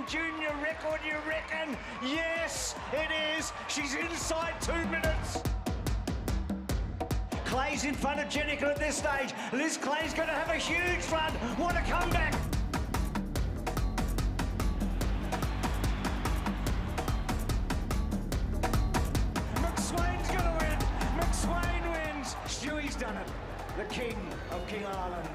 junior record, you reckon? Yes, it is. She's inside 2 minutes. Clay's in front of Jenica at this stage. Liz Clay's going to have a huge run. What a comeback. McSwain's going to win. McSwain wins. Stewie's done it. The king of King Island.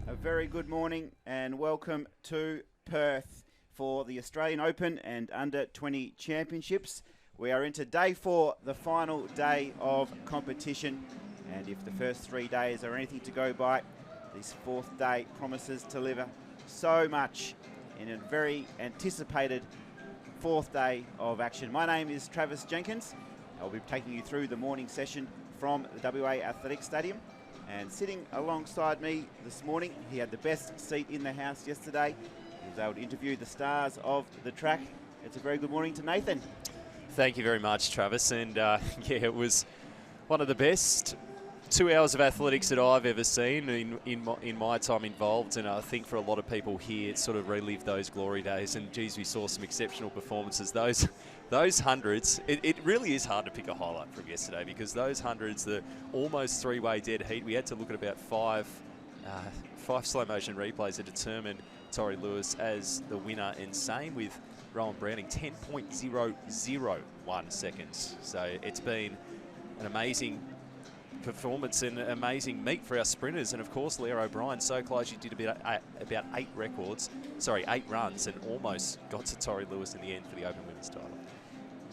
A very good morning and welcome to Perth for the Australian Open and Under-20 Championships. We are into day 4, the final day of competition. And if the first 3 days are anything to go by, this 4th day promises to deliver so much in a very anticipated 4th day of action. My name is Travis Jenkins. I'll be taking you through the morning session from the WA Athletics Stadium. And sitting alongside me this morning, he had the best seat in the house yesterday. He was able to interview the stars of the track. It's a very good morning to Nathan. Thank you very much, Travis. And yeah, it was one of the best 2 hours of athletics that I've ever seen in my time involved. And I think for a lot of people here, it sort of relived those glory days. And geez, we saw some exceptional performances. Those hundreds, it really is hard to pick a highlight from yesterday, because those hundreds, the almost 3-way dead heat, we had to look at about five slow motion replays to determine Tori Lewis as the winner, and same with Rowan Browning, 10.001 seconds. So it's been an amazing performance and an amazing meet for our sprinters. And of course, Leah O'Brien, so close. She did about 8 runs and almost got to Tori Lewis in the end for the Open Women's title.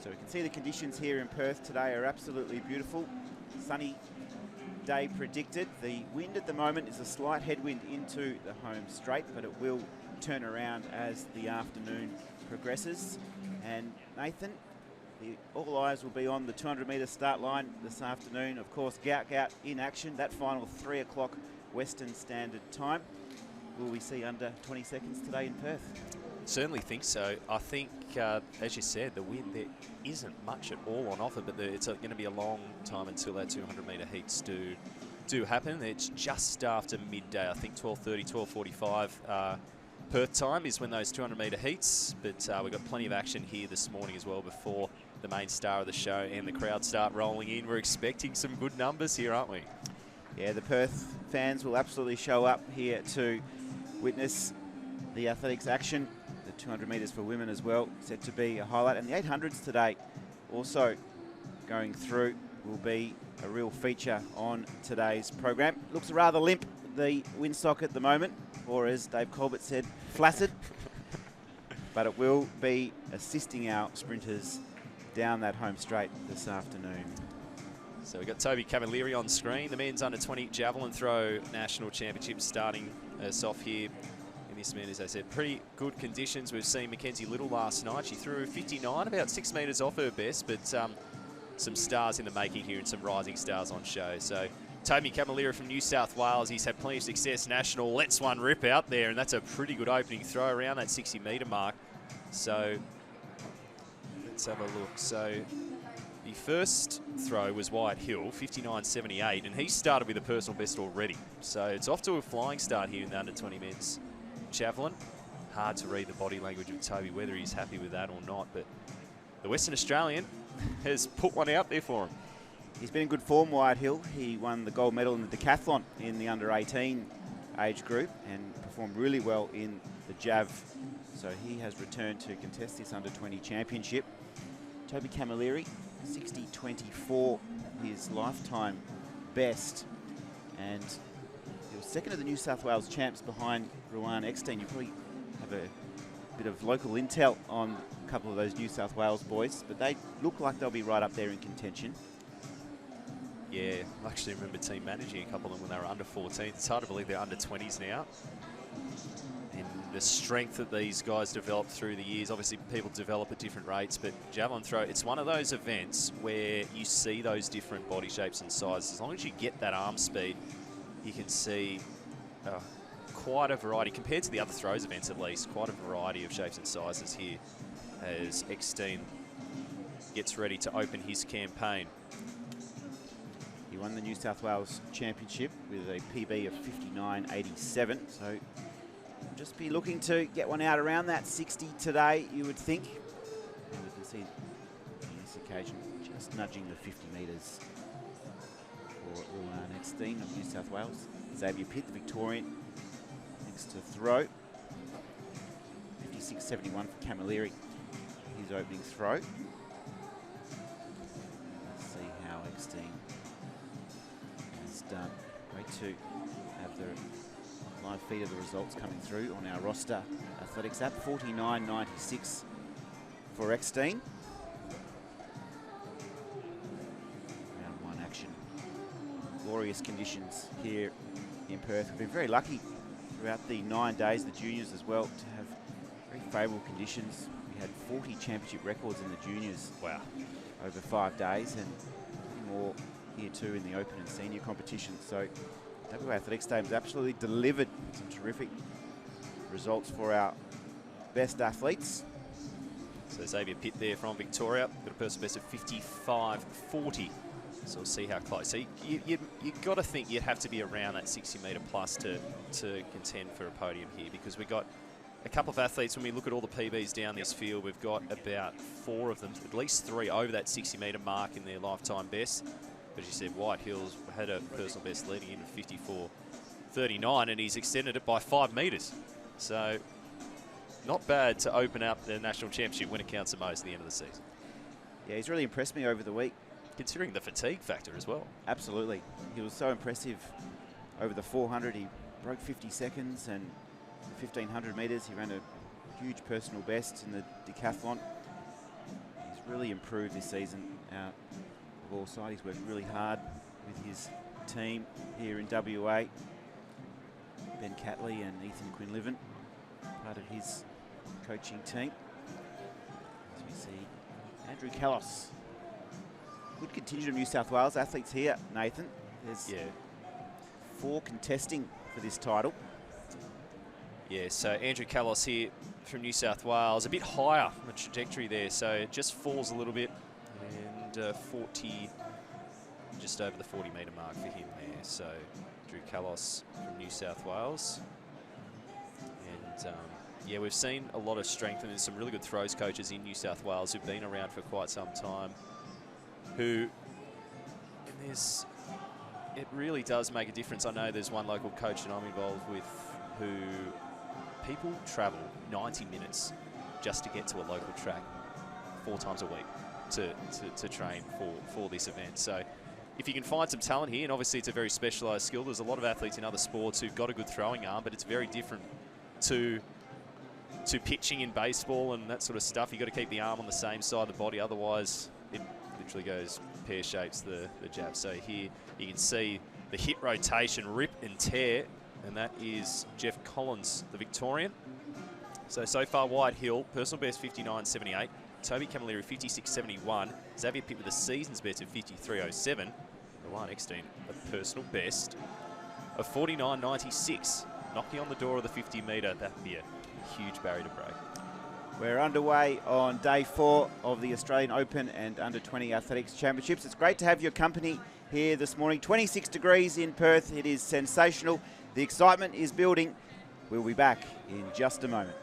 So we can see the conditions here in Perth today are absolutely beautiful. Sunny day predicted. The wind at the moment is a slight headwind into the home straight, but it will turn around as the afternoon progresses. And Nathan, all eyes will be on the 200-metre start line this afternoon. Of course, Gout Gout in action, that final 3 o'clock Western Standard Time. Will we see under 20 seconds today in Perth? Certainly think so. I think, as you said, the wind, there isn't much at all on offer, but it's going to be a long time until our 200-metre heats do happen. It's just after midday, I think 12:30, 12:45 Perth time is when those 200-metre heats, but we've got plenty of action here this morning as well before the main star of the show and the crowd start rolling in. We're expecting some good numbers here, aren't we? Yeah, the Perth fans will absolutely show up here to witness the athletics action. The 200 metres for women as well, set to be a highlight. And the 800s today also going through will be a real feature on today's program. Looks rather limp, the windsock at the moment, or as Dave Colbert said, flaccid. But it will be assisting our sprinters down that home straight this afternoon. So we've got Toby Camilleri on screen, the men's under-20 javelin throw national championship starting us off here. In this man, as I said, pretty good conditions. We've seen Mackenzie Little last night. She threw 59, about 6 metres off her best, but some stars in the making here and some rising stars on show. So Toby Camilleri from New South Wales, he's had plenty of success national. Lets one rip out there, and that's a pretty good opening throw around that 60-metre mark. So let's have a look. So the first throw was Wyatt Hill, 59.78, and he started with a personal best already. So it's off to a flying start here in the under-20 men's javelin. Hard to read the body language of Toby, whether he's happy with that or not, but the Western Australian has put one out there for him. He's been in good form, Wyatt Hill. He won the gold medal in the decathlon in the under-18 age group and performed really well in the jav. So he has returned to contest this under-20 championship. Toby Camilleri, 60.24, his lifetime best. And he was second of the New South Wales champs behind Ruan Eckstein. You probably have a bit of local intel on a couple of those New South Wales boys, but they look like they'll be right up there in contention. Yeah, I actually remember team managing a couple of them when they were under 14. It's hard to believe they're under 20s now. And the strength that these guys develop through the years, obviously people develop at different rates, but javelin throw, it's one of those events where you see those different body shapes and sizes. As long as you get that arm speed, you can see quite a variety, compared to the other throws events at least, quite a variety of shapes and sizes here as Eckstein gets ready to open his campaign. He won the New South Wales Championship with a PB of 59.87. So we'll just be looking to get one out around that 60 today, you would think. And we can see on this occasion just nudging the 50 metres for next team of New South Wales. Xavier Pitt, the Victorian, next to throw. 56.71 for Camilleri, his opening throw. Let's see how Eckstein has done. Great to have the live feed of the results coming through on our roster athletics app. 49.96 for Eckstein. Round one action. Glorious conditions here in Perth. We've been very lucky throughout the 9 days, the juniors as well, to have very favourable conditions. We had 40 championship records in the juniors. Wow. Over 5 days, and more here too in the open and senior competitions. So WA Athletics Day has absolutely delivered some terrific results for our best athletes. So Xavier Pitt there from Victoria, got a personal best of 55.40. So we'll see how close. So you got to think you'd have to be around that 60 metre plus to contend for a podium here, because we've got a couple of athletes. When we look at all the PBs down this field, we've got about 4 of them, at least 3 over that 60 metre mark in their lifetime best. As you said, White Hills had a personal best leading in 54.39, and he's extended it by 5 metres. So not bad to open up the national championship when it counts the most at the end of the season. Yeah, he's really impressed me over the week. Considering the fatigue factor as well. Absolutely. He was so impressive over the 400. He broke 50 seconds, and 1,500 metres, he ran a huge personal best in the decathlon. He's really improved this season out of all sides. He's worked really hard with his team here in WA. Ben Catley and Ethan Quinlivan, part of his coaching team. As we see Andrew Callos. Good contingent of New South Wales athletes here, Nathan. There's 4 contesting for this title. Yeah, so Andrew Callos here from New South Wales, a bit higher on the trajectory there, so it just falls a little bit, and 40, just over the 40 metre mark for him there. So Andrew Callos from New South Wales. And yeah, we've seen a lot of strength, and there's some really good throws coaches in New South Wales who've been around for quite some time, who, and it really does make a difference. I know there's one local coach that I'm involved with who people travel 90 minutes just to get to a local track 4 times a week to train for this event. So if you can find some talent here, and obviously it's a very specialised skill, there's a lot of athletes in other sports who've got a good throwing arm, but it's very different to pitching in baseball and that sort of stuff. You've got to keep the arm on the same side of the body, otherwise it literally goes pear-shapes, the jab. So here you can see the hit rotation, rip and tear, and that is Jeff Collins, the Victorian. So far, White Hill, personal best 59.78. Toby Camilleri 56.71. Xavier Pitt with a season's best of 53.07. Ryan Eckstein, a personal best of 49.96. Knocking on the door of the 50 metre. That'd be a huge barrier to break. We're underway on day 4 of the Australian Open and Under-20 Athletics Championships. It's great to have your company here this morning. 26 degrees in Perth. It is sensational. The excitement is building. We'll be back in just a moment.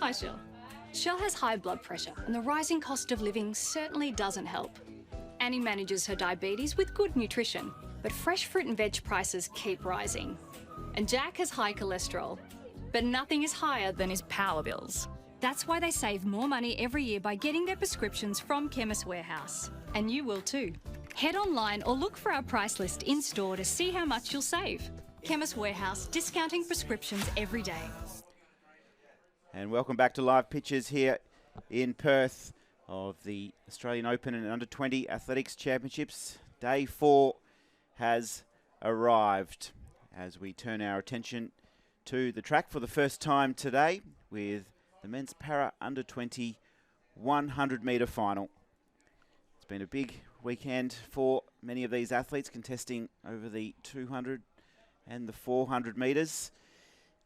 Hi, Shell. Shell has high blood pressure, and the rising cost of living certainly doesn't help. Annie manages her diabetes with good nutrition, but fresh fruit and veg prices keep rising. And Jack has high cholesterol, but nothing is higher than his power bills. That's why they save more money every year by getting their prescriptions from Chemist Warehouse. And you will too. Head online or look for our price list in-store to see how much you'll save. Chemist Warehouse, discounting prescriptions every day. And welcome back to live pitches here in Perth of the Australian Open and Under 20 Athletics Championships. Day 4 has arrived as we turn our attention to the track for the first time today with the men's para Under 20 100-metre final. It's been a big weekend for many of these athletes contesting over the 200 and the 400 metres.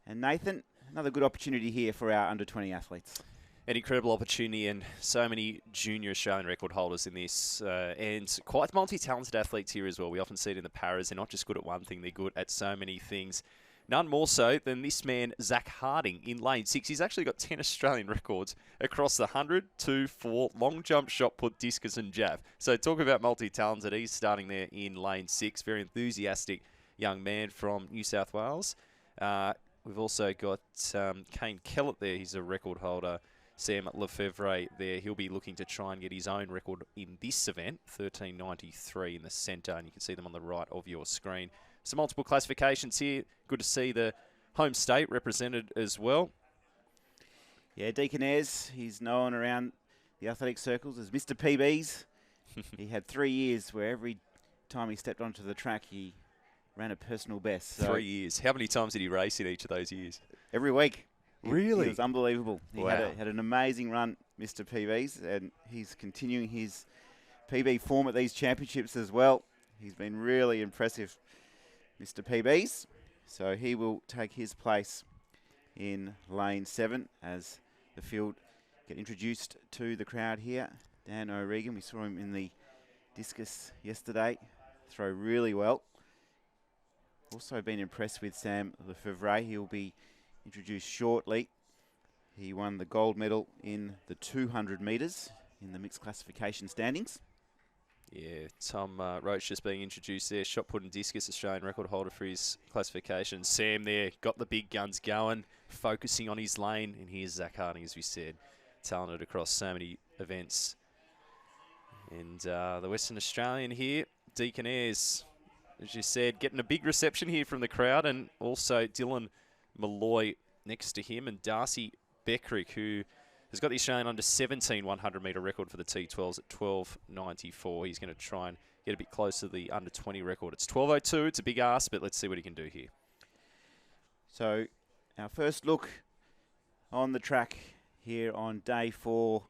And Nathan, another good opportunity here for our Under 20 athletes. An incredible opportunity, and so many junior Australian record holders in this, and quite multi-talented athletes here as well. We often see it in the paras. They're not just good at one thing, they're good at so many things. None more so than this man, Zach Harding, in lane 6. He's actually got 10 Australian records across the 100, 2, 4, long jump, shot put, discus and jab. So talk about multi-talented. He's starting there in lane 6. Very enthusiastic young man from New South Wales. We've also got Kane Kellett there. He's a record holder. Sam Lefevre there. He'll be looking to try and get his own record in this event, 13.93 in the centre, and you can see them on the right of your screen. Some multiple classifications here. Good to see the home state represented as well. Yeah, Deacon Ayres, he's known around the athletic circles as Mr. PBs. He had 3 years where every time he stepped onto the track, he ran a personal best. So 3 years. How many times did he race in each of those years? every week. Really? It was unbelievable. He Wow. had an amazing run, Mr. PBs, and he's continuing his PB form at these championships as well. He's been really impressive, Mr. PBs. So he will take his place in lane 7 as the field get introduced to the crowd here. Dan O'Regan, we saw him in the discus yesterday, throw really well. Also been impressed with Sam Lefevre. He'll be introduced shortly. He won the gold medal in the 200 metres in the mixed classification standings. Yeah, Tom Roach just being introduced there. Shot put and discus, Australian record holder for his classification. Sam there, got the big guns going, focusing on his lane. And here's Zach Harding, as we said, talented across so many events. And the Western Australian here, Deacon Ayres, as you said, getting a big reception here from the crowd. And also Dylan Malloy next to him, and Darcy Beckrick, who has got the Australian under 17 100-metre record for the T12s at 12.94. He's going to try and get a bit closer to the under 20 record. It's 12.02. It's a big ask, but let's see what he can do here. So our first look on the track here on day 4.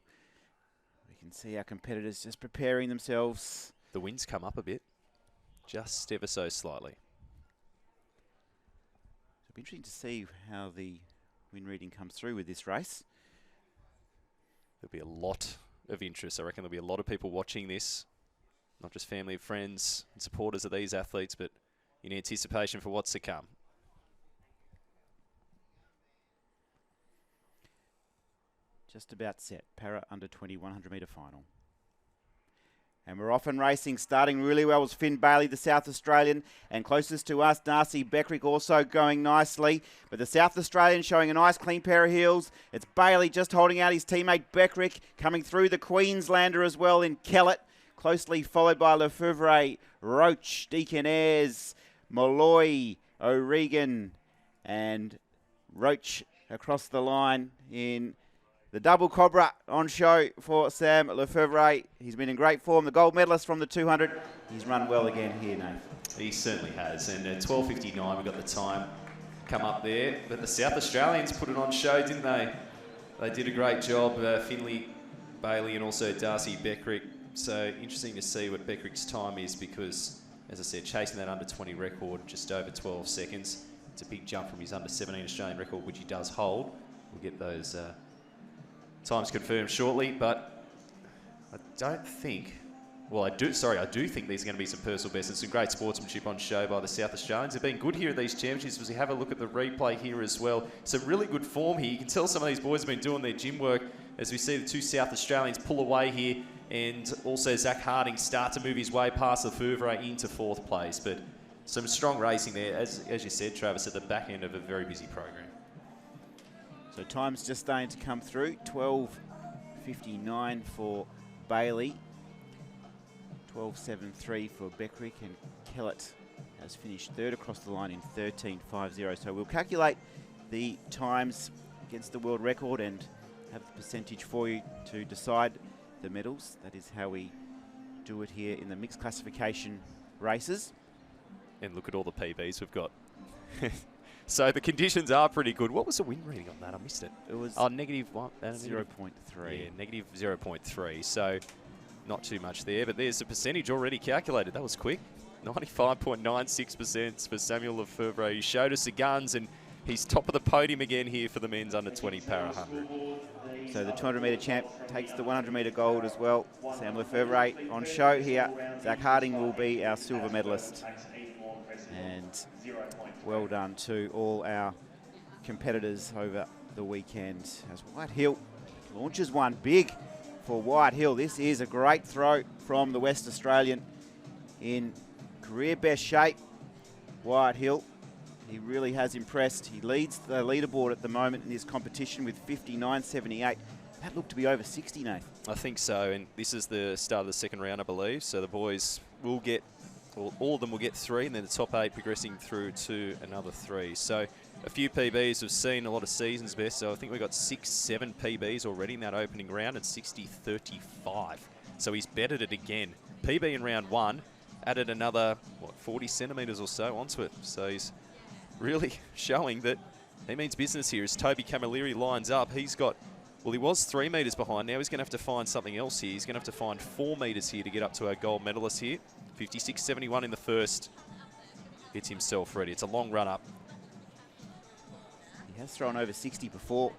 We can see our competitors just preparing themselves. The wind's come up a bit, just ever so slightly. It'll be interesting to see how the wind reading comes through with this race. There'll be a lot of interest. I reckon there'll be a lot of people watching this, not just family, friends, and supporters of these athletes, but in anticipation for what's to come. Just about set. Para under 20 100-metre final. And we're off and racing. Starting really well was Finn Bailey, the South Australian. And closest to us, Darcy Beckrick also going nicely. But the South Australian showing a nice clean pair of heels. It's Bailey just holding out his teammate Beckrick. Coming through the Queenslander as well in Kellett. Closely followed by Lefevre, Roach, Deacon Ayres, Malloy, O'Regan. And Roach across the line in the double Cobra on show for Sam Lefevre. He's been in great form. The gold medalist from the 200. He's run well again here, Nathan. He certainly has. And at 12.59, we got the time come up there. But the South Australians put it on show, didn't they? They did a great job. Finley, Bailey, and also Darcy Beckrick. So interesting to see what Beckrick's time is because, as I said, chasing that under 20 record, just over 12 seconds. It's a big jump from his under 17 Australian record, which he does hold. We'll get those times confirmed shortly, but I don't think Well, I do think these are going to be some personal bests and some great sportsmanship on show by the South Australians. They've been good here at these championships. As you have a look at the replay here as well, some really good form here. You can tell some of these boys have been doing their gym work as we see the two South Australians pull away here, and also Zach Harding start to move his way past Lefevre into 4th place. But some strong racing there, as you said, Travis, at the back end of a very busy program. So time's just starting to come through. 12:59 for Bailey. 12:73 for Beckrick, and Kellett has finished 3rd across the line in 13:50. So we'll calculate the times against the world record and have the percentage for you to decide the medals. That is how we do it here in the mixed classification races. And look at all the PBs we've got. So the conditions are pretty good. What was the wind reading on that? I missed it. It was -0.3. Yeah, -0.3. So not too much there, but there's a percentage already calculated. That was quick. 95.96% for Samuel Lefevre. He showed us the guns, and he's top of the podium again here for the men's under-20 para 100. So the 200-metre champ takes the 100-metre gold as well. Sam Lefevre on show here. Zach Harding will be our silver medalist. And well done to all our competitors over the weekend as White Hill launches one big for White Hill. This is a great throw from the West Australian in career best shape. White Hill, he really has impressed. He leads the leaderboard at the moment in this competition with 59.78. That looked to be over 60, Nath. I think so, and this is the start of the second round, I believe. So the boys will get, well, all of them will get 3, and then the top 8 progressing through to another 3. So a few PBs we've seen, a lot of seasons best. So I think we've got 6-7 PBs already in that opening round at 60.35. So he's bettered it again. PB in round 1, added another, 40 centimetres or so onto it. So he's really showing that he means business here. As Toby Camilleri lines up, he's got, well, he was 3 metres behind. Now he's going to have to find something else here. He's going to have to find 4 metres here to get up to our gold medalist here. 56.71 in the first. Gets himself ready. It's a long run up. He has thrown over 60 before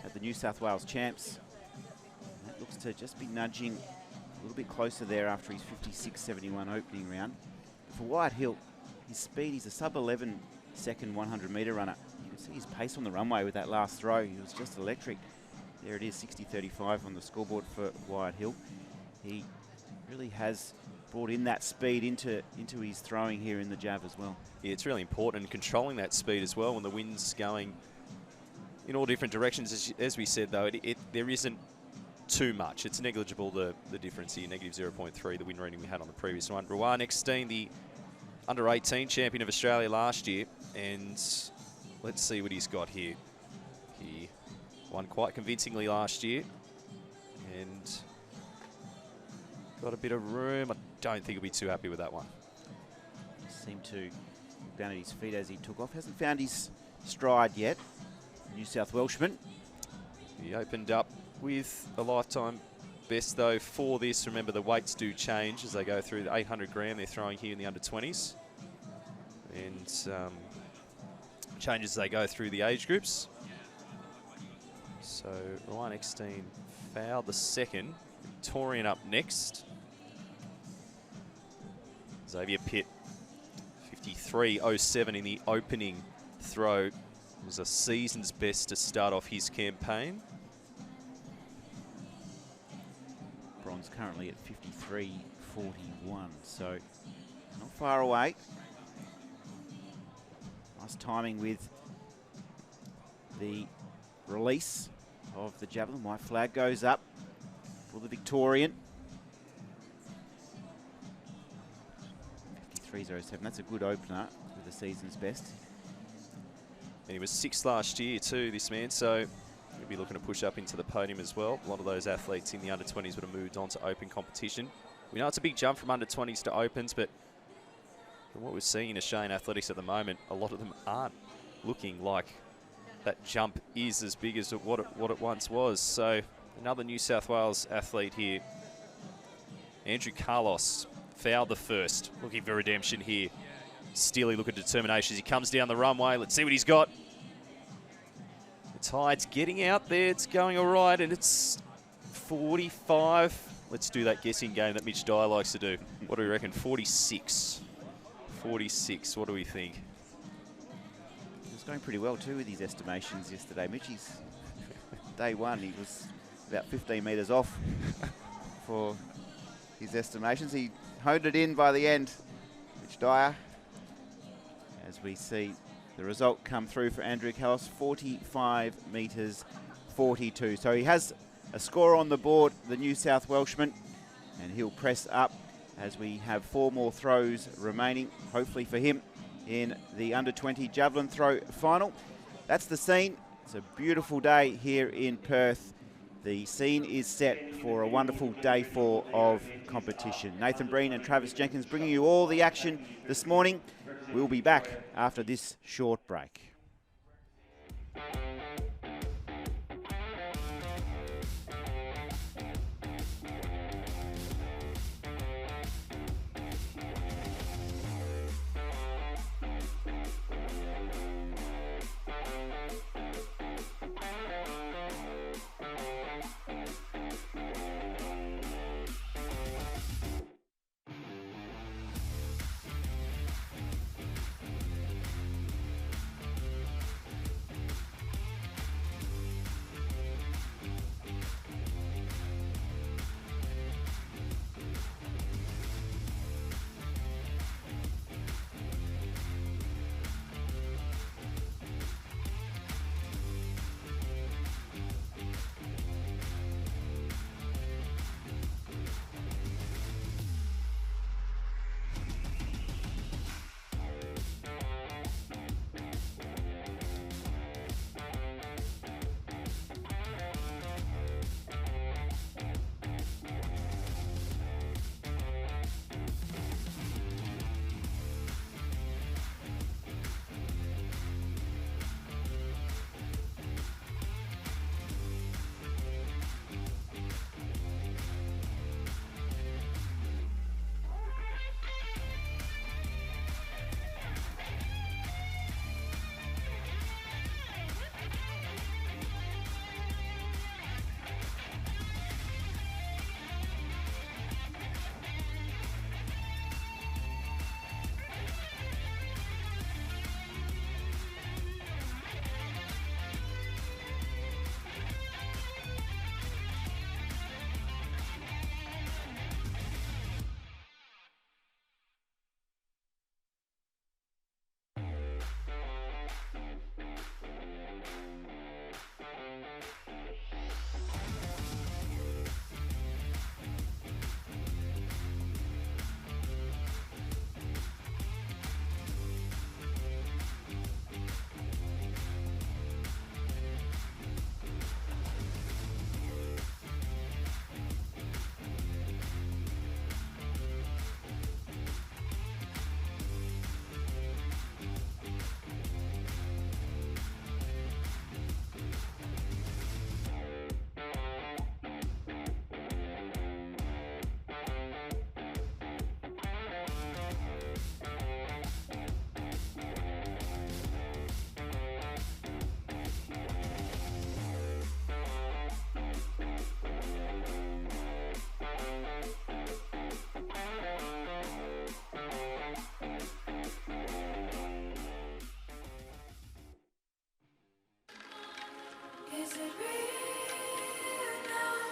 at the New South Wales champs. That looks to just be nudging a little bit closer there after his 56.71 opening round. For White Hill, his speed, he's a sub-11 second 100-metre runner. You can see his pace on the runway with that last throw. He was just electric. There it is, 60.35 on the scoreboard for White Hill. He really has brought in that speed into his throwing here in the jab as well. Yeah, it's really important, controlling that speed as well when the wind's going in all different directions. As we said, though, there isn't too much. It's negligible, the difference here, -0.3, the wind reading we had on the previous one. Rowan Eckstein, the under-18 champion of Australia last year, and let's see what he's got here. He won quite convincingly last year and got a bit of room. I don't think he'll be too happy with that one. Seemed to look down at his feet as he took off. Hasn't found his stride yet. New South Welshman. He opened up with a lifetime best, though, for this. Remember, the weights do change as they go through the 800 gram they're throwing here in the under-20s. And changes as they go through the age groups. So Ryan Eckstein fouled the second. Victorian up next. Xavier Pitt, 53.07 in the opening throw. It was a season's best to start off his campaign. Bronze currently at 53.41, so not far away. Nice timing with the release of the javelin. White flag goes up for the Victorian. 53.07, that's a good opener with the season's best. And he was 6th last year too, this man, so he'll be looking to push up into the podium as well. A lot of those athletes in the under-20s would have moved on to open competition. We know it's a big jump from under-20s to opens, but from what we're seeing in Australian athletics at the moment, a lot of them aren't looking like that jump is as big as what it once was. So another New South Wales athlete here. Andrew Carlos fouled the first, looking for redemption here. Steely look at determination as he comes down the runway. Let's see what he's got. The tide's getting out there. It's going all right, and it's 45. Let's do that guessing game that Mitch Dyer likes to do. What do we reckon? 46. 46. What do we think? He was going pretty well too with his estimations yesterday. Mitchie's day one, he was about 15 metres off for his estimations. He honed it in by the end, Mitch Dyer. As we see the result come through for Andrew Callis, 45 metres 42. So he has a score on the board, the New South Welshman, and he'll press up as we have 4 more throws remaining, hopefully for him, in the under-20 javelin throw final. That's the scene. It's a beautiful day here in Perth. The scene is set for a wonderful day 4 of competition. Nathan Breen and Travis Jenkins bringing you all the action this morning. We'll be back after this short break.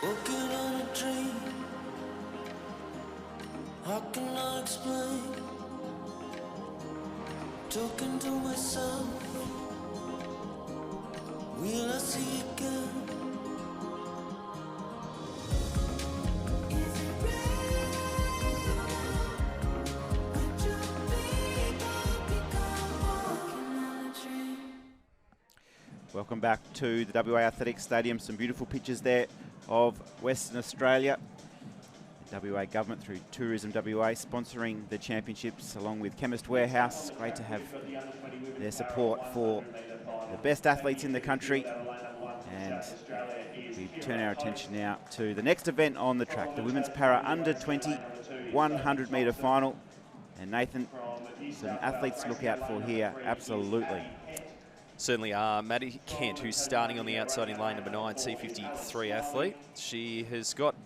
Walking on a dream, how can I explain? Talking to myself, will I see again? Is it real? Would you become walking on a dream? Welcome back to the WA Athletics Stadium. Some beautiful pictures there of Western Australia. The WA government through Tourism WA sponsoring the championships along with Chemist Warehouse. Great to have their support for the best athletes in the country. And we turn our attention now to the next event on the track, the Women's Para Under 20 100 metre final. And Nathan, some athletes to look out for here, absolutely. Certainly are. Maddie Kent, who's starting on the outside in lane number 9, C53 athlete. She has got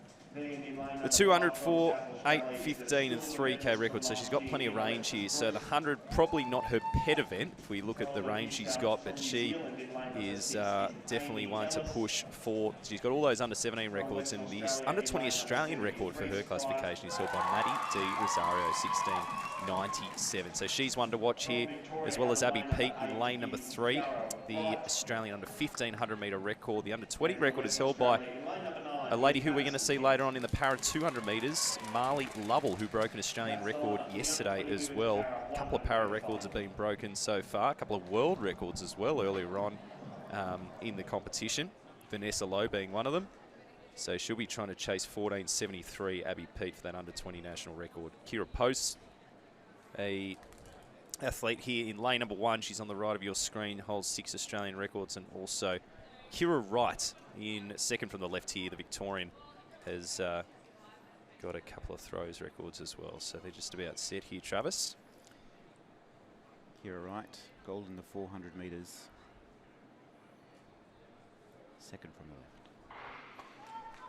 The 200 for 8:15 and 3K records, so she's got plenty of range here. So the 100, probably not her pet event if we look at the range she's got, but she is definitely one to push for. She's got all those under 17 records, and the under 20 Australian record for her classification is held by Maddie D. Rosario, 16.97. So she's one to watch here, as well as Abby Pete in lane number 3. The Australian under 1500 metre record. The under 20 record is held by a lady who we're going to see later on in the para 200 metres, Marley Lovell, who broke an Australian record yesterday as well. A couple of para records have been broken so far, a couple of world records as well earlier on in the competition, Vanessa Lowe being one of them. So she'll be trying to chase 14.73, Abby Pete, for that under 20 national record. Kira Post, a athlete here in lane number 1. She's on the right of your screen, holds 6 Australian records, and also Kira Wright in second from the left here, the Victorian, has got a couple of throws records as well. So they're just about set here, Travis. Kira Wright, gold in the 400 metres. Second from the left.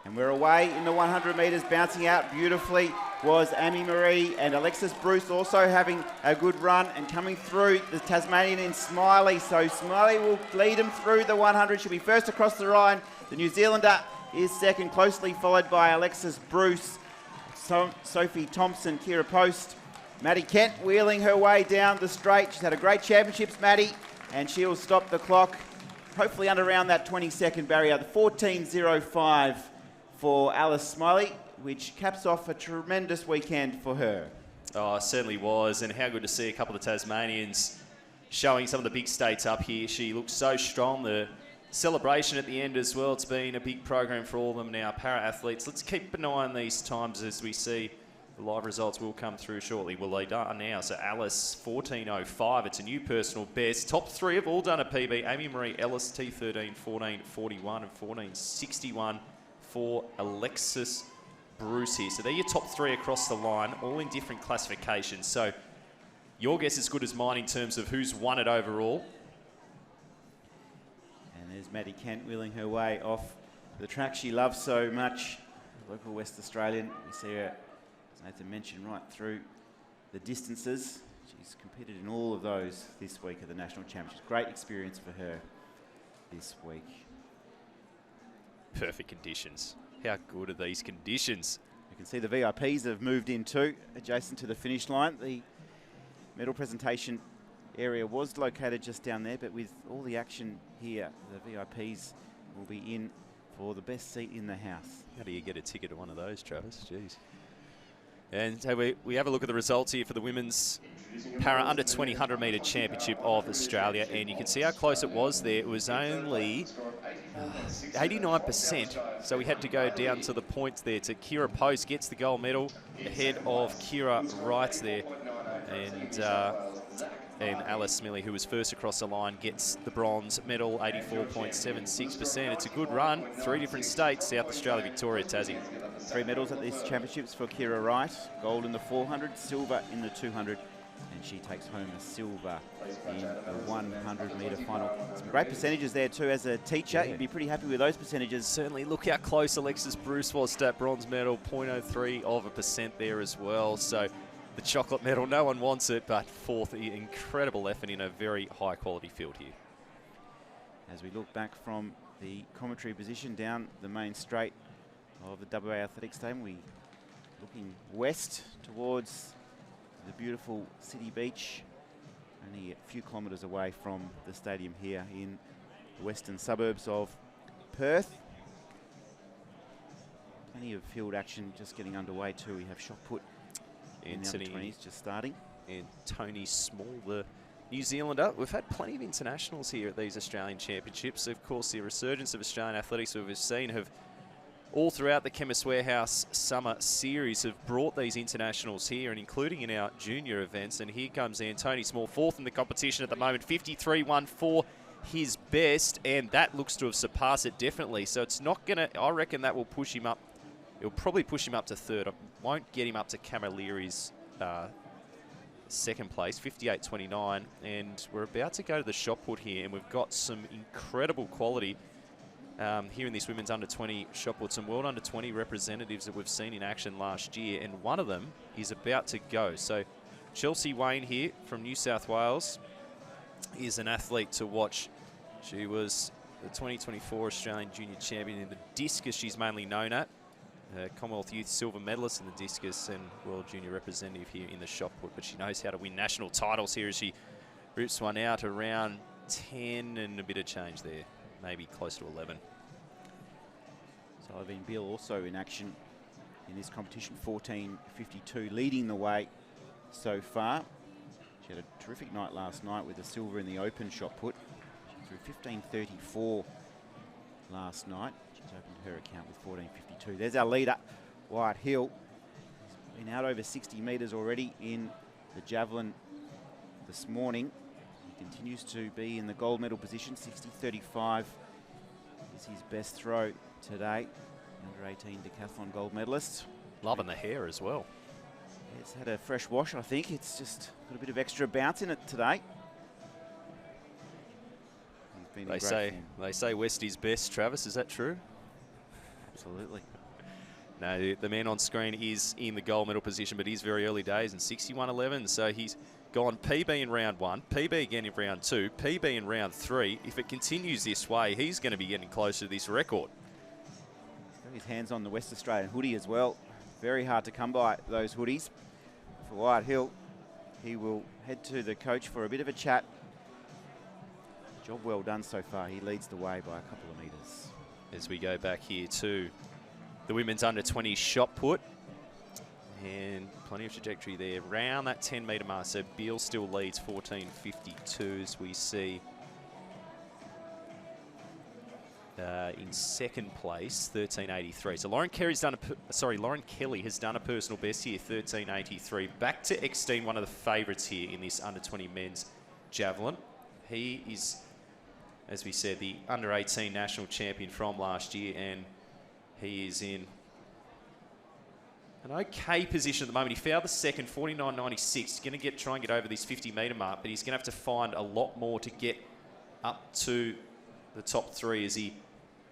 And we're away in the 100 metres. Bouncing out beautifully was Amy Marie, and Alexis Bruce also having a good run, and coming through the Tasmanian in Smiley. So Smiley will lead him through the 100. She'll be first across the line. The New Zealander is second, closely followed by Alexis Bruce, Sophie Thompson, Kira Post. Maddie Kent wheeling her way down the straight. She's had a great championships, Maddie, and she'll stop the clock, hopefully under around that 20-second barrier. The 14.05 for Alice Smiley, which caps off a tremendous weekend for her. Oh, it certainly was, and how good to see a couple of Tasmanians showing some of the big states up here. She looked so strong. The celebration at the end as well. It's been a big program for all of them now. Para-athletes, let's keep an eye on these times as we see the live results will come through shortly. Well, they are now. So Alice, 14.05. It's a new personal best. Top 3 have all done a PB. Amy Marie Ellis, T13, 14.41 and 14.61 for Alexis Bruce here. So they're your top 3 across the line, all in different classifications. So your guess is as good as mine in terms of who's won it overall. And there's Maddie Kent wheeling her way off the track she loves so much. Local West Australian. We see her, as Nathan mentioned, right through the distances. She's competed in all of those this week at the National Championships. Great experience for her this week. Perfect conditions. How good are these conditions? You can see the VIPs have moved in too, adjacent to the finish line. The medal presentation area was located just down there, but with all the action here, the VIPs will be in for the best seat in the house. How do you get a ticket to one of those, Travis? Jeez. And so we have a look at the results here for the women's para under 20 100 metre championship of Australia, and you can see how close it was there. It was only 89%, so we had to go down to the points there. To Kira Post gets the gold medal ahead of Kira Wright there, and Alice Smiley, who was first across the line, gets the bronze medal, 84.76%. It's a good run. 3 different states, South Australia, Victoria, Tassie. 3 medals at these championships for Kira Wright. Gold in the 400, silver in the 200, and she takes home a silver in the 100 metre final. Some great percentages there too. As a teacher, you'd be pretty happy with those percentages. Certainly. Look how close Alexis Bruce was to that bronze medal, 0.03% there as well. So the chocolate medal, no one wants it, but fourth, incredible effort in a very high quality field here. As we look back from the commentary position down the main straight of the WA Athletics Stadium, we looking west towards the beautiful city beach, only a few kilometres away from the stadium here in the western suburbs of Perth. Plenty of field action just getting underway too. We have shot put in the under 20s just starting. And Tony Small, the New Zealander. We've had plenty of internationals here at these Australian Championships. Of course, the resurgence of Australian athletics we've seen have all throughout the Chemist Warehouse Summer Series have brought these internationals here, and including in our junior events. And here comes Tony Small, fourth in the competition at the moment, 53.14 his best, and that looks to have surpassed it definitely. So it's not going to, I reckon that will push him up. It'll probably push him up to third. I won't get him up to Camilleri's second place, 58.29. And we're about to go to the shot put here, and we've got some incredible quality here in this women's under-20 shot put. Some world under-20 representatives that we've seen in action last year, and one of them is about to go. So Chelsea Wayne here from New South Wales is an athlete to watch. She was the 2024 Australian Junior Champion in the discus, she's mainly known at. Commonwealth Youth silver medalist in the discus and World Junior representative here in the shot put. But she knows how to win national titles here as she rips one out around 10 and a bit of change there, maybe close to 11. Sullivan Bill also in action in this competition, 14.52, leading the way so far. She had a terrific night last night with a silver in the open shot put. She threw 15.34 last night. She's opened her account with 14.52. There's our leader, Wyatt Hill. He's been out over 60 metres already in the javelin this morning. He continues to be in the gold medal position. 60.35 is his best throw today. Under 18 decathlon gold medalist. Loving the hair as well. It's had a fresh wash, I think. It's just got a bit of extra bounce in it today. They say Westie's best, Travis. Is that true? Absolutely. No, the man on screen is in the gold medal position, but he's very early days in 61.11. So he's gone PB in round 1, PB again in round 2, PB in round 3. If it continues this way, he's going to be getting closer to this record. He's got his hands on the West Australian hoodie as well. Very hard to come by those hoodies. For Wyatt Hill, he will head to the coach for a bit of a chat. Job well done so far. He leads the way by a couple of metres. As we go back here to the women's under-20 shot put. And plenty of trajectory there around that 10-metre mark. So Beale still leads 14.52 as we see in second place, 13.83. So Lauren Kelly has done a personal best here, 13.83. Back to Eckstein, one of the favourites here in this under-20 men's javelin. He is, as we said, the under-18 national champion from last year, and he is in an okay position at the moment. He fouled the second, 49.96. He's going to try and get over this 50-metre mark, but he's going to have to find a lot more to get up to the top 3 as he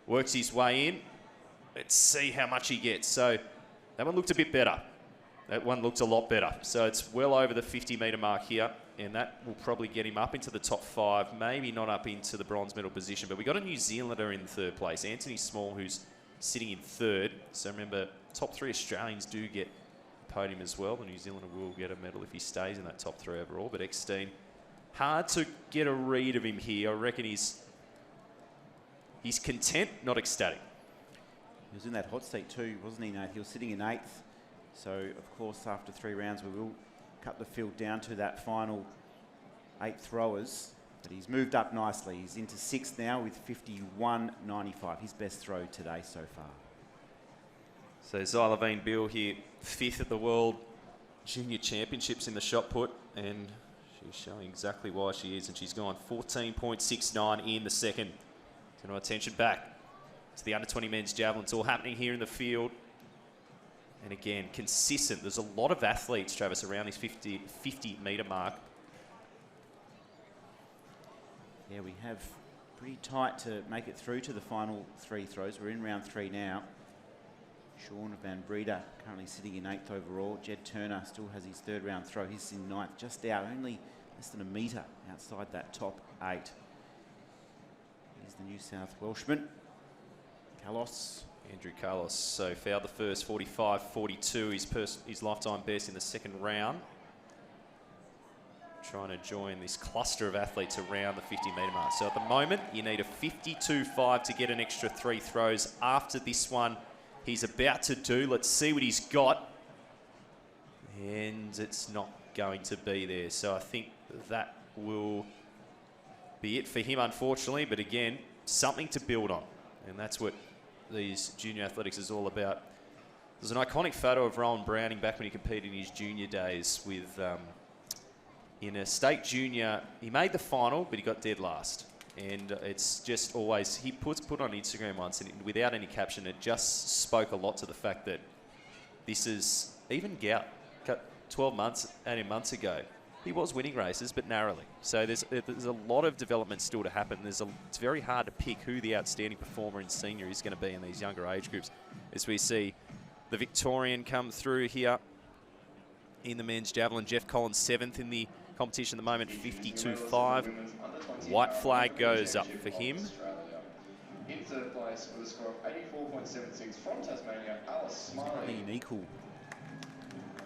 works his way in. Let's see how much he gets. So that one looked a bit better. That one looked a lot better. So it's well over the 50-metre mark here, and that will probably get him up into the top 5, maybe not up into the bronze medal position. But we got a New Zealander in third place, Anthony Small, who's sitting in third. So remember, top 3 Australians do get a podium as well. The New Zealander will get a medal if he stays in that top 3 overall. But Eckstein, hard to get a read of him here. I reckon he's content, not ecstatic. He was in that hot seat too, wasn't he, Nate? He was sitting in 8th. So, of course, after 3 rounds, we will cut the field down to that final 8 throwers. But he's moved up nicely. He's into 6th now with 51.95. His best throw today so far. So Zylavine Beale here, 5th at the World Junior Championships in the shot put. And she's showing exactly why she is. And she's gone 14.69 in the second. Turn our attention back to the under-20 men's javelin. It's all happening here in the field. And again, consistent. There's a lot of athletes, Travis, around this 50-metre mark. Yeah, we have pretty tight to make it through to the final 3 throws. We're in round 3 now. Sean Van Breeda currently sitting in 8th overall. Jed Turner still has his 3rd round throw. He's in 9th, just out, only less than a metre outside that top 8. Here's the New South Welshman, Andrew Carlos. So fouled the first, 45.42, his lifetime best in the second round. Trying to join this cluster of athletes around the 50-metre mark. So at the moment, you need a 52.5 to get an extra 3 throws after this one he's about to do. Let's see what he's got. And it's not going to be there. So I think that will be it for him, unfortunately. But again, something to build on. And that's what these junior athletics is all about. There's an iconic photo of Rowan Browning back when he competed in his junior days with... in a state junior, he made the final, but he got dead last. And it's just always, he put on Instagram once, and without any caption, it just spoke a lot to the fact that this is, even Gout, 12 months, 18 months ago, he was winning races, but narrowly. So there's a lot of development still to happen. It's very hard to pick who the outstanding performer in senior is going to be in these younger age groups, as we see the Victorian come through here in the men's javelin. Jeff Collins 7th in the competition at the moment, 52.5. White flag goes up for him. In third place with a score of 84.76 from Tasmania, Alice He's got Smiley. an equal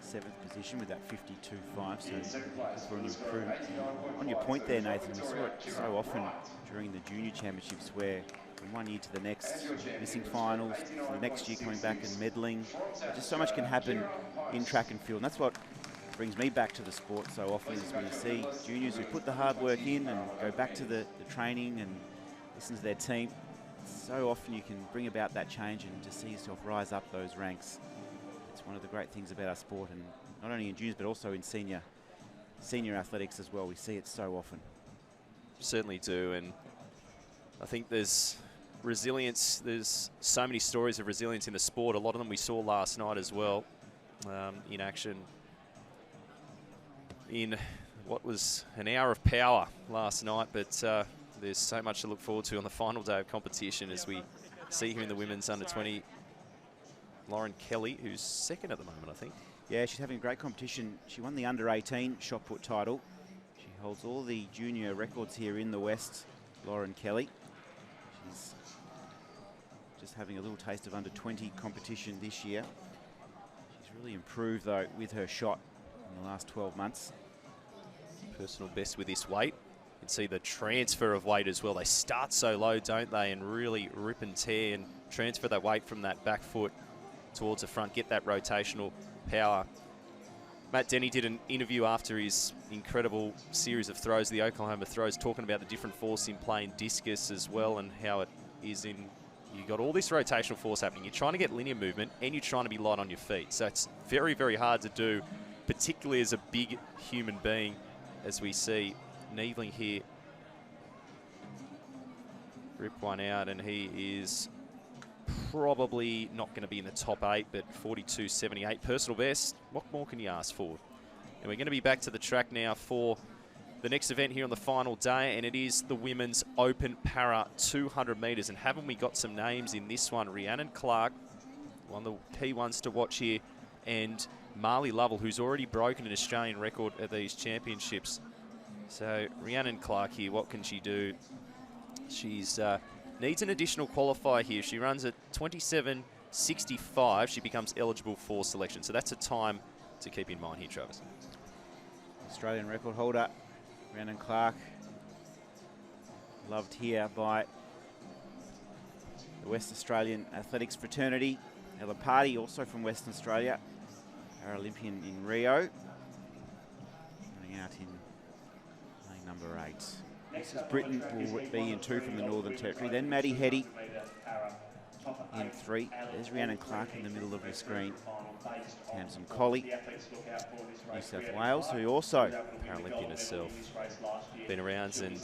7th position with that 52.5, so In second place for an with a score of improvement. 89.5. On your point there, from Nathan, we saw Victoria, it so often during the junior championships where from one year to the next, missing finals, the next year coming back and meddling. Just so much can happen in track and field, and that's what brings me back to the sport so often, is when you see juniors who put the hard work in and go back to the training and listen to their team. So often you can bring about that change and to see yourself rise up those ranks. It's one of the great things about our sport, and not only in juniors but also in senior athletics as well. We see it so often. Certainly do, and I think there's resilience. There's so many stories of resilience in the sport. A lot of them we saw last night as well, in action in what was an hour of power last night, but there's so much to look forward to on the final day of competition, as we see here in the women's under-20, Lauren Kelly, who's second at the moment, I think. Yeah, she's having a great competition. She won the under-18 shot put title. She holds all the junior records here in the West, Lauren Kelly. She's just having a little taste of under-20 competition this year. She's really improved, though, with her shot in the last 12 months. Personal best with this weight. You can see the transfer of weight as well. They start so low, don't they, and really rip and tear and transfer that weight from that back foot towards the front, get that rotational power. Matt Denny did an interview after his incredible series of throws, the Oklahoma throws, talking about the different force in playing discus as well, and how it is in, you got all this rotational force happening. You're trying to get linear movement and you're trying to be light on your feet. So it's very, very hard to do, particularly as a big human being, as we see Needling here rip one out, and he is probably not going to be in the top 8, but 42.78 personal best. What more can you ask for? And we're going to be back to the track now for the next event here on the final day, and it is the women's open para 200 metres. And haven't we got some names in this one? Rhiannon Clark, one of the key ones to watch here, and Marley Lovell, who's already broken an Australian record at these championships. So Rhiannon Clark here, what can she do? She's needs an additional qualifier here. She runs at 27.65. She becomes eligible for selection. So that's a time to keep in mind here, Travis. Australian record holder, Rhiannon Clark, loved here by the West Australian Athletics Fraternity. Ella Party, also from Western Australia, Paralympian in Rio, running out in lane number 8. This is Britain, will be in 2 from the Northern Territory. Then Maddie Hetty in 3. There's Rhiannon Clark in the middle of the screen. Tamsin Colley, New South Wales, who also Paralympian herself. Been around, and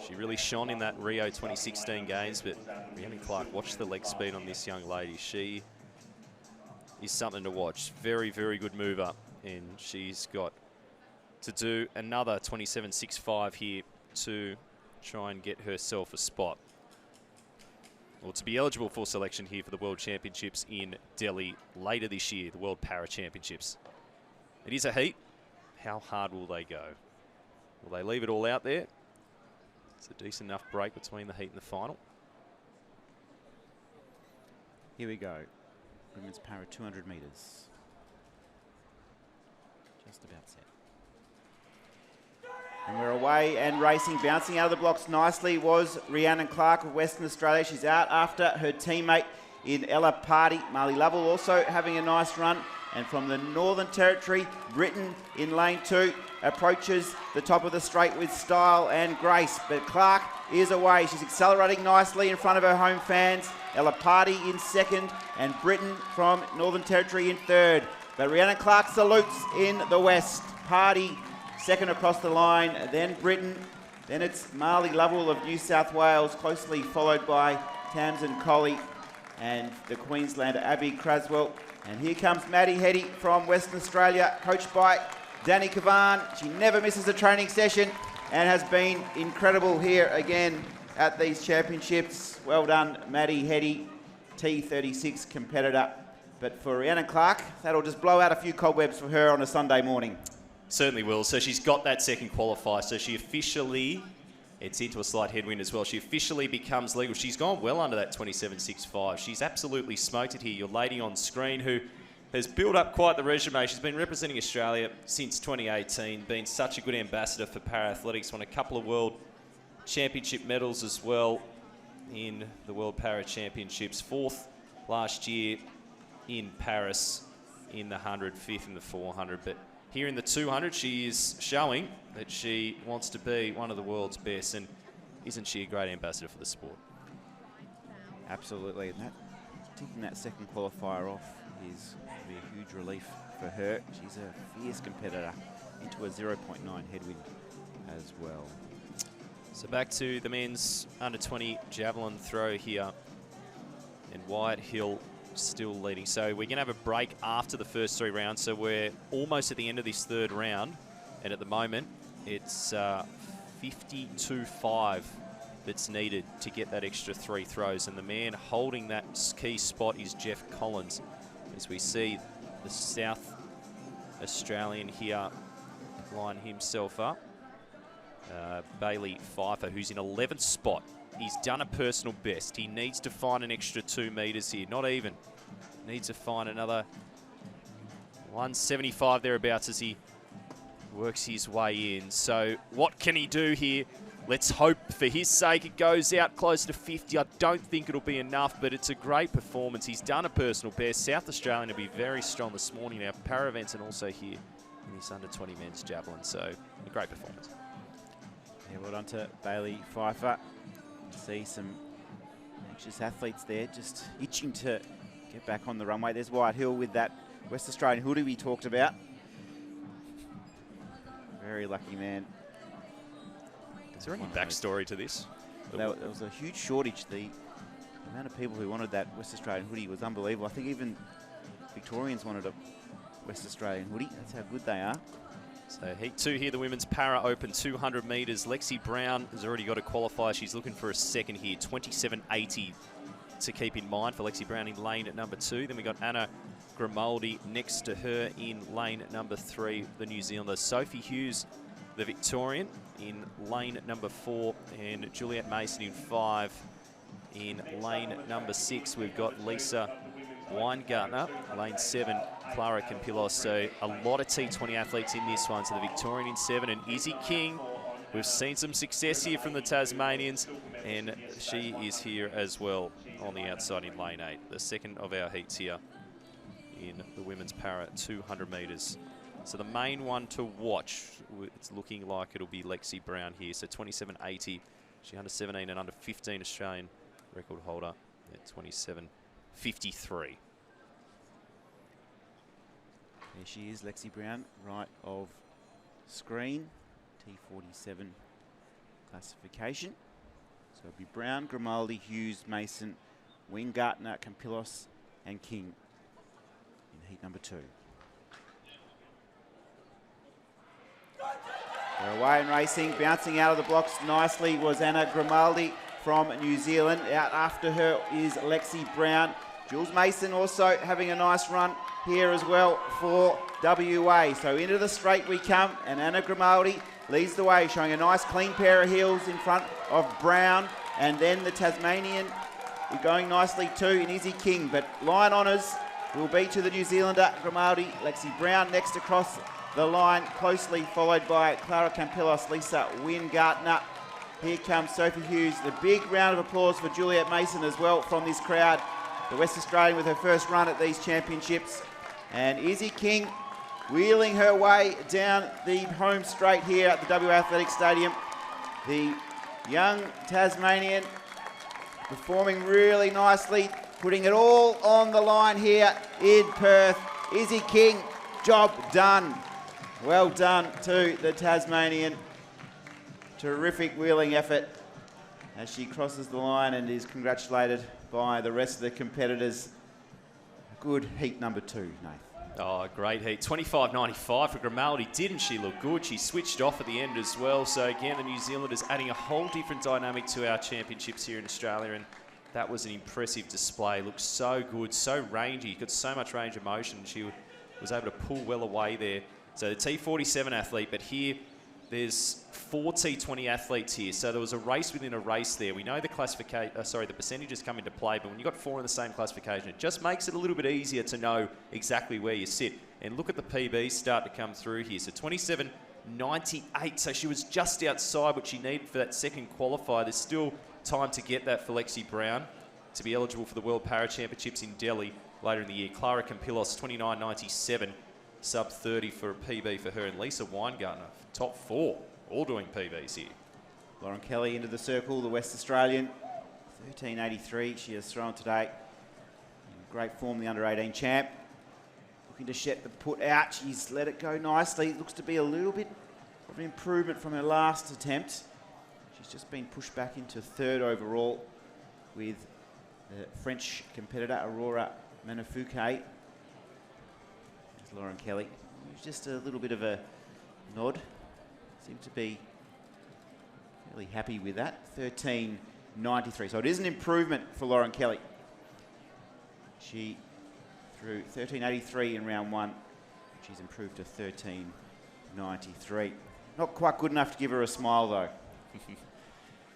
she really shone in that Rio 2016 games, but Rhiannon Clark, watch the leg speed on this young lady. She is something to watch. Very, very good mover, and she's got to do another 27.65 here to try and get herself a spot, or to be eligible for selection here for the World Championships in Delhi later this year, the World Para Championships. It is a heat. How hard will they go? Will they leave it all out there? It's a decent enough break between the heat and the final. here we go. Women's para 200 metres. Just about set. And we're away and racing. Bouncing out of the blocks nicely was Rhiannon Clark of Western Australia. She's out after her teammate in Ella Party. Marley Lovell also having a nice run. And from the Northern Territory, Britain in lane 2 approaches the top of the straight with style and grace. But Clark is away. She's accelerating nicely in front of her home fans. Ella Party in second and Britain from Northern Territory in third. But Rhiannon Clark salutes in the west. Party second across the line, then Britain, then it's Marley Lovell of New South Wales, closely followed by Tamsin Colley and the Queenslander Abby Craswell. And here comes Maddie Hetty from Western Australia, coached by Danny Kavan. She never misses a training session and has been incredible here again at these championships. Well done, Maddie Hetty, T36 competitor. But for Rhiannon Clark, that'll just blow out a few cobwebs for her on a Sunday morning. Certainly will. So she's got that second qualifier. So she officially, it's into a slight headwind as well. She officially becomes legal. She's gone well under that 27.65. She's absolutely smoked it here. Your lady on screen who has built up quite the resume. She's been representing Australia since 2018, been such a good ambassador for para-athletics, won a couple of World Championship medals as well in the World Para Championships. 4th last year in Paris in the 100, 5th in the 400. But here in the 200, she is showing that she wants to be one of the world's best. And isn't she a great ambassador for the sport? Absolutely. And taking that second qualifier off is be a huge relief for her. She's a fierce competitor into a 0.9 headwind as well. So back to the men's under-20 javelin throw here. And Wyatt Hill still leading. So we're going to have a break after the first 3 rounds. So we're almost at the end of this 3rd round. And at the moment, it's 52.5 that's needed to get that extra 3 throws. And the man holding that key spot is Jeff Collins. As we see the South Australian here line himself up. Bailey Pfeiffer, who's in 11th spot. He's done a personal best. He needs to find an extra 2 metres here. Not even. Needs to find another 175 thereabouts as he works his way in. So what can he do here? Let's hope for his sake it goes out close to 50. I don't think it'll be enough, but it's a great performance. He's done a personal best. South Australian will be very strong this morning. Our para events and also here in this under-20 men's javelin. So a great performance. Yeah, well done to Bailey Pfeiffer. See some anxious athletes there just itching to get back on the runway. There's Wyatt Hill with that West Australian hoodie we talked about. Very lucky man. Is there any backstory to this? There was a huge shortage. The amount of people who wanted that West Australian hoodie was unbelievable. I think even Victorians wanted a West Australian hoodie. That's how good they are. So heat 2 here, the women's para open 200 metres. Lexi Brown has already got a qualifier. She's looking for a second here, 27.80 to keep in mind for Lexi Brown in lane at number 2. Then we got Anna Grimaldi next to her in lane at number 3, the New Zealander. Sophie Hughes, the Victorian, in lane at number 4, and Juliette Mason in 5. In lane number 6, we've got Lisa Weingartner, lane 7, Clara Campillos. So a lot of T20 athletes in this one. So the Victorian in 7, and Izzy King. We've seen some success here from the Tasmanians, and she is here as well on the outside in lane 8. The second of our heats here in the women's para 200 metres. So the main one to watch, it's looking like it'll be Lexi Brown here. So 27.80. She under 17 and under 15 Australian record holder at 27.53. There she is, Lexi Brown, right of screen, T47 classification. So it'll be Brown, Grimaldi, Hughes, Mason, Weingartner, Campillos, and King in heat number 2. They're away and racing, bouncing out of the blocks nicely was Anna Grimaldi from New Zealand. Out after her is Lexi Brown. Jules Mason also having a nice run here as well for WA. So into the straight we come, and Anna Grimaldi leads the way, showing a nice clean pair of heels in front of Brown. And then the Tasmanian going nicely too in Izzy King. But line honours will be to the New Zealander, Grimaldi. Lexi Brown next across the line, closely followed by Clara Campillos, Lisa Weingartner. Here comes Sophie Hughes. The big round of applause for Juliette Mason as well from this crowd. The West Australian with her first run at these championships. And Izzy King wheeling her way down the home straight here at the WA Athletic Stadium. The young Tasmanian performing really nicely, putting it all on the line here in Perth. Izzy King, job done. Well done to the Tasmanian. Terrific wheeling effort as she crosses the line and is congratulated by the rest of the competitors. Good heat number 2, Nath. Oh, great heat. 25.95 for Grimaldi. Didn't she look good? She switched off at the end as well. So again, the New Zealanders adding a whole different dynamic to our championships here in Australia. And that was an impressive display. Looked so good, so rangy. Got so much range of motion. She was able to pull well away there. So the T47 athlete, but here there's 4 T20 athletes here. So there was a race within a race there. We know the the percentages come into play, but when you've got 4 in the same classification, it just makes it a little bit easier to know exactly where you sit. And look at the PBs start to come through here. So 27.98. So she was just outside what she needed for that second qualifier. There's still time to get that for Lexi Brown to be eligible for the World Para Championships in Delhi later in the year. Clara Campillos, 29.97. Sub 30 for a PB for her, and Lisa Weingartner, top 4, all doing PBs here. Lauren Kelly into the circle, the West Australian, 13.83. She has thrown today. In great form, the under-18 champ. Looking to set the put out. She's let it go nicely. Looks to be a little bit of an improvement from her last attempt. She's just been pushed back into 3rd overall with the French competitor, Aurora Manafouke. Lauren Kelly, just a little bit of a nod. Seemed to be really happy with that. 13.93. So it is an improvement for Lauren Kelly. She threw 13.83 in round 1. She's improved to 13.93. Not quite good enough to give her a smile though.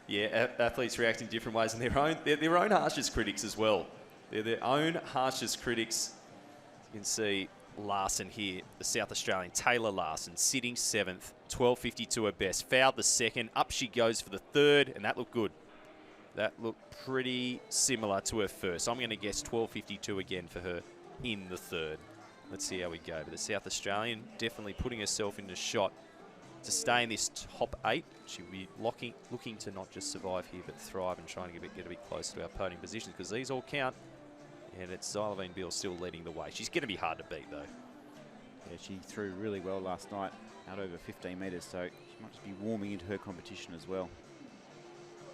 Yeah, athletes react in different ways, and they're their own harshest critics as well. They're their own harshest critics. You can see Larson here, the South Australian, Taylor Larson, sitting 7th, 12.52 her best. Fouled the second, up she goes for the 3rd, and that looked good. That looked pretty similar to her first. I'm going to guess 12.52 again for her in the 3rd. Let's see how we go. But the South Australian definitely putting herself in the shot to stay in this top 8. She'll be looking to not just survive here, but thrive and trying to get a bit closer to our podium positions, because these all count. And it's Xylevine Beale still leading the way. She's going to be hard to beat, though. Yeah, she threw really well last night, out over 15 metres, so she might just be warming into her competition as well.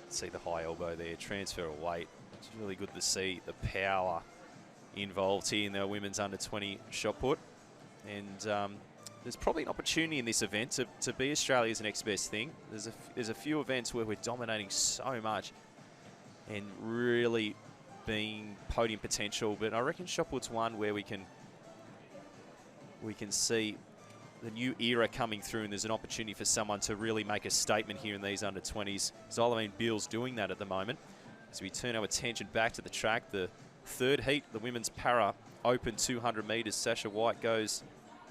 See the high elbow there, transfer of weight. It's really good to see the power involved here in the women's under-20 shot put. And there's probably an opportunity in this event to be Australia's next best thing. There's a few events where we're dominating so much and really being podium potential, but I reckon shot put's one where we can see the new era coming through, and there's an opportunity for someone to really make a statement here in these under-20s. Xylevine Beale's doing that at the moment. As we turn our attention back to the track, the 3rd heat, the women's para open 200 metres. Sasha White goes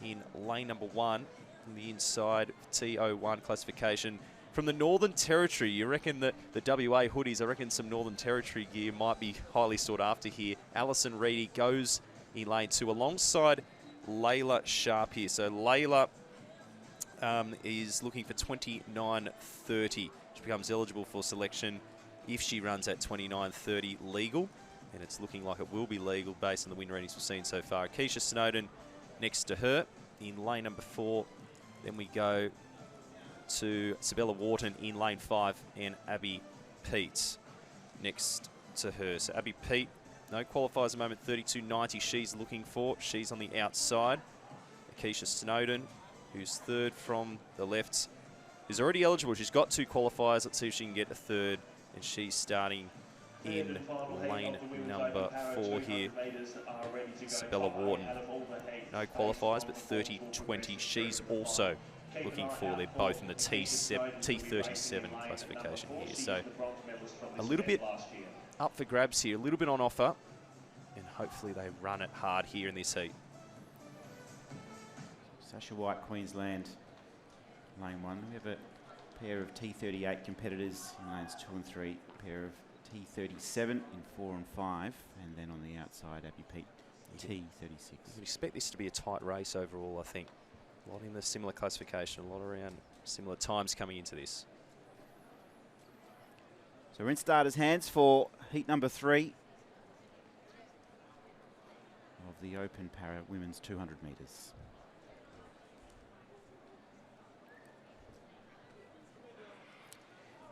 in lane number 1 in the inside T01 classification. From the Northern Territory, you reckon that the WA hoodies, I reckon some Northern Territory gear might be highly sought after here. Alison Reedy goes in lane 2 alongside Layla Sharp here. So Layla is looking for 29.30. She becomes eligible for selection if she runs at 29.30 legal. And it's looking like it will be legal based on the win ratings we've seen so far. Keisha Snowden next to her in lane number 4. Then we go to Sabella Wharton in lane 5 and Abby Peet next to her. So Abby Peet, no qualifiers at the moment, 32.90 she's looking for. She's on the outside. Keisha Snowden, who's 3rd from the left, is already eligible. She's got 2 qualifiers. Let's see if she can get a 3rd. And she's starting in lane number 4 here. Sabella Wharton, no qualifiers, but 30.20. She's also looking for. They're both in the T37 classification here. So a little bit up for grabs here, a little bit on offer, and hopefully they run it hard here in this heat. Sasha White, Queensland, lane 1. We have a pair of T38 competitors in lanes 2 and 3, a pair of T37 in 4 and 5, and then on the outside, Abby Peet, T36. We expect this to be a tight race overall, I think. A lot in the similar classification, a lot around similar times coming into this. So we're in starters' hands for heat number 3 of the Open Para Women's 200 metres.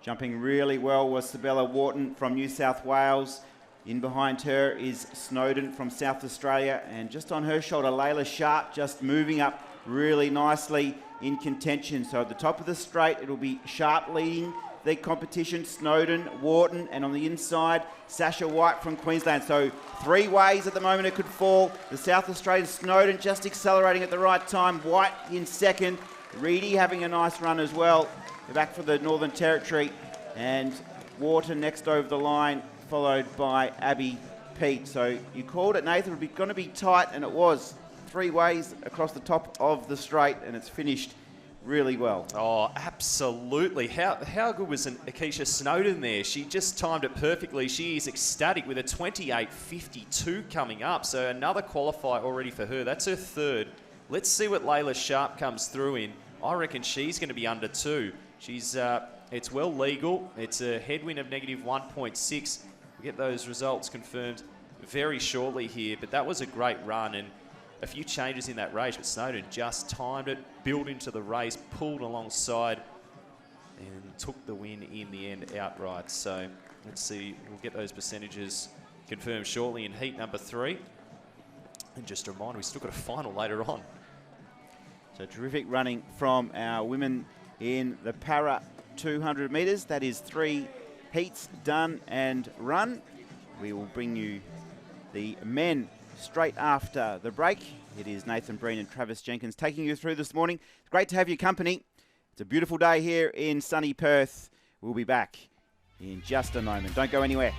Jumping really well was Sabella Wharton from New South Wales. In behind her is Snowden from South Australia, and just on her shoulder, Layla Sharp just moving up really nicely in contention. So at the top of the straight, it'll be Sharp leading the competition, Snowden, Wharton, and on the inside, Sasha White from Queensland. So 3 ways at the moment it could fall. The South Australian Snowden just accelerating at the right time. White in second. Reedy having a nice run as well. They're back for the Northern Territory. And Wharton next over the line, followed by Abby Pete. So you called it, Nathan. It was going to be tight, and it was. 3 ways across the top of the straight, and it's finished really well. Oh, absolutely. How good was Akeisha Snowden there? She just timed it perfectly. She is ecstatic with a 28.52 coming up. So another qualifier already for her. That's her third. Let's see what Layla Sharp comes through in. I reckon she's going to be under 2. She's it's well legal. It's a headwind of -1.6. We'll get those results confirmed very shortly here. But that was a great run, and a few changes in that race, but Snowden just timed it, built into the race, pulled alongside, and took the win in the end outright. So let's see, we'll get those percentages confirmed shortly in heat number 3. And just a reminder, we've still got a final later on. So terrific running from our women in the para 200 metres. That is 3 heats done and run. We will bring you the men straight after the break. It is Nathan Breen and Travis Jenkins taking you through this morning. It's great to have your company. It's a beautiful day here in sunny Perth. We'll be back in just a moment. Don't go anywhere.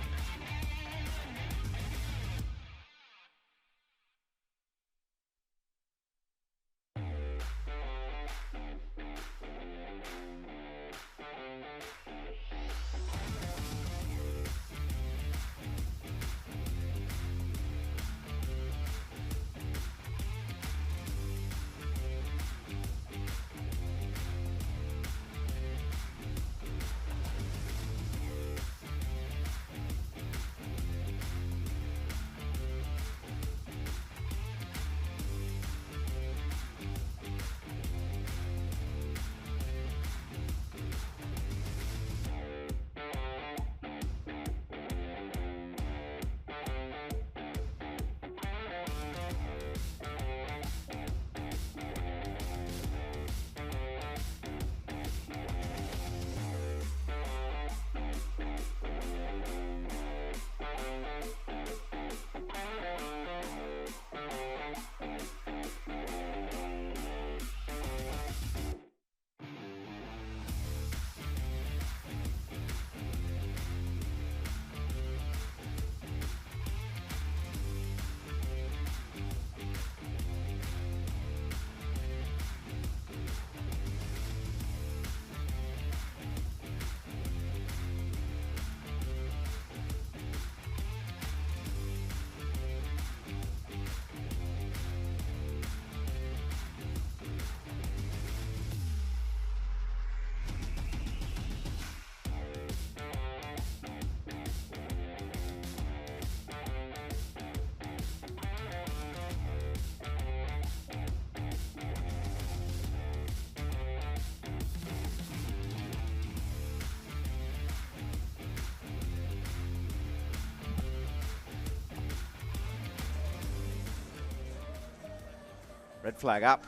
Red flag up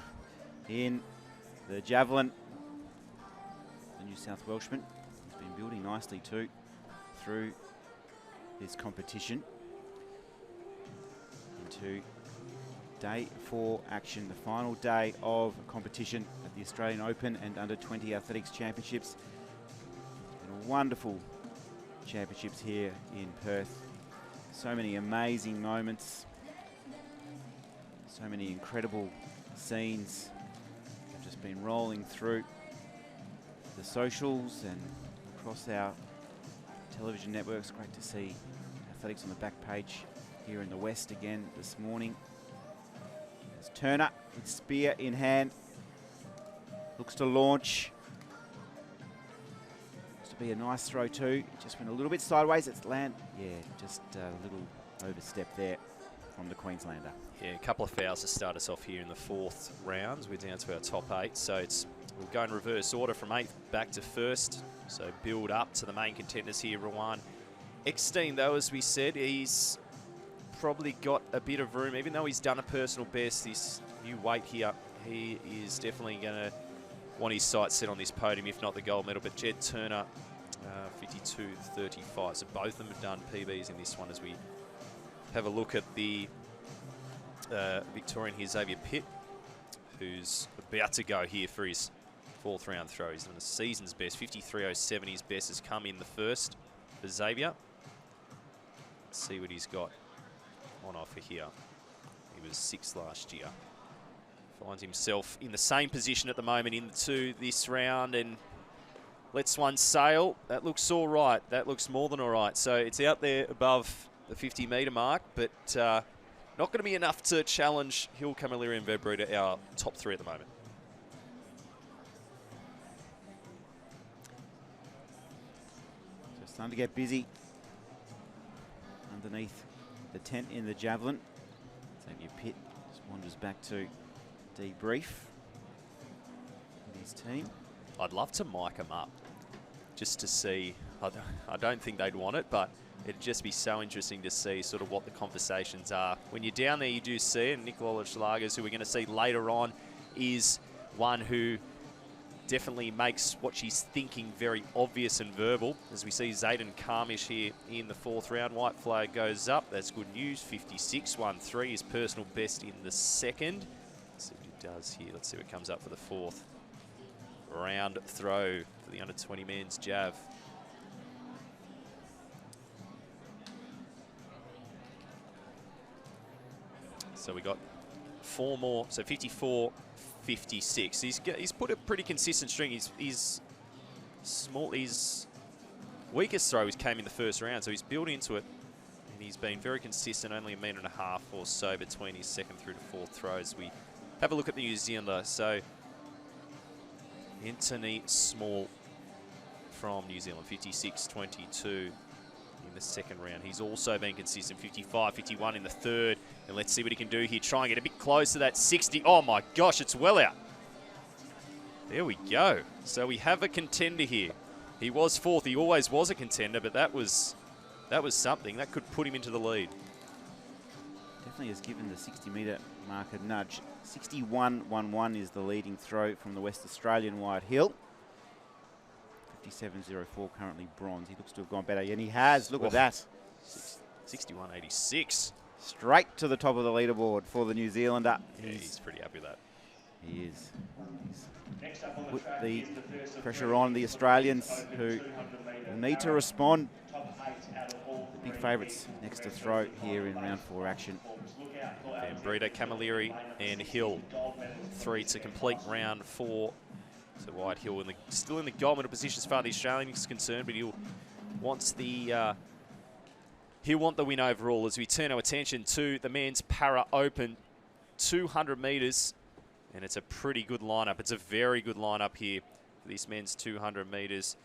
in the javelin. The New South Welshman has been building nicely too through this competition. Into day 4 action, the final day of competition at the Australian Open and Under-20 Athletics Championships. It's been wonderful championships here in Perth. So many amazing moments. So many incredible scenes have just been rolling through the socials and across our television networks. Great to see athletics on the back page here in the West again this morning. There's Turner with spear in hand. Looks to launch. Looks to be a nice throw too. It just went a little bit sideways. It's land. Yeah, just a little overstep there from the Queenslander. Yeah, a couple of fouls to start us off here in the 4th rounds. We're down to our top 8, so we'll go in reverse order from 8th back to 1st. So build up to the main contenders here, Rowan Eckstein, though, as we said, he's probably got a bit of room. Even though he's done a personal best, this new weight here, he is definitely going to want his sights set on this podium, if not the gold medal. But Jed Turner, 52.35. So both of them have done PBs in this one. As we have a look at the Victorian here, Xavier Pitt, who's about to go here for his 4th round throw. He's done the season's best, 53.07. His best has come in the first for Xavier. Let's see what he's got on offer here. He was 6th last year. Finds himself in the same position at the moment into this round and lets one sail. That looks all right. That looks more than all right. So it's out there above the 50-metre mark, but not going to be enough to challenge Hill, Camilleri and Vedbrita, our top 3 at the moment. So starting to get busy underneath the tent in the javelin. Xavier Pitt just wanders back to debrief with his team. I'd love to mic them up just to see. I don't think they'd want it, but it'd just be so interesting to see sort of what the conversations are. When you're down there, you do see it. Nicola Schlagers, who we're going to see later on, is one who definitely makes what she's thinking very obvious and verbal. As we see Zayden Karmish here in the 4th round. White flag goes up. That's good news. 56.13, his personal best in the 2nd. Let's see what he does here. Let's see what comes up for the 4th round throw for the under-20 men's jav. So we got 4 more, so 54, 56. He's put a pretty consistent string. His weakest throws came in the 1st round, so he's built into it, and he's been very consistent, only 1.5 meters or so between his 2nd through to 4th throws. We have a look at the New Zealander. So Anthony Small from New Zealand, 56.22 in the 2nd round. He's also been consistent, 55, 51 in the 3rd. And let's see what he can do here. Try and get a bit close to that 60. Oh my gosh, it's well out. There we go. So we have a contender here. He was 4th. He always was a contender, but that was something. That could put him into the lead. Definitely has given the 60-metre mark a nudge. 61.11 is the leading throw from the West Australian Wyatt Hill. 57.04 currently bronze. He looks to have gone better, and he has. Look at that. 61.86. Straight to the top of the leaderboard for the New Zealander. Yeah, he's pretty happy with that. He is. He's put the pressure on the Australians, who will need to respond. The big favourites next to throw here in round 4 action. And Breeder, Camilleri and Hill, 3 to complete round 4. So Wyatt Hill still in the gold medal position as far as the Australian is concerned, but he'll want the win overall. As we turn our attention to the men's Para Open, 200 metres, and it's a pretty good lineup. It's a very good lineup here for this men's 200 metres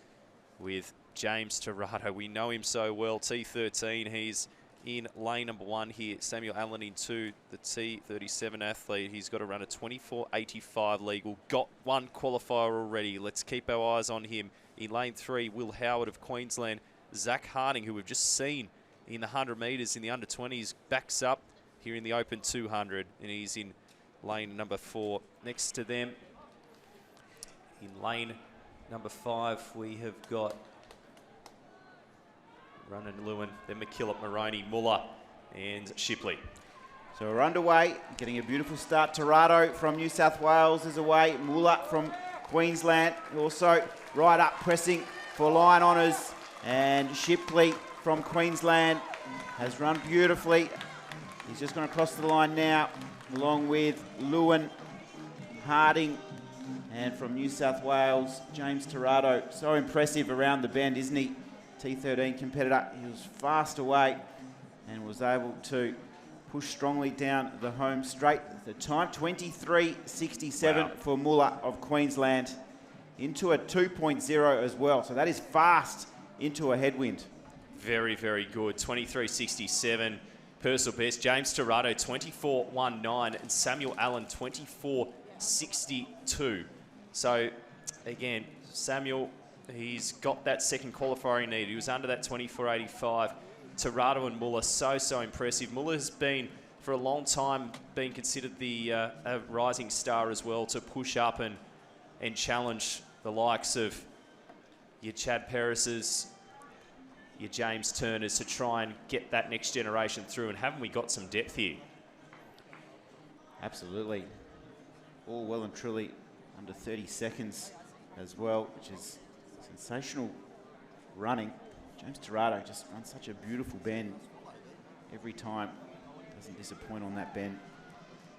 with James Tirado. We know him so well. T13, he's in lane number 1 here. Samuel Allen in 2, the T37 athlete. He's got to run a 24.85 legal. Got 1 qualifier already. Let's keep our eyes on him. In lane 3, Will Howard of Queensland. Zach Harding, who we've just seen in the 100 metres in the under-20s, backs up here in the Open 200, and he's in lane number 4. Next to them, in lane number 5, we have got Runnan Lewin, then McKillop, Maroney, Muller and Shipley. So we're underway, getting a beautiful start. Tirado from New South Wales is away. Muller from Queensland also right up pressing for line honours. And Shipley from Queensland has run beautifully. He's just going to cross the line now, along with Lewin, Harding, and from New South Wales, James Tirado. So impressive around the bend, isn't he? T13 competitor. He was fast away and was able to push strongly down the home straight. The time, 23.67 for Muller of Queensland, into a 2.0 as well. So that is fast into a headwind. Very, very good. 23.67 personal best. James Tirado, 24.19, and Samuel Allen, 24.62. So, again, Samuel He's got that second qualifier he needed. He was under that 24.85. Tirado and Muller, so impressive. Muller has been, for a long time, been considered the a rising star as well, to push up and challenge the likes of your Chad Pereses, your James Turners, to try and get that next generation through. And haven't we got some depth here? Absolutely. All well and truly under 30 seconds as well, which is sensational running. James Tirado just runs such a beautiful bend every time. Doesn't disappoint on that bend.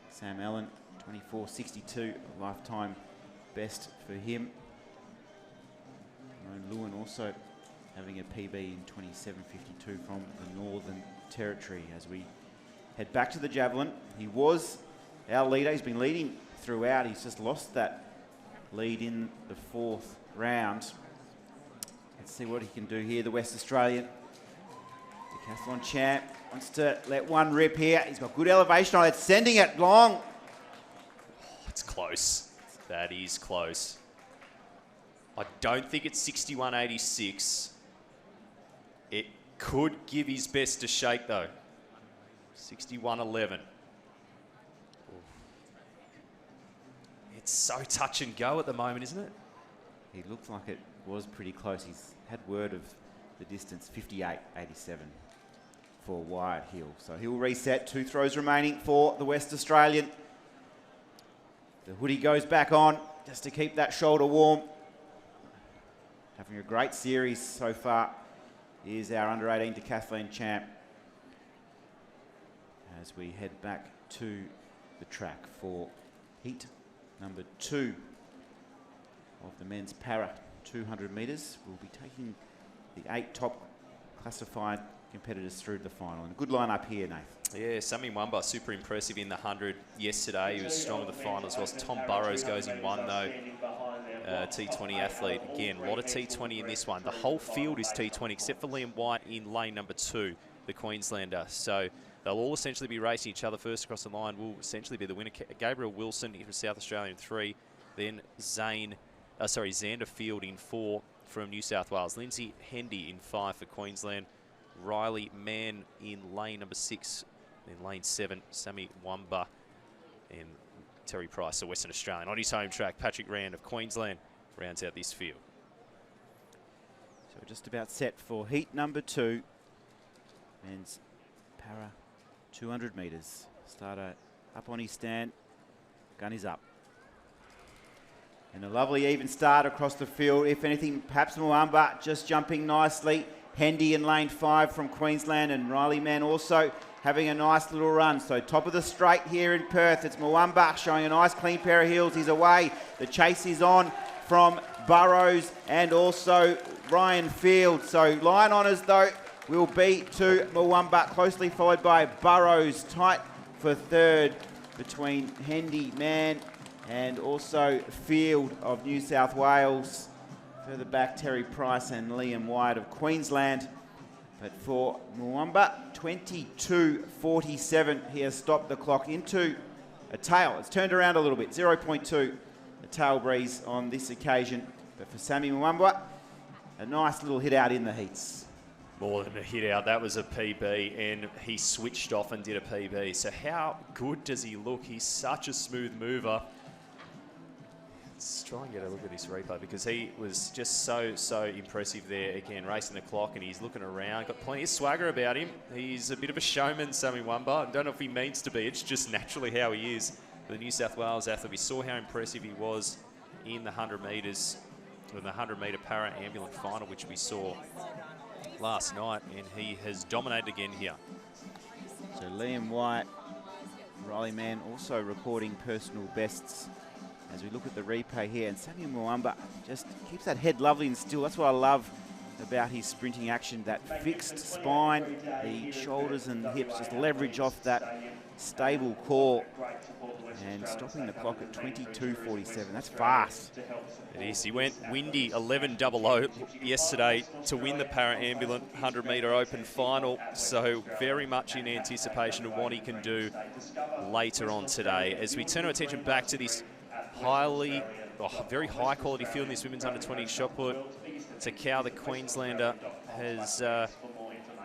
Sam Allen, 24.62, a lifetime best for him. Aaron Lewin also having a PB in 27.52 from the Northern Territory. As we head back to the javelin, he was our leader. He's been leading throughout. He's just lost that lead in the fourth round. Let's see what he can do here. The West Australian decathlon champ wants to let one rip here. He's got good elevation on it, sending it long. Oh, it's close. That is close. I don't think it's 61.86. It could give his best a shake though. 61.11. It's so touch and go at the moment, isn't it? He looked like it was pretty close. He's had word of the distance, 58.87 for Wyatt Hill. So he'll reset. 2 throws remaining for the West Australian. The hoodie goes back on just to keep that shoulder warm. Having a great series so far is our under-18 decathlon champ. As we head back to the track for heat number 2 of the men's para 200 metres. We'll be taking the 8 top classified competitors through to the final. And a good line-up here, Nath. Yeah, Sammy Mwamba, super impressive in the 100 yesterday. He was strong in the final as well. Tom Burrows goes in 1 though. T20 athlete. Again, a lot of T20 in this one. The whole field is T20 except for Liam White in lane number 2, the Queenslander. So they'll all essentially be racing each other. First across the line will essentially be the winner. Gabriel Wilson from South Australia in 3. Then Xander Field in 4 from New South Wales. Lindsay Hendy in 5 for Queensland. Riley Mann in lane number 6. In lane 7, Sammy Mwamba and Terry Price, the Western Australian. On his home track, Patrick Rand of Queensland rounds out this field. So we're just about set for heat number 2. Men's para 200 metres. Starter up on his stand. Gun is up. And a lovely even start across the field. If anything, perhaps Mwamba just jumping nicely. Hendy in lane 5 from Queensland, and Riley Mann also having a nice little run. So top of the straight here in Perth. It's Mwamba showing a nice clean pair of heels. He's away. The chase is on from Burrows and also Ryan Field. So line honours though will be to Mwamba, closely followed by Burrows. Tight for third between Hendy, Mann and also Field of New South Wales. Further back, Terry Price and Liam White of Queensland. But for Mwamba, 22.47. He has stopped the clock into a tail. It's turned around a little bit, 0.2. A tail breeze on this occasion. But for Sammy Mwamba, a nice little hit out in the heats. More than a hit out, that was a PB, and he switched off and did a PB. So how good does he look? He's such a smooth mover. Let's try and get a look at this replay because he was just so impressive there. Again, racing the clock, and he's looking around. Got plenty of swagger about him. He's a bit of a showman, Sammy Mwamba. I don't know if he means to be. It's just naturally how he is. The New South Wales athlete, we saw how impressive he was in the 100 metres, in the 100-metre para-ambulant final, which we saw last night, and he has dominated again here. So Liam White, Riley Mann also recording personal bests as we look at the replay here. And Sammy Mwamba just keeps that head lovely and still. That's what I love about his sprinting action, that fixed spine, the shoulders and hips just leverage off that stable core. And stopping the clock at 22.47. That's fast. It is. He went windy 11.00 yesterday to win the para-ambulant 100-metre open final. So very much in anticipation of what he can do later on today. As we turn our attention back to this very high quality field in this women's under 20 shot put. Takao, the Queenslander, has,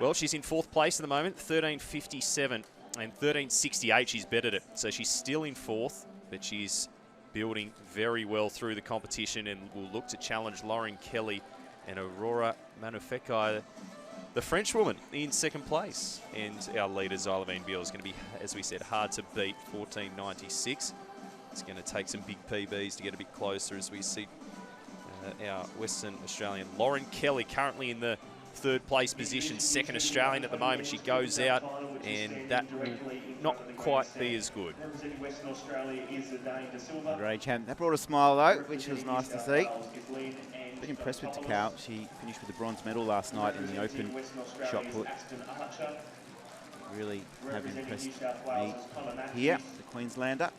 well, she's in 4th place at the moment, 13.57 and 13.68 she's bettered it. So she's still in 4th, but she's building very well through the competition and will look to challenge Lauren Kelly and Aurora Manufekai, the French woman, in 2nd place. And our leader, Xylovine Beale, is going to be, as we said, hard to beat, 14.96. It's going to take some big PBs to get a bit closer as we see our Western Australian Lauren Kelly currently in the 3rd place position, 2nd Australian at the moment. She goes out and that will not quite be as good. Great champ. That brought a smile though, which was nice to see. Been impressed with Takao. She finished with the bronze medal last night in the open shot put. Really have impressed me here, the Queenslander.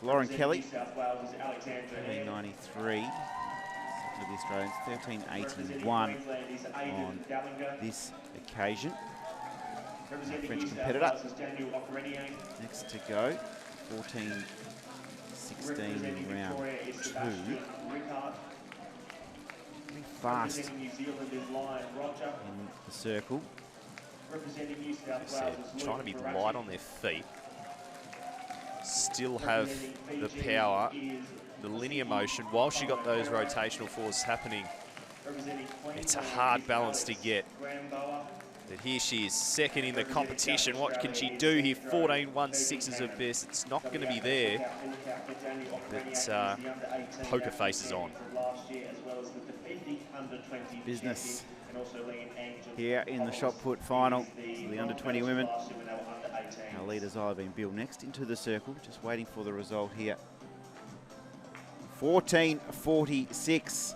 Lauren Kelly, 13.93. Of the Australians, 13.81 on this occasion. Our French competitor next to go, 14.16 in round 2. Very fast in the circle. As I said, trying to be light on their feet. Still have the power, the linear motion, while she got those rotational forces happening. It's a hard balance to get. But here she is, 2nd in the competition. What can she do here? 14.16 is her best. It's not going to be there. But poker face is on. Business here in the shot put final. The under-20 women. Our leaders Xylovine Beale next into the circle, just waiting for the result here. 14.46.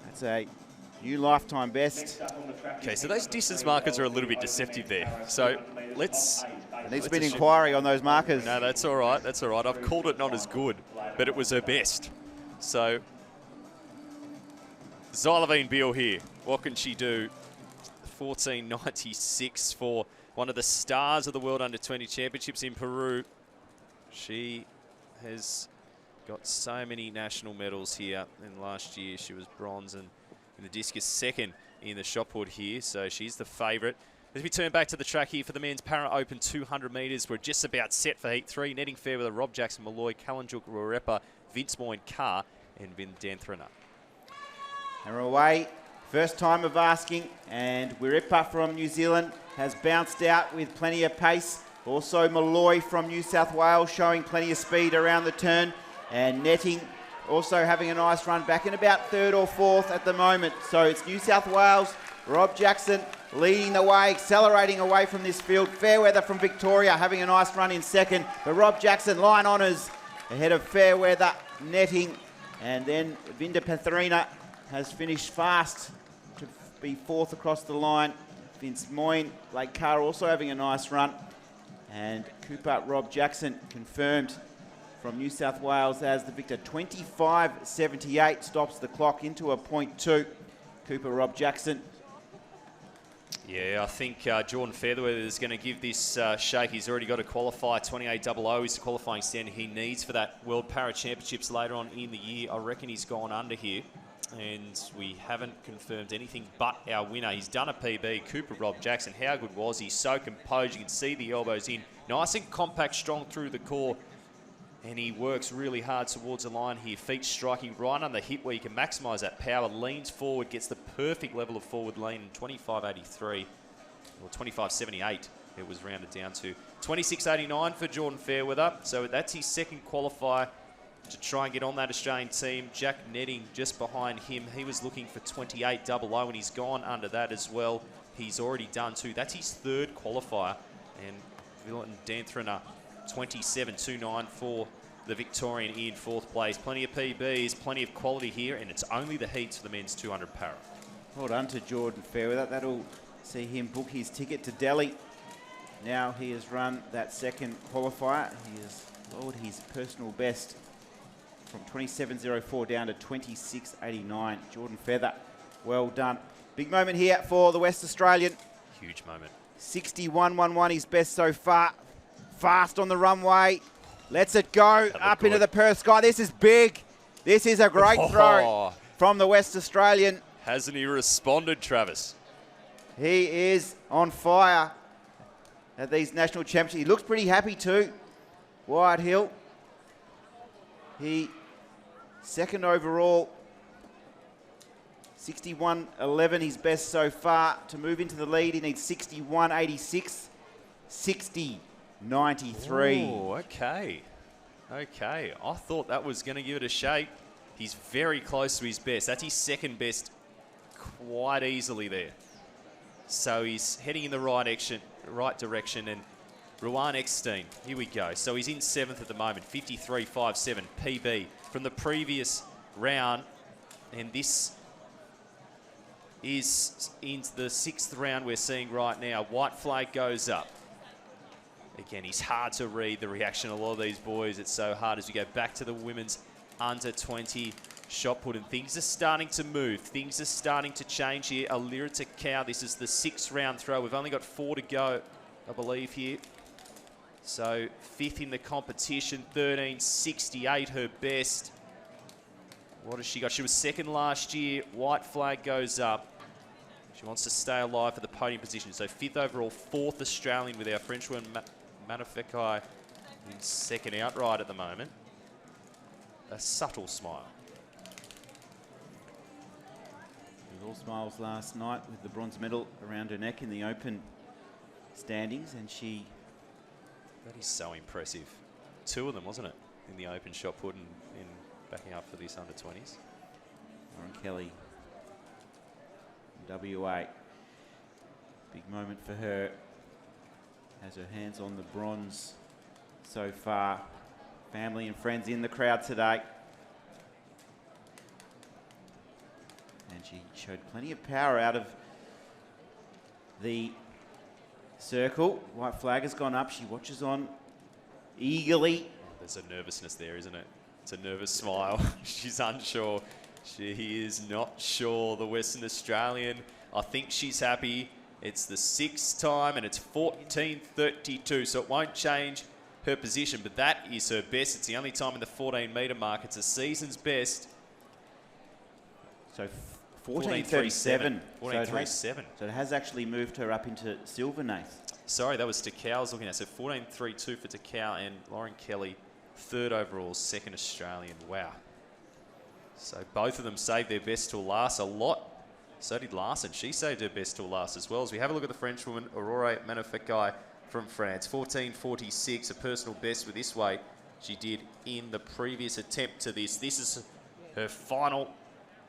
That's a new lifetime best. Okay, so those distance markers are a little bit deceptive there. So let's... There needs to be an inquiry on those markers. No, that's all right. That's all right. I've called it not as good, but it was her best. So Xylovine Beale here. What can she do? 14.96 for one of the stars of the World Under-20 Championships in Peru. She has got so many national medals here. And last year she was bronze and in the discus 2nd in the shot put here. So she's the favourite. As we turn back to the track here for the men's Para Open 200 metres, we're just about set for Heat 3. Netting fair with Rob Jackson, Malloy, Kalanjuk, Rurepa, Vince Moyne, Carr and Vin Danthrana. And we're away. First time of asking, and Wiripa from New Zealand has bounced out with plenty of pace. Also Malloy from New South Wales showing plenty of speed around the turn. And Netting also having a nice run back in about 3rd or 4th at the moment. So it's New South Wales, Rob Jackson leading the way, accelerating away from this field. Fairweather from Victoria having a nice run in 2nd. But Rob Jackson, line honours ahead of Fairweather, Netting. And then Vinda Pathrina has finished fast to be 4th across the line. Vince Moyne, Blake Carr also having a nice run. And Cooper Rob Jackson confirmed from New South Wales as the victor. 25.78 stops the clock into a 0.2. Cooper Rob Jackson. Yeah, I think Jordan Featherweather is going to give this shake. He's already got to qualify. 28.00 is the qualifying standard he needs for that World Para Championships later on in the year. I reckon he's gone under here. And we haven't confirmed anything but our winner. He's done a PB, Cooper Rob Jackson. How good was he? So composed. You can see the elbows in. Nice and compact, strong through the core. And he works really hard towards the line here. Feet striking right on the hip where you can maximise that power. Leans forward, gets the perfect level of forward lean. 25.83 or 25.78 it was rounded down to. 26.89 for Jordan Fairweather. So that's his 2nd qualifier to try and get on that Australian team. Jack Netting just behind him. He was looking for 28.00 and he's gone under that as well. He's already done 2. That's his 3rd qualifier. And Villan Danthrana, 27.29 for the Victorian in 4th place. Plenty of PBs, plenty of quality here, and it's only the heats for the men's 200 para. Well done to Jordan Fairweather. That'll see him book his ticket to Delhi. Now he has run that 2nd qualifier. He has lowered his personal best from 27.04 down to 26.89. Jordan Feather, well done. Big moment here for the West Australian. Huge moment. 61.11, his best so far. Fast on the runway. Lets it go up into the Perth sky. This is big. This is a great throw from the West Australian. Hasn't he responded, Travis? He is on fire at these national championships. He looks pretty happy too. Wyatt Hill. He second overall. 61.11, his best so far. To move into the lead, he needs 61.86, 60.93. Oh, okay. Okay. I thought that was going to give it a shake. He's very close to his best. That's his second best quite easily there. So he's heading in the right direction. And Ruan Eckstein, here we go. So he's in 7th at the moment, 53.57 PB from the previous round. And this is into the 6th round we're seeing right now. White flag goes up. Again, he's hard to read the reaction of a lot of these boys. It's so hard as we go back to the women's under 20 shot put, and things are starting to move. Things are starting to change here. Alira Takau, this is the 6th round throw. We've only got 4 to go, I believe, here. So 5th in the competition, 13.68 her best. What has she got? She was 2nd last year. White flag goes up. She wants to stay alive for the podium position. So 5th overall, 4th Australian with our French one, Manufekai, in 2nd outright at the moment. A subtle smile. It was all smiles last night with the bronze medal around her neck in the open standings, and she... That is so impressive. 2 of them, wasn't it? In the open shot put and in backing up for this under 20s. Lauren Kelly, WA. Big moment for her. Has her hands on the bronze so far. Family and friends in the crowd today. And she showed plenty of power out of the circle. White flag has gone up. She watches on eagerly. There's a nervousness there, isn't it? It's a nervous smile. She's unsure. She is not sure. The Western Australian, I think she's happy. It's the 6th time and it's 14.32, so it won't change her position, but that is her best. It's the only time in the 14-metre mark. It's a season's best. So 14.37. 14.37. So it has actually moved her up into silver, Nath. Sorry, that was Takau I was looking at. So 14.32 for Takau, and Lauren Kelly, 3rd overall, 2nd Australian. Wow. So both of them saved their best till last a lot. So did Larson. She saved her best till last as well. As we have a look at the French woman, Aurore Manufekai from France. 14.46, a personal best with this weight she did in the previous attempt to this. This is her final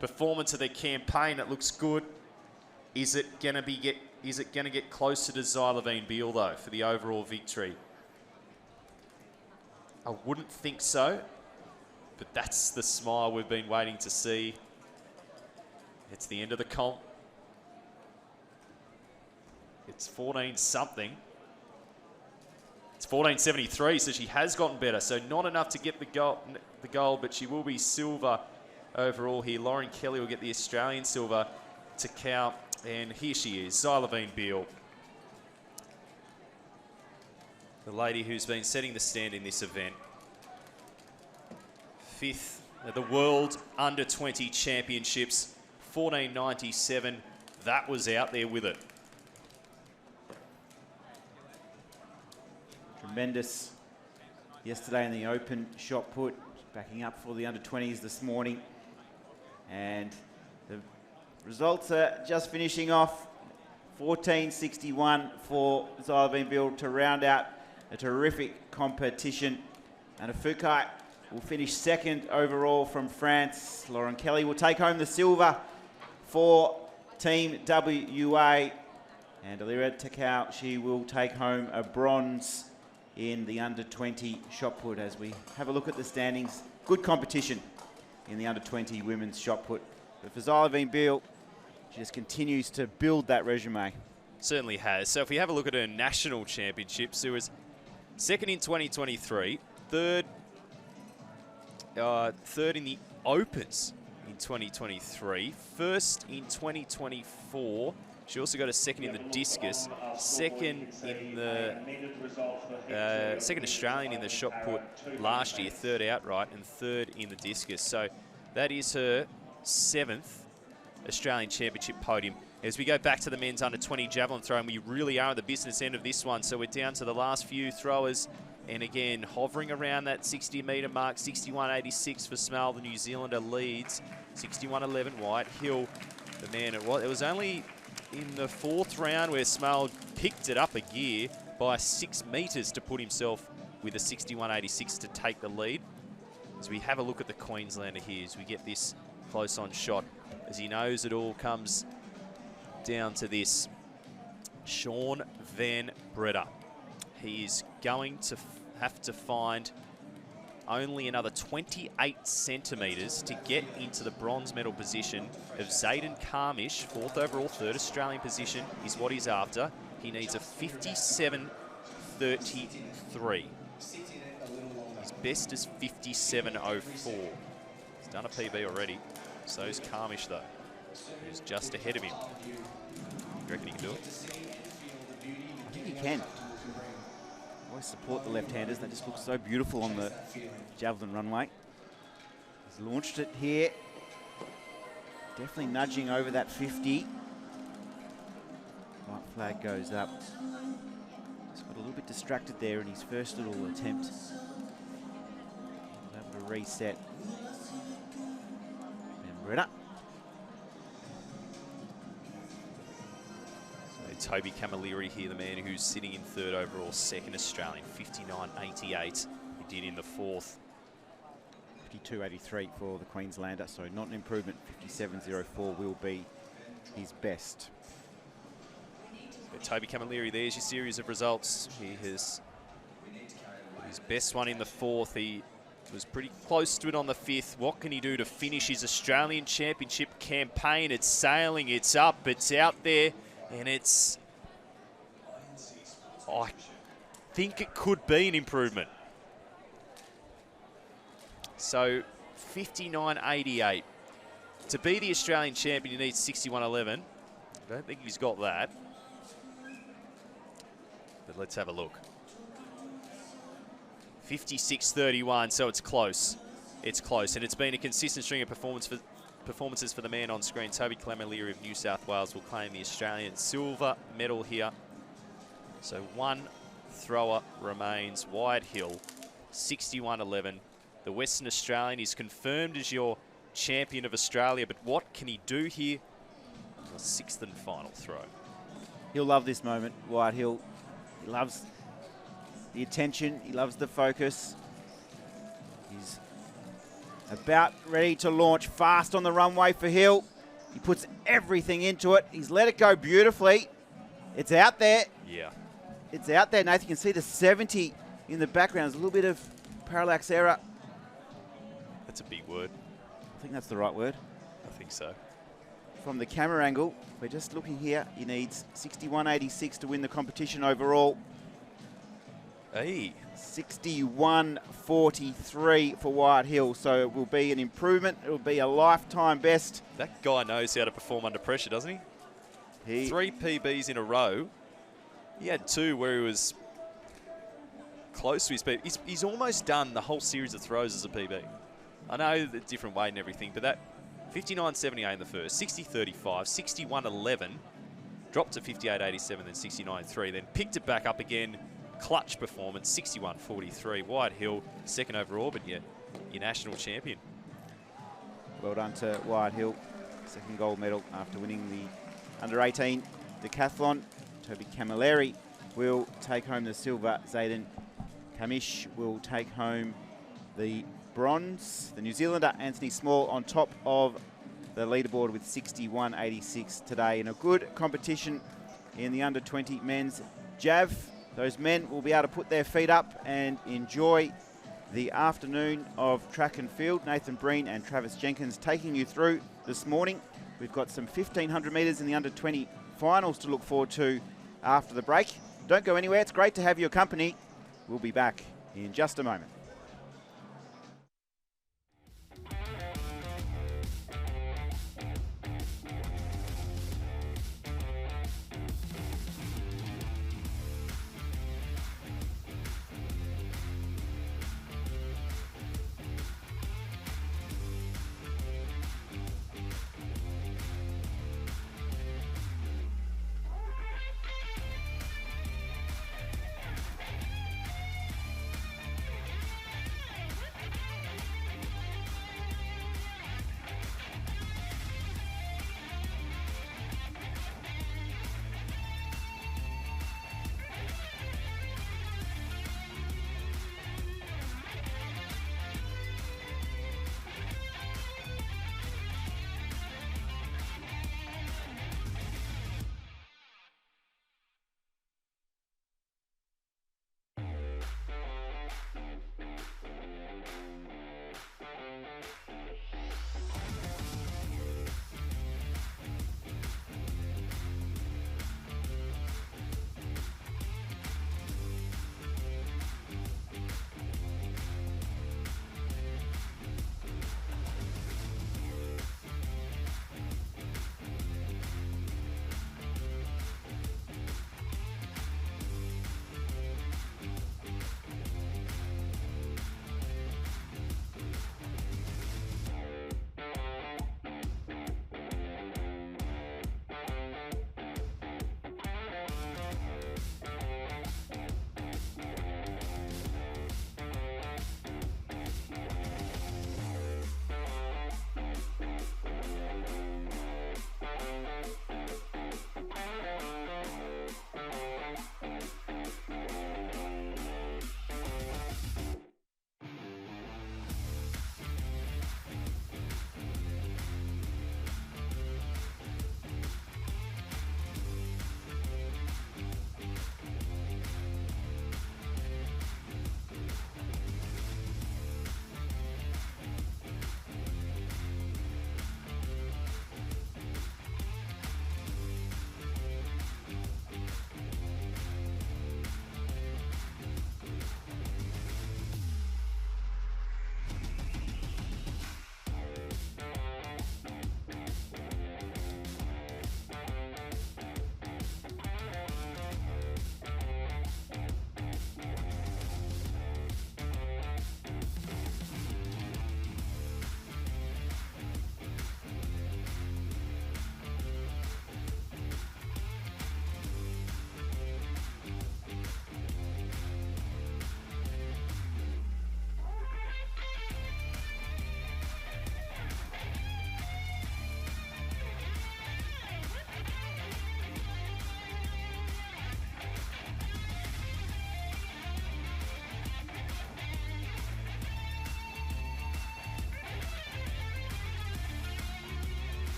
performance of the campaign. It looks good. Is it going to get closer to Xylavine Beale though for the overall victory? I wouldn't think so, but that's the smile we've been waiting to see. It's the end of the comp. It's 14 something. It's 14.73, so she has gotten better. So not enough to get the gold, but she will be silver overall here. Lauren Kelly will get the Australian silver. Takau, and here she is, Xylavine Beale. The lady who's been setting the stand in this event. 5th at the World Under 20 Championships. 14.97, that was out there with it. Tremendous yesterday in the open shot put, backing up for the under 20s this morning. And the results are just finishing off. 14.61 for Xylavine Beale to round out a terrific competition. And Fukai will finish 2nd overall from France. Lauren Kelly will take home the silver for Team WA. And Alira Takau, she will take home a bronze in the under 20 shot put. As we have a look at the standings, good competition in the under 20 women's shot put. But for Xylavine Beale, she just continues to build that resume. Certainly has. So if we have a look at her national championships, there was 2nd in 2023, 3rd in the Opens in 2023, 1st in 2024. She also got a 2nd in the discus, 2nd in the 2nd Australian in the shot put last year, 3rd outright, and 3rd in the discus. So that is her 7th Australian Championship podium. As we go back to the men's under-20 javelin throw, and we really are at the business end of this one, so we're down to the last few throwers, and again, hovering around that 60-metre mark, 61.86 for Smell, the New Zealander leads, 61.11 White Hill, the man it was. It was only in the 4th round where Smell picked it up a gear by 6 metres to put himself with a 61.86 to take the lead. As we have a look at the Queenslander here, as we get this close-on shot, as he knows it all comes down to this. Sean Van Breda. He is going to have to find only another 28 centimetres to get into the bronze medal position of Zayden Karmish. 4th overall, 3rd Australian position is what he's after. He needs a 57.33. His best is 57.04. He's done a PB already. So is Karmish, though, who's just ahead of him. You reckon he can do it? I think he can. Always support the left-handers. They just look so beautiful on the javelin runway. He's launched it here. Definitely nudging over that 50. White flag goes up. Just got a little bit distracted there in his first little attempt. Able to reset. Breda. So Toby Camilleri here, the man who's sitting in 3rd overall, 2nd Australian, 59.88. He did in the 4th. 52.83 for the Queenslander, so not an improvement. 57.04 will be his best. But Toby Camilleri, there's your series of results. He has his best one in the 4th. He was pretty close to it on the 5th. What can he do to finish his Australian Championship campaign? It's sailing, it's up, it's out there, and it's... I think it could be an improvement. So, 59.88. To be the Australian champion, he needs 61.11. I don't think he's got that. But let's have a look. 56.31, so it's close. It's close, and it's been a consistent string of performances for the man on screen. Toby Camilleri of New South Wales will claim the Australian silver medal here. So one thrower remains. Wide Hill, 61.11. The Western Australian is confirmed as your champion of Australia, but what can he do here? The 6th and final throw. He'll love this moment, Wyatt Hill. He loves the attention, he loves the focus. He's about ready to launch fast on the runway for Hill. He puts everything into it. He's let it go beautifully. It's out there. Yeah. It's out there, Nathan. You can see the 70 in the background. There's a little bit of parallax error. That's a big word. I think that's the right word. I think so. From the camera angle, we're just looking here. He needs 61.86 to win the competition overall. Hey. 61.43 for Wyatt Hill. So it will be an improvement. It will be a lifetime best. That guy knows how to perform under pressure, doesn't he? 3 PBs in a row. He had 2 where he was close to his PB. He's almost done the whole series of throws as a PB. I know the different weight and everything, but that 59.78 in the first, 60.35, 61.11, dropped to 58.87, then 69.3, then picked it back up again. Clutch performance, 61.43. Wyatt Hill, 2nd overall, but your national champion. Well done to Wyatt Hill. 2nd gold medal after winning the under-18 decathlon. Toby Camilleri will take home the silver. Zayden Karmish will take home the bronze. The New Zealander, Anthony Small, on top of the leaderboard with 61.86 today. In a good competition in the under-20 men's jav. Those men will be able to put their feet up and enjoy the afternoon of track and field. Nathan Breen and Travis Jenkins taking you through this morning. We've got some 1,500 metres in the under-20 finals to look forward to after the break. Don't go anywhere. It's great to have your company. We'll be back in just a moment.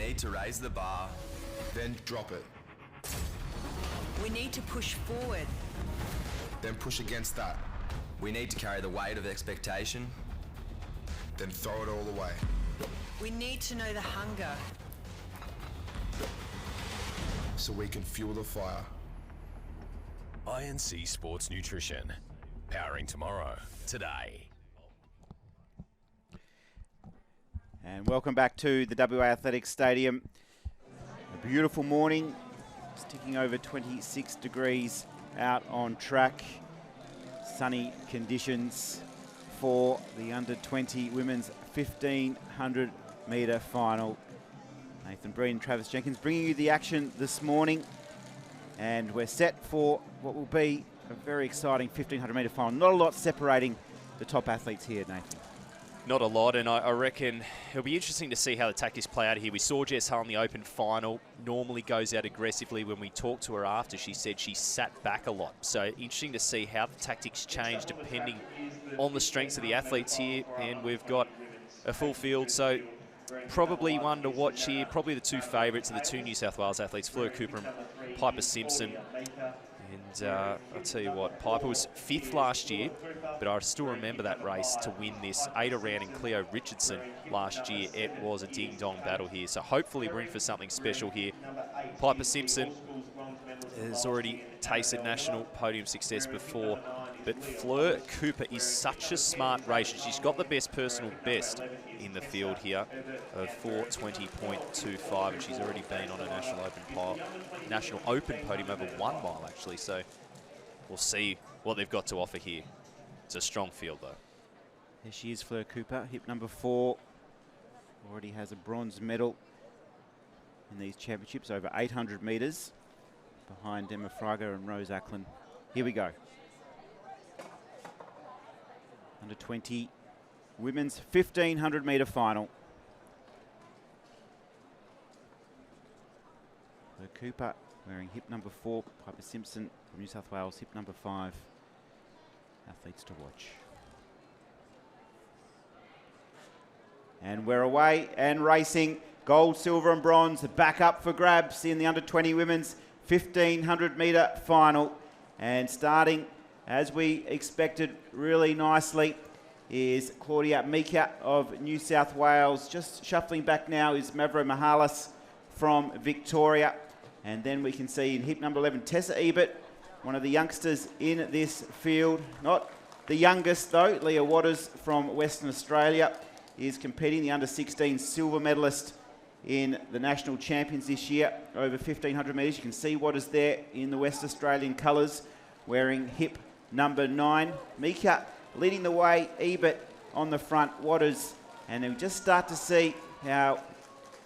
need to raise the bar, then drop it. We need to push forward. Then push against that. We need to carry the weight of expectation, then throw it all away. We need to know the hunger. So we can fuel the fire. INC Sports Nutrition. Powering tomorrow, today. And welcome back to the WA Athletics Stadium. A beautiful morning. It's ticking over 26 degrees out on track. Sunny conditions for the under-20 women's 1500 metre final. Nathan Breen and Travis Jenkins bringing you the action this morning. And we're set for what will be a very exciting 1500 metre final. Not a lot separating the top athletes here, Nathan. Not a lot, and I reckon it'll be interesting to see how the tactics play out here. We saw Jess Hull in the open final, normally goes out aggressively. When we talked to her after, she said she sat back a lot. So interesting to see how the tactics change depending on the strengths of the athletes here. And we've got a full field, so probably one to watch here. Probably the two favourites are the two New South Wales athletes, Fleur Cooper and Piper Simpson. And I'll tell you what, Piper was 5th last year, but I still remember that race to win this. Ada Round and Cleo Richardson last year. It was a ding-dong battle here. So hopefully we're in for something special here. Piper Simpson has already tasted national podium success before, but Fleur Cooper is such a smart racer. She's got the best personal best in the field here of 4:20.25, and she's already been on a national open podium over 1 mile actually. So we'll see what they've got to offer here. It's a strong field though. There she is, Fleur Cooper, hip number 4. Already has a bronze medal in these championships over 800 metres behind Emma Fraga and Rose Ackland. Here we go. Under 20 women's 1500 metre final. Fleur Cooper wearing hip number 4, Piper Simpson from New South Wales, hip number 5. Athletes to watch. And we're away and racing. Gold, silver and bronze back up for grabs in the under 20 women's 1500 metre final. And starting as we expected really nicely is Claudia Mika of New South Wales. Just shuffling back now is Mavro Mihalis from Victoria. And then we can see in hip number 11, Tessa Ebert, one of the youngsters in this field. Not the youngest though. Leah Waters from Western Australia is competing, the under 16 silver medalist in the national champions this year over 1500 metres. You can see Waters there in the West Australian colours wearing hip number 9. Mika leading the way, Ebert on the front, Waters, and we just start to see how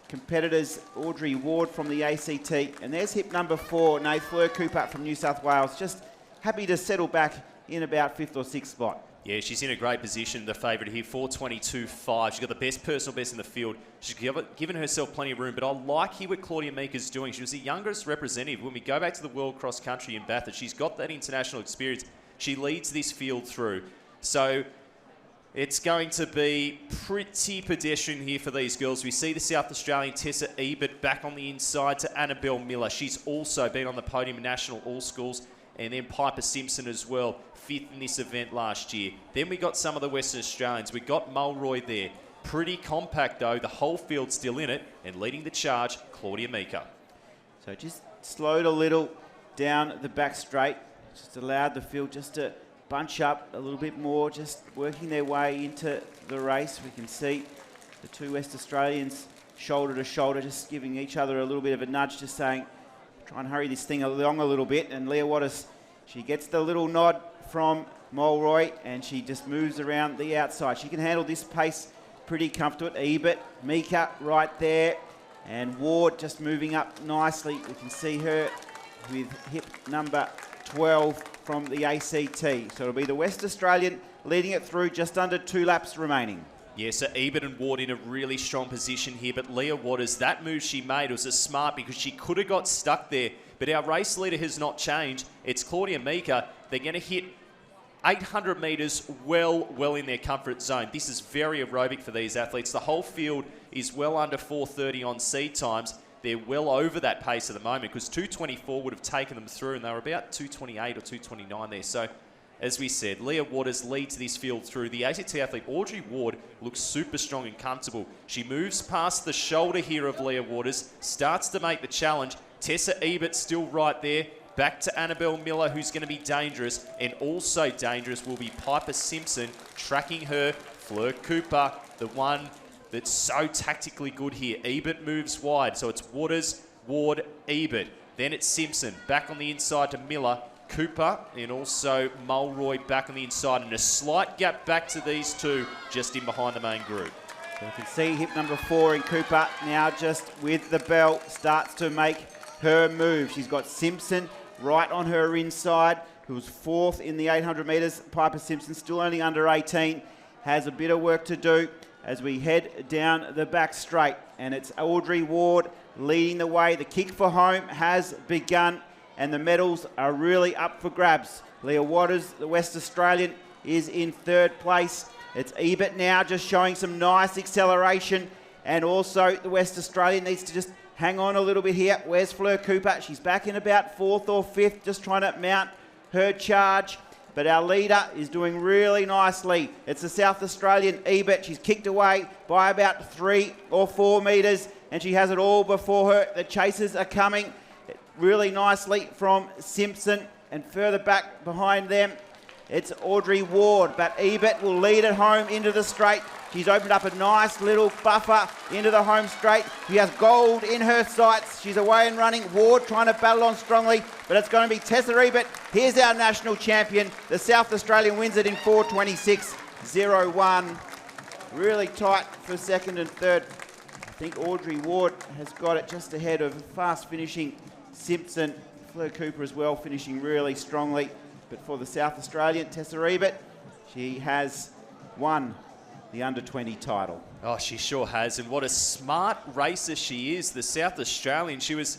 competitors, Audrey Ward from the ACT, and there's hip number 4, Nath Fleur Cooper from New South Wales, just happy to settle back in about 5th or 6th spot. Yeah, she's in a great position, the favourite here, 4:22.5. She's got the best personal best in the field. She's given herself plenty of room, but I like here what Claudia Mika's doing. She was the youngest representative. When we go back to the World Cross Country in Bathurst, she's got that international experience. She leads this field through. So it's going to be pretty pedestrian here for these girls. We see the South Australian Tessa Ebert back on the inside to Annabelle Miller. She's also been on the podium in National All Schools. And then Piper Simpson as well, 5th in this event last year. Then we got some of the Western Australians. We got Mulroy there. Pretty compact though, the whole field's still in it. And leading the charge, Claudia Mika. So just slowed a little down the back straight. Just allowed the field just to bunch up a little bit more, just working their way into the race. We can see the two West Australians shoulder to shoulder, just giving each other a little bit of a nudge, just saying, try and hurry this thing along a little bit. And Leah Waters, she gets the little nod from Mulroy and she just moves around the outside. She can handle this pace pretty comfortable. Ebert, Mika right there, and Ward just moving up nicely. We can see her with hip number 12 from the ACT. So it'll be the West Australian leading it through, just under 2 laps remaining. Yeah, so Ebert and Ward in a really strong position here, but Leah Waters, that move she made was a smart because she could have got stuck there, but our race leader has not changed. It's Claudia Mika. They're going to hit 800 metres, well in their comfort zone. This is very aerobic for these athletes. The whole field is well under 4:30 on seed times. They're well over that pace at the moment because 2:24 would have taken them through, and they were about 2:28 or 2:29 there. So, as we said, Leah Waters leads this field through. The ACT athlete, Audrey Ward, looks super strong and comfortable. She moves past the shoulder here of Leah Waters, starts to make the challenge. Tessa Ebert still right there. Back to Annabelle Miller, who's going to be dangerous. And also dangerous will be Piper Simpson, tracking her. Fleur Cooper, the one that's so tactically good here. Ebert moves wide, so it's Waters, Ward, Ebert. Then it's Simpson, back on the inside to Miller. Cooper and also Mulroy back on the inside, and a slight gap back to these two just in behind the main group. So you can see hip number 4 in Cooper now just with the belt starts to make her move. She's got Simpson right on her inside, who's 4th in the 800 metres. Piper Simpson still only under 18, has a bit of work to do as we head down the back straight, and it's Audrey Ward leading the way. The kick for home has begun, and the medals are really up for grabs. Leah Waters, the West Australian, is in 3rd place. It's Ebert now just showing some nice acceleration, and also the West Australian needs to just hang on a little bit here. Where's Fleur Cooper? She's back in about 4th or 5th, just trying to mount her charge. But our leader is doing really nicely. It's the South Australian Ebert. She's kicked away by about 3 or 4 metres, and she has it all before her. The chasers are coming really nicely from Simpson, and further back behind them, it's Audrey Ward, but Ebert will lead it home into the straight. She's opened up a nice little buffer into the home straight. She has gold in her sights. She's away and running. Ward trying to battle on strongly, but it's going to be Tessa Ebert. Here's our national champion. The South Australian wins it in 4:26.01. Really tight for 2nd and 3rd. I think Audrey Ward has got it just ahead of fast finishing Simpson. Fleur Cooper as well, finishing really strongly. But for the South Australian, Tessa Ebert, she has won the under-20 title. Oh, she sure has. And what a smart racer she is, the South Australian. She was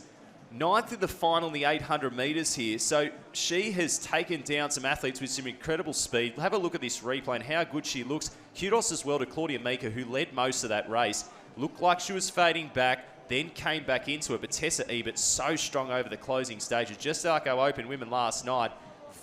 9th in the final in the 800 metres here. So she has taken down some athletes with some incredible speed. Have a look at this replay and how good she looks. Kudos as well to Claudia Meeker, who led most of that race. Looked like she was fading back, then came back into it. But Tessa Ebert, so strong over the closing stages. Just like our Open women last night.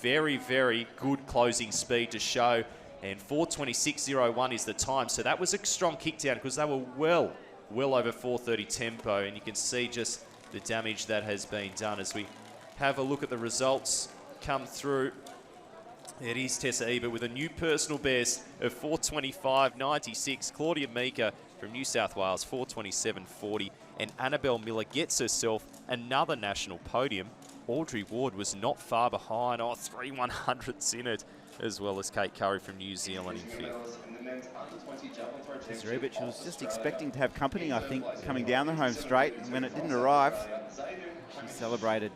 Very, very good closing speed to show. And 4:26.01 is the time. So that was a strong kick down because they were well over 4:30 tempo. And you can see just the damage that has been done as we have a look at the results come through. It is Tessa Ebert with a new personal best of 4:25.96. Claudia Meeker from New South Wales, 4:27.40. And Annabelle Miller gets herself another national podium. Audrey Ward was not far behind. 3/100ths in it, as well as Kate Curry from New Zealand in 5th. Tessa Ebert, she was just expecting to have company, I think, coming down the home straight. And when it didn't arrive, she celebrated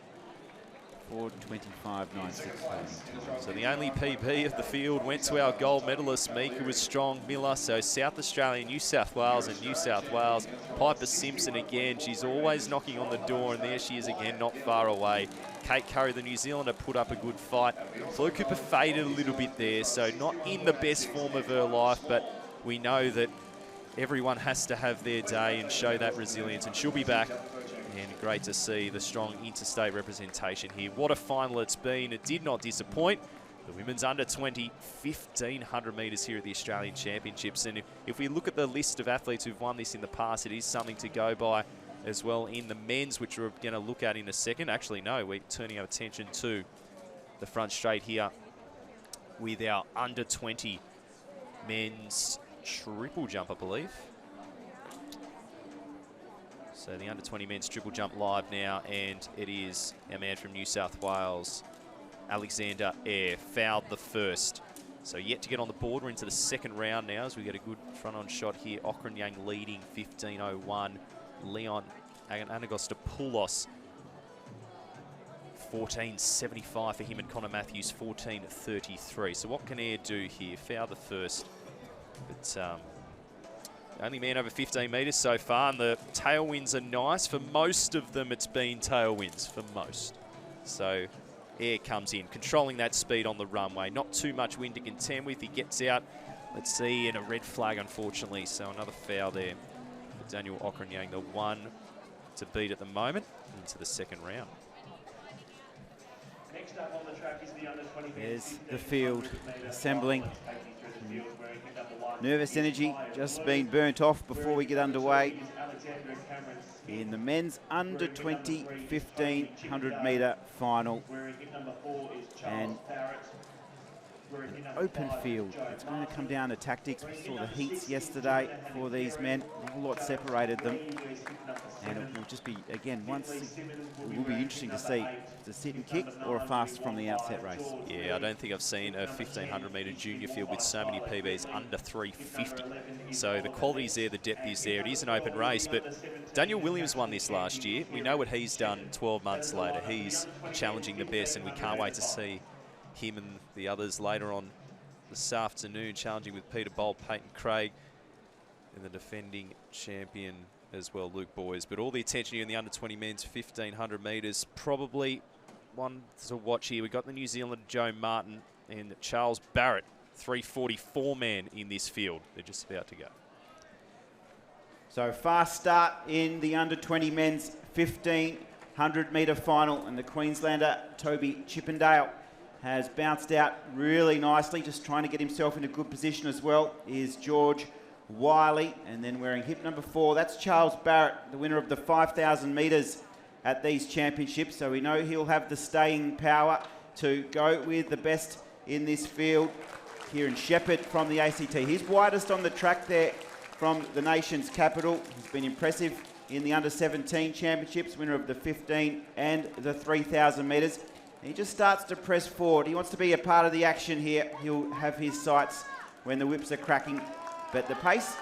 4:25.96. So the only PB of the field went to our gold medalist. Meeker was strong. Miller, so South Australia, New South Wales and New South Wales. Piper Simpson again. She's always knocking on the door, and there she is again, not far away. Kate Curry, the New Zealander, put up a good fight. Fleur Cooper faded a little bit there, so not in the best form of her life, but we know that everyone has to have their day and show that resilience, and she'll be back. And great to see the strong interstate representation here. What a final it's been. It did not disappoint. The women's under-20, 1,500 metres here at the Australian Championships. And if we look at the list of athletes who've won this in the past, it is something to go by as well in the men's, which we're going to look at in a second. Actually, no, we're turning our attention to the front straight here with our under-20 men's triple jump, I believe. So the under-20 men's triple jump live now, and it is our man from New South Wales, Alexander Eyre, fouled the first. So yet to get on the board. We're into the second round now as we get a good front-on shot here. Okranyang leading 15.01. Leon Anagostopoulos, 14.75 for him, and Connor Matthews, 14.33. So what can Eyre do here? Foul the first. But only man over 15 metres so far, and the tailwinds are nice. For most of them, it's been tailwinds for most. So air comes in, controlling that speed on the runway. Not too much wind to contend with. He gets out, let's see, and a red flag, unfortunately. So another foul there for Daniel Ockranyang, the one to beat at the moment into the second round. Next up on the track is the under 20. There's the field assembling. Nervous energy just been burnt off before we get underway in the men's under 20 1500 metre final. And an open field. It's going to come down to tactics. We saw the heats yesterday for these men. A lot separated them. And it will just be, again, it will be interesting to see if it's a sit and kick or a fast from the outset race. Yeah, I don't think I've seen a 1500 metre junior field with so many PBs under 350. So the quality's there, the depth is there. It is an open race, but Daniel Williams won this last year. We know what he's done 12 months later. He's challenging the best, and we can't wait to see him and the others later on this afternoon, challenging with Peter Bol, Peyton Craig, and the defending champion as well, Luke Boys. But all the attention here in the under 20 men's 1500 metres. Probably one to watch here. We've got the New Zealander Joe Martin and Charles Barrett, 344 man in this field. They're just about to go. So fast start in the under 20 men's 1500 metre final, and the Queenslander Toby Chippendale has bounced out really nicely, just trying to get himself in a good position as well, is George Wiley. And then wearing hip number 4, that's Charles Barrett, the winner of the 5,000 metres at these championships. So we know he'll have the staying power to go with the best in this field. Kieran Shepherd from the ACT. He's widest on the track there from the nation's capital. He's been impressive in the under 17 championships, winner of the 15 and the 3,000 metres. He just starts to press forward. He wants to be a part of the action here. He'll have his sights when the whips are cracking. But the pace,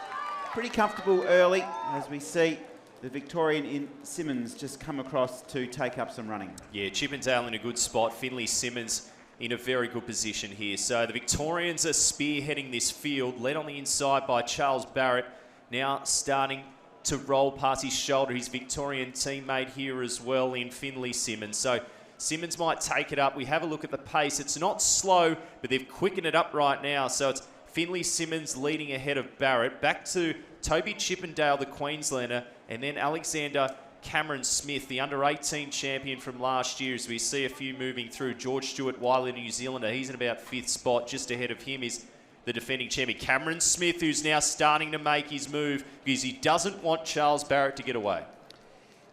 pretty comfortable early, as we see the Victorian in Simmons just come across to take up some running. Yeah, Chippendale in a good spot. Finley Simmons in a very good position here. So the Victorians are spearheading this field, led on the inside by Charles Barrett. Now starting to roll past his shoulder, his Victorian teammate here as well in Finley Simmons. So Simmons might take it up. We have a look at the pace. It's not slow, but they've quickened it up right now. So it's Finley Simmons leading ahead of Barrett. Back to Toby Chippendale, the Queenslander, and then Alexander Cameron Smith, the under-18 champion from last year, as we see a few moving through. George Stewart Wiley, New Zealander, he's in about 5th spot. Just ahead of him is the defending champion, Cameron Smith, who's now starting to make his move because he doesn't want Charles Barrett to get away.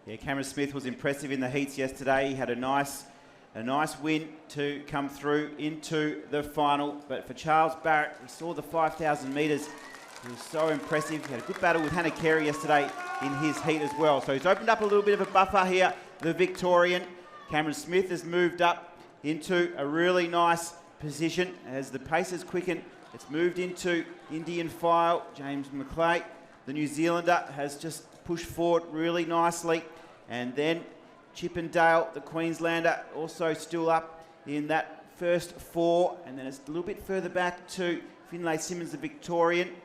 Yeah, Cameron Smith was impressive in the heats yesterday. He had a nice win to come through into the final. But for Charles Barrett, we saw the 5,000 metres. He was so impressive. He had a good battle with Hannah Carey yesterday in his heat as well. So he's opened up a little bit of a buffer here, the Victorian. Cameron Smith has moved up into a really nice position as the pace has quickened. It's moved into Indian file. James McClay, the New Zealander, has just pushed forward really nicely. And then Chippendale, the Queenslander, also still up in that first 4. And then it's a little bit further back to Finlay Simmons, the Victorian.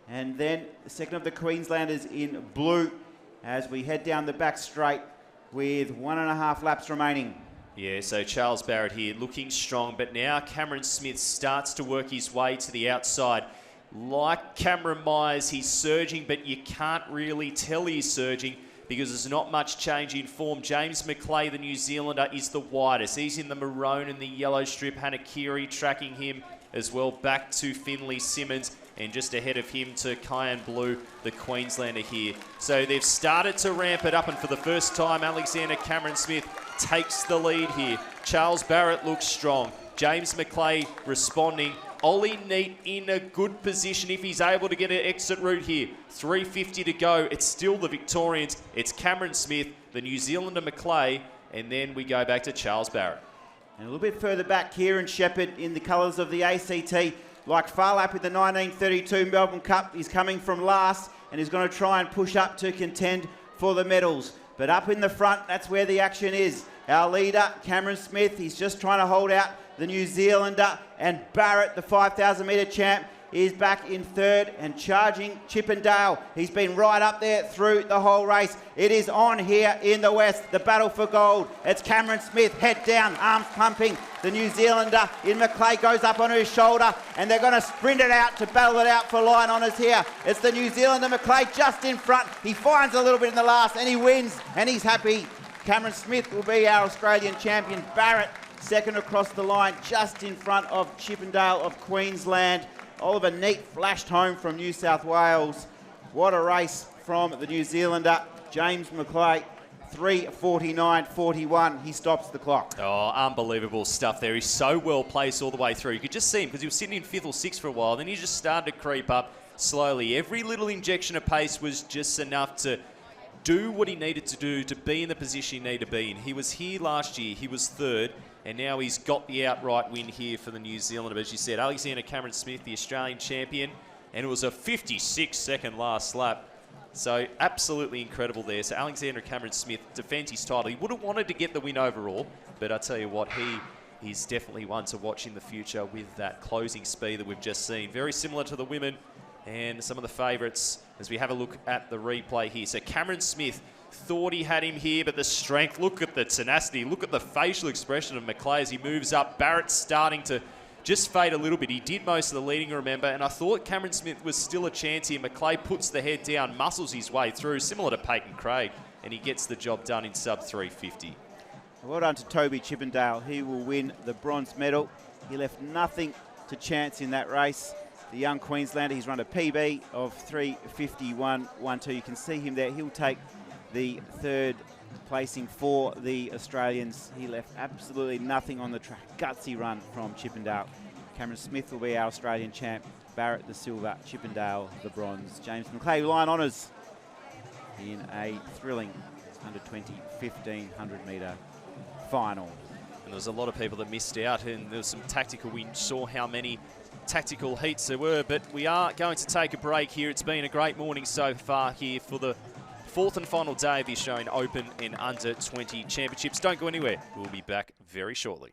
And then the second of the Queenslanders in blue as we head down the back straight with 1.5 laps remaining. Yeah, so Charles Barrett here looking strong, but now Cameron Smith starts to work his way to the outside. Like Cameron Myers, he's surging, but you can't really tell he's surging because there's not much change in form. James McClay, the New Zealander, is the widest. He's in the maroon and the yellow strip. Hannah Carey tracking him as well, back to Finley Simmons, and just ahead of him to Cayenne Blue, the Queenslander here. So they've started to ramp it up, and for the first time, Alexander Cameron Smith takes the lead here. Charles Barrett looks strong. James McClay responding. Ollie Neat in a good position if he's able to get an exit route here. 3:50 to go. It's still the Victorians. It's Cameron Smith, the New Zealander McClay, and then we go back to Charles Barrett. And a little bit further back, Kieran Shepherd in the colours of the ACT. Like Farlap with the 1932 Melbourne Cup, he's coming from last and he's going to try and push up to contend for the medals. But up in the front, that's where the action is. Our leader, Cameron Smith, he's just trying to hold out the New Zealander, and Barrett, the 5,000 metre champ, is back in third and charging Chippendale. He's been right up there through the whole race. It is on here in the west, the battle for gold. It's Cameron Smith, head down, arms pumping. The New Zealander in McLeay goes up on his shoulder, and they're going to sprint it out to battle it out for line honours here. It's the New Zealander McLeay just in front. He finds a little bit in the last, and he wins, and he's happy. Cameron Smith will be our Australian champion. Barrett second across the line, just in front of Chippendale of Queensland. Oliver Neat flashed home from New South Wales. What a race from the New Zealander. James McLeay, 3:49.41. He stops the clock. Oh, unbelievable stuff there. He's so well placed all the way through. You could just see him because he was sitting in 5th or 6th for a while. Then he just started to creep up slowly. Every little injection of pace was just enough to do what he needed to do to be in the position he needed to be in. He was here last year. He was third. And now he's got the outright win here for the New Zealander. But as you said, Alexander Cameron Smith, the Australian champion. And it was a 56-second last lap. So absolutely incredible there. So Alexander Cameron Smith defends his title. He would have wanted to get the win overall. But I tell you what, he's definitely one to watch in the future with that closing speed that we've just seen. Very similar to the women and some of the favourites as we have a look at the replay here. So Cameron Smith thought he had him here, but the strength, look at the tenacity, look at the facial expression of McLeay as he moves up. Barrett's starting to just fade a little bit. He did most of the leading, remember, and I thought Cameron Smith was still a chance here. McLeay puts the head down, muscles his way through, similar to Peyton Craig, and he gets the job done in sub 350. Well done to Toby Chippendale. He will win the bronze medal. He left nothing to chance in that race. The young Queenslander, he's run a PB of 3:51.12. You can see him there. He'll take the third placing for the Australians. He left absolutely nothing on the track. Gutsy run from Chippendale. Cameron Smith will be our Australian champ. Barrett the silver, Chippendale the bronze. James McLeay line honours in a thrilling under-20 1500 metre final. And there was a lot of people that missed out, and there was some tactical. We saw how many tactical heats there were, but we are going to take a break here. It's been a great morning so far here for the fourth and final day of the Australian Open and Under 20 Championships. Don't go anywhere. We'll be back very shortly.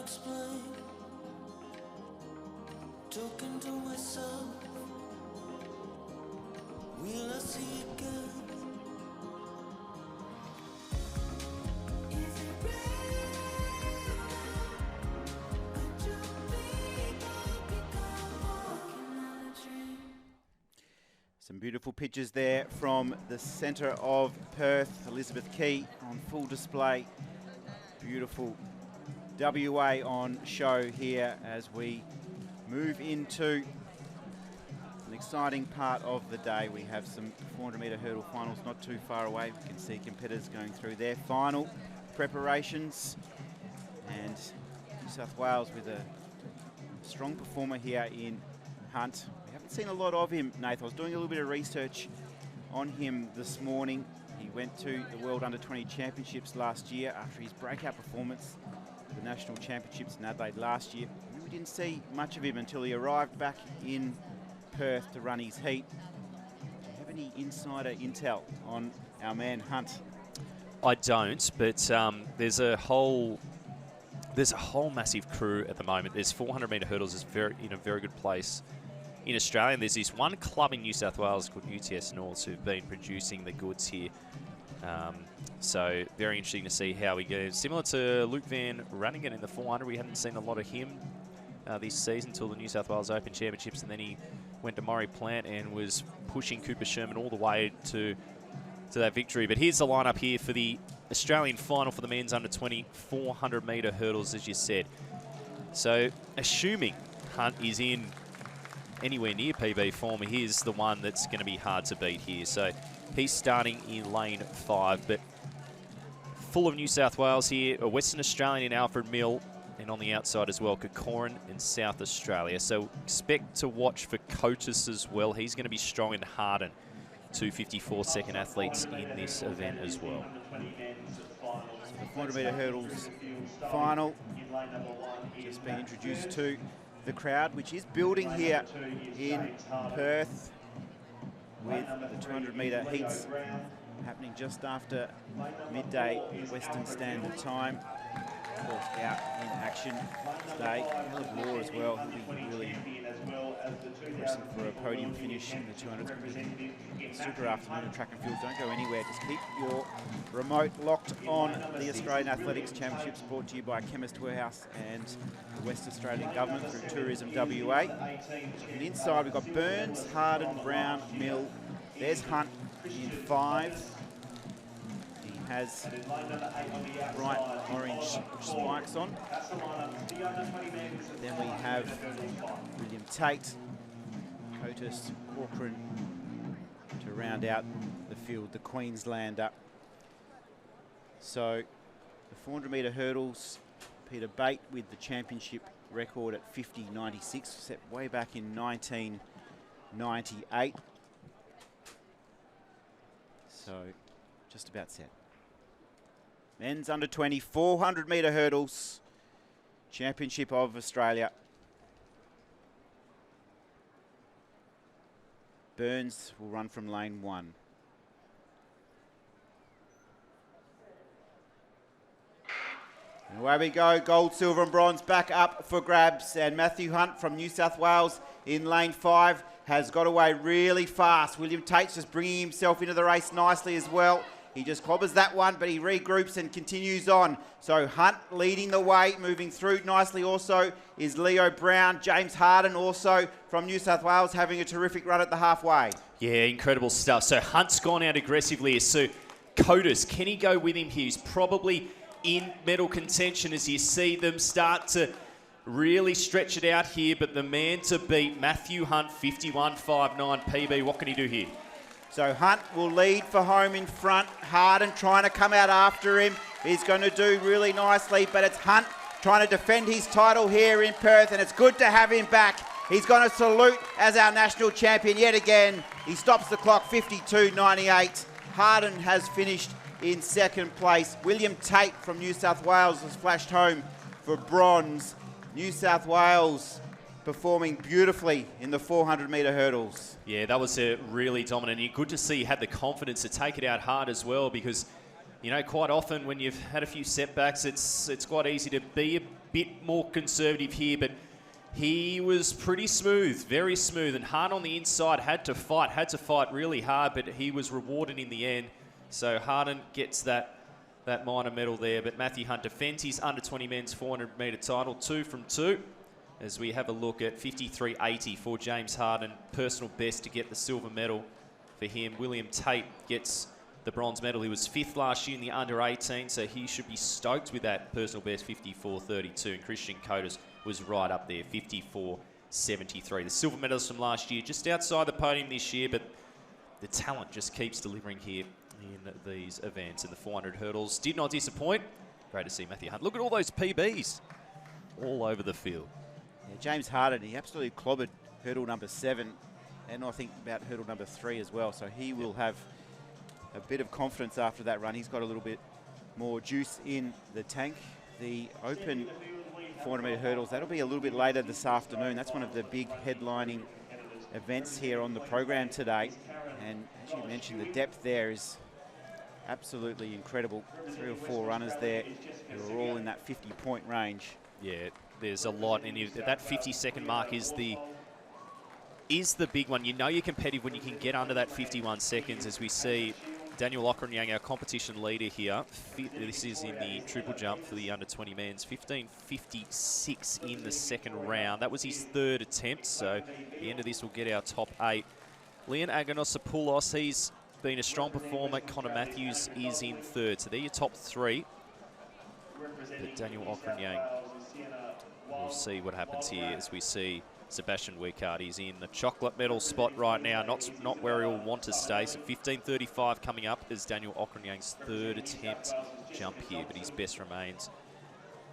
explain. Talking to myself. Will I see again? Is it real? Could you become walking on a dream? Some beautiful pictures there from the centre of Perth. Elizabeth Key on full display. Beautiful WA on show here as we move into an exciting part of the day. We have some 400-metre hurdle finals not too far away. We can see competitors going through their final preparations. And New South Wales with a strong performer here in Hunt. We haven't seen a lot of him, Nath. I was doing a little bit of research on him this morning. He went to the World Under-20 Championships last year after his breakout performance at the National Championships in Adelaide last year. We didn't see much of him until he arrived back in Perth to run his heat. Do you have any insider intel on our man Hunt? I don't, but there's a whole massive crew at the moment. There's 400-metre hurdles is in a very good place in Australia. And there's this one club in New South Wales called UTS North who've been producing the goods here. So very interesting to see how he goes. Similar to Luke Van Runningen in the 400, we hadn't seen a lot of him this season till the New South Wales Open Championships, and then he went to Murray Plant and was pushing Cooper Sherman all the way to that victory. But here's the lineup here for the Australian final for the men's under-20 400-metre hurdles, as you said. So assuming Hunt is in anywhere near PB form, here's the one that's going to be hard to beat here. So he's starting in lane 5, but full of New South Wales here, a Western Australian in Alfred Mill, and on the outside as well, Kokorin in South Australia. So expect to watch for Cotis as well. He's going to be strong in Harden. 2:54 athletes in this event as well. So the 400-metre hurdles final just been introduced to the crowd, which is building here in Perth with the 200-metre heats happening just after midday Western Standard Time. Of course, out in action today. Caleb Law as well. He'll be really pressing for a podium finish in the 200s. Super afternoon of track and field. Don't go anywhere. Just keep your remote locked on the Australian Athletics Championships, brought to you by Chemist Warehouse and the West Australian Government through Tourism WA. And inside we've got Burns, Harden, Brown, Mill. There's Hunt in 5. He has bright orange spikes on. Then we have William Tate, Cotis, Corcoran to round out the field, the Queenslander. So the 400-metre hurdles, Peter Bate with the championship record at 50.96, set way back in 1998. So just about set. Men's under-20 400-metre hurdles, Championship of Australia. Burns will run from lane 1. And away we go, gold, silver and bronze back up for grabs. And Matthew Hunt from New South Wales in lane 5 has got away really fast. William Tate's just bringing himself into the race nicely as well. He just clobbers that one, but he regroups and continues on. So Hunt leading the way, moving through nicely also is Leo Brown. James Harden also from New South Wales having a terrific run at the halfway. Yeah, incredible stuff. So Hunt's gone out aggressively. So Cotis, can he go with him here? He's probably in medal contention as you see them start to really stretch it out here. But the man to beat, Matthew Hunt, 51.59 PB. What can he do here? So Hunt will lead for home in front. Harden trying to come out after him. He's going to do really nicely, but it's Hunt trying to defend his title here in Perth, and it's good to have him back. He's going to salute as our national champion yet again. He stops the clock, 52.98. Harden has finished in second place. William Tate from New South Wales has flashed home for bronze. New South Wales performing beautifully in the 400-metre hurdles. Yeah, that was really dominant. And good to see he had the confidence to take it out hard as well, because, you know, quite often when you've had a few setbacks, it's quite easy to be a bit more conservative here, but he was pretty smooth, very smooth. And Hart on the inside had to fight really hard, but he was rewarded in the end. So Harden gets that minor medal there. But Matthew Hunt defends his under-20 men's 400-metre title, 2 from 2. As we have a look at 53.80 for James Harden, personal best to get the silver medal for him. William Tate gets the bronze medal. He was 5th last year in the under-18, so he should be stoked with that personal best, 54.32. And Christian Cotas was right up there, 54.73. The silver medals from last year, just outside the podium this year, but the talent just keeps delivering here in these events. And the 400 hurdles did not disappoint. Great to see Matthew Hunt. Look at all those PBs all over the field. Yeah, James Harden, he absolutely clobbered hurdle number 7, and I think about hurdle number 3 as well. So he will have a bit of confidence after that run. He's got a little bit more juice in the tank. The open 400-metre hurdles, that'll be a little bit later this afternoon. That's one of the big headlining events here on the program today. And as you mentioned, the depth there is absolutely incredible. 3 or 4 runners there who are all in that 50-point range. Yeah, there's a lot, and that 50-second mark is the big one. You know you're competitive when you can get under that 51 seconds, as we see Daniel Ockranyang, our competition leader here. This is in the triple jump for the under-20 men's. 15.56 in the second round. That was his 3rd attempt, so the end of this will get our top 8. Leon Aganosopoulos, he's been a strong performer. Connor Matthews is in 3rd, so they're your top 3. But Daniel Ockranyang, we'll see what happens here as we see Sebastian Wickard. He's in the chocolate medal spot right now, not where he'll want to stay. So 15.35 coming up as Daniel Ockranyang's 3rd attempt jump here, but his best remains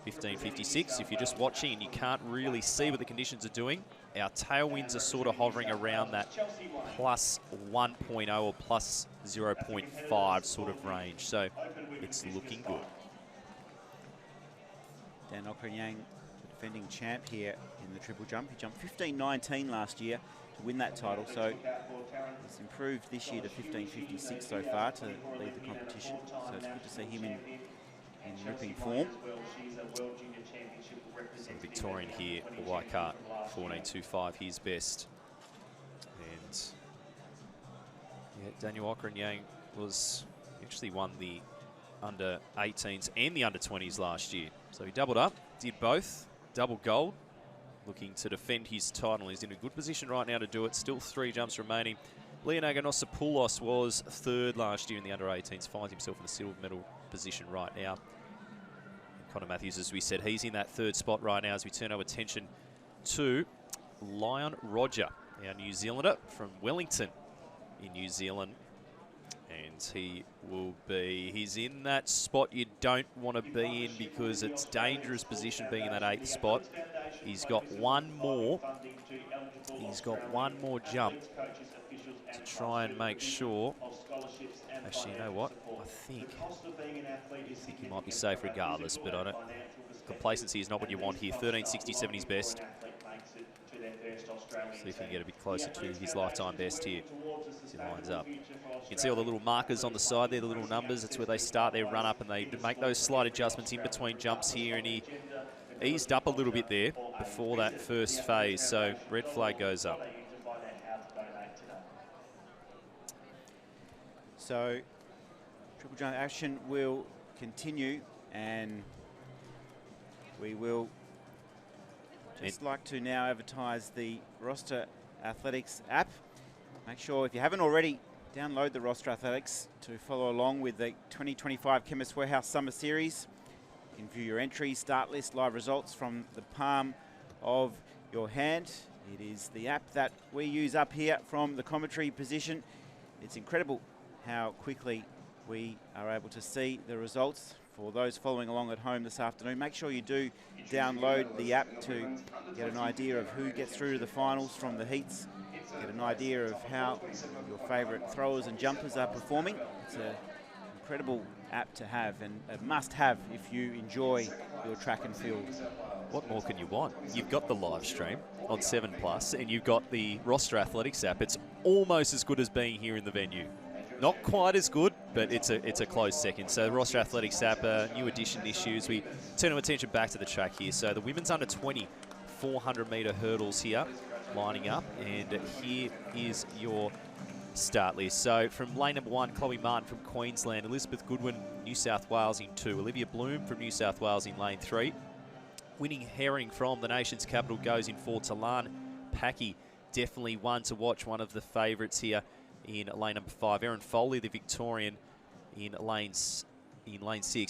15.56. If you're just watching and you can't really see what the conditions are doing, our tailwinds are sort of hovering around that plus 1.0 or plus 0.5 sort of range. So it's looking good. Dan Ockranyang, the defending champ here in the triple jump. He jumped 15.19 last year to win that title, so he's improved this year to 15.56 so far to lead the competition. So it's good to see him in ripping form. Some Victorian here for Weikart, 14.25, his best. And yeah, Daniel Ockranyang actually won the under-18s and the under-20s last year. So he doubled up, did both, double gold, looking to defend his title. He's in a good position right now to do it. Still 3 jumps remaining. Leon Aganosopoulos was 3rd last year in the under-18s, finds himself in the silver medal position right now. And Connor Matthews, as we said, he's in that 3rd spot right now as we turn our attention to Lion Roger, our New Zealander from Wellington in New Zealand. And he's in that spot you don't want to be in because it's dangerous position being in that 8th spot. He's got one more jump to try and make sure. Actually, you know what? I think he might be safe regardless, but I don't. Complacency is not what you want here. 13.67 his best. See if he can get a bit closer to his lifetime best here as he lines up. You can see all the little markers on the side there, the little numbers. That's where they start their run up, and they make those slight adjustments in between jumps here. And he eased up a little bit there before that first phase, so red flag goes up. So triple jump action will continue, and we will just like to now advertise the Roster Athletics app. Make sure, if you haven't already, download the Roster Athletics to follow along with the 2025 Chemist Warehouse Summer Series. You can view your entries, start list, live results from the palm of your hand. It is the app that we use up here from the commentary position. It's incredible how quickly we are able to see the results. For those following along at home this afternoon, make sure you do download the app to get an idea of who gets through to the finals from the heats, get an idea of how your favourite throwers and jumpers are performing. It's an incredible app to have, and a must-have if you enjoy your track and field. What more can you want? You've got the live stream on 7+, and you've got the Roster Athletics app. It's almost as good as being here in the venue. Not quite as good, but it's a close second. So Roster Athletics app, a new addition this year as we turn our attention back to the track here. So the women's under 20 400-metre hurdles here lining up, and here is your start list. So from lane number 1, Chloe Martin from Queensland, Elizabeth Goodwin, New South Wales in 2, Olivia Bloom from New South Wales in lane 3. Winning Herring from the nation's capital goes in 4, Talan Packy, definitely one to watch, one of the favourites here in lane number 5. Erin Foley, the Victorian, in lane 6.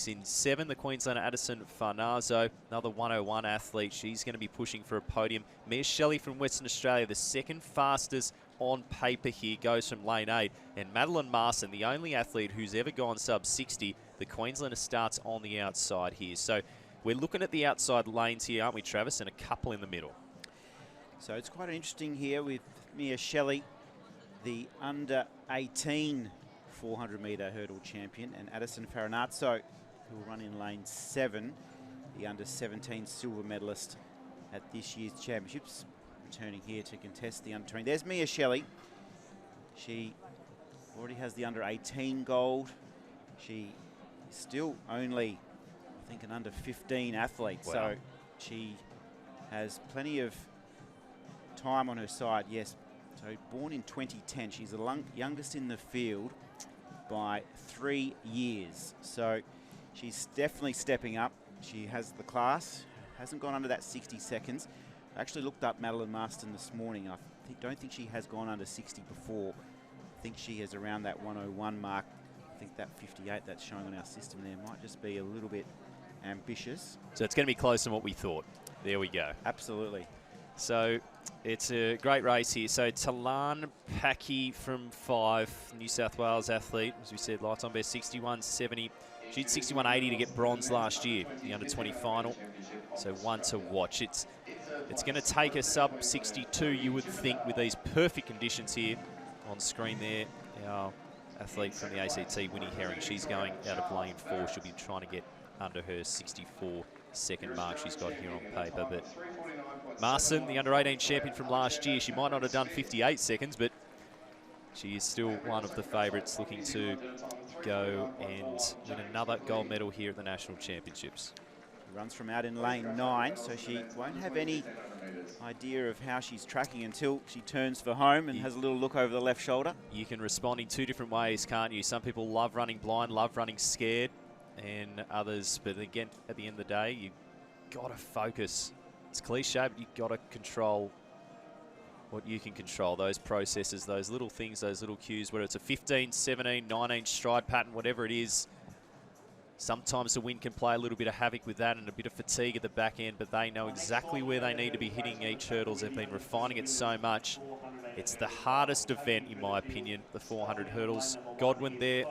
In 7, the Queenslander Addison Farnazo, another 101 athlete. She's going to be pushing for a podium. Mia Shelley from Western Australia, the second fastest on paper here, goes from lane 8. And Madeline Marson, the only athlete who's ever gone sub 60. The Queenslander starts on the outside here. So we're looking at the outside lanes here, aren't we, Travis? And a couple in the middle. So it's quite interesting here with Mia Shelley, the under 18 400-metre hurdle champion, and Addison Farinazzo, who will run in lane 7, the under 17 silver medalist at this year's championships, returning here to contest the under 20. There's Mia Shelley. She already has the under 18 gold. She is still only, I think, an under 15 athlete. Wow. So she has plenty of time on her side. Yes. So born in 2010. She's the youngest in the field by 3 years. So she's definitely stepping up. She has the class, hasn't gone under that 60 seconds. I actually looked up Madeline Marston this morning. I don't think she has gone under 60 before. I think she is around that 101 mark. I think that 58 that's showing on our system there might just be a little bit ambitious. So it's going to be closer than what we thought. There we go. Absolutely. So it's a great race here. So Talan Packy from 5, New South Wales athlete, as we said, lifetime best 61.70. She did 61.80 to get bronze last year, the under-20 final. So one to watch. It's going to take a sub 62, you would think, with these perfect conditions here on screen there. Our athlete from the ACT, Winnie Herring, she's going out of lane 4. She'll be trying to get under her 64-second mark she's got here on paper. But Marson, the under-18 champion from last year, she might not have done 58 seconds, but she is still one of the favourites looking to go and win another gold medal here at the National Championships. Runs from out in lane 9, so she won't have any idea of how she's tracking until she turns for home and has a little look over the left shoulder. You can respond in 2 different ways, can't you? Some people love running blind, love running scared, and others, but again, at the end of the day, you've got to focus. It's cliche, but you've got to control what you can control, those processes, those little things, those little cues, whether it's a 15, 17, 19 stride pattern, whatever it is. Sometimes the wind can play a little bit of havoc with that and a bit of fatigue at the back end, but they know exactly where they need to be hitting each hurdles. They've been refining it so much. It's the hardest event, in my opinion, the 400 hurdles. Godwin there,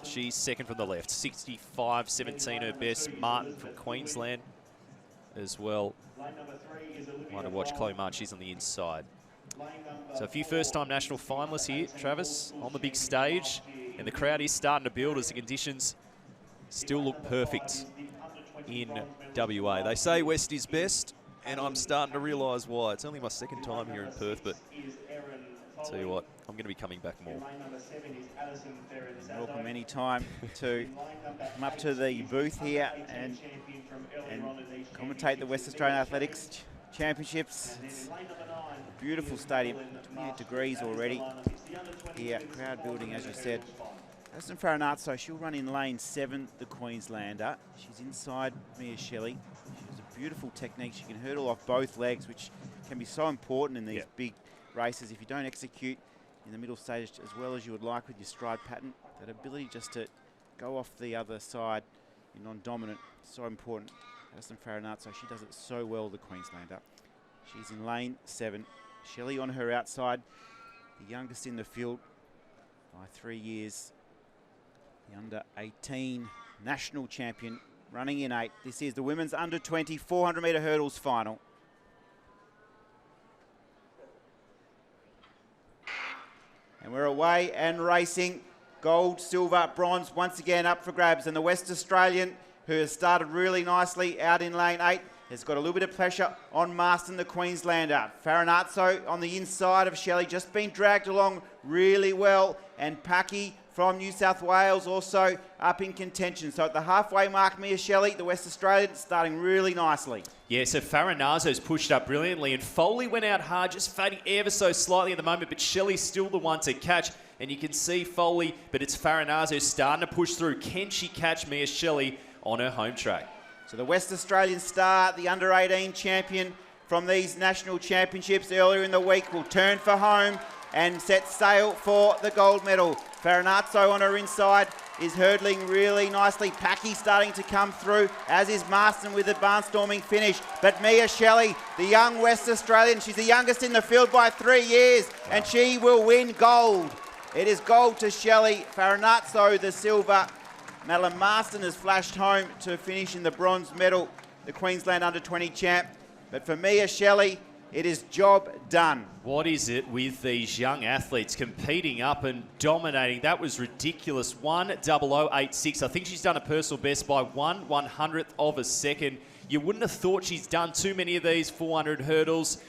she's second from the left, 65.17 her best. Martin from Queensland as well. Want to watch Chloe Martin, she's on the inside. So a few first-time national finalists here, Travis, on the big stage, and the crowd is starting to build as the conditions still look perfect in WA. They say West is best, and I'm starting to realise why. It's only my second time here in Perth, but I'll tell you what, I'm going to be coming back more. Welcome any time to come up to the booth here and commentate the West Australian Athletics Championships. It's a beautiful stadium, 28 degrees already here. Crowd building, as you said. Addison Farinazzo, she'll run in lane 7, the Queenslander. She's inside Mia Shelley. She has a beautiful technique. She can hurdle off both legs, which can be so important in these big races. If you don't execute in the middle stage as well as you would like with your stride pattern, that ability just to go off the other side in non-dominant, so important. Addison Farinazzo, she does it so well, the Queenslander. She's in lane 7. Shelley on her outside, the youngest in the field by 3 years. The under-18 national champion running in 8. This is the women's under-20 400-metre hurdles final. And we're away and racing. Gold, silver, bronze once again up for grabs. And the West Australian, who has started really nicely out in lane 8, has got a little bit of pressure on Marston, the Queenslander. Farinazzo on the inside of Shelley, just been dragged along really well. And Packy from New South Wales also up in contention. So at the halfway mark, Mia Shelley, the West Australian, starting really nicely. Yeah, so Farinazo's pushed up brilliantly, and Foley went out hard, just fading ever so slightly at the moment, but Shelley's still the one to catch. And you can see Foley, but it's Farinazo starting to push through. Can she catch Mia Shelley on her home track? So the West Australian star, the under-18 champion from these national championships earlier in the week, will turn for home and set sail for the gold medal. Farinazzo on her inside is hurdling really nicely. Packy starting to come through, as is Marston with a barnstorming finish. But Mia Shelley, the young West Australian, she's the youngest in the field by 3 years, and she will win gold. It is gold to Shelley. Farinazzo, the silver. Madeline Marston has flashed home to finish in the bronze medal, the Queensland under-20 champ. But for Mia Shelley, it is job done. What is it with these young athletes competing up and dominating? That was ridiculous. 1:00.86. I think she's done a personal best by 1/100th of a second. You wouldn't have thought she's done too many of these 400 hurdles.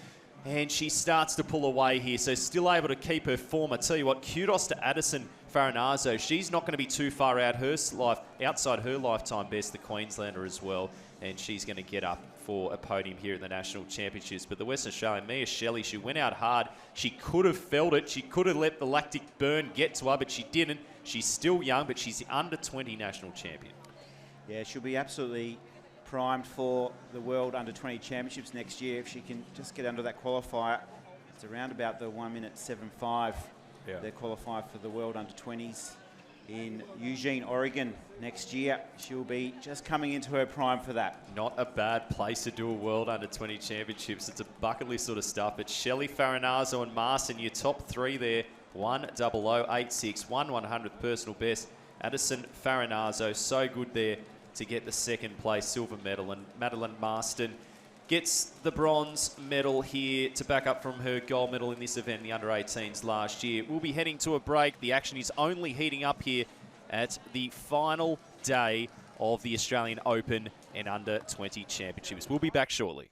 And she starts to pull away here, so still able to keep her form. I tell you what, kudos to Addison Farinazo. She's not going to be too far outside her lifetime best, the Queenslander as well. And she's going to get up for a podium here at the National Championships. But the Western Australian, Mia Shelley, she went out hard. She could have felt it. She could have let the lactic burn get to her, but she didn't. She's still young, but she's the under-20 national champion. Yeah, she'll be absolutely primed for the World Under-20 Championships next year if she can just get under that qualifier. It's around about the 1:75. Yeah. They're qualified for the World Under-20s in Eugene, Oregon next year. She'll be just coming into her prime for that. Not a bad place to do a World Under-20 Championships. It's a bucket list sort of stuff. But Shelley, Farinazo and Marston, your top three there. 1:00.86, 1/100th personal best. Addison Farinazo, so good there to get the second place silver medal. And Madeline Marston gets the bronze medal here to back up from her gold medal in this event in the under-18s last year. We'll be heading to a break. The action is only heating up here at the final day of the Australian Open and Under-20 Championships. We'll be back shortly.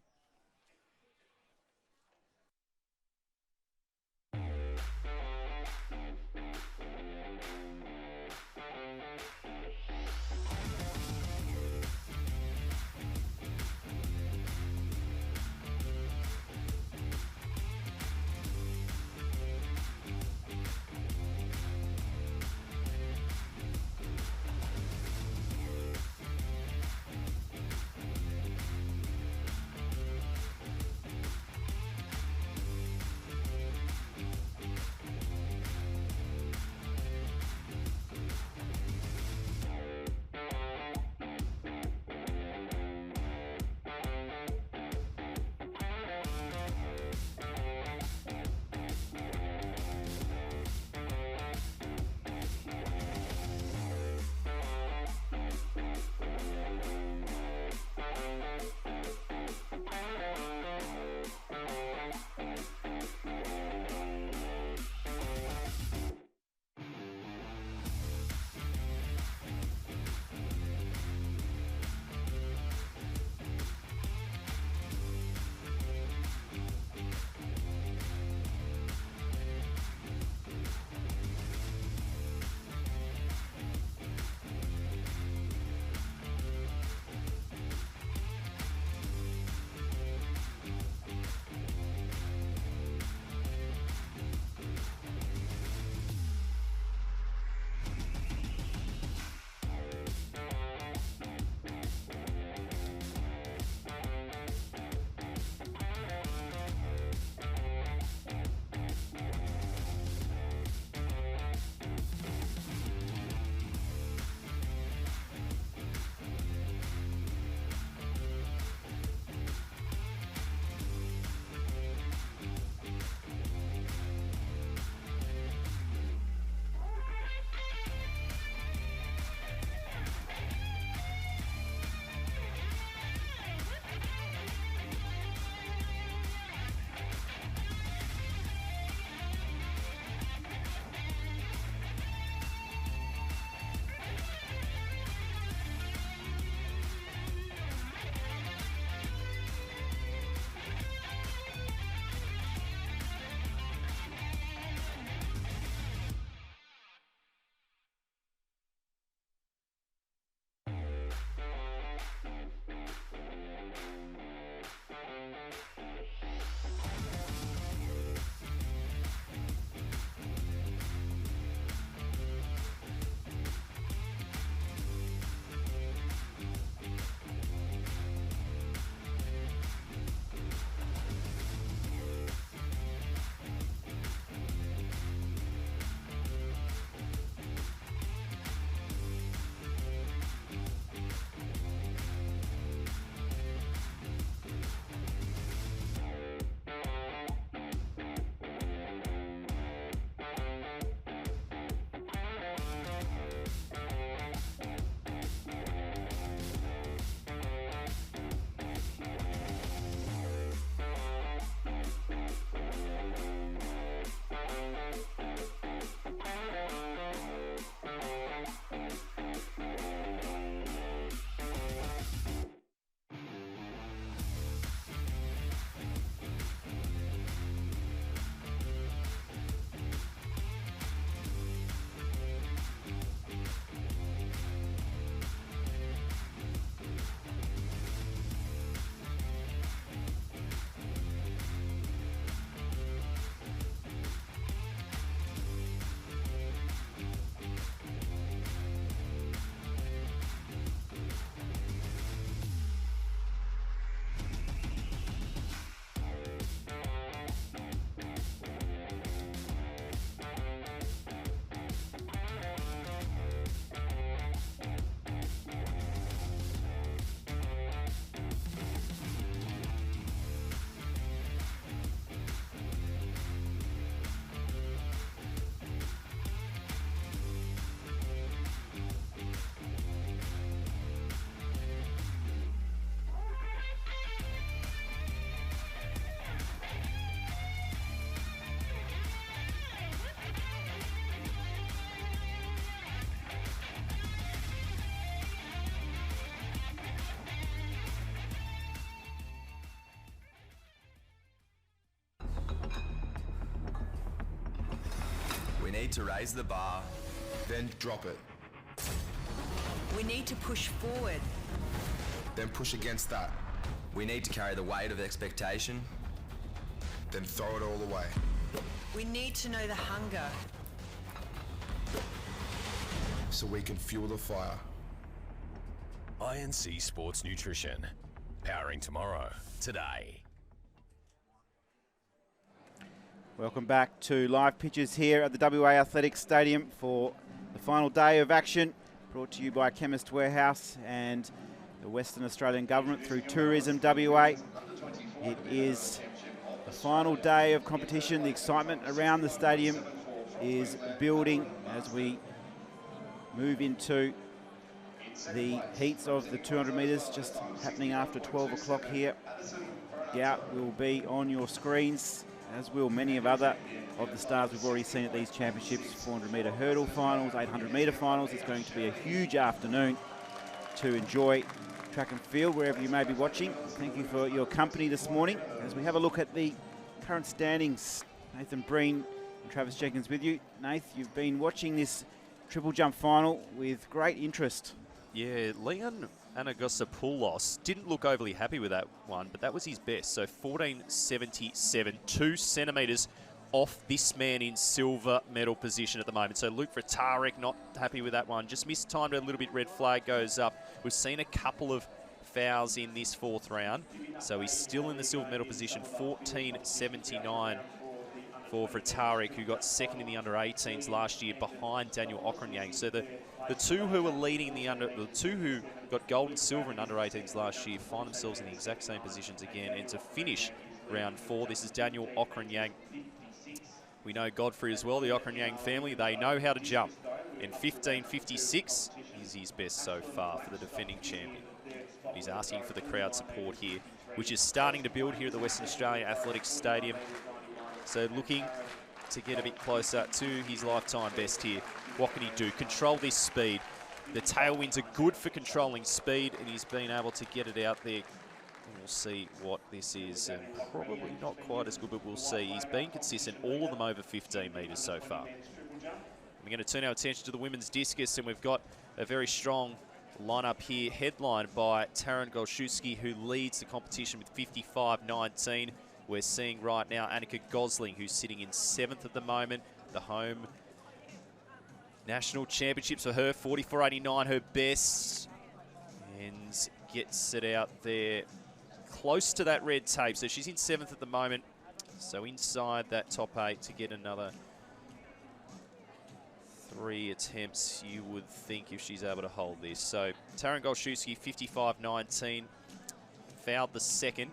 need to raise the bar. Then drop it. We need to push forward. Then push against that. We need to carry the weight of expectation. Then throw it all away. We need to know the hunger. So we can fuel the fire. INC Sports Nutrition. Powering tomorrow, today. Welcome back to live pitches here at the WA Athletics Stadium for the final day of action, brought to you by Chemist Warehouse and the Western Australian Government through Tourism WA. It is the final day of competition. The excitement around the stadium is building as we move into the heats of the 200 metres, just happening after 12 o'clock here. Gout will be on your screens, as will many of other of the stars we've already seen at these championships. 400 metre hurdle finals, 800 metre finals. It's going to be a huge afternoon to enjoy track and field wherever you may be watching. Thank you for your company this morning as we have a look at the current standings. Nathan Breen and Travis Jenkins with you. Nath, you've been watching this triple jump final with great interest. Yeah, Leon Anagosopoulos didn't look overly happy with that one, but that was his best. So 14.77, 2 centimetres off this man in silver medal position at the moment. So Luke Vrtarek not happy with that one. Just mistimed it a little bit, red flag goes up. We've seen a couple of fouls in this fourth round. So he's still in the silver medal position, 14.79 for Vrtarek, who got second in the under-18s last year behind Daniel Ockranyang. So the two who were leading the two who got gold and silver in under-18s last year find themselves in the exact same positions again. And to finish round 4, this is Daniel Ockranyang. We know Godfrey as well, the Ockranyang family. They know how to jump. And 15.56 is his best so far for the defending champion. He's asking for the crowd support here, which is starting to build here at the Western Australian Athletics Stadium. So looking to get a bit closer to his lifetime best here. What can he do? Control this speed. The tailwinds are good for controlling speed, and he's been able to get it out there. We'll see what this is, and probably not quite as good, but we'll see. He's been consistent, all of them over 15 metres so far. We're going to turn our attention to the women's discus, and we've got a very strong lineup here, headlined by Taryn Golshuski, who leads the competition with 55.19. We're seeing right now Annika Gosling, who's sitting in 7th at the moment. The home national championships for her, 44.89, her best. And gets it out there close to that red tape. So she's in 7th at the moment. So inside that top 8 to get another 3 attempts, you would think, if she's able to hold this. So Taryn Golshuski, 55.19, fouled the second.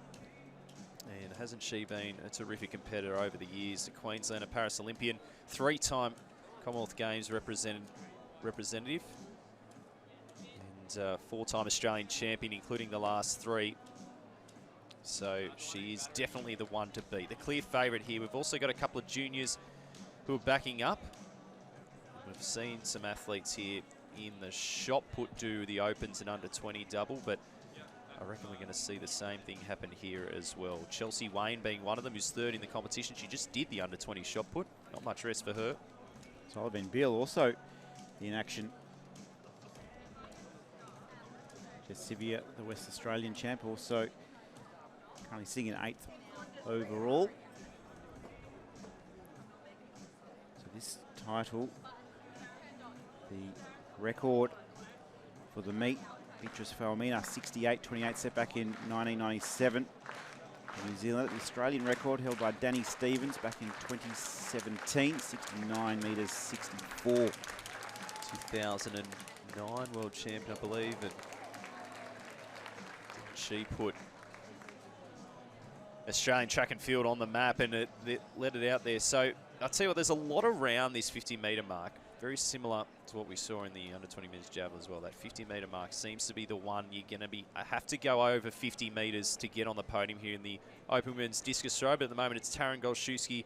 And hasn't she been a terrific competitor over the years? The Queenslander Paris Olympian, 3-time Commonwealth Games representative, and 4-time Australian champion, including the last 3. So she is definitely the one to beat. The clear favourite here. We've also got a couple of juniors who are backing up. We've seen some athletes here in the shot put do the opens and under 20 double, but I reckon we're going to see the same thing happen here as well. Chelsea Wayne being one of them, who's 3rd in the competition. She just did the under 20 shot put. Not much rest for her. Sullivan Beale also in action. Jess Sivia, the West Australian champ, also currently sitting in 8th overall. So this title, the record for the meet, Beatrice Faumina, 68.28, set back in 1997. New Zealand, the Australian record held by Danny Stevens back in 2017, 69 metres 64. 2009 world champion, I believe, and she put Australian track and field on the map, and it let it out there. So I'll tell you what, there's a lot around this 50-metre mark, very similar to what we saw in the under 20 metres javelin as well. That 50-metre mark seems to be the one you're going to have to go over 50 metres to get on the podium here in the Open Women's Discus Throw. But at the moment, it's Taryn Golshuski,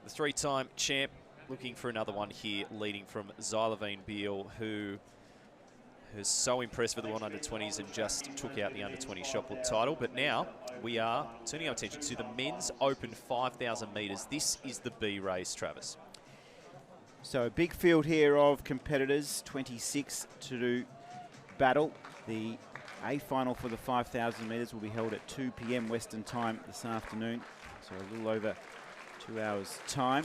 the 3-time champ, looking for another one here, leading from Xylovine Beale, who has so impressed with the one under 20s and just took out the under 20 shot put title. But now we are turning our attention to the men's open 5,000 metres. This is the B race, Travis. So a big field here of competitors, 26 to battle. The A final for the 5,000 metres will be held at 2 p.m. Western time this afternoon, so a little over 2 hours' time.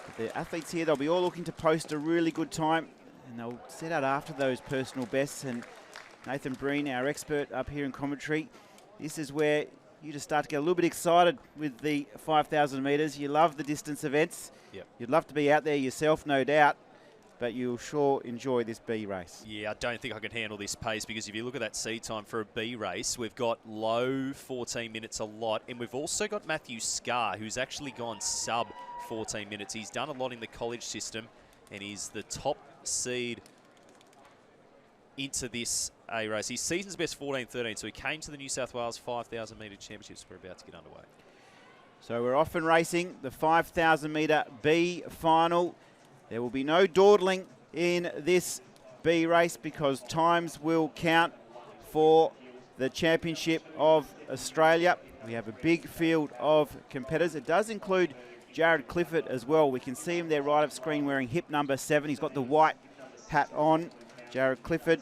But the athletes here, they'll be all looking to post a really good time, and they'll set out after those personal bests. And Nathan Breen, our expert up here in commentary, this is where you just start to get a little bit excited with the 5,000 metres. You love the distance events. Yep. You'd love to be out there yourself, no doubt, but you'll sure enjoy this B race. Yeah, I don't think I can handle this pace, because if you look at that seed time for a B race, we've got low 14 minutes a lot, and we've also got Matthew Scarr, who's actually gone sub 14 minutes. He's done a lot in the college system, and he's the top seed into this A race. His season's best 14-13, so he came to the New South Wales 5,000 metre championships. We're about to get underway. So we're off and racing the 5,000 metre B final. There will be no dawdling in this B race, because times will count for the Championship of Australia. We have a big field of competitors. It does include Jared Clifford as well. We can see him there right of screen wearing hip number 7. He's got the white hat on. Jared Clifford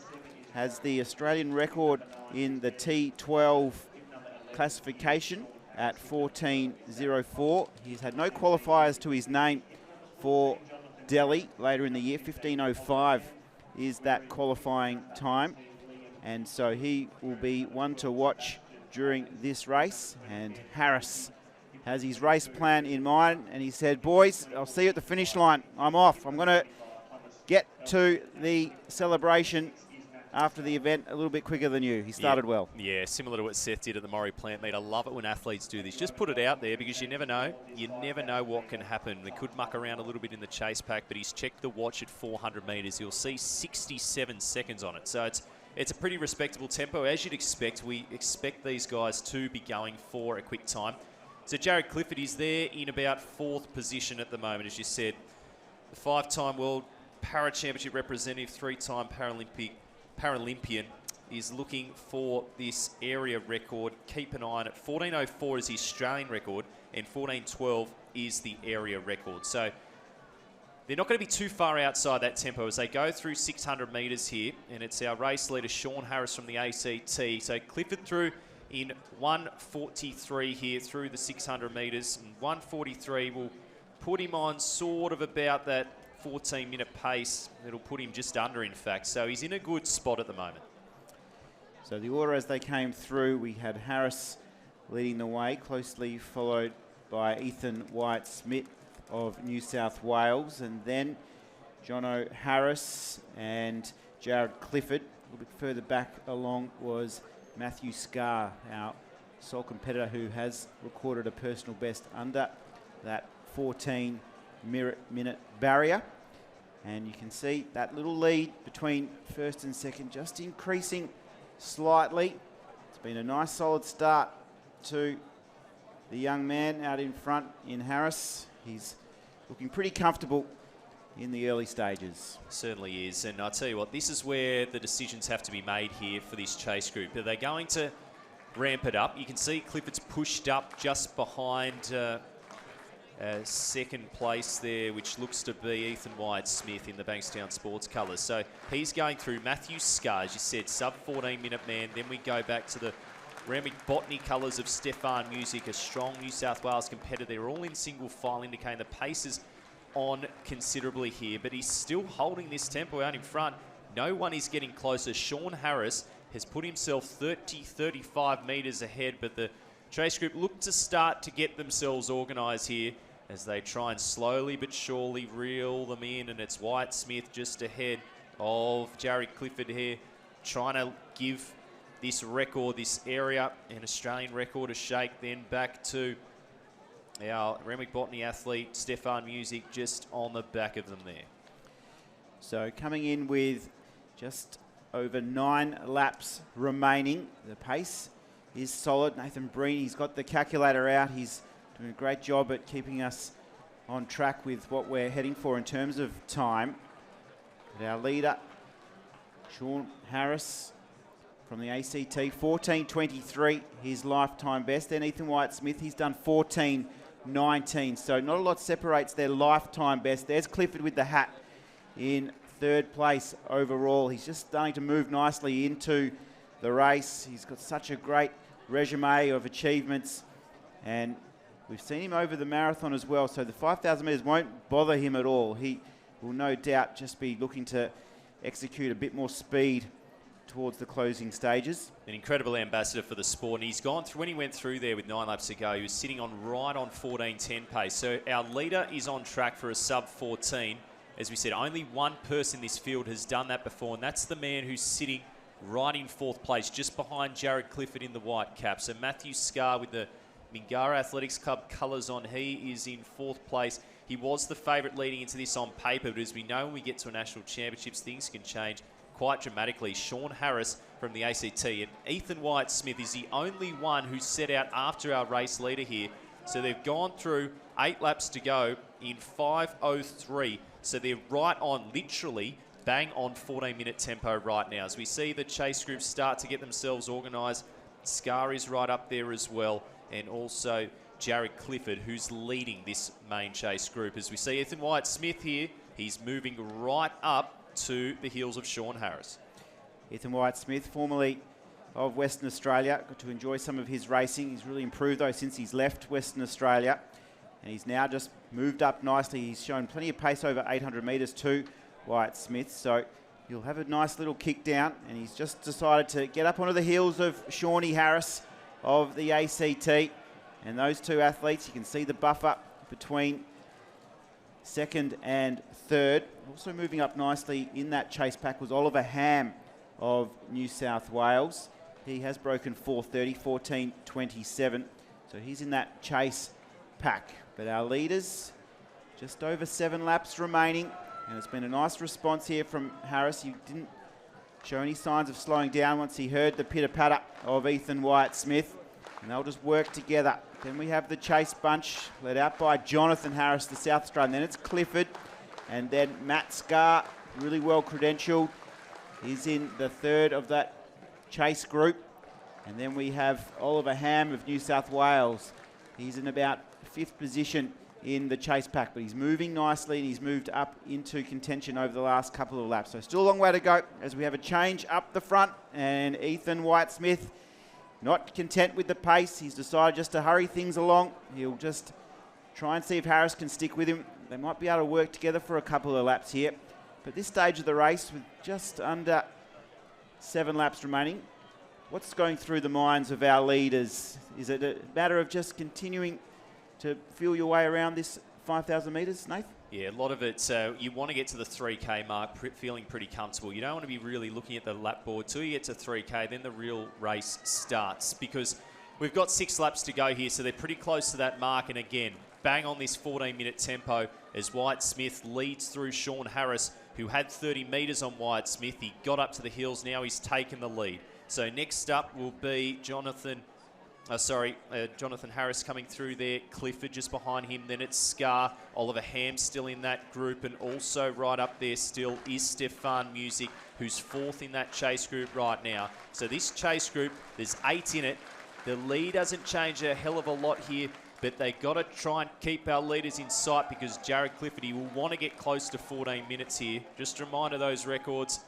has the Australian record in the T12 classification at 14.04. He's had no qualifiers to his name for Delhi later in the year. 15.05 is that qualifying time, and so he will be one to watch during this race. And Harris has his race plan in mind, and he said, boys, I'll see you at the finish line. I'm off. I'm going to get to the celebration after the event a little bit quicker than you. He started well. Yeah, similar to what Seth did at the Murray Plant Meet. I love it when athletes do this. Just put it out there, because you never know. You never know what can happen. They could muck around a little bit in the chase pack, but he's checked the watch at 400 metres. You'll see 67 seconds on it. So it's a pretty respectable tempo. As you'd expect, we expect these guys to be going for a quick time. So Jared Clifford is there in about 4th position at the moment, as you said. The 5-time World Para-Championship representative, 3-time Paralympian, is looking for this area record. Keep an eye on it. 14.04 is the Australian record, and 14.12 is the area record. So they're not going to be too far outside that tempo as they go through 600 metres here, and it's our race leader, Sean Harris from the ACT. So Clifford through in 1:43 here through the 600 metres, and 1:43 will put him on sort of about that 14-minute pace. It'll put him just under, in fact. So he's in a good spot at the moment. So the order as they came through, we had Harris leading the way, closely followed by Ethan White-Smith of New South Wales, and then Jono Harris and Jared Clifford. A little bit further back along was Matthew Scarr, our sole competitor, who has recorded a personal best under that 14-minute barrier. And you can see that little lead between first and second just increasing slightly. It's been a nice solid start to the young man out in front in Harris. He's looking pretty comfortable in the early stages. Certainly is. And I'll tell you what, this is where the decisions have to be made here for this chase group. Are they going to ramp it up? You can see Clifford's pushed up just behind second place there, which looks to be Ethan White-Smith in the Bankstown Sports colours. So he's going through. Matthew Scarr, as you said, sub 14-minute man. Then we go back to the Remy Botany colours of Stefan Music, a strong New South Wales competitor. They're all in single file, indicating the pace is on considerably here, but he's still holding this tempo out in front. No one is getting closer. Sean Harris has put himself 35 metres ahead, but the chase group look to start to get themselves organised here as they try and slowly but surely reel them in, and it's White-Smith just ahead of Jared Clifford here, trying to give this record, this area, an Australian record a shake. Then back to our Remy Botany athlete, Stefan Music, just on the back of them there. So coming in with just over 9 laps remaining. The pace is solid. Nathan Breen, he's got the calculator out. He's doing a great job at keeping us on track with what we're heading for in terms of time. But our leader, Sean Harris from the ACT, 14.23, his lifetime best. Then Ethan White-Smith, he's done 14.09. 19. So not a lot separates their lifetime best. There's Clifford with the hat in third place overall. He's just starting to move nicely into the race. He's got such a great resume of achievements, and we've seen him over the marathon as well, so the 5,000 metres won't bother him at all. He will no doubt just be looking to execute a bit more speed towards the closing stages. An incredible ambassador for the sport, and he's gone through, when he went through there with 9 laps to go, he was sitting on right on 14:10 pace. So our leader is on track for a sub 14. As we said, only one person in this field has done that before, and that's the man who's sitting right in 4th place, just behind Jared Clifford in the white cap. So Matthew Scarr with the Mingara Athletics Club colours on, he is in 4th place. He was the favourite leading into this on paper, but as we know, when we get to a national championships, things can change quite dramatically. Sean Harris from the ACT, and Ethan White-Smith is the only one who set out after our race leader here. So they've gone through 8 laps to go in 5:03. So they're right on, literally bang on 14-minute tempo right now. As we see the chase group start to get themselves organised, Scar is right up there as well, and also Jared Clifford, who's leading this main chase group. As we see Ethan White-Smith here, he's moving right up to the heels of Sean Harris. Ethan White-Smith, formerly of Western Australia, got to enjoy some of his racing. He's really improved though since he's left Western Australia, and he's now just moved up nicely. He's shown plenty of pace over 800 metres too, White-Smith, so he'll have a nice little kick down, and he's just decided to get up onto the heels of Shawnee Harris of the ACT. And those two athletes, you can see the buffer between second and third. Also moving up nicely in that chase pack was Oliver Ham of New South Wales. He has broken 4:30, 14:27. So he's in that chase pack. But our leaders, just over 7 laps remaining. And it's been a nice response here from Harris. He didn't show any signs of slowing down once he heard the pitter-patter of Ethan White-Smith. And they'll just work together. Then we have the chase bunch led out by Jonathan Harris, the South Australian. Then it's Clifford. And then Matt Scarr, really well credentialed. He's in the third of that chase group. And then we have Oliver Ham of New South Wales. He's in about 5th position in the chase pack, but he's moving nicely, and he's moved up into contention over the last couple of laps. So still a long way to go as we have a change up the front, and Ethan White-Smith not content with the pace. He's decided just to hurry things along. He'll just try and see if Harris can stick with him. They might be able to work together for a couple of laps here. But this stage of the race, with just under 7 laps remaining, what's going through the minds of our leaders? Is it a matter of just continuing to feel your way around this 5,000 metres, Nath? Yeah, a lot of it, you want to get to the 3K mark feeling pretty comfortable. You don't want to be really looking at the lap board till you get to 3K, then the real race starts, because we've got 6 laps to go here, so they're pretty close to that mark. And again, bang on this 14-minute tempo as White-Smith leads through Sean Harris, who had 30 metres on White-Smith. He got up to the hills, now he's taken the lead. So next up will be Jonathan Harris coming through there, Clifford just behind him, then it's Scar, Oliver Ham still in that group, and also right up there still is Stefan Music, who's 4th in that chase group right now. So this chase group, there's 8 in it. The lead doesn't change a hell of a lot here, but they got to try and keep our leaders in sight, because Jared Clifford, he will want to get close to 14 minutes here. Just a reminder of those records.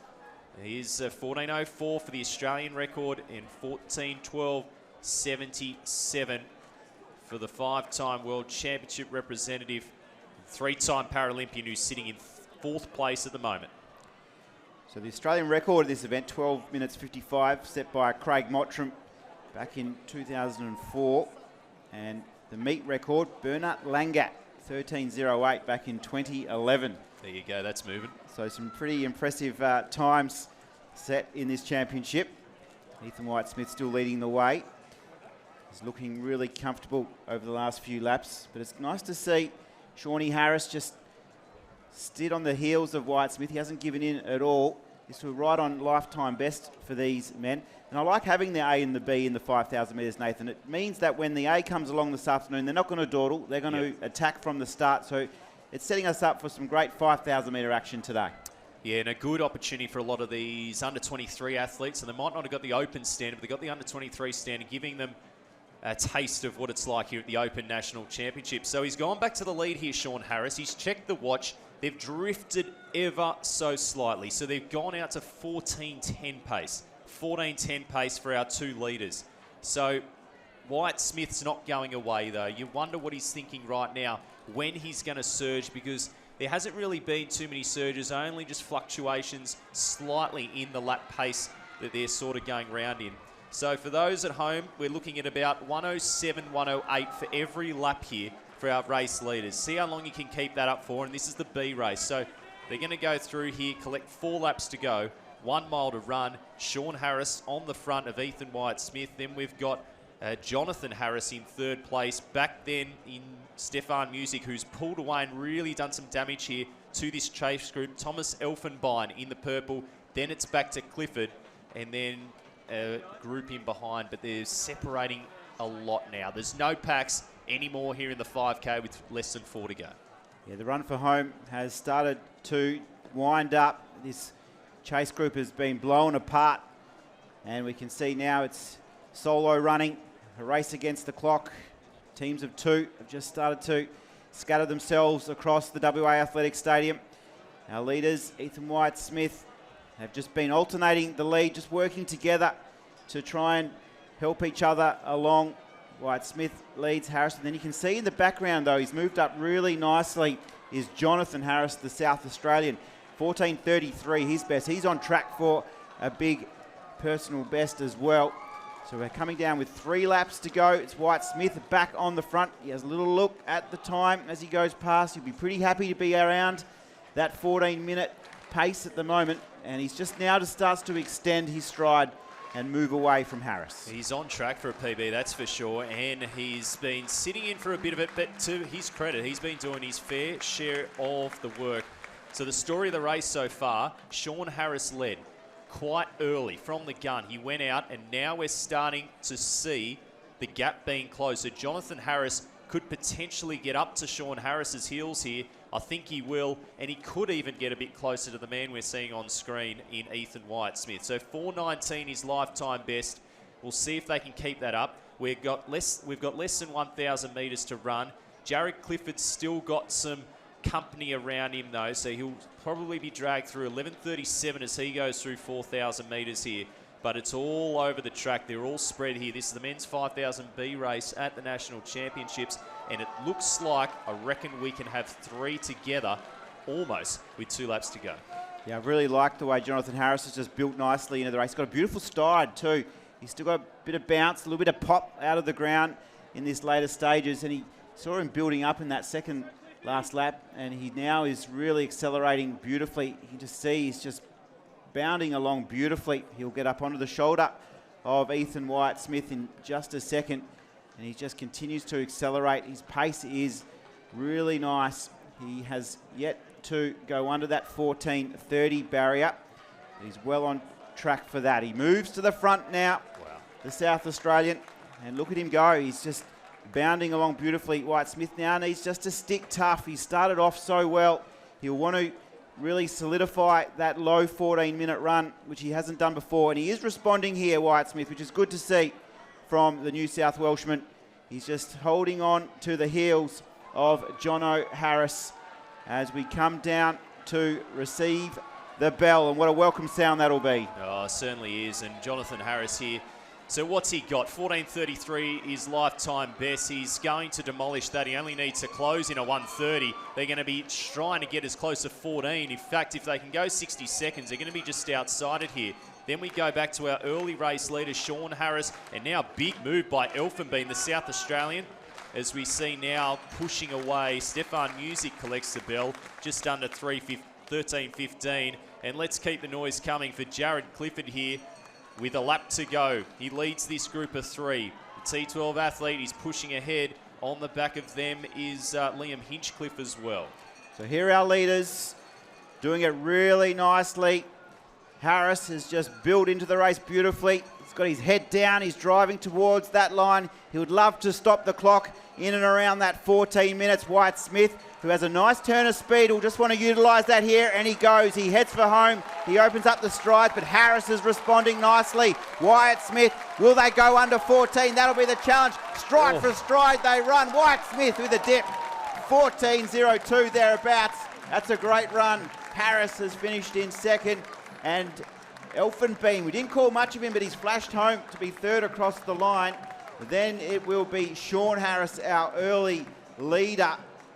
Here's 14:04 for the Australian record and 14:12.77 for the 5-time World Championship representative, 3-time Paralympian, who's sitting in 4th place at the moment. So the Australian record of this event, 12 minutes 55, set by Craig Mottram back in 2004. And the meet record, Bernard Langat, 13:08 back in 2011. There you go, that's moving. So some pretty impressive times set in this championship. Ethan White-Smith still leading the way. He's looking really comfortable over the last few laps, but it's nice to see Shawnee Harris just stood on the heels of White-Smith. He hasn't given in at all. He's right on lifetime best for these men. And I like having the A and the B in the 5,000 metres, Nathan. It means that when the A comes along this afternoon, they're not going to dawdle. They're going to attack from the start. So it's setting us up for some great 5,000 metre action today. Yeah, and a good opportunity for a lot of these under-23 athletes. And they might not have got the open standard, but they've got the under-23 standard, giving them a taste of what it's like here at the Open National Championship. So he's gone back to the lead here, Sean Harris. He's checked the watch. They've drifted ever so slightly. So they've gone out to 14.10 pace. 14.10 pace for our 2 leaders. So Wyatt Smith's not going away, though. You wonder what he's thinking right now, when he's going to surge, because there hasn't really been too many surges, only just fluctuations slightly in the lap pace that they're sort of going round in. So for those at home, we're looking at about 107, 108 for every lap here for our race leaders. See how long you can keep that up for, and this is the B race. So they're going to go through here, collect 4 laps to go, 1 mile to run. Sean Harris on the front of Ethan Wyatt-Smith. Then we've got Jonathan Harris in 3rd place. Back then in Stefan Music, who's pulled away and really done some damage here to this chase group. Thomas Elfenbein in the purple. Then it's back to Clifford, and then a group in behind, but they're separating a lot now. There's no packs anymore here in the 5K with less than 4 to go. Yeah, the run for home has started to wind up. This chase group has been blown apart, and we can see now it's solo running, a race against the clock. Teams of 2 have just started to scatter themselves across the WA Athletic Stadium. Our leaders, Ethan Wyatt-Smith, have just been alternating the lead, just working together to try and help each other along. Wyatt-Smith leads Harrison. Then you can see in the background, though, he's moved up really nicely, is Jonathan Harris, the South Australian. 14.33, his best. He's on track for a big personal best as well. So we're coming down with 3 laps to go. It's Wyatt-Smith back on the front. He has a little look at the time as he goes past. He'll be pretty happy to be around that 14-minute pace at the moment. And he's just now starts to extend his stride and move away from Harris. He's on track for a PB, that's for sure, and he's been sitting in for a bit of it, but to his credit, he's been doing his fair share of the work. So the story of the race so far, Sean Harris led quite early from the gun. He went out, and now we're starting to see the gap being closed. So Jonathan Harris could potentially get up to Sean Harris's heels here. I think he will, and he could even get a bit closer to the man we're seeing on screen in Ethan Wyatt-Smith. So 4.19 is lifetime best. We'll see if they can keep that up. We've got less than 1,000 metres to run. Jared Clifford's still got some company around him, though, so he'll probably be dragged through 11.37 as he goes through 4,000 metres here. But it's all over the track. They're all spread here. This is the men's 5,000B race at the National Championships, and it looks like, I reckon we can have 3 together almost with 2 laps to go. Yeah, I really like the way Jonathan Harris has just built nicely into the race. He's got a beautiful stride too. He's still got a bit of bounce, a little bit of pop out of the ground in this later stages, and he saw him building up in that second last lap, and he now is really accelerating beautifully. You can just see he's just bounding along beautifully. He'll get up onto the shoulder of Ethan Wyatt-Smith in just a second, and he just continues to accelerate. His pace is really nice. He has yet to go under that 14.30 barrier. He's well on track for that. He moves to the front now, the South Australian, and look at him go. He's just bounding along beautifully. Wyatt-Smith now needs just to stick tough. He started off so well. He'll want to really solidify that low 14-minute run, which he hasn't done before. And he is responding here, Wyatt-Smith, which is good to see from the New South Welshman. He's just holding on to the heels of Jono Harris as we come down to receive the bell. And what a welcome sound that'll be. Oh, it certainly is. And Jonathan Harris here. So what's he got? 14.33 is lifetime best. He's going to demolish that. He only needs to close in a 1:30. They're going to be trying to get as close to 14. In fact, if they can go 60 seconds, they're going to be just outside it here. Then we go back to our early race leader, Sean Harris, and now big move by Elfenbein, the South Australian, as we see now pushing away. Stefan Music collects the bell, just under 13.15. And let's keep the noise coming for Jared Clifford here. With a lap to go, he leads this group of 3. The T12 athlete is pushing ahead. On the back of them is Liam Hinchcliffe as well. So here are our leaders doing it really nicely. Harris has just built into the race beautifully. He's got his head down. He's driving towards that line. He would love to stop the clock in and around that 14 minutes. Wyatt-Smith who has a nice turn of speed. Will just want to utilise that here, and he goes. He heads for home. He opens up the strides, but Harris is responding nicely. Wyatt Smith, will they go under 14? That'll be the challenge. Stride for stride they run. Wyatt Smith with a dip. 14.02 thereabouts. That's a great run. Harris has finished in second, and Elfenbeam, we didn't call much of him, but he's flashed home to be third across the line. Then it will be Sean Harris, our early leader,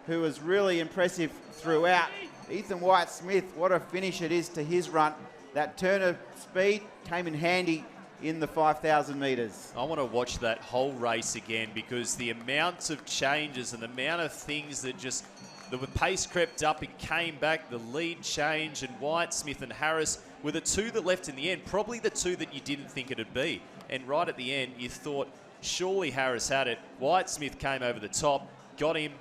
who was really impressive throughout. Ethan Wyatt-Smith, what a finish it is to his run. That turn of speed came in handy in the 5,000 metres. I want to watch that whole race again, because the amount of changes and the amount of things that just, the pace crept up, it came back, the lead changed, and Wyatt-Smith and Harris were the two that left in the end, probably the two that you didn't think it'd be. And right at the end, you thought, surely Harris had it. Wyatt-Smith came over the top, got him,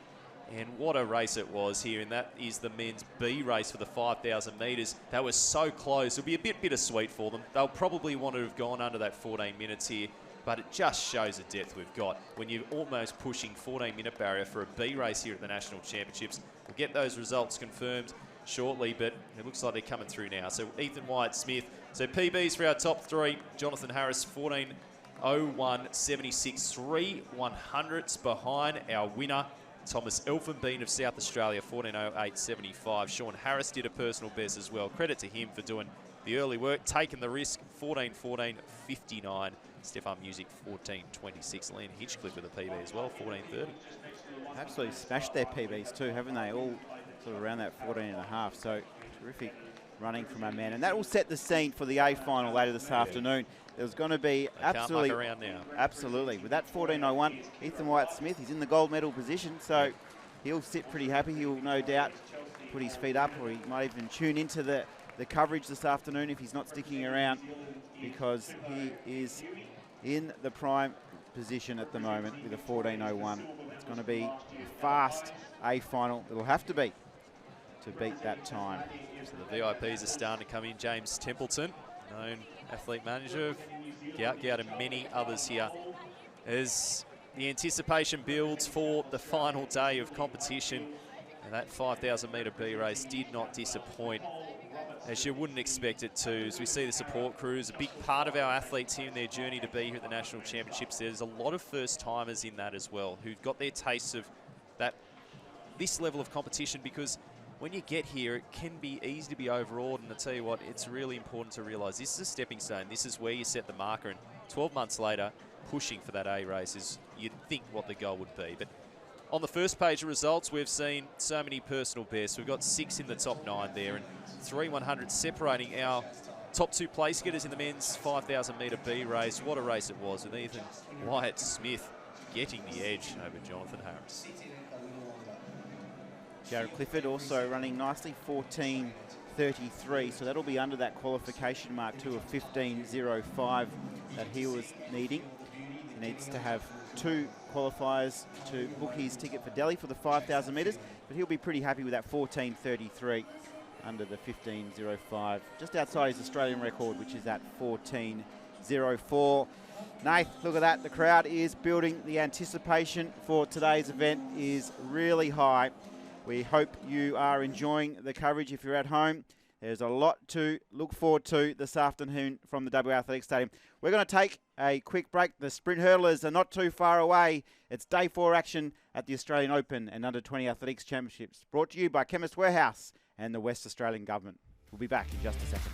and what a race it was here. And that is the men's B race for the 5,000 metres. That was so close. It'll be a bit bittersweet for them. They'll probably want to have gone under that 14 minutes here, but it just shows the depth we've got. When you're almost pushing 14-minute barrier for a B race here at the National Championships, we'll get those results confirmed shortly, but it looks like they're coming through now. So Ethan Wyatt-Smith. So PBs for our top three. Jonathan Harris, 14.01.76, 3 100ths behind our winner, Thomas Elfenbein of South Australia, 14.08.75. Sean Harris did a personal best as well. Credit to him for doing the early work, taking the risk, 14.14.59. Stefan Music, 14.26. Leon Hitchcliffe with a PB as well, 14.30. Absolutely smashed their PBs too, haven't they? All sort of around that 14.5. So terrific running from our man. And that will set the scene for the A final later this afternoon. There's going to be absolutely, can't muck around now. Absolutely. With that 14.01, Ethan Wyatt-Smith, he's in the gold medal position, so he'll sit pretty happy. He'll no doubt put his feet up, or he might even tune into the coverage this afternoon if he's not sticking around, because he is in the prime position at the moment with a 14.01. It's going to be a fast A final. It'll have to be to beat that time. So the VIPs are starting to come in. James Templeton, known athlete manager of Gout Gout and many others here, as the anticipation builds for the final day of competition. And that 5,000 metre B race did not disappoint, as you wouldn't expect it to. As we see the support crews, a big part of our athletes here in their journey to be here at the National Championships. There's a lot of first-timers in that as well, who've got their tastes of this level of competition, because when you get here, it can be easy to be overawed. And I tell you what, it's really important to realise this is a stepping stone. This is where you set the marker, and 12 months later, pushing for that A race is, you'd think, what the goal would be. But on the first page of results, we've seen so many personal bests. We've got 6 in the top 9 there, and 3 100 separating our top 2 place getters in the men's 5,000 metre B race. What a race it was, with Ethan Wyatt-Smith getting the edge over Jonathan Harris. Jared Clifford also running nicely, 14.33, so that'll be under that qualification mark too of 15.05 that he was needing. He needs to have 2 qualifiers to book his ticket for Delhi for the 5,000 metres, but he'll be pretty happy with that 14.33 under the 15.05, just outside his Australian record, which is at 14.04. Nath, look at that, the crowd is building. The anticipation for today's event is really high. We hope you are enjoying the coverage if you're at home. There's a lot to look forward to this afternoon from the WA Athletics Stadium. We're going to take a quick break. The sprint hurdlers are not too far away. It's day 4 action at the Australian Open and Under 20 Athletics Championships, brought to you by Chemist Warehouse and the West Australian Government. We'll be back in just a second.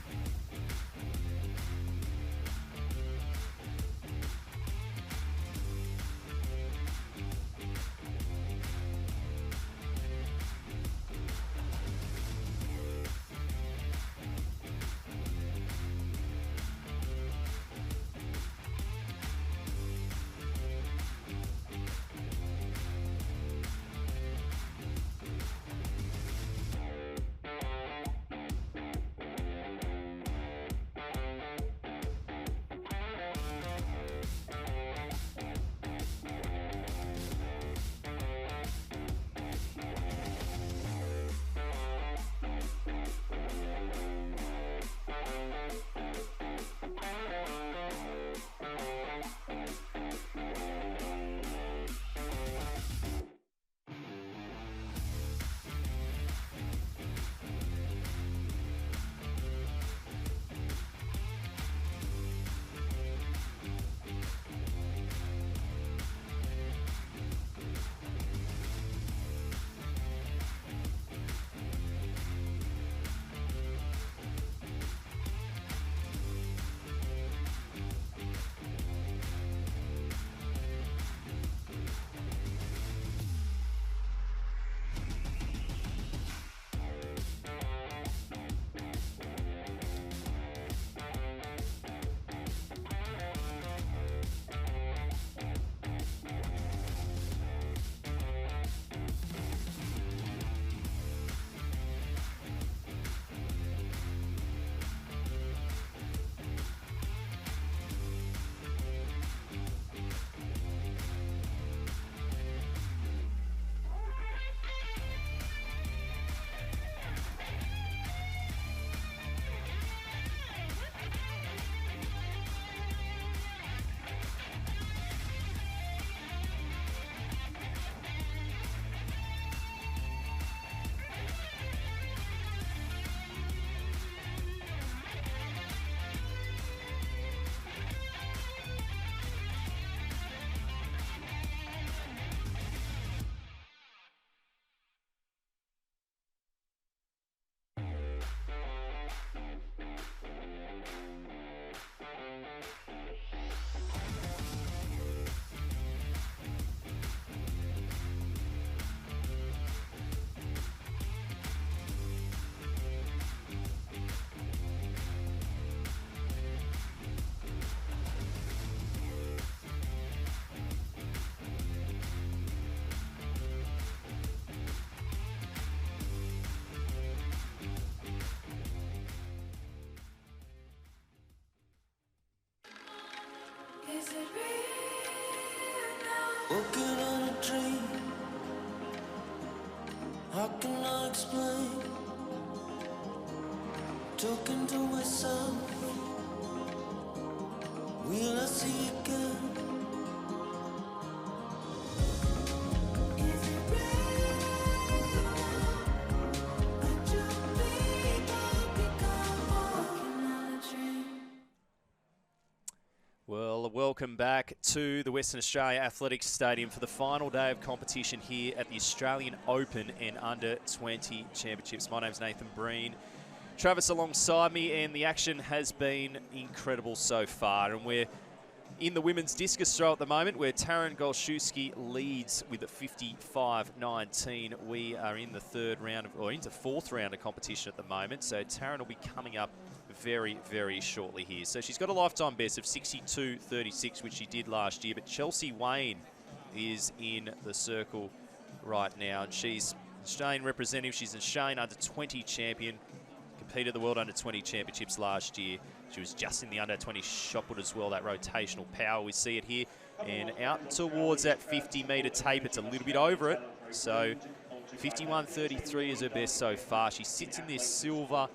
Is it real now? Walking on a dream. How can I explain? Talking to myself. Will I see again? Is it real now? Let your people become walking on a dream. Well, welcome back to the Western Australia Athletics Stadium for the final day of competition here at the Australian Open and Under-20 Championships. My name's Nathan Breen. Travis alongside me, and the action has been incredible so far. And we're in the women's discus throw at the moment, where Taryn Golszewski leads with a 55-19. We are in the third round, or into fourth round of competition at the moment. So Taryn will be coming up very, very shortly here. So she's got a lifetime best of 62.36, which she did last year. But Chelsea Wayne is in the circle right now, and she's Australian representative. She's an Australian under-20 champion. Competed at the World Under-20 Championships last year. She was just in the Under-20 shot put as well, that rotational power. We see it here. And out towards that 50-metre tape, it's a little bit over it. So 51.33 is her best so far. She sits in this silver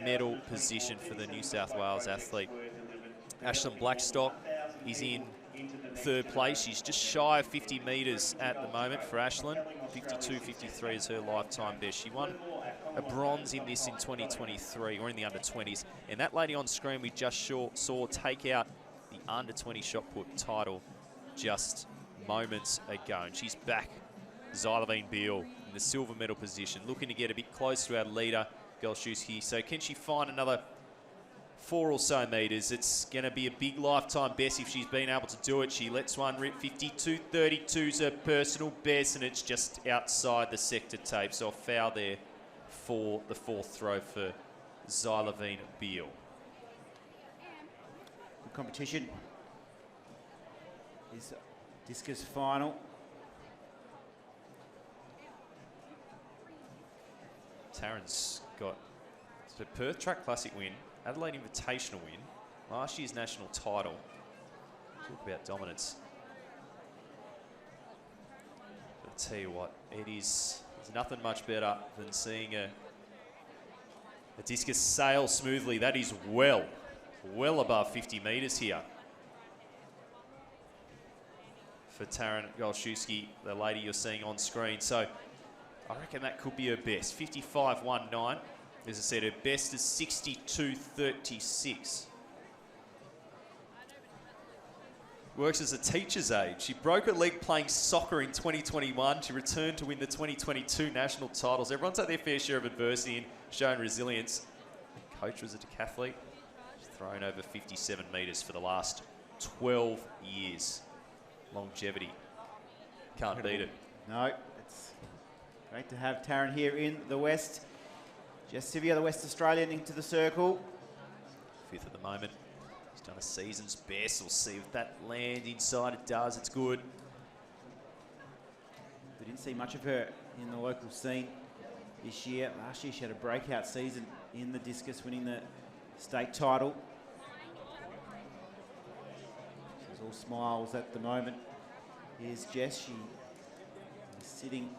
medal position for the New South Wales athlete. Ashlyn Blackstock is in third place. She's just shy of 50 metres at the moment for Ashlyn. 52.53 is her lifetime best. She won a bronze in this in 2023, or in the under-20s. And that lady on screen we just saw take out the under-20 shot put title just moments ago. And she's back, Xylovine Beale, in the silver medal position, looking to get a bit close to our leader, Golszewski. So can she find another 4 or so metres? It's going to be a big lifetime best if she's been able to do it. She lets one rip. 52.32 is her personal best, and it's just outside the sector tape. So a foul there for the fourth throw for Xylovine Beale. Good competition. This discus final. Taryn's got the Perth Track Classic win, Adelaide Invitational win, last year's national title. Talk about dominance. But I'll tell you what, there's nothing much better than seeing a discus sail smoothly. That is well above 50 metres here for Taryn Golszewski, the lady you're seeing on screen. So I reckon that could be her best. 55.19. As I said, her best is 62.36. Works as a teacher's aide. She broke her leg playing soccer in 2021. She returned to win the 2022 national titles. Everyone's had their fair share of adversity and shown resilience. Coach was a decathlete. She's thrown over 57 metres for the last 12 years. Longevity. Can't beat it. No, it's great to have Taryn here in the West. Jess Sivia, the West Australian, into the circle. Fifth at the moment. He's done a season's best. We'll see if that land inside. It does. It's good. We didn't see much of her in the local scene this year. Last year she had a breakout season in the discus, winning the state title. She's all smiles at the moment. Here's Jess. She is sitting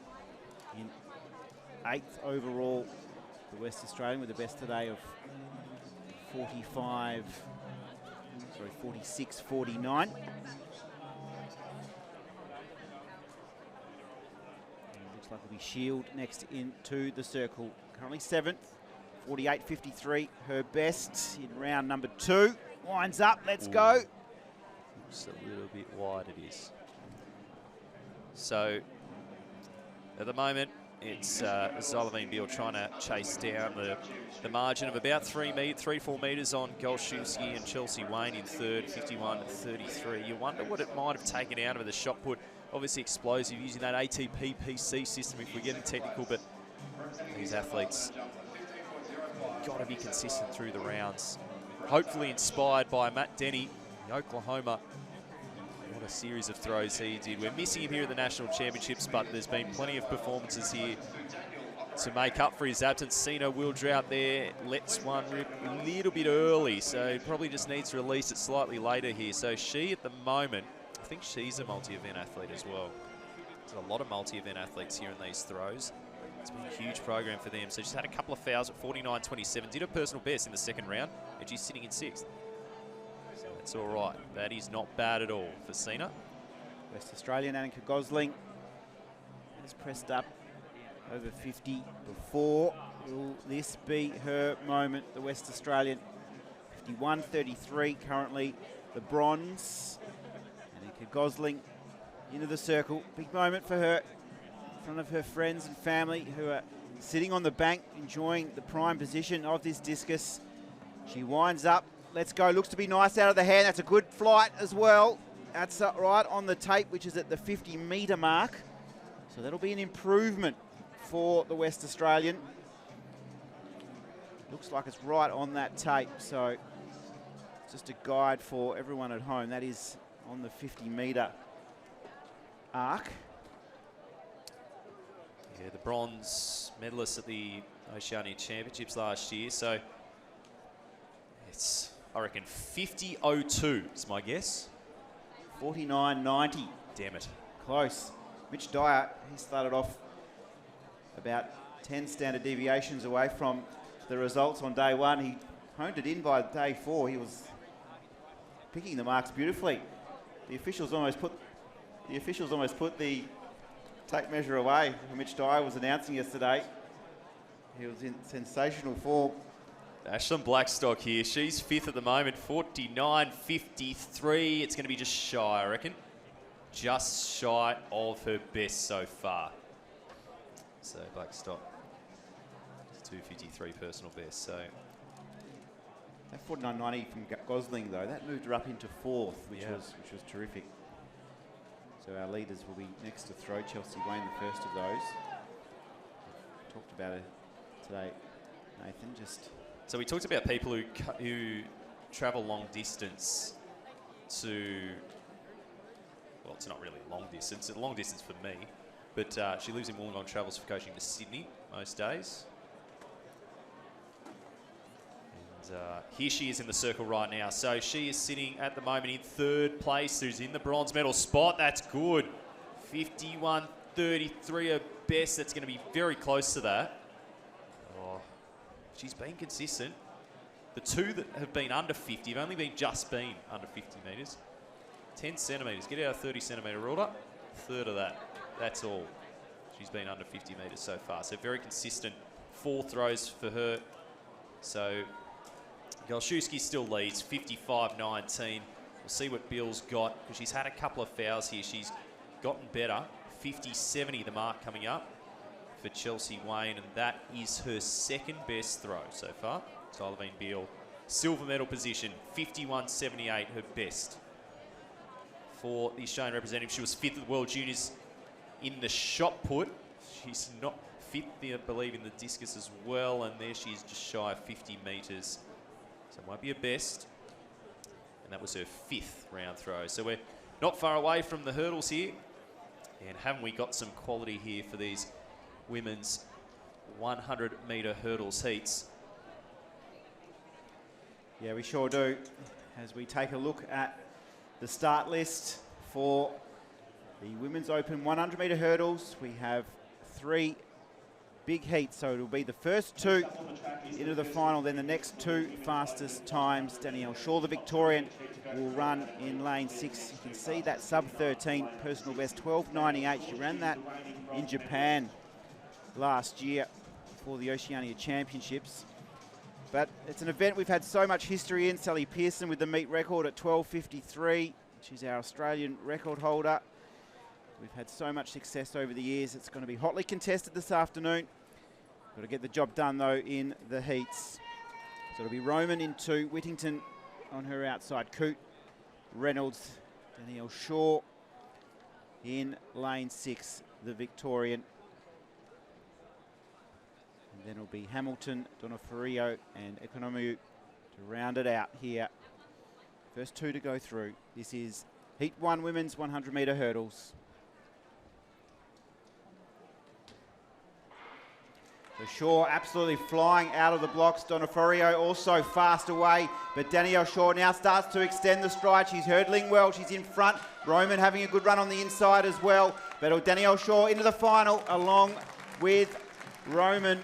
in 8th overall. The West Australian with the best today of 46.49. Looks like it'll be Shield next into the circle. Currently 7th, 48.53, her best in round number 2. Winds up, let's go. Looks a little bit wide it is. So at the moment, it's Xylovine Beale trying to chase down the margin of about 4 metres on Golszewski and Chelsea Wayne in third, 51.33. You wonder what it might have taken out of the shot put. Obviously explosive, using that ATP PC system if we're getting technical, but these athletes got to be consistent through the rounds. Hopefully inspired by Matt Denny, the Oklahoma. What a series of throws he did. We're missing him here at the National Championships, but there's been plenty of performances here to make up for his absence. Sino Wildrout there lets one rip a little bit early, so probably just needs to release it slightly later here. So she, at the moment, I think she's a multi-event athlete as well. There's a lot of multi-event athletes here in these throws. It's been a huge program for them. So she's had a couple of fouls at 49.27. Did a personal best in the second round, and she's sitting in 6th. So that's all right. That is not bad at all for Sina. West Australian Annika Gosling has pressed up over 50 before. Will this be her moment? The West Australian 51.33 currently the bronze. Annika Gosling into the circle. Big moment for her in front of her friends and family who are sitting on the bank enjoying the prime position of this discus. She winds up. Let's go. Looks to be nice out of the hand. That's a good flight as well. That's right on the tape, which is at the 50-metre mark. So that'll be an improvement for the West Australian. Looks like it's right on that tape. So just a guide for everyone at home. That is on the 50-metre arc. Yeah, the bronze medalist at the Oceania Championships last year. So it's, I reckon, 50.02 is my guess. 49.90. Damn it. Close. Mitch Dyer, he started off about 10 standard deviations away from the results on day one. He honed it in by day 4. He was picking the marks beautifully. The officials almost put the tape measure away when Mitch Dyer was announcing yesterday. He was in sensational form. Ashlyn Blackstock here. She's 5th at the moment, 49.53. It's going to be just shy, I reckon. Just shy of her best so far. So Blackstock, 2:53 personal best. So that 49.90 from Gosling though, that moved her up into 4th, which was terrific. So our leaders will be next to throw. Chelsea Wayne, the first of those. We've talked about it today, Nathan. So we talked about people who travel long distance to, well, it's not really a long distance. It's a long distance for me, but she lives in Wollongong, travels for coaching to Sydney most days. And here she is in the circle right now. So she is sitting at the moment in 3rd place. Who's in the bronze medal spot. That's good. 51.33 her best. That's going to be very close to that. She's been consistent. The two that have been under 50 have only been under 50 metres. 10 centimetres. Get out a 30 centimetre ruler. 1/3 of that. That's all. She's been under 50 metres so far. So very consistent 4 throws for her. So Golszewski still leads 55.19. We'll see what Bill's got because she's had a couple of fouls here. She's gotten better. 50.70 the mark coming up for Chelsea Wayne, and that is her 2nd best throw so far. Tyler Van Beal, silver medal position, 51.78, her best for the Australian representative. She was 5th at the World Juniors in the shot put. She's not 5th, I believe, in the discus as well, and there she is just shy of 50 metres. So it won't be her best, and that was her 5th round throw. So we're not far away from the hurdles here, and haven't we got some quality here for these women's 100-metre hurdles heats? Yeah, we sure do. As we take a look at the start list for the Women's Open 100-metre hurdles, we have 3 big heats. So it'll be the first 2 into the final, then the next 2 fastest times. Danielle Shaw, the Victorian, will run in lane 6. You can see that sub-13 personal best, 12.98. She ran that in Japan last year for the Oceania Championships. But it's an event we've had so much history in. Sally Pearson with the meet record at 12.53. She's our Australian record holder. We've had so much success over the years. It's going to be hotly contested this afternoon. Got to get the job done though in the heats. So it'll be Roman in 2, Whittington on her outside, Coote, Reynolds, Danielle Shaw in lane 6, the Victorian. And then it'll be Hamilton, Donafario and Economiou to round it out here. First 2 to go through. This is Heat 1 women's 100-metre hurdles. For sure, absolutely flying out of the blocks. Donaforio also fast away, but Danielle Shaw now starts to extend the stride. She's hurdling well, she's in front. Roman having a good run on the inside as well. But Danielle Shaw into the final along with Roman.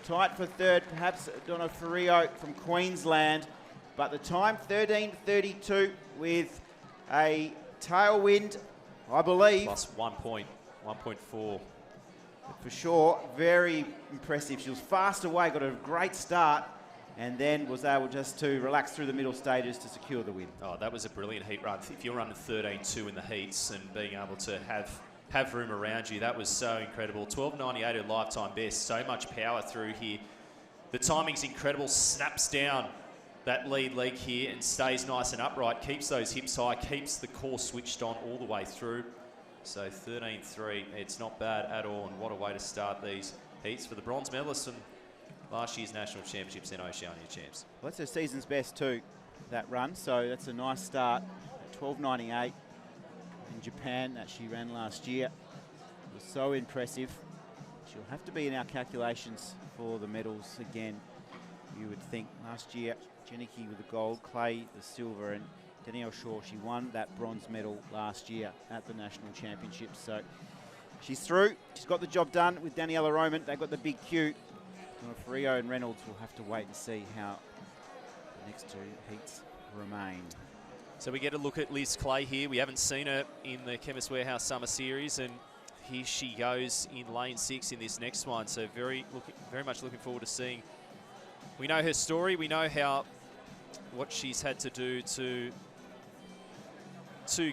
Tight for third, perhaps Donaforio from Queensland. But the time 13:32 with a tailwind, I believe. Plus 1.4. For sure, very impressive. She was fast away, got a great start, and then was able just to relax through the middle stages to secure the win. Oh, that was a brilliant heat run. If you're running 13.2 in the heats and being able to have room around you, that was so incredible. 12.98 her lifetime best. So much power through here. The timing's incredible. Snaps down that lead leg here and stays nice and upright. Keeps those hips high. Keeps the core switched on all the way through. So 13.3, it's not bad at all, and what a way to start these heats for the bronze medalists from last year's National Championships and Oceania Champs. Well, that's her season's best too, that run, so that's a nice start. 12.98 in Japan that she ran last year. It was so impressive. She'll have to be in our calculations for the medals again, you would think. Last year, Janicki with the gold, Clay the silver, and Danielle Shaw, she won that bronze medal last year at the National Championships. So she's through. She's got the job done with Daniela Roman. They've got the big Q. Frio and Reynolds will have to wait and see how the next two heats remain. So we get a look at Liz Clay here. We haven't seen her in the Chemist Warehouse Summer Series, and here she goes in lane 6 in this next one. So very much looking forward to seeing. We know her story. We know what she's had to do to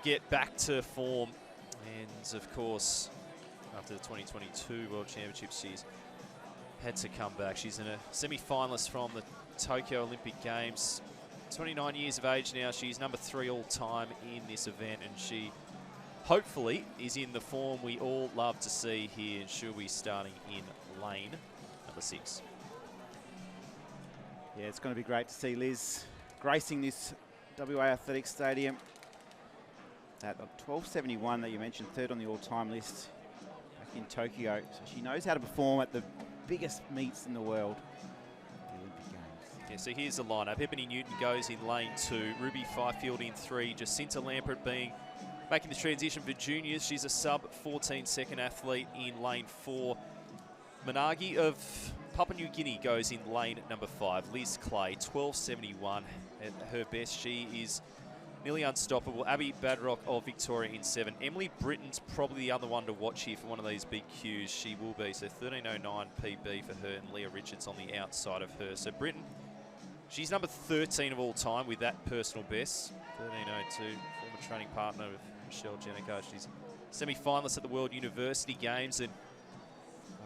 get back to form, and of course after the 2022 World Championships she's had to come back. She's in a semi-finalist from the Tokyo Olympic Games. 29 years of age now. She's number 3 all time in this event, and she hopefully is in the form we all love to see here, and she'll be starting in lane number 6. Yeah, it's going to be great to see Liz gracing this WA Athletics Stadium. At 12.71 that you mentioned, third on the all-time list back in Tokyo. So she knows how to perform at the biggest meets in the world, the Olympic Games. Yeah, so here's the lineup. Ebony Newton goes in lane 2, Ruby Fifield in 3, Jacinta Lampert making the transition for juniors. She's a sub-14 second athlete in lane 4. Managi of Papua New Guinea goes in lane number 5. Liz Clay, 12.71 at her best. She is nearly unstoppable. Abby Badrock of Victoria in 7. Emily Britton's probably the other one to watch here for one of these big Qs. She will be. So 13.09 PB for her, and Leah Richards on the outside of her. So Britton, she's number 13 of all time with that personal best. 13.02, former training partner of Michelle Jenico. She's semi-finalist at the World University Games, and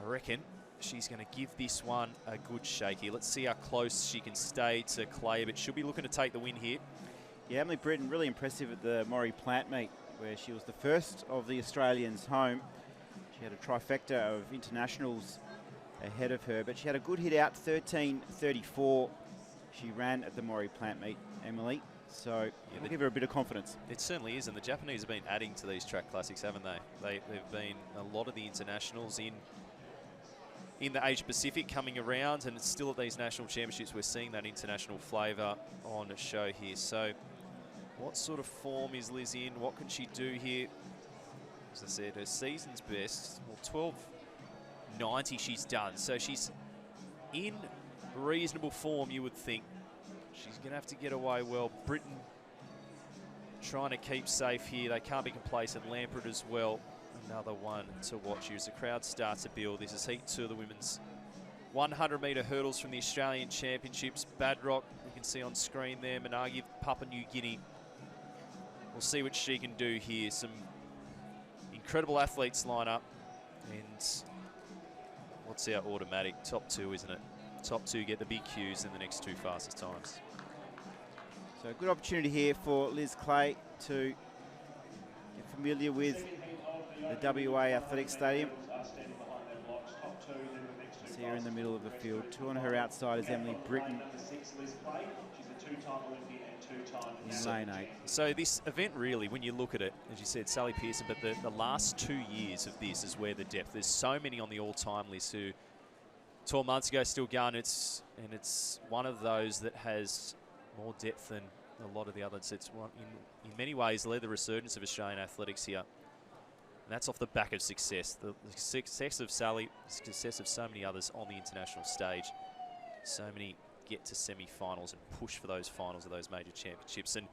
I reckon she's going to give this one a good shake here. Let's see how close she can stay to Clay, but she'll be looking to take the win here. Yeah, Emily Britton, really impressive at the Maury Plant meet, where she was the first of the Australians home. She had a trifecta of internationals ahead of her, but she had a good hit out, 13.34. She ran at the Maury Plant meet, Emily. So yeah, we'll give her a bit of confidence. It certainly is, and the Japanese have been adding to these track classics, haven't they? They've been a lot of the internationals in the Asia Pacific coming around, and it's still at these national championships we're seeing that international flavour on show here. So what sort of form is Liz in? What can she do here? As I said, her season's best, well, 12.90 she's done. So she's in reasonable form, you would think. She's going to have to get away well. Britain trying to keep safe here. They can't be complacent. Lampert as well. Another one to watch here as the crowd starts to build. This is heat 2 of the women's 100-metre hurdles from the Australian Championships. Badrock, you can see on screen there. Managi, Papua New Guinea. We'll see what she can do here. Some incredible athletes line up. And what's our automatic? Top 2, isn't it? Top 2 get the big Qs in the next 2 fastest times. So a good opportunity here for Liz Clay to get familiar with the WA Athletics Stadium. See her in the middle of the field. 2 on her outside is Emily Britton. In lane 8. So this event really, when you look at it, as you said, Sally Pearson, but the last 2 years of this is where the depth. There's so many on the all-time list who 12 months ago, still going. It's one of those that has more depth than a lot of the others. It's one in many ways led the resurgence of Australian athletics here. And that's off the back of success. The success of Sally, success of so many others on the international stage. So many get to semi-finals and push for those finals of those major championships. And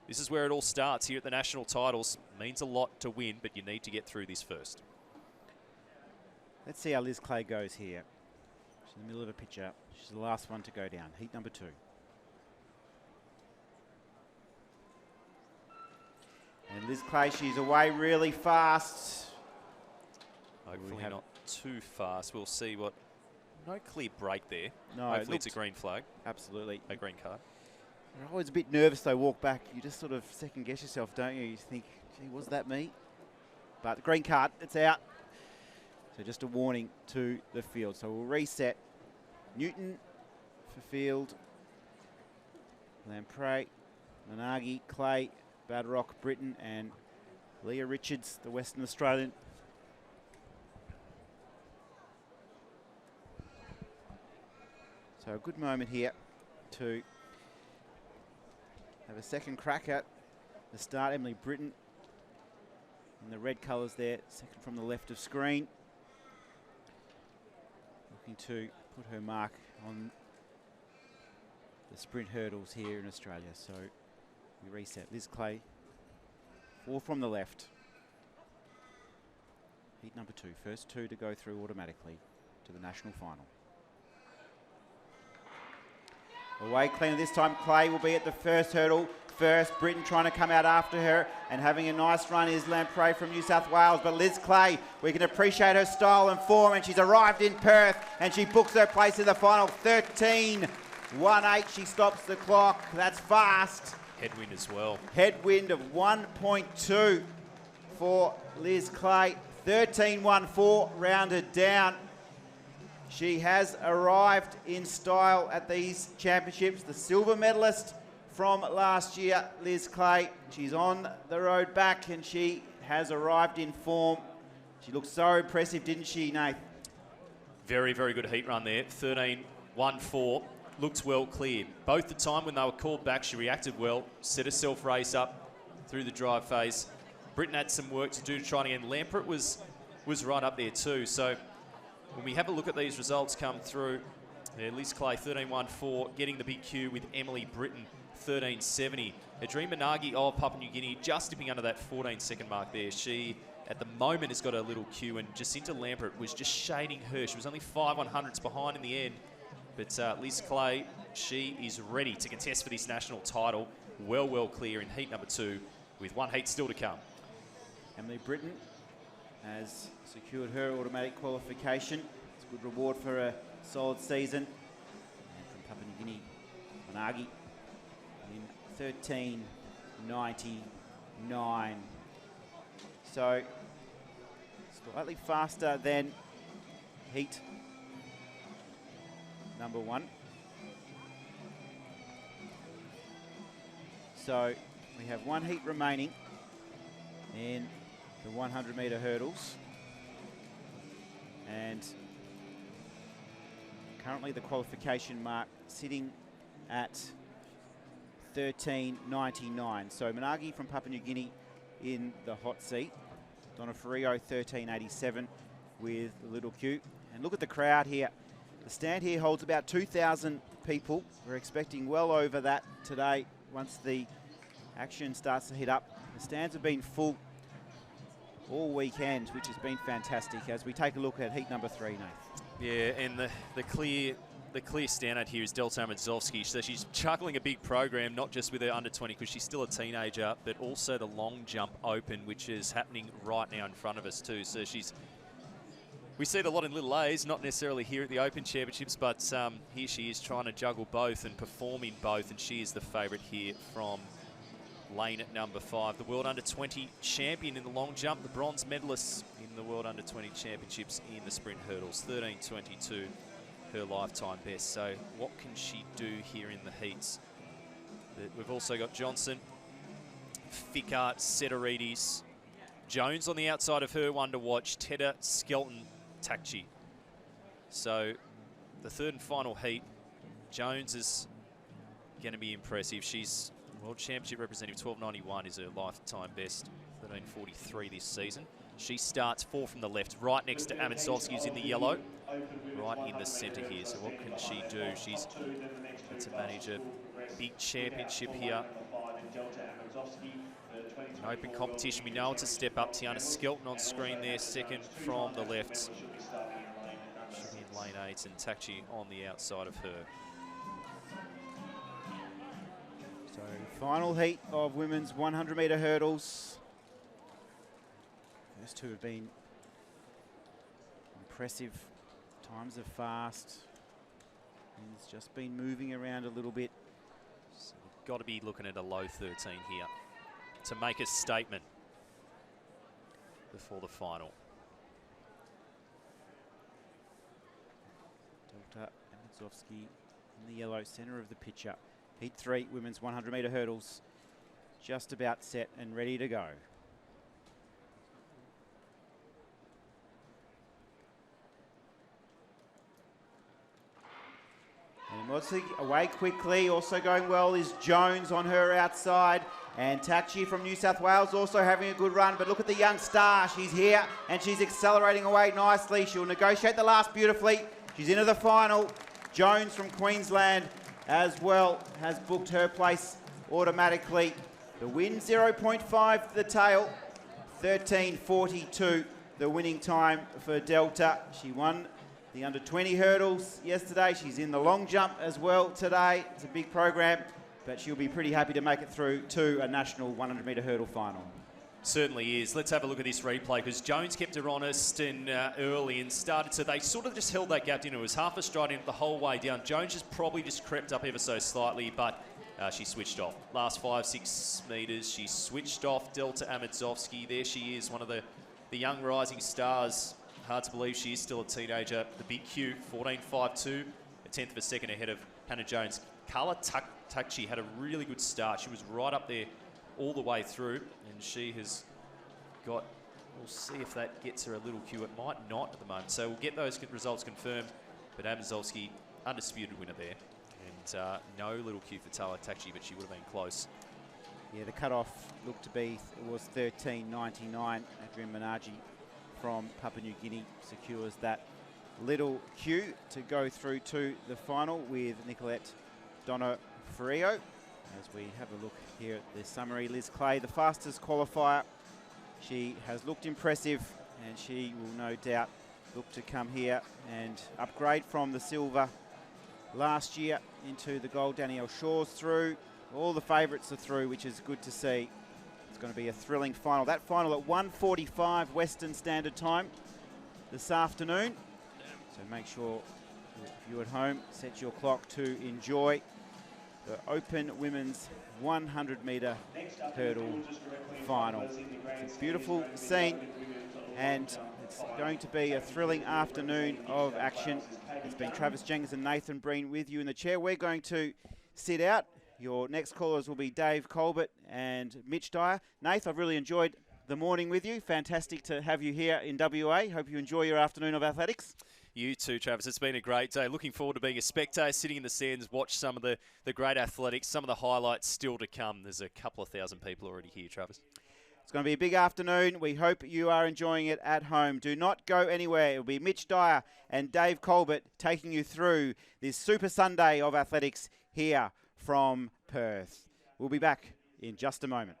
this is where it all starts here at the national titles. Means a lot to win, but you need to get through this first. Let's see how Liz Clay goes here. She's in the middle of a pitch-up. She's the last one to go down. Heat number 2. And Liz Clay, she's away really fast. Hopefully not too fast. We'll see what... No clear break there. No, hopefully it's a green flag. Absolutely. A green card. You're always a bit nervous, though, walk back. You just sort of second-guess yourself, don't you? You think, gee, was that me? But the green card, it's out. So just a warning to the field. So we'll reset. Newton for field. Lamprey, Managi, Clay, Badrock, Britton, and Leah Richards, the Western Australian. So a good moment here to have a second crack at the start. Emily Britton in the red colours there, second from the left of screen. Looking to put her mark on the sprint hurdles here in Australia. So we reset. Liz Clay, 4 from the left. Heat number 2, first 2 to go through automatically to the national final. Away clean this time. Clay will be at the first hurdle. First, Britton trying to come out after her, and having a nice run is Lamprey from New South Wales. But Liz Clay, we can appreciate her style and form, and she's arrived in Perth, and she books her place in the final. 13.18. She stops the clock. That's fast. Headwind as well. Headwind of 1.2 for Liz Clay. 13.14 rounded down. She has arrived in style at these championships. The silver medalist from last year, Liz Clay. She's on the road back, and she has arrived in form. She looked so impressive, didn't she, Nath? Very, very good heat run there. 13.14. Looks well cleared. Both the time when they were called back, she reacted well, set herself race up through the drive phase. Britton had some work to do to try again. Lampert was right up there too. So when we have a look at these results come through, Liz Clay 13.14, getting the big Q with Emily Britton 13.70. Adrien Managi of Papua New Guinea just dipping under that 14-second mark there. She, at the moment, has got a little Q, and Jacinta Lampert was just shading her. She was only 5/100ths behind in the end. But Liz Clay, she is ready to contest for this national title. Well clear in heat number 2 with 1 heat still to come. Emily Britton has secured her automatic qualification. It's a good reward for a solid season. And from Papua New Guinea, Managi in 13.99. So slightly faster than heat number 1. So we have 1 heat remaining in the 100-metre hurdles, and currently the qualification mark sitting at 13.99. So Managi from Papua New Guinea in the hot seat. Donna Ferrio 13.87 with the little Q. And look at the crowd here. The stand here holds about 2,000 people. We're expecting well over that today once the action starts to heat up. The stands have been full all weekend, which has been fantastic, as we take a look at heat number 3, Nath. Yeah, and the clear standout here is Delta Amadzovsky. So she's juggling a big program, not just with her under-20, because she's still a teenager, but also the long jump open, which is happening right now in front of us too. So we see it a lot in Little A's, not necessarily here at the Open Championships, but here she is trying to juggle both and perform in both, and she is the favourite here from lane at number 5. The World Under-20 champion in the long jump, the bronze medalist in the World Under-20 Championships in the sprint hurdles, 13.22, her lifetime best. So what can she do here in the heats? We've also got Johnson, Fickart, Setoridis, Jones on the outside of her, one to watch, Tedder, Skelton, Takchi. So the third and final heat. Jones is going to be impressive. She's World Championship representative. 12.91 is her lifetime best. 13.43 this season. She starts 4 from the left, right next to Amazovsky, who's in the yellow, right in the centre here. So what can she do? She's to manage a big championship here. An open competition. We know it's a step up. Tiana Skelton on screen there, second from the left. She'll be in lane 8 and Takchi on the outside of her. So final heat of women's 100-metre hurdles. Those two have been impressive. Times are fast. And it's just been moving around a little bit. So we've got to be looking at a low 13 here to make a statement before the final. Delta Amazovsky in the yellow, centre of the picture. Heat 3, women's 100-metre hurdles, just about set and ready to go. And Amazovsky away quickly, also going well is Jones on her outside. And Takchi from New South Wales also having a good run, but look at the young star. She's here and she's accelerating away nicely. She'll negotiate the last beautifully. She's into the final. Jones from Queensland as well has booked her place automatically. The win 0.5 the tail, 13.42 the winning time for Delta. She won the under 20 hurdles yesterday. She's in the long jump as well today. It's a big program, but she'll be pretty happy to make it through to a national 100-metre hurdle final. Certainly is. Let's have a look at this replay because Jones kept her honest and early and started to, they sort of just held that gap in. It was half a stride in the whole way down. Jones just probably just crept up ever so slightly, but she switched off. Last 5-6 metres, she switched off. Delta Amazovsky, there she is, one of the young rising stars. Hard to believe she is still a teenager. The big Q, 14.52, a tenth of a second ahead of Hannah Jones. Carla Takchi had a really good start. She was right up there all the way through, and she has got, we'll see if that gets her a little Q. It might not at the moment, so we'll get those results confirmed. But Amazovsky, undisputed winner there, and no little Q for Carla Takchi, but she would have been close. Yeah, the cut-off looked to be, it was 13.99. Adrian Menardi from Papua New Guinea secures that little Q to go through to the final with Nicolette Dono-Frio. As we have a look here at the summary, Liz Clay, the fastest qualifier. She has looked impressive and she will no doubt look to come here and upgrade from the silver last year into the gold. Danielle Shaw's through. All the favourites are through, which is good to see. It's going to be a thrilling final. That final at 1:45 Western Standard Time this afternoon. So make sure if you're at home, set your clock to enjoy the Open Women's 100-metre hurdle final. It's a beautiful scene and it's going to be a thrilling afternoon of action. It's been Travis Jennings and Nathan Breen with you in the chair. We're going to sit out. Your next callers will be Dave Colbert and Mitch Dyer. Nath, I've really enjoyed the morning with you. Fantastic to have you here in WA. Hope you enjoy your afternoon of athletics. You too, Travis. It's been a great day. Looking forward to being a spectator, sitting in the stands, watch some of the great athletics, some of the highlights still to come. There's a couple of thousand people already here, Travis. It's going to be a big afternoon. We hope you are enjoying it at home. Do not go anywhere. It will be Mitch Dyer and Dave Colbert taking you through this Super Sunday of athletics here from Perth. We'll be back in just a moment.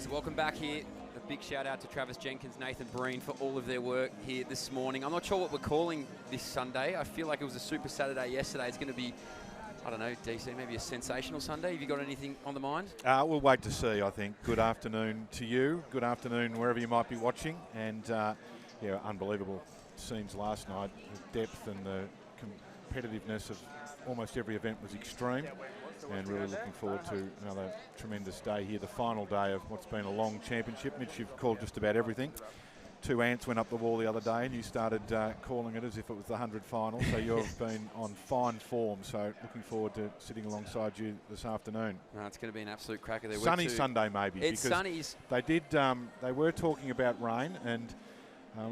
So welcome back here. A big shout out to Travis Jenkins, Nathan Breen for all of their work here this morning. I'm not sure what we're calling this Sunday. I feel like it was a Super Saturday yesterday. It's going to be, I don't know, DC, maybe a sensational Sunday. Have you got anything on the mind? We'll wait to see, I think. Good afternoon to you. Good afternoon wherever you might be watching. And, yeah, unbelievable scenes last night. The depth and the competitiveness of almost every event was extreme. And really looking forward to another tremendous day here, the final day of what's been a long championship. Mitch, you've called just about everything. 2 ants went up the wall the other day, and you started calling it as if it was the 100 final. So you've been on fine form. So looking forward to sitting alongside you this afternoon. No, it's going to be an absolute cracker there. Sunny Sunday, maybe. It's sunny. They were talking about rain, and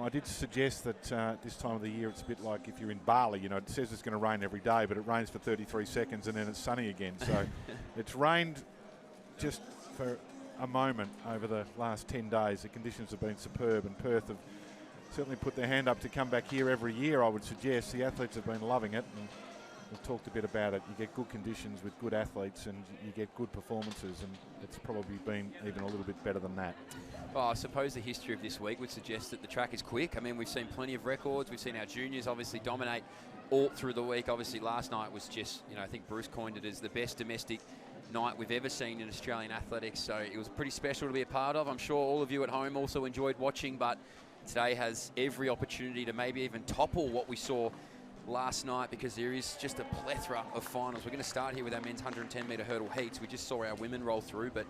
I did suggest that this time of the year it's a bit like if you're in Bali. You know, it says it's going to rain every day, but it rains for 33 seconds and then it's sunny again. So it's rained just for a moment over the last 10 days. The conditions have been superb, and Perth have certainly put their hand up to come back here every year, I would suggest. The athletes have been loving it, and we've talked a bit about it. You get good conditions with good athletes and you get good performances, and it's probably been even a little bit better than that. Well, I suppose the history of this week would suggest that the track is quick. I mean, we've seen plenty of records. We've seen our juniors obviously dominate all through the week. Obviously, last night was just, you know, I think Bruce coined it as the best domestic night we've ever seen in Australian athletics. So it was pretty special to be a part of. I'm sure all of you at home also enjoyed watching, but today has every opportunity to maybe even topple what we saw last night, because there is just a plethora of finals. We're going to start here with our men's 110-metre hurdle heats. We just saw our women roll through, but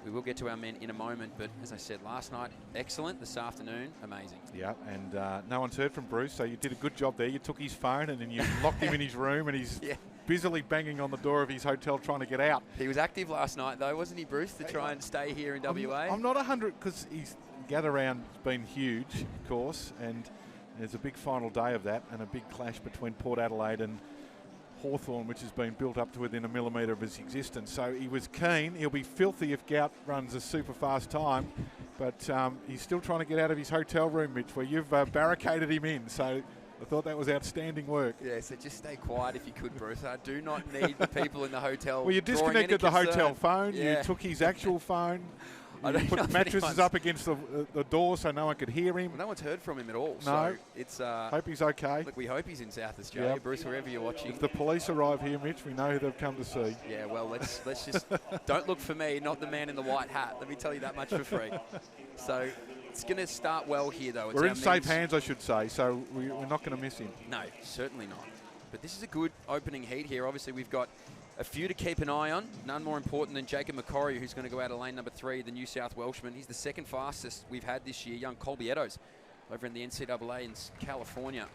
we will get to our men in a moment. But as I said, last night, excellent. This afternoon, amazing. Yeah, and no one's heard from Bruce, so you did a good job there. You took his phone and then you locked him in his room, and he's busily banging on the door of his hotel trying to get out. He was active last night, though, wasn't he, Bruce, to try and stay here in WA? I'm not 100, because his gather round has been huge, of course, and there's a big final day of that, and a big clash between Port Adelaide and Hawthorn, which has been built up to within a millimetre of his existence. So he was keen. He'll be filthy if Gout runs a super fast time, but he's still trying to get out of his hotel room, Mitch, where you've barricaded him in. So I thought that was outstanding work. Yeah, so just stay quiet if you could, Bruce. I do not need the people in the hotel. Well, you disconnected the hotel phone. Yeah. You took his actual phone. You put mattresses up against the door so no one could hear him. Well, no one's heard from him at all. No. So it's hope he's okay. Look, we hope he's in South Australia, Bruce, wherever you're watching. If the police arrive here, Mitch, we know who they've come to see. Yeah, well, let's just don't look for me, not the man in the white hat. Let me tell you that much for free. So it's going to start well here, though. We're in safe hands, I should say, so we're not going to miss him. No, certainly not. But this is a good opening heat here. Obviously, we've got a few to keep an eye on. None more important than Jacob McCorry, who's going to go out of lane number 3, the New South Welshman. He's the second fastest we've had this year. Young Colby Eddowes over in the NCAA in California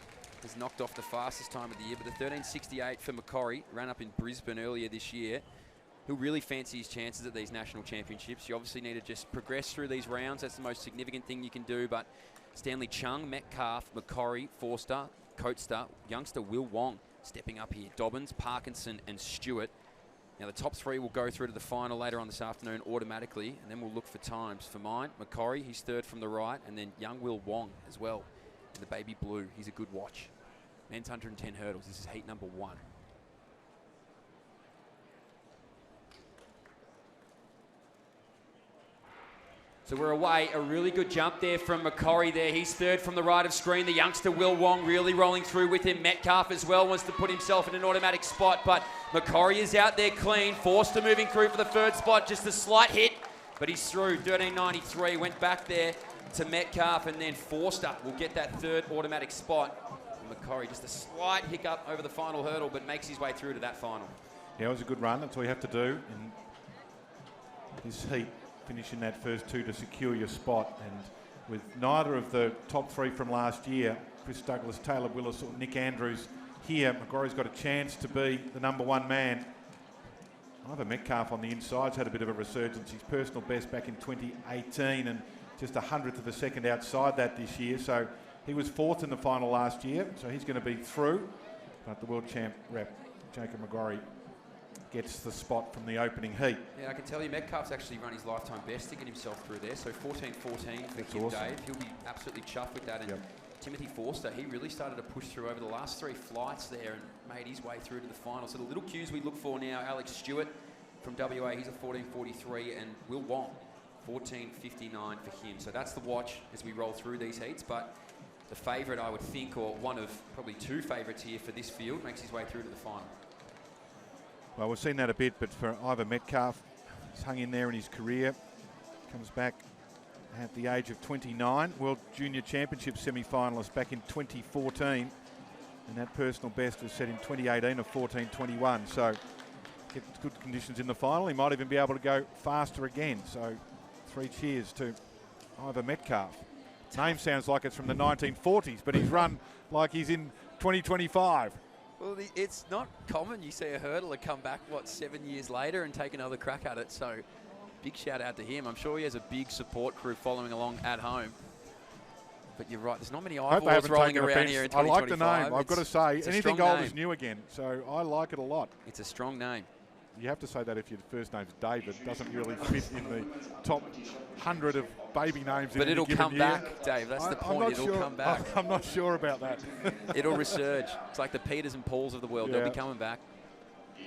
has knocked off the fastest time of the year. But the 13.68 for McCorry, ran up in Brisbane earlier this year. He'll really fancy his chances at these national championships. You obviously need to just progress through these rounds. That's the most significant thing you can do. But Stanley Chung, Metcalf, McCorry, Forster, Coaster, youngster Will Wong stepping up here. Dobbins, Parkinson and Stewart. Now the top 3 will go through to the final later on this afternoon automatically, and then we'll look for times. For mine, McCorry, he's 3rd from the right, and then young Will Wong as well in the baby blue. He's a good watch. Men's 110 hurdles. This is heat number 1. So we're away. A really good jump there from McCorry there. He's 3rd from the right of screen. The youngster Will Wong really rolling through with him. Metcalf as well wants to put himself in an automatic spot, but McCorry is out there clean. Forster moving through for the 3rd spot. Just a slight hit, but he's through. 13.93. Went back there to Metcalf, and then Forster will get that 3rd automatic spot. And McCorry just a slight hiccup over the final hurdle, but makes his way through to that final. Yeah, it was a good run. That's all you have to do in this heat. Finishing that first 2 to secure your spot, and with neither of the top 3 from last year, Chris Douglas, Taylor Willis or Nick Andrews here, McCorry's got a chance to be the number 1 man. Either Metcalf on the inside's had a bit of a resurgence. His personal best back in 2018 and just 100th of a second outside that this year, so he was 4th in the final last year, so he's going to be through. But the world champ rep Jacob McCorry gets the spot from the opening heat. Yeah, I can tell you Metcalf's actually run his lifetime best to get himself through there. So 14.14 for Kim awesome. Dave. He'll be absolutely chuffed with that. And Timothy Forster, he really started to push through over the last 3 flights there and made his way through to the final. So the little cues we look for now, Alex Stewart from WA, he's a 14.43, and Will Wong, 14.59 for him. So that's the watch as we roll through these heats. But the favourite, I would think, or one of probably two favourites here for this field, makes his way through to the final. Well, we've seen that a bit, but for Ivor Metcalf, he's hung in there in his career. Comes back at the age of 29. World Junior Championship semi-finalist back in 2014. And that personal best was set in 2018 of 14.21. So gets good conditions in the final. He might even be able to go faster again. So 3 cheers to Ivor Metcalf. Name sounds like it's from the 1940s, but he's run like he's in 2025. Well, it's not common you see a hurdler come back, 7 years later and take another crack at it. So big shout out to him. I'm sure he has a big support crew following along at home. But you're right, there's not many eyeballs rolling around here in 2025. I like the name, I've got to say. Anything old is new again, so I like it a lot. It's a strong name. You have to say that if your first name's David. Doesn't really fit in the top 100 of baby names in any given year. But it'll come back, Dave. That's the point. It'll come back. I'm not sure about that. It'll resurge. It's like the Peters and Pauls of the world. They'll be coming back.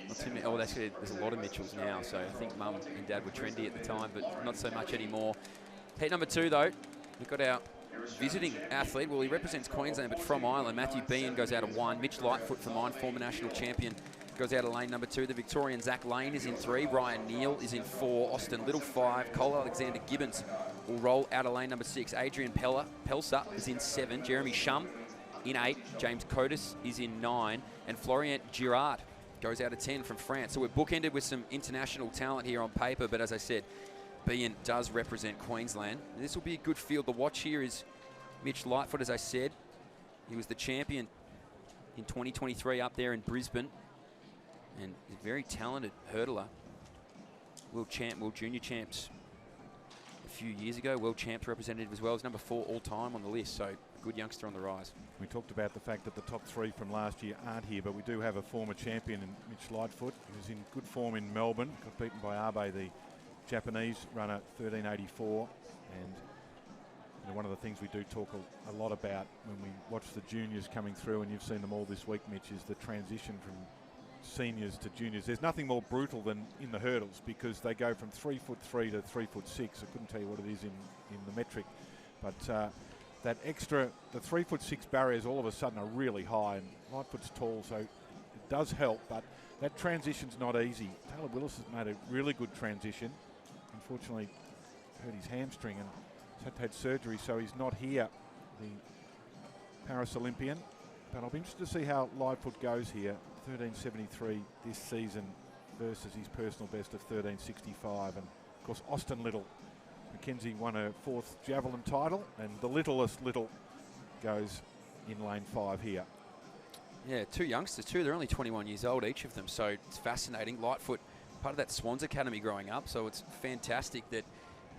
Not too many. Oh, actually, there's a lot of Mitchells now. So I think Mum and Dad were trendy at the time, but not so much anymore. Heat number 2, though. We've got our visiting athlete. Well, he represents Queensland, but from Ireland. Matthew Bean goes out of 1. Mitch Lightfoot from mine, former national champion, goes out of lane number 2. The Victorian Zach Lane is in 3. Ryan Neal is in 4. Austin Little 5. Cole Alexander Gibbons will roll out of lane number 6. Adrian Pelsa is in 7. Jeremy Shum in 8. James Cotis is in 9. And Florent Girard goes out of 10 from France. So we're bookended with some international talent here on paper, but as I said, Bean does represent Queensland. This will be a good field. The watch here is Mitch Lightfoot, as I said. He was the champion in 2023 up there in Brisbane. And a very talented hurdler. World junior champs a few years ago. World champs representative as well. As number 4 all time on the list. So a good youngster on the rise. We talked about the fact that the top 3 from last year aren't here, but we do have a former champion in Mitch Lightfoot. He was in good form in Melbourne. Got beaten by Abe, the Japanese runner, 13.84. And you know, one of the things we do talk a lot about when we watch the juniors coming through, and you've seen them all this week, Mitch, is the transition from seniors to juniors. There's nothing more brutal than in the hurdles, because they go from 3'3" to 3'6". I couldn't tell you what it is in the metric, but that extra, the 3'6" barriers all of a sudden are really high, and Lightfoot's tall, so it does help, but that transition's not easy. Taylor Willis has made a really good transition. Unfortunately, hurt his hamstring and he's had surgery, so he's not here, the Paris Olympian. But I'll be interested to see how Lightfoot goes here. 13.73 this season versus his personal best of 13.65. And of course, Austin Little. Mackenzie won her 4th javelin title, and the littlest Little goes in lane 5 here. Yeah, 2 youngsters too. They're only 21 years old, each of them. So it's fascinating. Lightfoot, part of that Swans Academy growing up. So it's fantastic that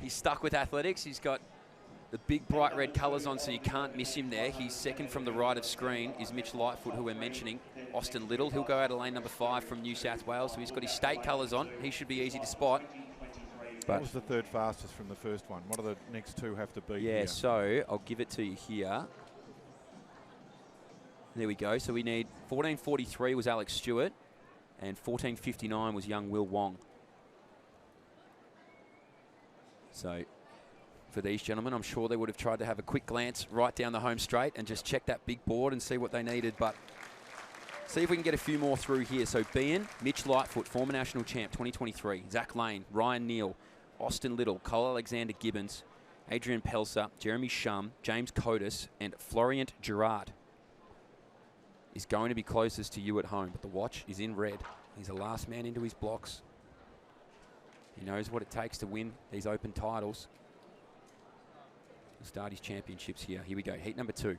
he's stuck with athletics. He's got the big bright red colours on, so you can't miss him there. He's second from the right of screen is Mitch Lightfoot, who we're mentioning. Austin Little, he'll go out of lane number 5 from New South Wales. So he's got his state colours on. He should be easy to spot. What was the 3rd fastest from the first one? What do the next 2 have to be? Yeah, here? so I'll give it to you here. There we go. So we need 14.43 was Alex Stewart, and 14.59 was young Will Wong. So for these gentlemen, I'm sure they would have tried to have a quick glance right down the home straight and just check that big board and see what they needed. But see if we can get a few more through here. So Bean, Mitch Lightfoot, former national champ 2023. Zach Lane, Ryan Neal, Austin Little, Cole Alexander Gibbons, Adrian Pelsa, Jeremy Shum, James Cotis, and Florent Girard is going to be closest to you at home. But the watch is in red. He's the last man into his blocks. He knows what it takes to win these open titles. He'll start his championships here. Here we go, heat number 2.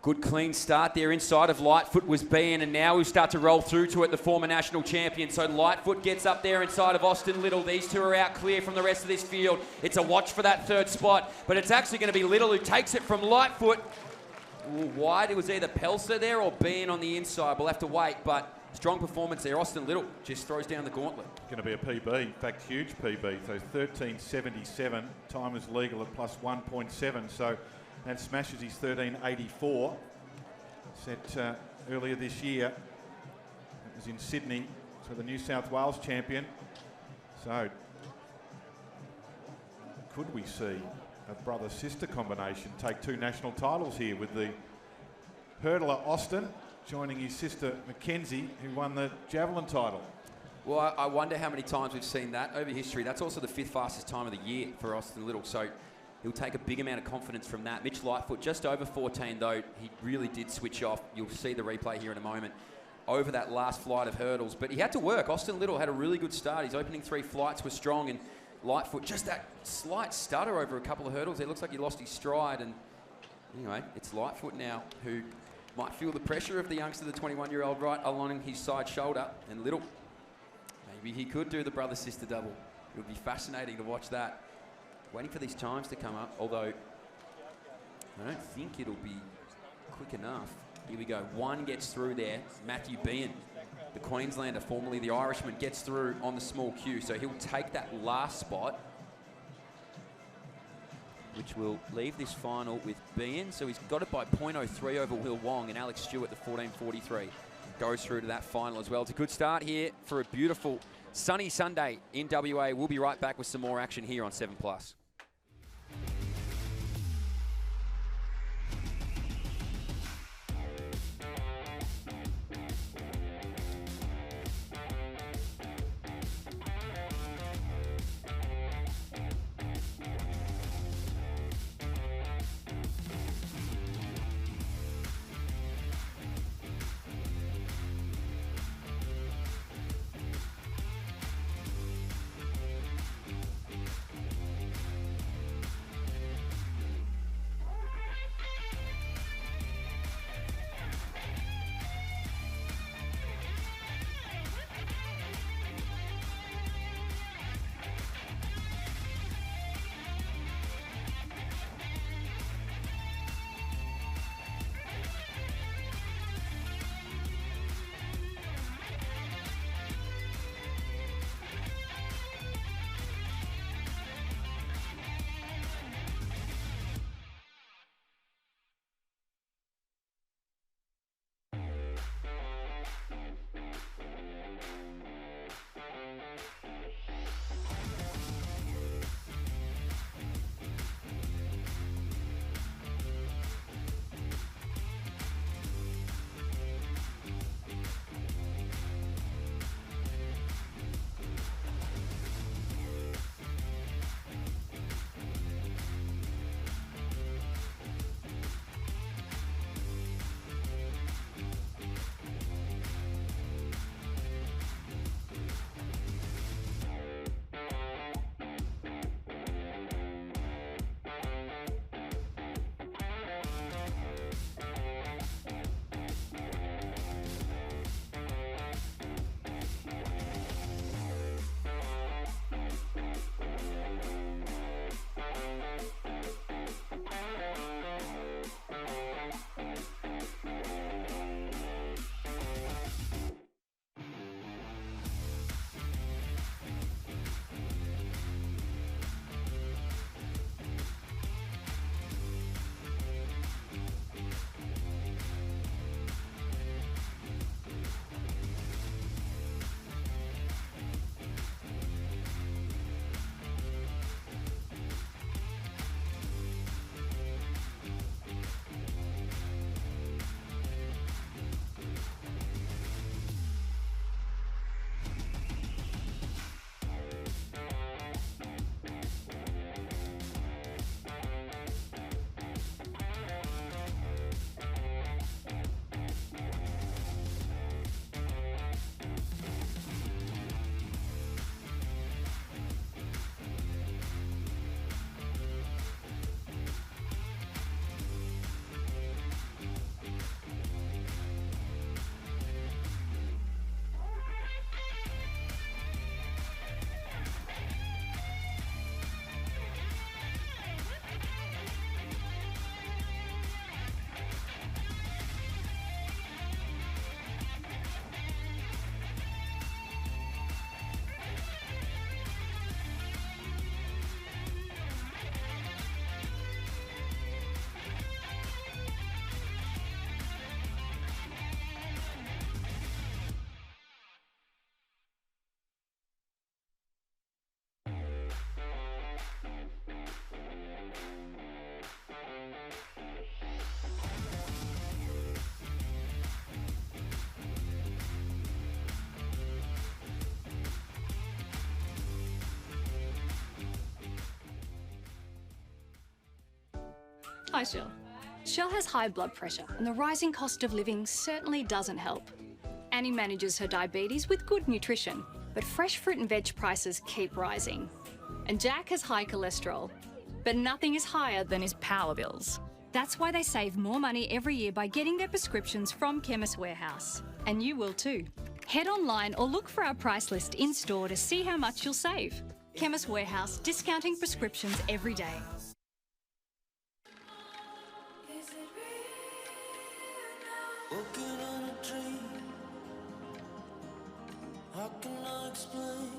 Good clean start there inside of Lightfoot was Bean, and now we start to roll through to it, the former national champion. So Lightfoot gets up there inside of Austin Little. These 2 are out clear from the rest of this field. It's a watch for that 3rd spot, but it's actually going to be Little who takes it from Lightfoot. Ooh, wide, it was either Pelsa there or Bean on the inside. We'll have to wait, but strong performance there. Austin Little just throws down the gauntlet. Going to be a PB, in fact, huge PB. So 13.77, time is legal at plus 1.7, so that smashes his 13.84 set earlier this year. was in Sydney, so the New South Wales champion. So could we see a brother-sister combination take 2 national titles here, with the hurdler Austin joining his sister Mackenzie, who won the javelin title? Well, I wonder how many times we've seen that over history. That's also the 5th fastest time of the year for Austin Little, so he'll take a big amount of confidence from that. Mitch Lightfoot just over 14 though. He really did switch off. You'll see the replay here in a moment over that last flight of hurdles, but he had to work. Austin Little had a really good start. His opening 3 flights were strong, and Lightfoot, just that slight stutter over a couple of hurdles. It looks like he lost his stride, and anyway, it's Lightfoot now who might feel the pressure of the youngster, the 21-year-old, right along his side shoulder. And Little, maybe he could do the brother-sister double. It would be fascinating to watch that. Waiting for these times to come up, although I don't think it'll be quick enough. Here we go. 1 gets through there. Matthew Bean, the Queenslander, formerly the Irishman, gets through on the small queue, so he'll take that last spot, which will leave this final with Bean. So he's got it by 0.03 over Will Wong, and Alex Stewart, the 14.43, goes through to that final as well. It's a good start here for a beautiful sunny Sunday in WA. We'll be right back with some more action here on 7+. Hi, Shell. Shell has high blood pressure, and the rising cost of living certainly doesn't help. Annie manages her diabetes with good nutrition, but fresh fruit and veg prices keep rising. And Jack has high cholesterol, but nothing is higher than his power bills. That's why they save more money every year by getting their prescriptions from Chemist Warehouse. And you will too. Head online or look for our price list in store to see how much you'll save. Chemist Warehouse, discounting prescriptions every day. Walking on a dream. How can I explain?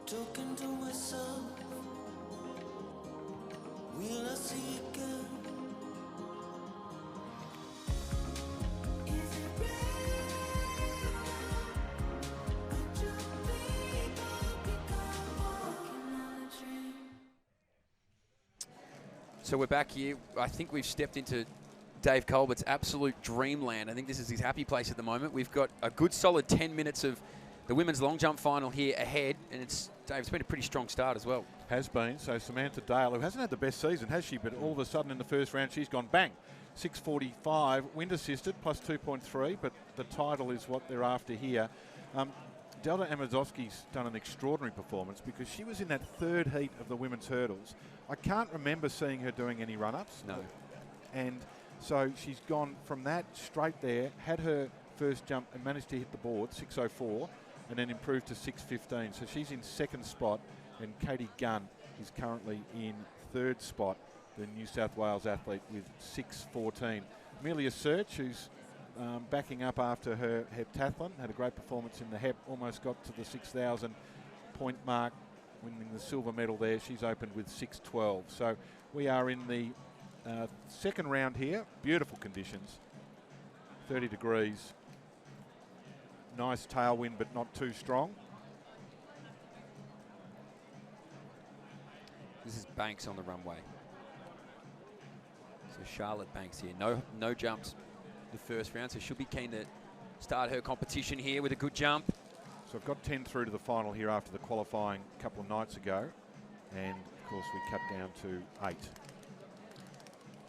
Talking to myself. Will I see again? Is it real? Could you become walking on a dream? So we're back here. I think we've stepped into Dave Colbert's absolute dreamland. I think this is his happy place at the moment. We've got a good solid 10 minutes of the women's long jump final here ahead, and it's been a pretty strong start as well. Has been. So Samantha Dale, who hasn't had the best season, has she? But all of a sudden in the first round, she's gone bang. 6:45, wind assisted, plus 2.3, but the title is what they're after here. Delta Amazowski's done an extraordinary performance because she was in that third heat of the women's hurdles. I can't remember seeing her doing any run-ups. No. And so she's gone from that straight there, had her first jump and managed to hit the board, 6:04, and then improved to 6:15. So she's in second spot, and Katie Gunn is currently in third spot, the New South Wales athlete, with 6:14. Amelia Search, who's backing up after her heptathlon, had a great performance in the hep, almost got to the 6,000 point mark, winning the silver medal there. She's opened with 6:12. So we are in the second round here. Beautiful conditions, 30 degrees. Nice tailwind, but not too strong. This is Banks on the runway. So Charlotte Banks here. No jumps the first round, so she'll be keen to start her competition here with a good jump. So I've got 10 through to the final here after the qualifying a couple of nights ago. And of course we cut down to 8.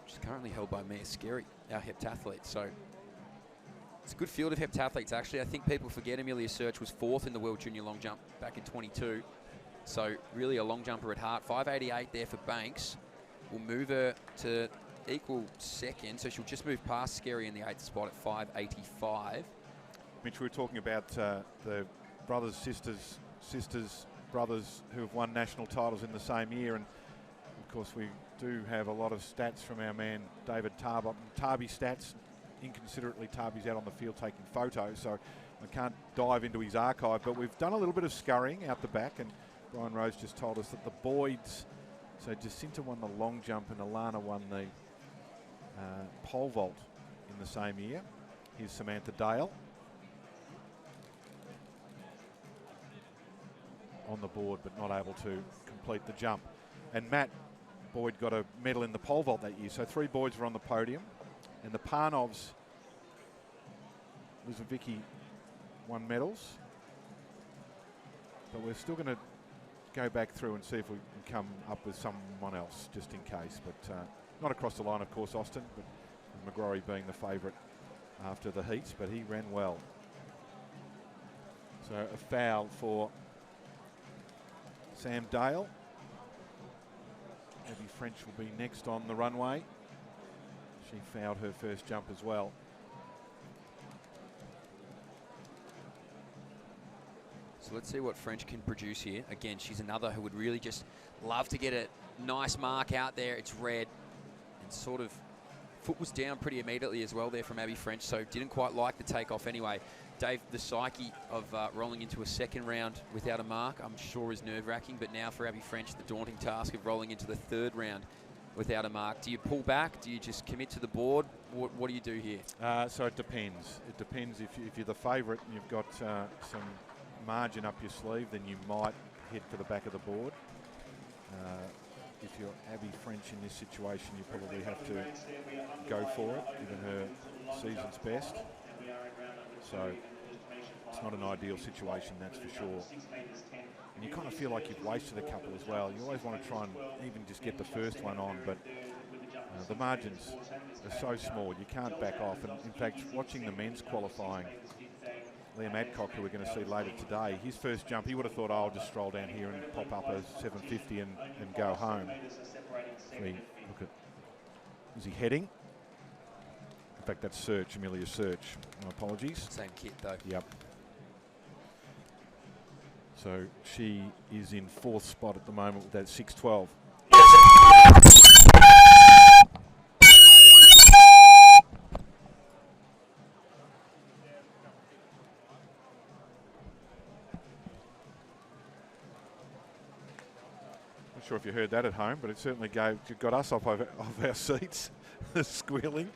She's currently held by Mia Skerry, our heptathlete. So it's a good field of heptathletes, actually. I think people forget Amelia Search was 4th in the World Junior Long Jump back in 22. So really a long jumper at heart. 5:88 there for Banks. Will move her to equal second, so she'll just move past Skerry in the 8th spot at 5:85. Mitch, we were talking about the brothers, brothers who have won national titles in the same year, and of course we do have a lot of stats from our man David Tarbott. Tarby stats, inconsiderately Tarby's out on the field taking photos, so I can't dive into his archive, but we've done a little bit of scurrying out the back, and Brian Rose just told us that the Boyds, so Jacinta won the long jump and Alana won the pole vault in the same year. Here's Samantha Dale on the board, but not able to complete the jump. And Matt Boyd got a medal in the pole vault that year. So 3 Boyds were on the podium, and the Parnovs, Liz and Vicky, won medals. But we're still going to go back through and see if we can come up with someone else, just in case. But not across the line, of course, Austin, but McGrory being the favourite after the heats, but he ran well. So a foul for Sam Dale. Abby French will be next on the runway. She fouled her first jump as well. So let's see what French can produce here. Again, she's another who would really just love to get a nice mark out there. It's red, and sort of foot was down pretty immediately as well there from Abby French, so didn't quite like the takeoff anyway. Dave, the psyche of rolling into a second round without a mark, I'm sure is nerve-wracking, but now for Abby French, the daunting task of rolling into the third round without a mark. Do you pull back? Do you just commit to the board? What do you do here? So it depends. It depends. If you're the favourite and you've got some margin up your sleeve, then you might head for the back of the board. If you're Abby French in this situation, you probably have to go for it, given her season's best. So It's not an ideal situation, that's for sure. And you kind of feel like you've wasted a couple as well. You always want to try and even just get the first one on, but the margins are so small, you can't back off. And in fact, watching the men's qualifying, Liam Adcock, who we're going to see later today, his first jump, he would have thought, oh, I'll just stroll down here and pop up a 750 and go home. Look at, is he heading? In fact, that's Search, Amelia Search. My apologies. Same kit, though. Yep. So she is in 4th spot at the moment with that 6:12. Not sure if you heard that at home, but it certainly got us off our seats, squealing.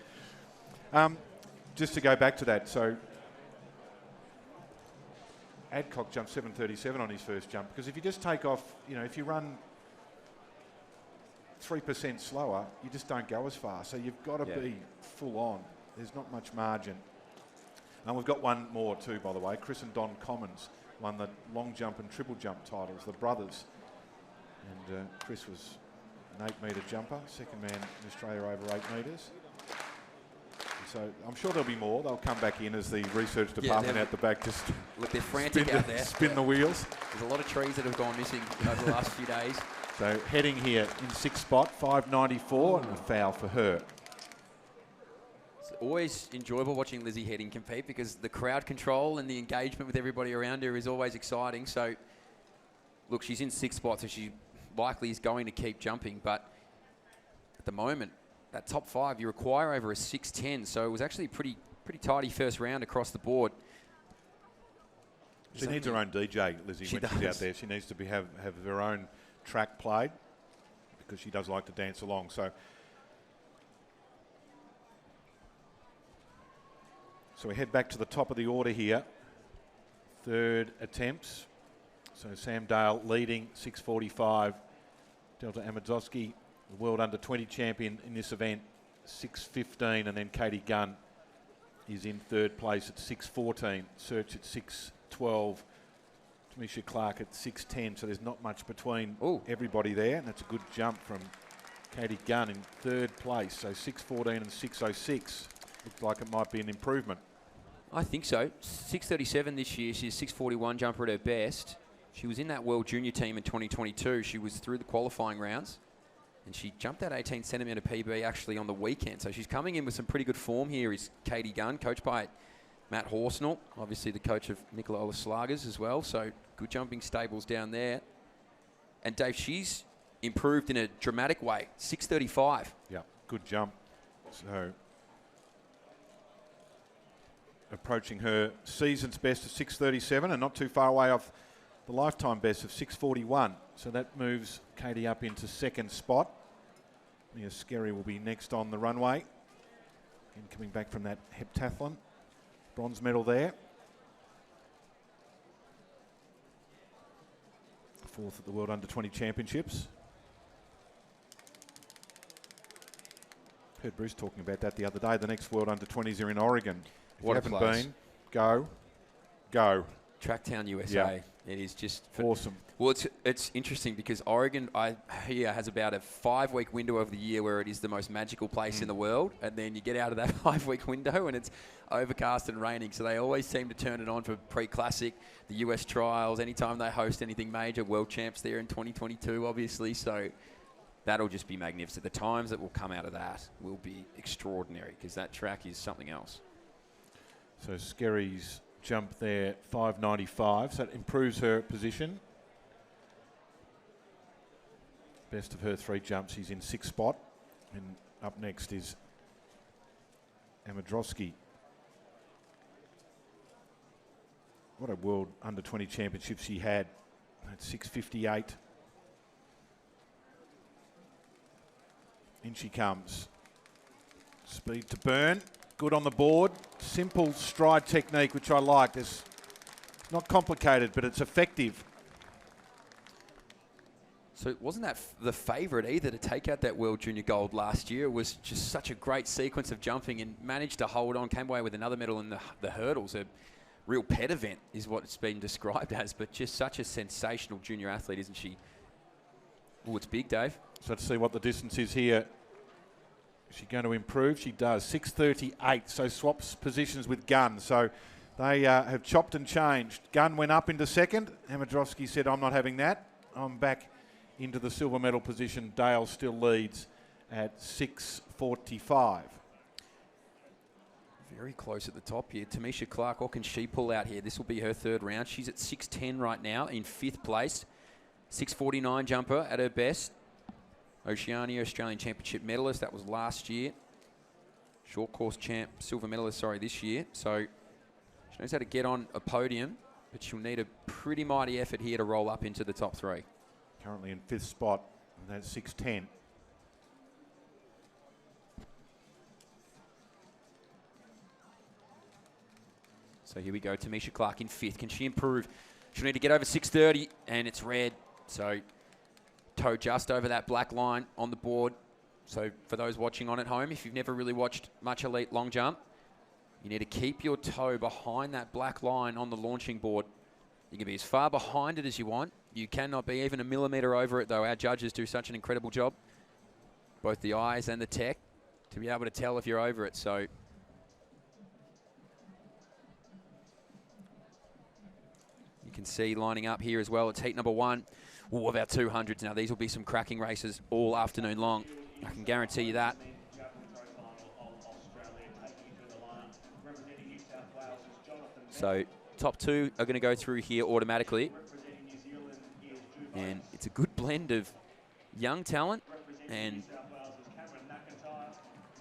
Just to go back to that, so Adcock jumped 7:37 on his first jump, because if you just take off, if you run 3% slower, you just don't go as far. So you've got to be full on. There's not much margin. And we've got one more too, by the way. Chris and Don Commons won the long jump and triple jump titles, the brothers. And Chris was an 8-metre jumper, second man in Australia over 8 metres. So I'm sure there'll be more. They'll come back in as the research department out the back just look, they're frantic out there. Spin the wheels. There's a lot of trees that have gone missing over the last few days. So heading here in 6th spot, 594, and a foul for her. It's always enjoyable watching Lizzie Heading compete, because the crowd control and the engagement with everybody around her is always exciting. So, look, she's in 6th spot, so she likely is going to keep jumping. But at the moment, that top 5, you require over a 6:10. So it was actually a pretty tidy first round across the board. She needs her own DJ, Lizzie, when she's out there. She needs to have her own track played, because she does like to dance along. So we head back to the top of the order here. 3rd attempts. So Sam Dale leading 6:45. Delta Amadzowski, the world under-20 champion in this event, 6:15, and then Katie Gunn is in 3rd place at 6:14. Search at 6:12. Tamisha Clark at 6:10. So there's not much between everybody there, and that's a good jump from Katie Gunn in 3rd place. So 6:14 and 6:06. Looks like it might be an improvement. I think so. 6:37 this year. She's a 6:41 jumper at her best. She was in that World Junior team in 2022. She was through the qualifying rounds, and she jumped that 18-centimetre PB actually on the weekend. So she's coming in with some pretty good form here, is Katie Gunn, coached by Matt Horsnell, obviously the coach of Nicola Olaslagers as well. So good jumping stables down there. And Dave, she's improved in a dramatic way, 6:35. Yeah, good jump. So approaching her season's best of 6:37, and not too far away off the lifetime best of 6:41. So that moves Katie up into 2nd spot. Mia Skerry will be next on the runway. And coming back from that heptathlon. Bronze medal there. 4th at the World Under-20 Championships. Heard Bruce talking about that the other day. The next World Under-20s are in Oregon. If you haven't been, go. Tracktown, USA. Yeah. It is just awesome. Well, it's interesting because Oregon, I hear, has about a 5-week window of the year where it is the most magical place in the world, and then you get out of that 5-week window and it's overcast and raining. So they always seem to turn it on for pre-classic, the US trials, anytime they host anything major. World champs there in 2022, obviously. So that'll just be magnificent. The times that will come out of that will be extraordinary, because that track is something else. So Skerry's jump there, 595, so that improves her position. Best of her 3 jumps, she's in 6th spot. And up next is Amadrowski. What a World Under-20 Championship she had at 6:58. In she comes. Speed to burn. Good on the board. Simple stride technique, which I like. It's not complicated, but it's effective. So wasn't that the favourite either to take out that World Junior Gold last year? It was just such a great sequence of jumping and managed to hold on, came away with another medal in the hurdles. A real pet event is what it's been described as, but just such a sensational junior athlete, isn't she? Oh, it's big, Dave. So let's see what the distance is here. Is she going to improve? She does. 6:38, so swaps positions with Gunn. So they have chopped and changed. Gunn went up into second. Hamadrovsky said, I'm not having that. I'm back into the silver medal position. Dale still leads at 6:45. Very close at the top here. Tamisha Clark, what can she pull out here? This will be her third round. She's at 6:10 right now in 5th place. 6:49 jumper at her best. Oceania Australian Championship medalist. That was last year. Short course champ, silver medalist, this year. So she knows how to get on a podium, but she'll need a pretty mighty effort here to roll up into the top 3. Currently in 5th spot, and that's 6:10. So here we go, Tamisha Clark in 5th. Can she improve? She'll need to get over 6:30, and it's red. So toe just over that black line on the board. So for those watching on at home, if you've never really watched much elite long jump, you need to keep your toe behind that black line on the launching board. You can be as far behind it as you want. You cannot be even a millimetre over it, though. Our judges do such an incredible job, both the eyes and the tech, to be able to tell if you're over it. So you can see lining up here as well. It's heat number 1. Of our 200s. Now, these will be some cracking races all afternoon long. I can guarantee you that. So, top 2 are going to go through here automatically. And it's a good blend of young talent and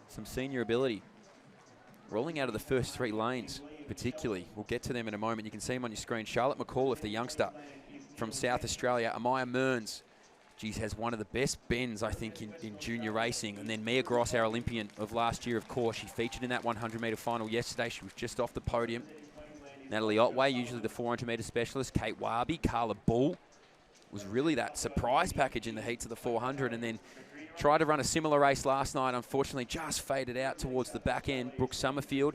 some senior ability. Rolling out of the first 3 lanes, particularly. We'll get to them in a moment. You can see them on your screen. Charlotte McAuliffe, the youngster from South Australia. Amaya Mearns, has one of the best bends, I think, in junior racing. And then Mia Gross, our Olympian of last year, of course. She featured in that 100-metre final yesterday. She was just off the podium. Natalie Otway, usually the 400-metre specialist. Kate Warby, Carla Bull was really that surprise package in the heats of the 400, and then tried to run a similar race last night. Unfortunately, just faded out towards the back end. Brooke Summerfield,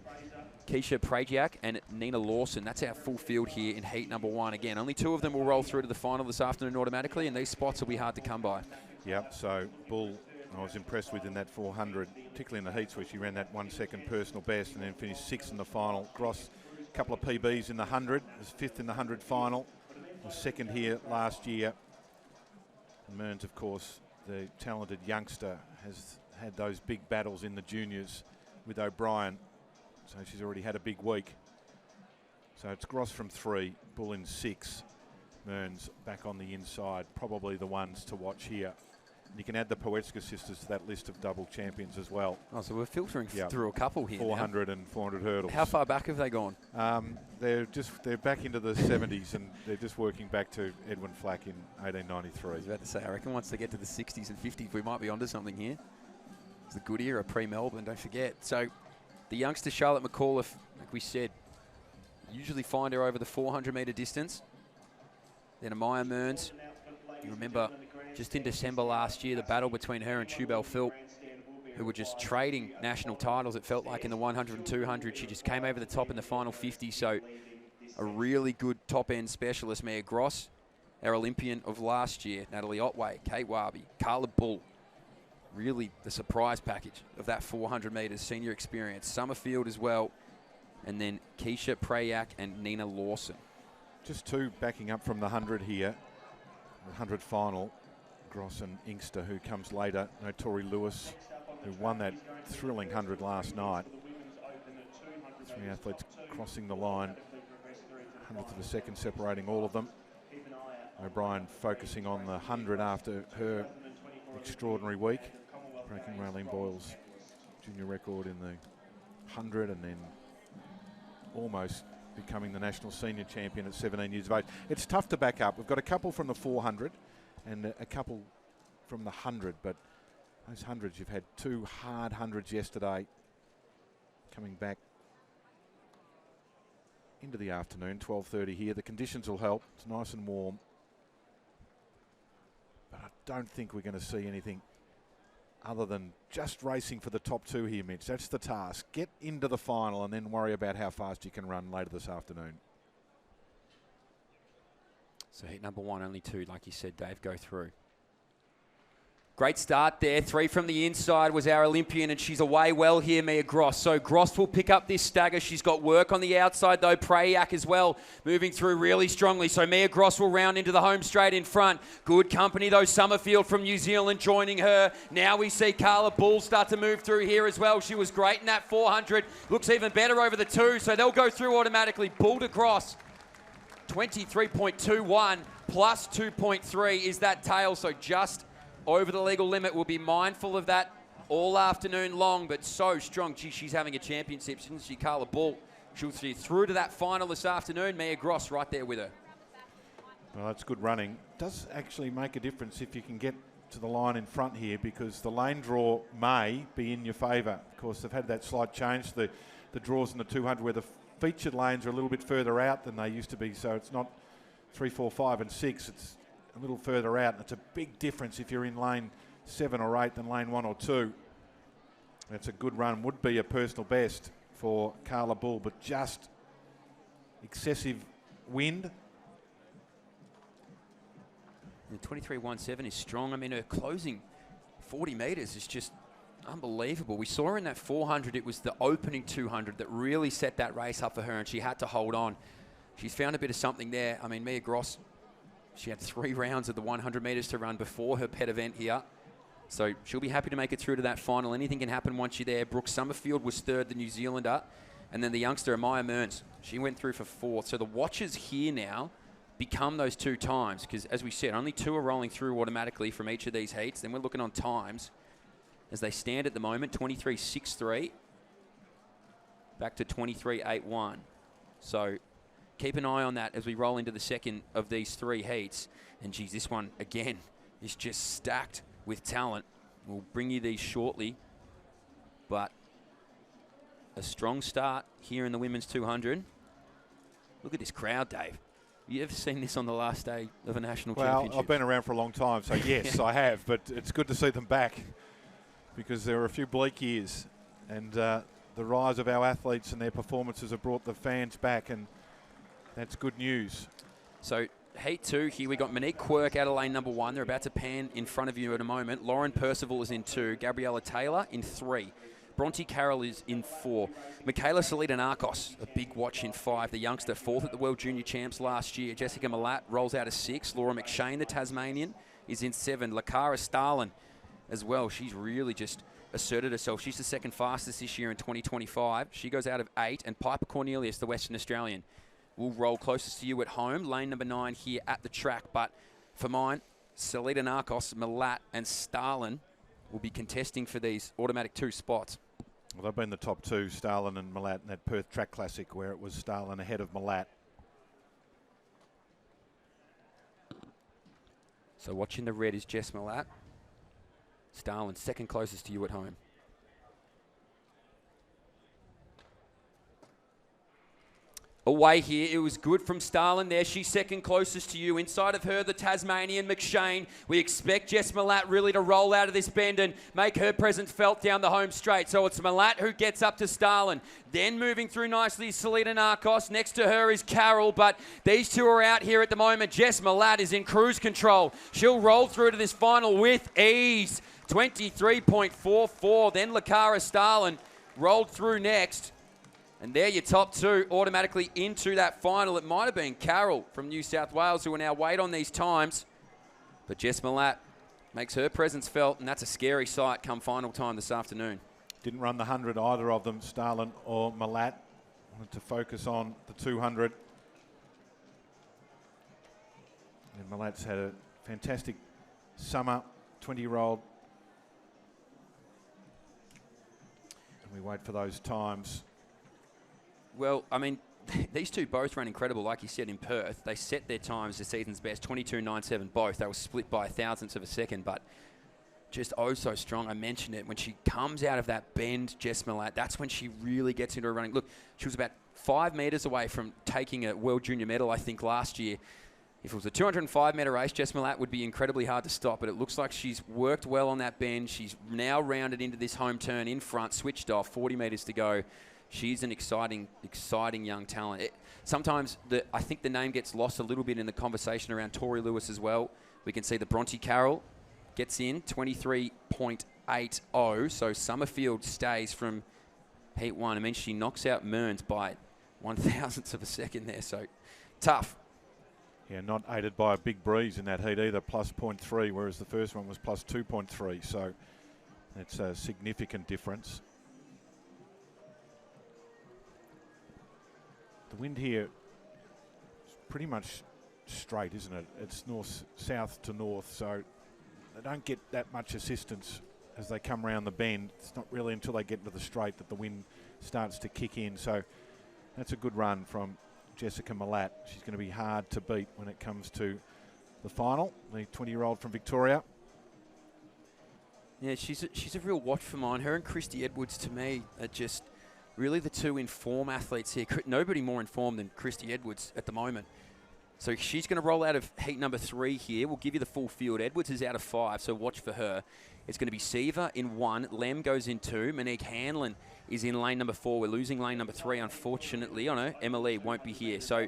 Keisha Prajiak, and Nina Lawson. That's our full field here in heat number 1. Again, only 2 of them will roll through to the final this afternoon automatically, and these spots will be hard to come by. Yep, so Bull, I was impressed with in that 400, particularly in the heats where she ran that 1 second personal best and then finished 6th in the final. Gross, a couple of PBs in the 100, was 5th in the 100 final, was 2nd here last year. And Mearns, of course, the talented youngster, has had those big battles in the juniors with O'Brien. So she's already had a big week. So it's Gross from 3, Bull in 6, Mearns back on the inside. Probably the ones to watch here. And you can add the Poetska sisters to that list of double champions as well. Oh, so we're filtering through a couple here 400 now. And 400 hurdles. How far back have they gone? They're back into the 70s, and they're just working back to Edwin Flack in 1893. I was about to say, I reckon once they get to the 60s and 50s, we might be onto something here. It's the good era, pre-Melbourne, don't forget. So the youngster Charlotte McAuliffe, like we said, usually find her over the 400-metre distance. Then Amaya Mearns. You remember just in December last year, the battle between her and Tubal Philp, who were just trading national titles, it felt like, in the 100 and 200. She just came over the top in the final 50. So a really good top-end specialist. Mia Gross, our Olympian of last year. Natalie Otway, Kate Warby, Carla Bull. Really the surprise package of that 400 metres senior experience. Summerfield as well. And then Keisha Prayak and Nina Lawson. Just 2 backing up from the 100 here. The 100 final. Gross and Inkster, who comes later. No, Tori Lewis, who won that thrilling 100 last night. 3 athletes crossing the line. 100th of a second separating all of them. O'Brien focusing on the 100 after her extraordinary week, breaking Raylene Boyle's junior record in the 100 and then almost becoming the national senior champion at 17 years of age. It's tough to back up. We've got a couple from the 400 and a couple from the 100, but those 100s, you've had 2 hard 100s yesterday, coming back into the afternoon, 12:30 here. The conditions will help. It's nice and warm. But I don't think we're going to see anything other than just racing for the top 2 here, Mitch. That's the task. Get into the final and then worry about how fast you can run later this afternoon. So heat number 1, only 2, like you said, Dave, go through. Great start there. 3 from the inside was our Olympian, and she's away well here, Mia Gross. So Gross will pick up this stagger. She's got work on the outside, though. Prayak as well, moving through really strongly. So Mia Gross will round into the home straight in front. Good company, though. Summerfield from New Zealand joining her. Now we see Carla Bull start to move through here as well. She was great in that 400. Looks even better over the 2, so they'll go through automatically. Bull to Gross. 23.21 plus 2.3 is that tail, so just over the legal limit. We'll be mindful of that all afternoon long, but so strong. Gee, she's having a championship, isn't she, Carla Bull? She'll see through to that final this afternoon. Mia Gross right there with her. Well, that's good running. Does actually make a difference if you can get to the line in front here, because the lane draw may be in your favour. Of course, they've had that slight change, the draws in the 200 where the featured lanes are a little bit further out than they used to be, so it's not 3, 4, 5 and 6. It's a little further out, and it's a big difference if you're in lane 7 or 8 than lane 1 or 2. That's a good run, would be a personal best for Carla Bull, but just excessive wind. The 23.17 is strong. I mean, her closing 40 metres is just unbelievable. We saw her in that 400. It was the opening 200 that really set that race up for her, and she had to hold on. She's found a bit of something there. I mean, Mia Gross, she had 3 rounds of the 100 metres to run before her pet event here. So she'll be happy to make it through to that final. Anything can happen once you're there. Brooke Summerfield was 3rd, the New Zealander. And then the youngster, Amaya Mearns, she went through for 4th. So the watches here now become those 2 times, because as we said, only 2 are rolling through automatically from each of these heats. Then we're looking on times as they stand at the moment, 23.63 back to 23.81. So keep an eye on that as we roll into the second of these 3 heats. And geez, this one again is just stacked with talent. We'll bring you these shortly, but a strong start here in the women's 200. Look at this crowd, Dave. You ever seen this on the last day of a national championship? Well, I've been around for a long time, so yes, I have, but it's good to see them back, because there were a few bleak years, and the rise of our athletes and their performances have brought the fans back, and that's good news. So heat 2 here, we got Monique Quirk out of lane number 1. They're about to pan in front of you in a moment. Lauren Percival is in 2. Gabriella Taylor in 3. Bronte Carroll is in 4. Michaela Salida-Narcos, a big watch in 5. The youngster, 4th at the World Junior Champs last year. Jessica Malat rolls out of 6. Laura McShane, the Tasmanian, is in 7. Lakara Starlin as well. She's really just asserted herself. She's the 2nd fastest this year in 2025. She goes out of 8. And Piper Cornelius, the Western Australian, will roll closest to you at home. Lane number 9 here at the track. But for mine, Salida-Narcos, Malat and Starlin will be contesting for these automatic 2 spots. Well, they've been the top 2, Starlin and Malat, in that Perth Track Classic, where it was Starlin ahead of Malat. So watching the red is Jess Malat. Starlin, 2nd closest to you at home. Away here, it was good from Starlin there. She's 2nd closest to you. Inside of her, the Tasmanian McShane. We expect Jess Malat really to roll out of this bend and make her presence felt down the home straight. So it's Malat who gets up to Starlin. Then moving through nicely is Salida-Narcos. Next to her is Carroll, but these 2 are out here at the moment. Jess Malat is in cruise control. She'll roll through to this final with ease. 23.44. Then Lakara Starlin rolled through next. And there your top 2 automatically into that final. It might have been Carroll from New South Wales who will now wait on these times. But Jess Malat makes her presence felt, and that's a scary sight come final time this afternoon. Didn't run the 100 either of them, Starlin or Malat. Wanted to focus on the 200. And Malat's had a fantastic summer, 20-year-old. And we wait for those times. Well, I mean, these 2 both ran incredible, like you said, in Perth. They set their times the season's best, 22.97 both. They were split by 1,000ths of a second, but just oh so strong. I mentioned it. When she comes out of that bend, Jess Malat, that's when she really gets into her running. Look, she was about 5 metres away from taking a World Junior medal, I think, last year. If it was a 205-metre race, Jess Milat would be incredibly hard to stop, but it looks like she's worked well on that bend. She's now rounded into this home turn in front, switched off, 40 metres to go. She's an exciting young talent. Sometimes I think the name gets lost a little bit in the conversation around Tori Lewis as well. We can see that Bronte Carroll gets in 23.80, so Summerfield stays from Heat 1. I mean, she knocks out Mearns by 1,000th of a second there, so tough. Yeah, not aided by a big breeze in that heat either, plus 0.3, whereas the first one was plus 2.3. So that's a significant difference. The wind here is pretty much straight, isn't it? It's south to north, so they don't get that much assistance as they come around the bend. It's not really until they get into the straight that the wind starts to kick in. So that's a good run from Jessica Milat. She's going to be hard to beat when it comes to the final. The 20-year-old from Victoria. Yeah, she's a real watch for mine. Her and Christy Edwards, to me, are just really the two in-form athletes here. Nobody more informed than Christy Edwards at the moment. So she's going to roll out of heat number 3 here. We'll give you the full field. Edwards is out of 5, so watch for her. It's going to be Seaver in 1. Lem goes in 2. Monique Hanlon is in lane number 4. We're losing lane number 3, unfortunately. Oh no, Emily won't be here. So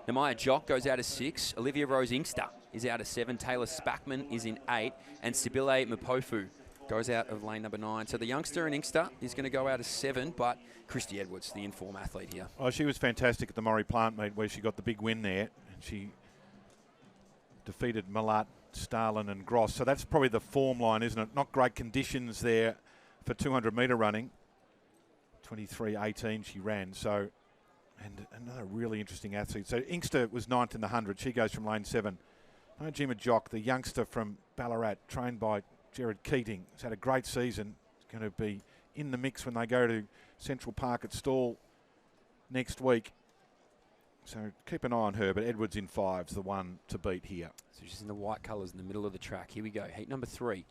Namaya Jock goes out of 6. Olivia Rose Inkster is out of 7. Taylor Spackman is in 8. And Sibile Mpofu goes out of lane number 9. So the youngster in Inkster is going to go out of 7, but Christy Edwards, the inform athlete here. Oh, she was fantastic at the Murray Plant meet where she got the big win there. And she defeated Milat, Starlin and Gross. So that's probably the form line, isn't it? Not great conditions there for 200-metre running. 23.18 she ran. So, and another really interesting athlete. So Inkster was 9th in the 100. She goes from lane 7. Najima Jock, the youngster from Ballarat, trained by Jared Keating. He's had a great season. He's going to be in the mix when they go to Central Park at Stawell next week. So keep an eye on her, but Edwards in 5's the one to beat here. So she's in the white colours in the middle of the track. Here we go. Heat number 3.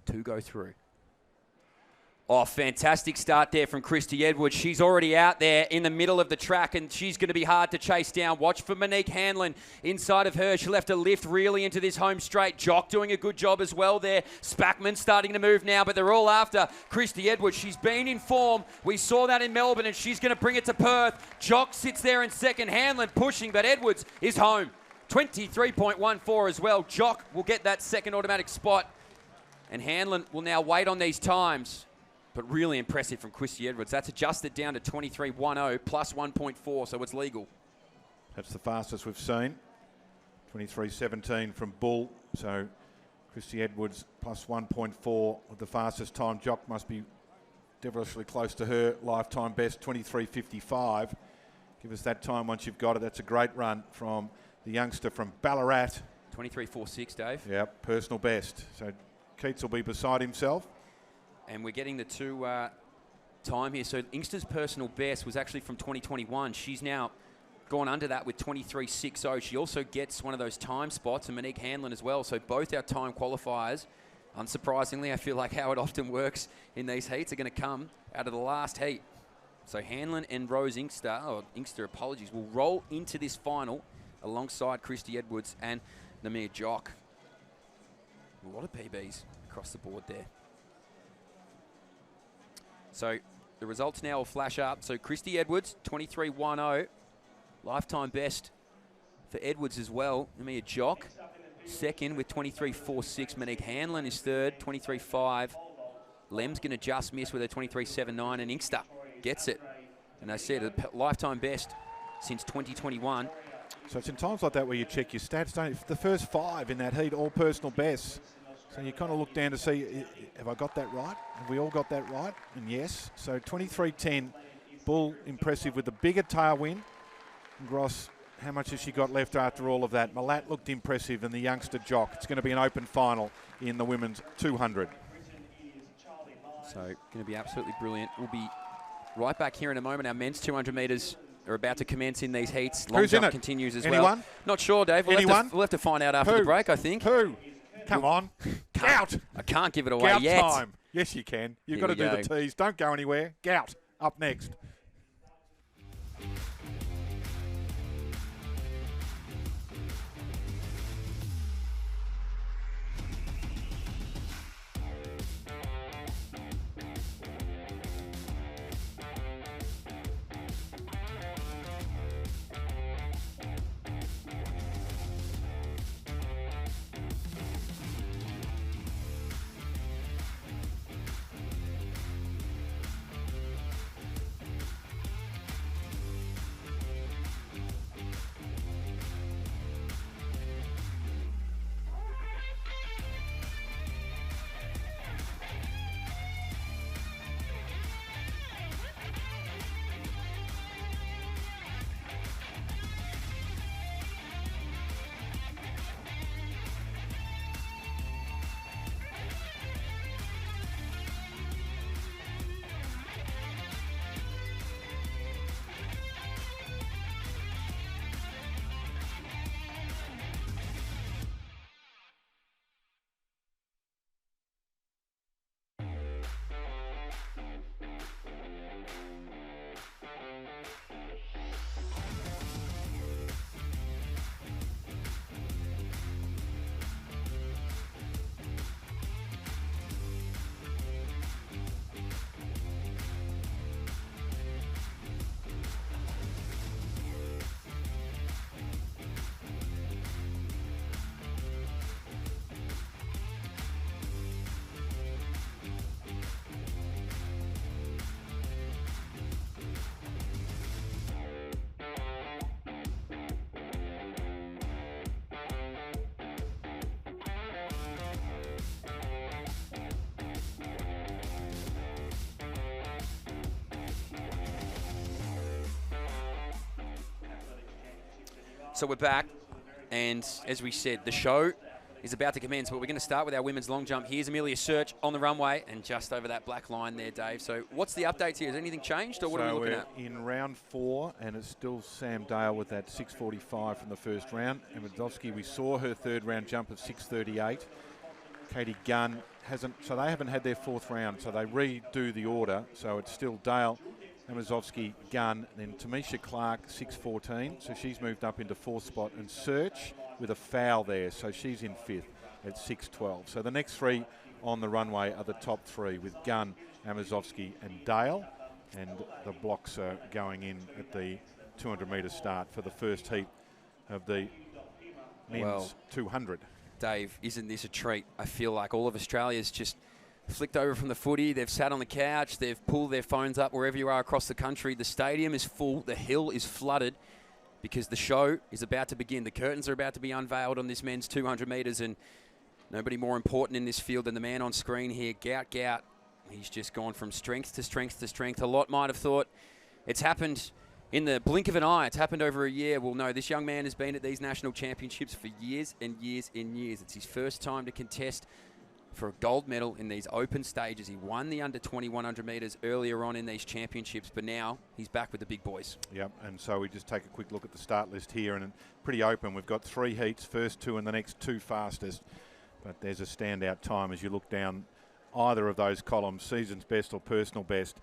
2 go through. Oh, fantastic start there from Christy Edwards. She's already out there in the middle of the track, and she's going to be hard to chase down. Watch for Monique Hanlon inside of her. She'll have to lift really into this home straight. Jock doing a good job as well there. Spackman starting to move now, but they're all after Christy Edwards. She's been in form. We saw that in Melbourne, and she's going to bring it to Perth. Jock sits there in second. Hanlon pushing, but Edwards is home. 23.14 as well. Jock will get that second automatic spot, and Hanlon will now wait on these times. But really impressive from Christy Edwards. That's adjusted down to 23.10 plus 1.4, so it's legal. That's the fastest we've seen. 23.17 from Bull. So Christy Edwards plus 1.4 with the fastest time. Jock must be devilishly close to her lifetime best, 23.55. Give us that time once you've got it. That's a great run from the youngster from Ballarat. 23.46, Dave. Yep, personal best. So Keats will be beside himself. And we're getting the 2 time here. So Inkster's personal best was actually from 2021. She's now gone under that with 23.60. She also gets one of those time spots, and Monique Hanlon as well. So both our time qualifiers, unsurprisingly, I feel like how it often works in these heats, are going to come out of the last heat. So Hanlon and Rose Inkster, apologies, will roll into this final alongside Christy Edwards and Namir Jock. A lot of PBs across the board there. So the results now will flash up. So Christy Edwards, 23.10. Lifetime best for Edwards as well. Namia Jock, second with 23.46. Monique Hanlon is third, 23.5. Lem's going to just miss with a 23.79. And Inkster gets it. And I said, a lifetime best since 2021. So it's in times like that where you check your stats, don't you? The first 5 in that heat, all personal bests. So you kind of look down to see, have I got that right? Have we all got that right? And yes. So 23.10, Bull impressive with the bigger tailwind. And Gross, how much has she got left after all of that? Milat looked impressive, and the youngster Jock. It's going to be an open final in the women's 200. So going to be absolutely brilliant. We'll be right back here in a moment. Our men's 200 metres are about to commence in these heats. Long jump continues as well. Not sure, Dave. We'll have to find out after the break, I think. Who? Come on. Gout. I can't give it away Gout yet. Time. Yes, you can. You've got to do the tease. Don't go anywhere. Gout. Up next. So we're back, and as we said, the show is about to commence, but we're going to start with our women's long jump. Here's Amelia Search on the runway, and just over that black line there, Dave. So what's the updates here? Has anything changed, or what are we looking at? In round 4, and it's still Sam Dale with that 6:45 from the first round. Amazovsky, we saw her third round jump of 6:38. Katie Gunn hasn't, so they haven't had their fourth round, so they redo the order. So it's still Dale, Amazovsky, Gunn, then Tamisha Clark, 6:14. So she's moved up into fourth spot, and Search with a foul there, so she's in fifth at 6:12. So the next 3 on the runway are the top 3 with Gunn, Amazovsky and Dale, and the blocks are going in at the 200-metre start for the first heat of the men's 200. Dave, isn't this a treat? I feel like all of Australia's just flicked over from the footy. They've sat on the couch. They've pulled their phones up wherever you are across the country. The stadium is full. The hill is flooded because the show is about to begin. The curtains are about to be unveiled on this men's 200 metres, and nobody more important in this field than the man on screen here, Gout Gout. He's just gone from strength to strength to strength. A lot might have thought it's happened in the blink of an eye. It's happened over a year. Well, no, this young man has been at these national championships for years and years and years. It's his first time to contest for a gold medal in these open stages. He won the under 20 100 metres earlier on in these championships, but now he's back with the big boys. Yep, and so we just take a quick look at the start list here, and pretty open. We've got 3 heats, first 2 and the next 2 fastest, but there's a standout time as you look down either of those columns, season's best or personal best.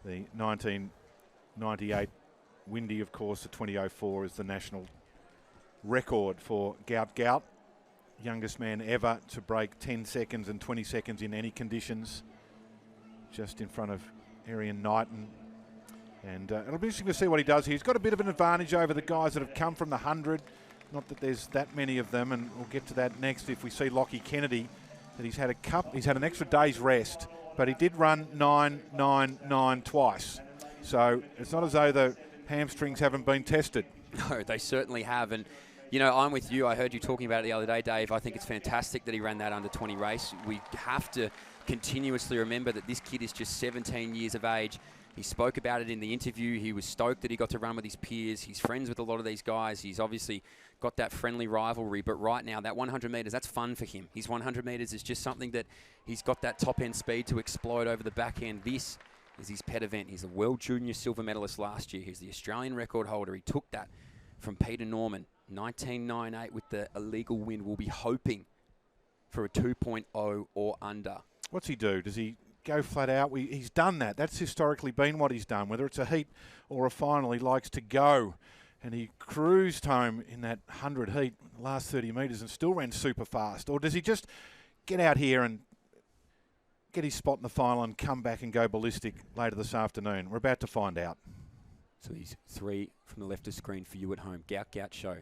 The 1998 Windy, of course, the 2004 is the national record for Gout Gout. Youngest man ever to break 10 seconds and 20 seconds in any conditions, just in front of Arian Knighton. And it'll be interesting to see what he does here. He's got a bit of an advantage over the guys that have come from the 100. Not that there's that many of them, and we'll get to that next if we see Lockie Kennedy, that he's had an extra day's rest, but he did run 9.99 twice. So it's not as though the hamstrings haven't been tested. No, they certainly have. And, you know, I'm with you. I heard you talking about it the other day, Dave. I think it's fantastic that he ran that under 20 race. We have to continuously remember that this kid is just 17 years of age. He spoke about it in the interview. He was stoked that he got to run with his peers. He's friends with a lot of these guys. He's obviously got that friendly rivalry. But right now, that 100 metres, that's fun for him. His 100 metres is just something that he's got that top-end speed to explode over the back end. This is his pet event. He's a World Junior silver medalist last year. He's the Australian record holder. He took that from Peter Norman, 1998 with the illegal win. We'll be hoping for a 2.0 or under. What's he do? Does he go flat out? He's done that. That's historically been what he's done. Whether it's a heat or a final, he likes to go. And he cruised home in that 100 heat, last 30 metres, and still ran super fast. Or does he just get out here and get his spot in the final and come back and go ballistic later this afternoon? We're about to find out. So he's 3 from the left of screen for you at home. Gout Gout show.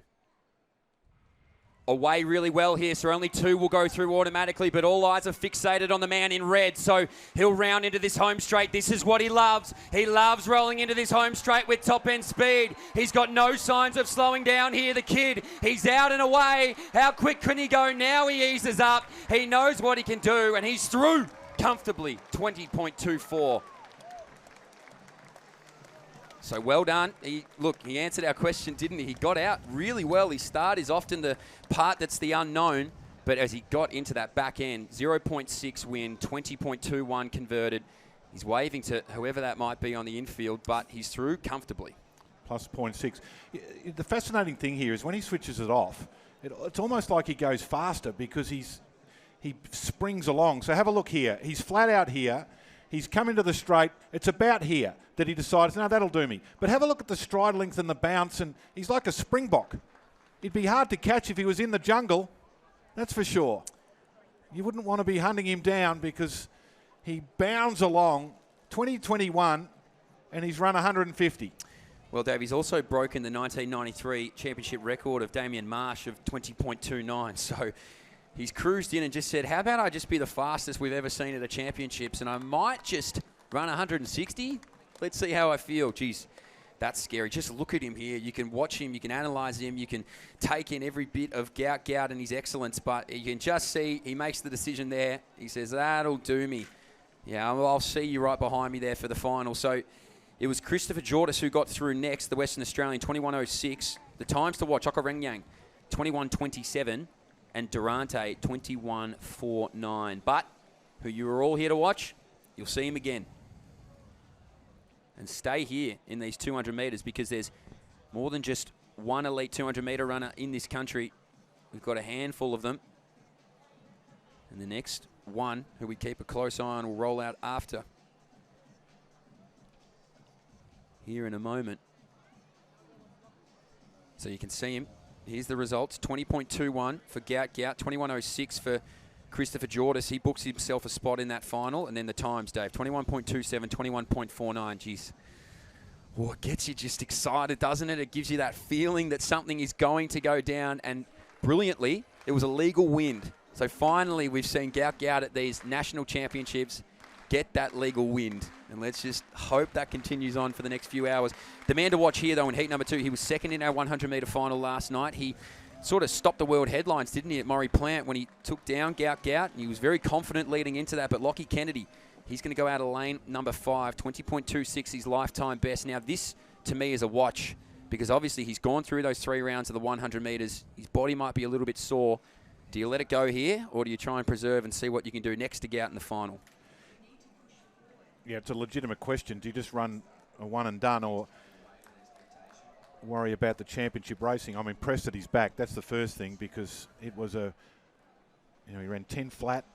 Away really well here, so only 2 will go through automatically, but all eyes are fixated on the man in red, so he'll round into this home straight. This is what he loves. He loves rolling into this home straight with top-end speed. He's got no signs of slowing down here, the kid. He's out and away. How quick can he go? Now he eases up. He knows what he can do, and he's through comfortably, 20.24. So well done. He answered our question, didn't he? He got out really well. His start is often the part that's the unknown, but as he got into that back end, 0.6 win, 20.21 converted. He's waving to whoever that might be on the infield, but he's through comfortably. Plus 0.6. The fascinating thing here is when he switches it off, it's almost like he goes faster because he springs along. So have a look here. He's flat out here. He's come into the straight. It's about here that he decides, no, that'll do me. But have a look at the stride length and the bounce, and he's like a springbok. It'd be hard to catch if he was in the jungle, that's for sure. You wouldn't want to be hunting him down because he bounds along 2021 and he's run 150. Well, Dave, he's also broken the 1993 championship record of Damien Marsh of 20.29. So he's cruised in and just said, how about I just be the fastest we've ever seen at a championships, and I might just run 160? Let's see how I feel. Geez, that's scary. Just look at him here. You can watch him. You can analyse him. You can take in every bit of Gout Gout and his excellence, but you can just see he makes the decision there. He says, that'll do me. Yeah, I'll see you right behind me there for the final. So It was Christopher Jordis who got through next, the Western Australian, 21.06. The times to watch, Okarengyang, 21.27, and Durante, 21.49. But who you were all here to watch, you'll see him again. And stay here in these 200 metres because there's more than just one elite 200-metre runner in this country. We've got a handful of them. And the next one, who we keep a close eye on, will roll out after. Here in a moment. So you can see him. Here's the results. 20.21 for Gout Gout. 21.06 for Christopher Jordis. He books himself a spot in that final. And then the times, Dave. 21.27, 21.49. Jeez. Oh, it gets you just excited, doesn't it? It gives you that feeling that something is going to go down. And brilliantly, it was a legal wind. So finally, we've seen Gout Gout at these national championships get that legal wind. And let's just hope that continues on for the next few hours. The man to watch here, though, in heat number 2, he was second in our 100-metre final last night. He sort of stopped the world headlines, didn't he, at Murray Plant when he took down Gout Gout. And he was very confident leading into that. But Lockie Kennedy, he's going to go out of lane number 5, 20.26, his lifetime best. Now, this, to me, is a watch because obviously he's gone through those 3 rounds of the 100 metres. His body might be a little bit sore. Do you let it go here, or do you try and preserve and see what you can do next to Gout in the final? Yeah, it's a legitimate question. Do you just run a one and done or worry about the championship racing? I'm impressed that he's back. That's the first thing because it was he ran 10 flat,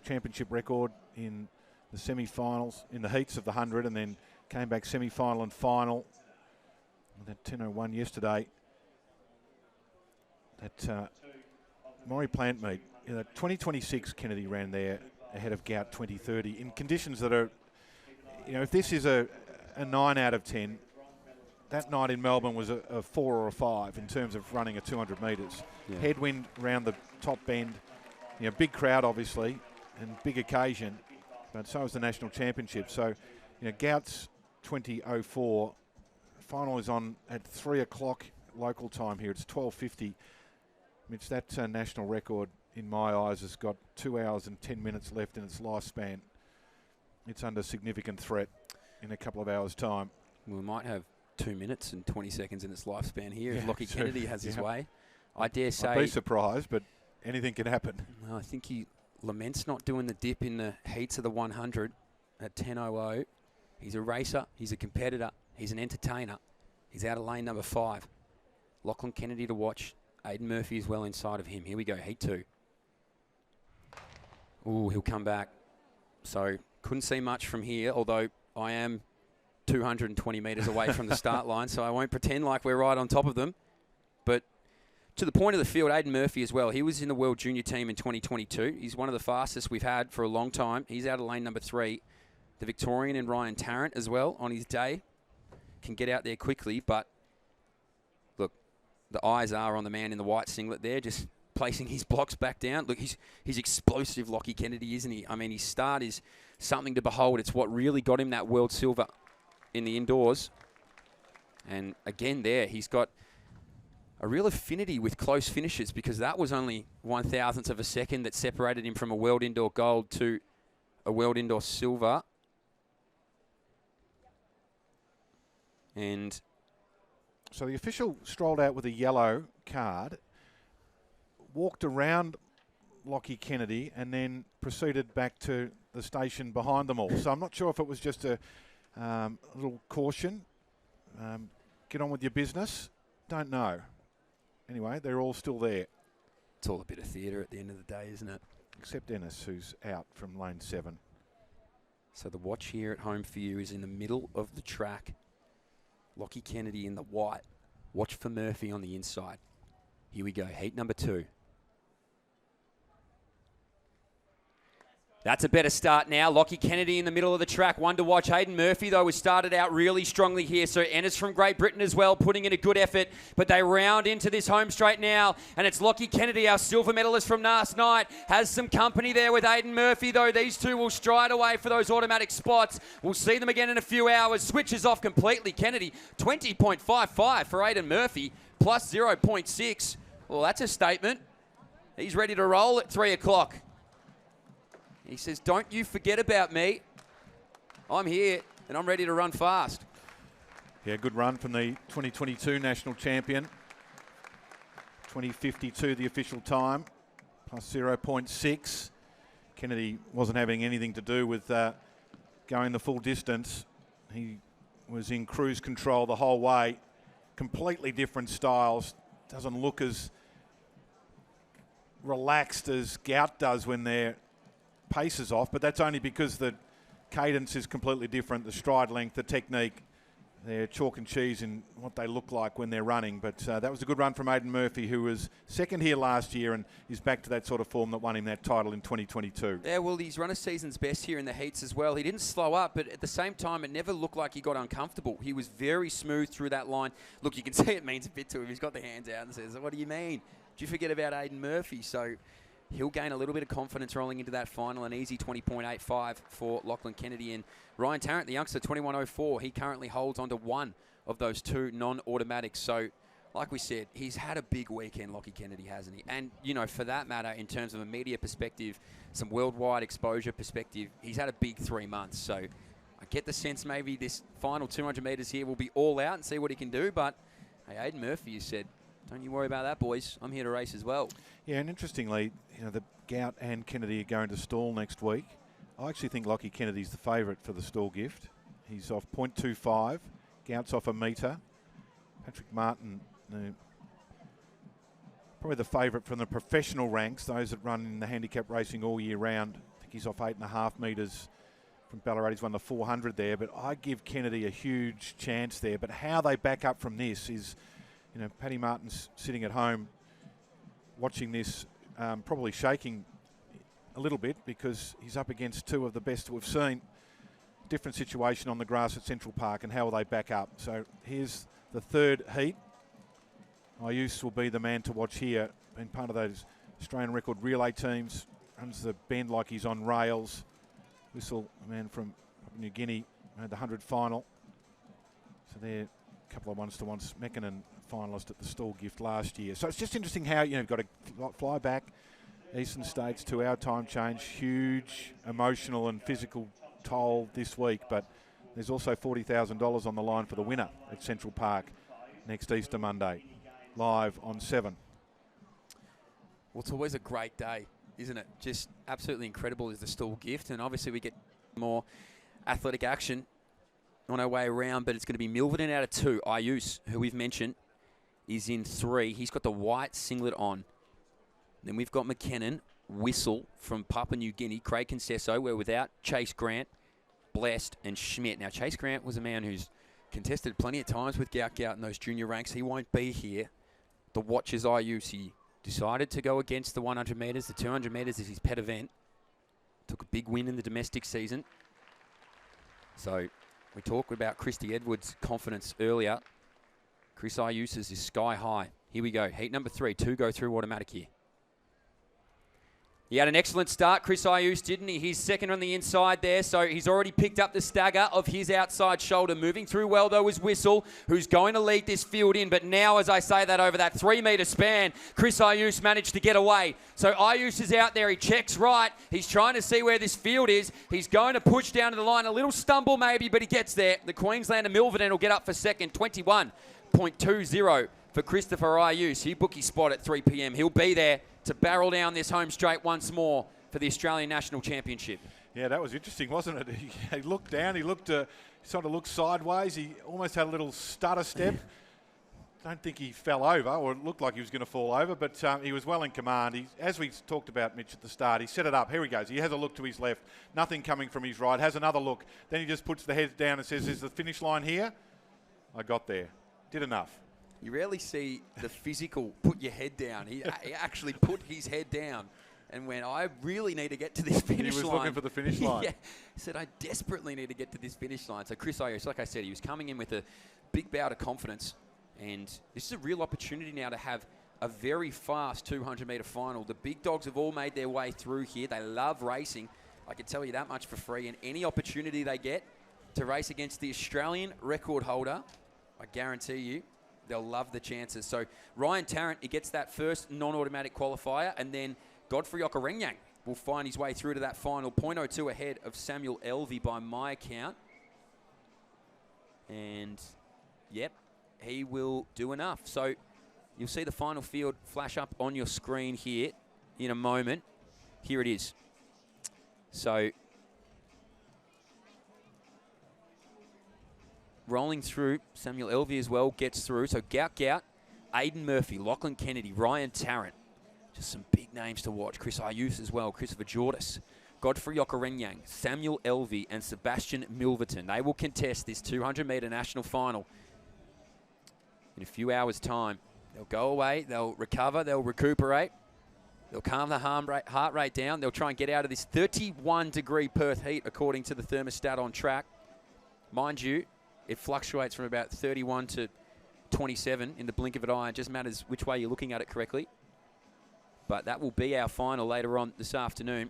championship record in the semi-finals, in the heats of the 100, and then came back semi-final and final. That 10.01 yesterday. That Murray Plant meet. 2026 Kennedy ran there ahead of Gout 2030 in conditions that are, if this is a 9 out of 10, that night in Melbourne was a 4 or a 5 in terms of running a 200 metres. Yeah. Headwind round the top bend, big crowd obviously, and big occasion, but so is the national championship. So, Gout's 20.04, final is on at 3 o'clock local time here. It's 12:50. Mitch, that national record, in my eyes, has got 2 hours and 10 minutes left in its lifespan. It's under significant threat in a couple of hours' time. We might have 2 minutes and 20 seconds in its lifespan here if Lockie Kennedy has his way. I dare say... I'd be surprised, but anything can happen. Well, I think he laments not doing the dip in the heats of the 100 at 10.00. He's a racer. He's a competitor. He's an entertainer. He's out of lane number 5. Lachlan Kennedy to watch. Aidan Murphy is well inside of him. Here we go, heat 2. Ooh, he'll come back. So couldn't see much from here, although I am 220 metres away from the start line, so I won't pretend like we're right on top of them. But to the point of the field, Aidan Murphy as well. He was in the World Junior team in 2022. He's one of the fastest we've had for a long time. He's out of lane number 3. The Victorian and Ryan Tarrant as well on his day can get out there quickly, but look, the eyes are on the man in the white singlet there, just placing his blocks back down. Look, he's explosive, Lockie Kennedy, isn't he? I mean, his start is something to behold. It's what really got him that world silver in the indoors. And again there, he's got a real affinity with close finishes because that was only 1,000th of a second that separated him from a world indoor gold to a world indoor silver. And so the official strolled out with a yellow card, walked around Lockie Kennedy, and then proceeded back to the station behind them all. So I'm not sure if it was just a little caution. Get on with your business. Don't know. Anyway, they're all still there. It's all a bit of theatre at the end of the day, isn't it? Except Ennis, who's out from lane 7. So the watch here at home for you is in the middle of the track. Lockie Kennedy in the white. Watch for Murphy on the inside. Here we go, heat number 2. That's a better start now. Lockie Kennedy in the middle of the track. One to watch. Aidan Murphy, though, was started out really strongly here. So Ennis from Great Britain as well, putting in a good effort. But they round into this home straight now. And it's Lockie Kennedy, our silver medalist from last night. Has some company there with Aidan Murphy, though. These two will stride away for those automatic spots. We'll see them again in a few hours. Switches off completely. Kennedy, 20.55 for Aidan Murphy, plus 0.6. Well, that's a statement. He's ready to roll at 3 o'clock. He says, don't you forget about me. I'm here and I'm ready to run fast. Yeah, good run from the 2022 national champion. 20:52 the official time, plus 0.6. Kennedy wasn't having anything to do with going the full distance. He was in cruise control the whole way. Completely different styles. Doesn't look as relaxed as Gout does when their pace is off, but that's only because the cadence is completely different, the stride length, the technique. They're chalk and cheese in what they look like when they're running. But that was a good run from Aidan Murphy, who was second here last year and is back to that sort of form that won him that title in 2022. Yeah, well, he's run a season's best here in the heats as well. He didn't slow up, but at the same time, it never looked like he got uncomfortable. He was very smooth through that line. Look, you can see it means a bit to him. He's got the hands out and says, what do you mean? Did you forget about Aidan Murphy? So he'll gain a little bit of confidence rolling into that final. An easy 20.85 for Lachlan Kennedy. And Ryan Tarrant, the youngster, 21.04. He currently holds onto one of those two non-automatics. So, like we said, he's had a big weekend, Lockie Kennedy, hasn't he? And, you know, for that matter, in terms of a media perspective, some worldwide exposure perspective, he's had a big 3 months. So I get the sense maybe this final 200 metres here will be all out and see what he can do. But, hey, Aidan Murphy, you said, don't you worry about that, boys. I'm here to race as well. Yeah, and interestingly, you know, the Gout and Kennedy are going to stall next week. I actually think Lockie Kennedy's the favourite for the stall gift. He's off 0.25. Gout's off a metre. Patrick Martin, probably the favourite from the professional ranks, those that run in the handicap racing all year round. I think he's off 8.5 metres from Ballarat. He's won the 400 there, but I give Kennedy a huge chance there. But how they back up from this is, you know, Paddy Martin's sitting at home watching this, probably shaking a little bit because he's up against two of the best we've seen. Different situation on the grass at Central Park, and how will they back up? So here's the third heat. Ayus will be the man to watch here. Been part of those Australian record relay teams. Runs the bend like he's on rails. Whistle, a man from Papua New Guinea, made the 100 final. So they're a couple of ones-to-ones. Mekinen finalist at the stall gift last year. So it's just interesting how, you know, you've got to fly back Eastern States, 2 hour time change. Huge emotional and physical toll this week, but there's also $40,000 on the line for the winner at Central Park next Easter Monday, live on 7. Well, it's always a great day, isn't it? Just absolutely incredible is the stall gift, and obviously we get more athletic action on our way around, but it's going to be Milverton out of 2. Ayus, who we've mentioned, is in 3. He's got the white singlet on. Then we've got McKinnon, Whistle from Papua New Guinea, Craig Concesso. We're without Chase Grant, Blessed, and Schmidt. Now, Chase Grant was a man who's contested plenty of times with Gout Gout in those junior ranks. He won't be here. The watch is Ayus. He decided to go against the 100 metres. The 200 metres is his pet event. Took a big win in the domestic season. So we talked about Christy Edwards' confidence earlier. Chris Ayus's is sky high. Here we go. Heat number 3. 2 go through automatic here. He had an excellent start, Chris Ayus, didn't he? He's second on the inside there, so he's already picked up the stagger of his outside shoulder. Moving through well, though, is Whistle, who's going to lead this field in. But now, as I say that, over that 3 metre span, Chris Ayus managed to get away. So Ayus is out there. He checks right. He's trying to see where this field is. He's going to push down to the line. A little stumble maybe, but he gets there. The Queenslander Milverton will get up for second. 21.20 for Christopher Ayus. He booked his spot at 3 p.m. He'll be there to barrel down this home straight once more for the Australian National Championship. Yeah, that was interesting, wasn't it? He looked down, he sort of looked sideways, he almost had a little stutter step. Don't think he fell over, or it looked like he was going to fall over, but he was well in command. As we talked about, Mitch, at the start, he set it up. Here he goes. He has a look to his left, nothing coming from his right, has another look. Then he just puts the head down and says, is the finish line here? I got there. Did enough. You rarely see the physical put your head down. He actually put his head down and went, I really need to get to this finish line. He was looking for the finish line. Yeah, he said, I desperately need to get to this finish line. So Chris Ayus, like I said, he was coming in with a big bout of confidence. And this is a real opportunity now to have a very fast 200-metre final. The big dogs have all made their way through here. They love racing. I can tell you that much for free. And any opportunity they get to race against the Australian record holder, I guarantee you, they'll love the chances. So Ryan Tarrant, he gets that first non-automatic qualifier, and then Godfrey Okarenyang will find his way through to that final. 0.02 ahead of Samuel Elvey by my account. And, yep, he will do enough. So you'll see the final field flash up on your screen here in a moment. Here it is. So rolling through, Samuel Elvey as well gets through. So Gout Gout, Aidan Murphy, Lachlan Kennedy, Ryan Tarrant. Just some big names to watch. Chris Ayuth as well, Christopher Jordis, Godfrey Okarenyang, Samuel Elvey, and Sebastian Milverton. They will contest this 200-metre national final in a few hours' time. They'll go away, they'll recover, they'll recuperate, they'll calm the heart rate down, they'll try and get out of this 31-degree Perth heat according to the thermostat on track. Mind you, it fluctuates from about 31 to 27 in the blink of an eye. It just matters which way you're looking at it correctly. But that will be our final later on this afternoon.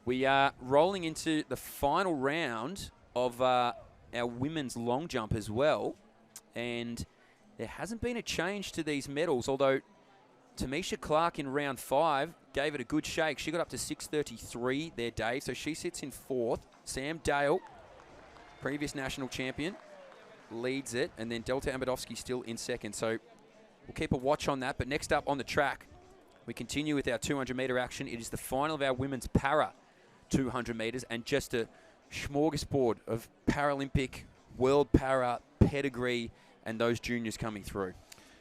We are rolling into the final round of our women's long jump as well. And there hasn't been a change to these medals, although Tamisha Clark in round 5 gave it a good shake. She got up to 6:33 there, Dave, so she sits in 4th. Sam Dale, previous national champion, leads it, and then Delta Ambadovsky still in 2nd. So we'll keep a watch on that. But next up on the track, we continue with our 200-metre action. It is the final of our women's para 200 metres, and just a smorgasbord of Paralympic, world para, pedigree, and those juniors coming through.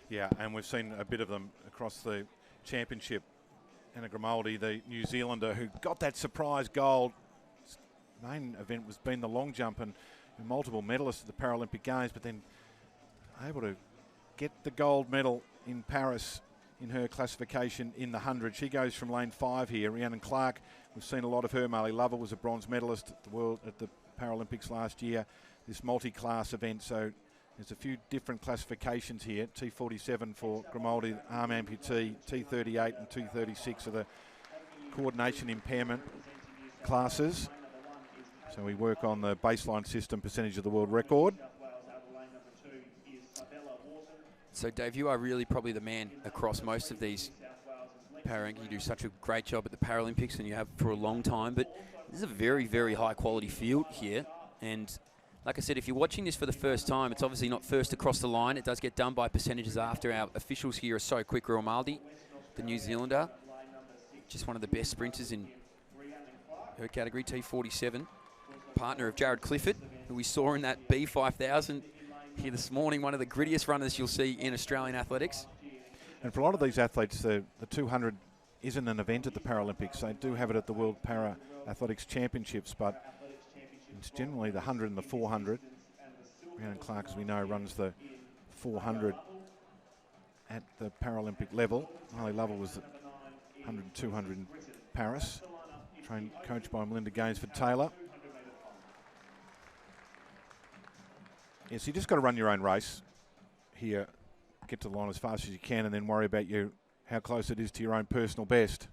Yeah, and we've seen a bit of them across the championship. Anna Grimaldi, the New Zealander, who got that surprise gold. His main event was been the long jump, and multiple medalists at the Paralympic Games, but then able to get the gold medal in Paris in her classification in the 100. She goes from lane 5 here. Rhiannon Clark, we've seen a lot of her. Marley Lover was a bronze medalist at the Paralympics last year. This multi-class event, so there's a few different classifications here. T47 for Grimaldi, arm amputee. T38 and T36 are the coordination impairment classes. So we work on the baseline system percentage of the world record. So, Dave, you are really probably the man across most of these Paralympics. You do such a great job at the Paralympics, and you have for a long time. But this is a very, very high-quality field here. And like I said, if you're watching this for the first time, it's obviously not first across the line. It does get done by percentages after. Our officials here are so quick. Grimaldi, the New Zealander, just one of the best sprinters in her category, T47. Partner of Jared Clifford, who we saw in that B5000 here this morning, one of the grittiest runners you'll see in Australian athletics. And for a lot of these athletes, the 200 isn't an event at the Paralympics. They do have it at the World Para Athletics Championships, but it's generally the 100 and the 400. Rhiannon Clark, as we know, runs the 400 at the Paralympic level. Marley Lovell was at 100 and 200 in Paris, coached by Melinda Gainsford-Taylor. Yes, you just got to run your own race here, get to the line as fast as you can, and then worry about how close it is to your own personal best.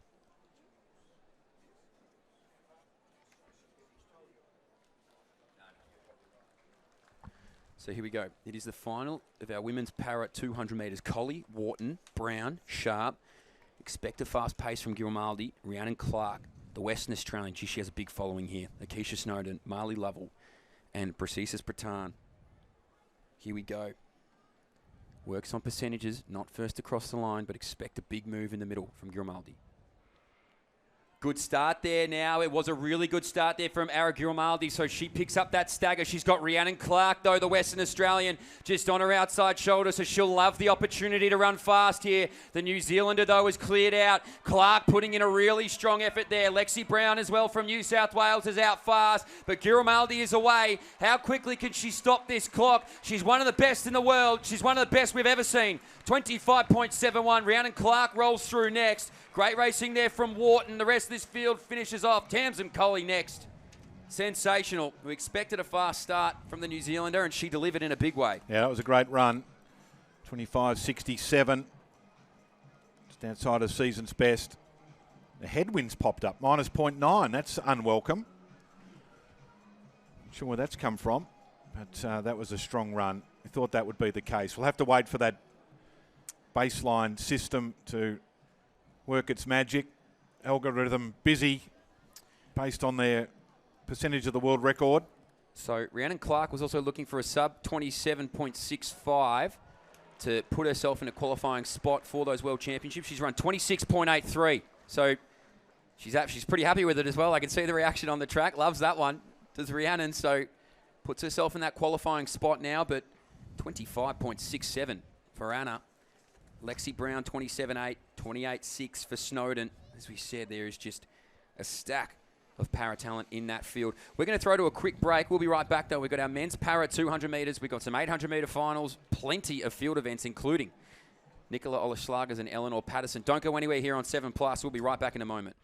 So here we go. It is the final of our women's para 200 metres. Colley, Wharton, Brown, Sharp. Expect a fast pace from Grimaldi, Rhiannon Clark, the Western Australian. She has a big following here. Akeisha Snowden, Marley Lovell, and Precisus Pratan. Here we go. Works on percentages, not first across the line, but expect a big move in the middle from Grimaldi. Good start there now. It was a really good start there from Ara Grimaldi, so she picks up that stagger. She's got Rhiannon Clark, though, the Western Australian, just on her outside shoulder, so she'll love the opportunity to run fast here. The New Zealander, though, is cleared out. Clark putting in a really strong effort there. Lexi Brown as well from New South Wales is out fast, but Grimaldi is away. How quickly can she stop this clock? She's one of the best in the world. She's one of the best we've ever seen. 25.71. Rhiannon Clark rolls through next. Great racing there from Wharton. The rest of this field finishes off. Tamsin Colley next. Sensational. We expected a fast start from the New Zealander, and she delivered in a big way. Yeah, that was a great run. 25.67. Just outside of season's best. The headwinds popped up. Minus 0.9. That's unwelcome. Not sure where that's come from, but that was a strong run. We thought that would be the case. We'll have to wait for that baseline system to work its magic. Algorithm busy based on their percentage of the world record. So Rhiannon Clark was also looking for a sub 27.65 to put herself in a qualifying spot for those World Championships. She's run 26.83. So she's pretty happy with it as well. I can see the reaction on the track. Loves that one. Does Rhiannon. So puts herself in that qualifying spot now, but 25.67 for Anna. Lexi Brown, 27.8, 28.6 for Snowden. As we said, there is just a stack of para talent in that field. We're going to throw to a quick break. We'll be right back, though. We've got our men's para 200 metres. We've got some 800-metre finals, plenty of field events, including Nicola Oleslagers and Eleanor Patterson. Don't go anywhere here on 7+. We'll be right back in a moment.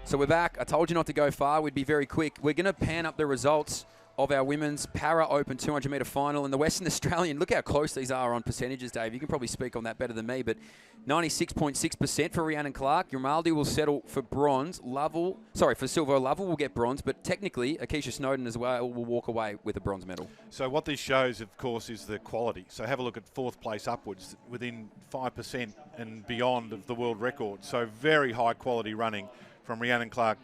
So we're back. I told you not to go far. We'd be very quick. We're going to pan up the results of our women's Para Open 200-metre final in the Western Australian. Look how close these are on percentages, Dave. You can probably speak on that better than me, but 96.6% for Rhiannon Clark. Grimaldi will settle for bronze. For silver. Lovell will get bronze, but technically, Akeisha Snowden as well will walk away with a bronze medal. So what this shows, of course, is the quality. So have a look at fourth place upwards, within 5% and beyond of the world record. So very high quality running from Rhiannon Clark,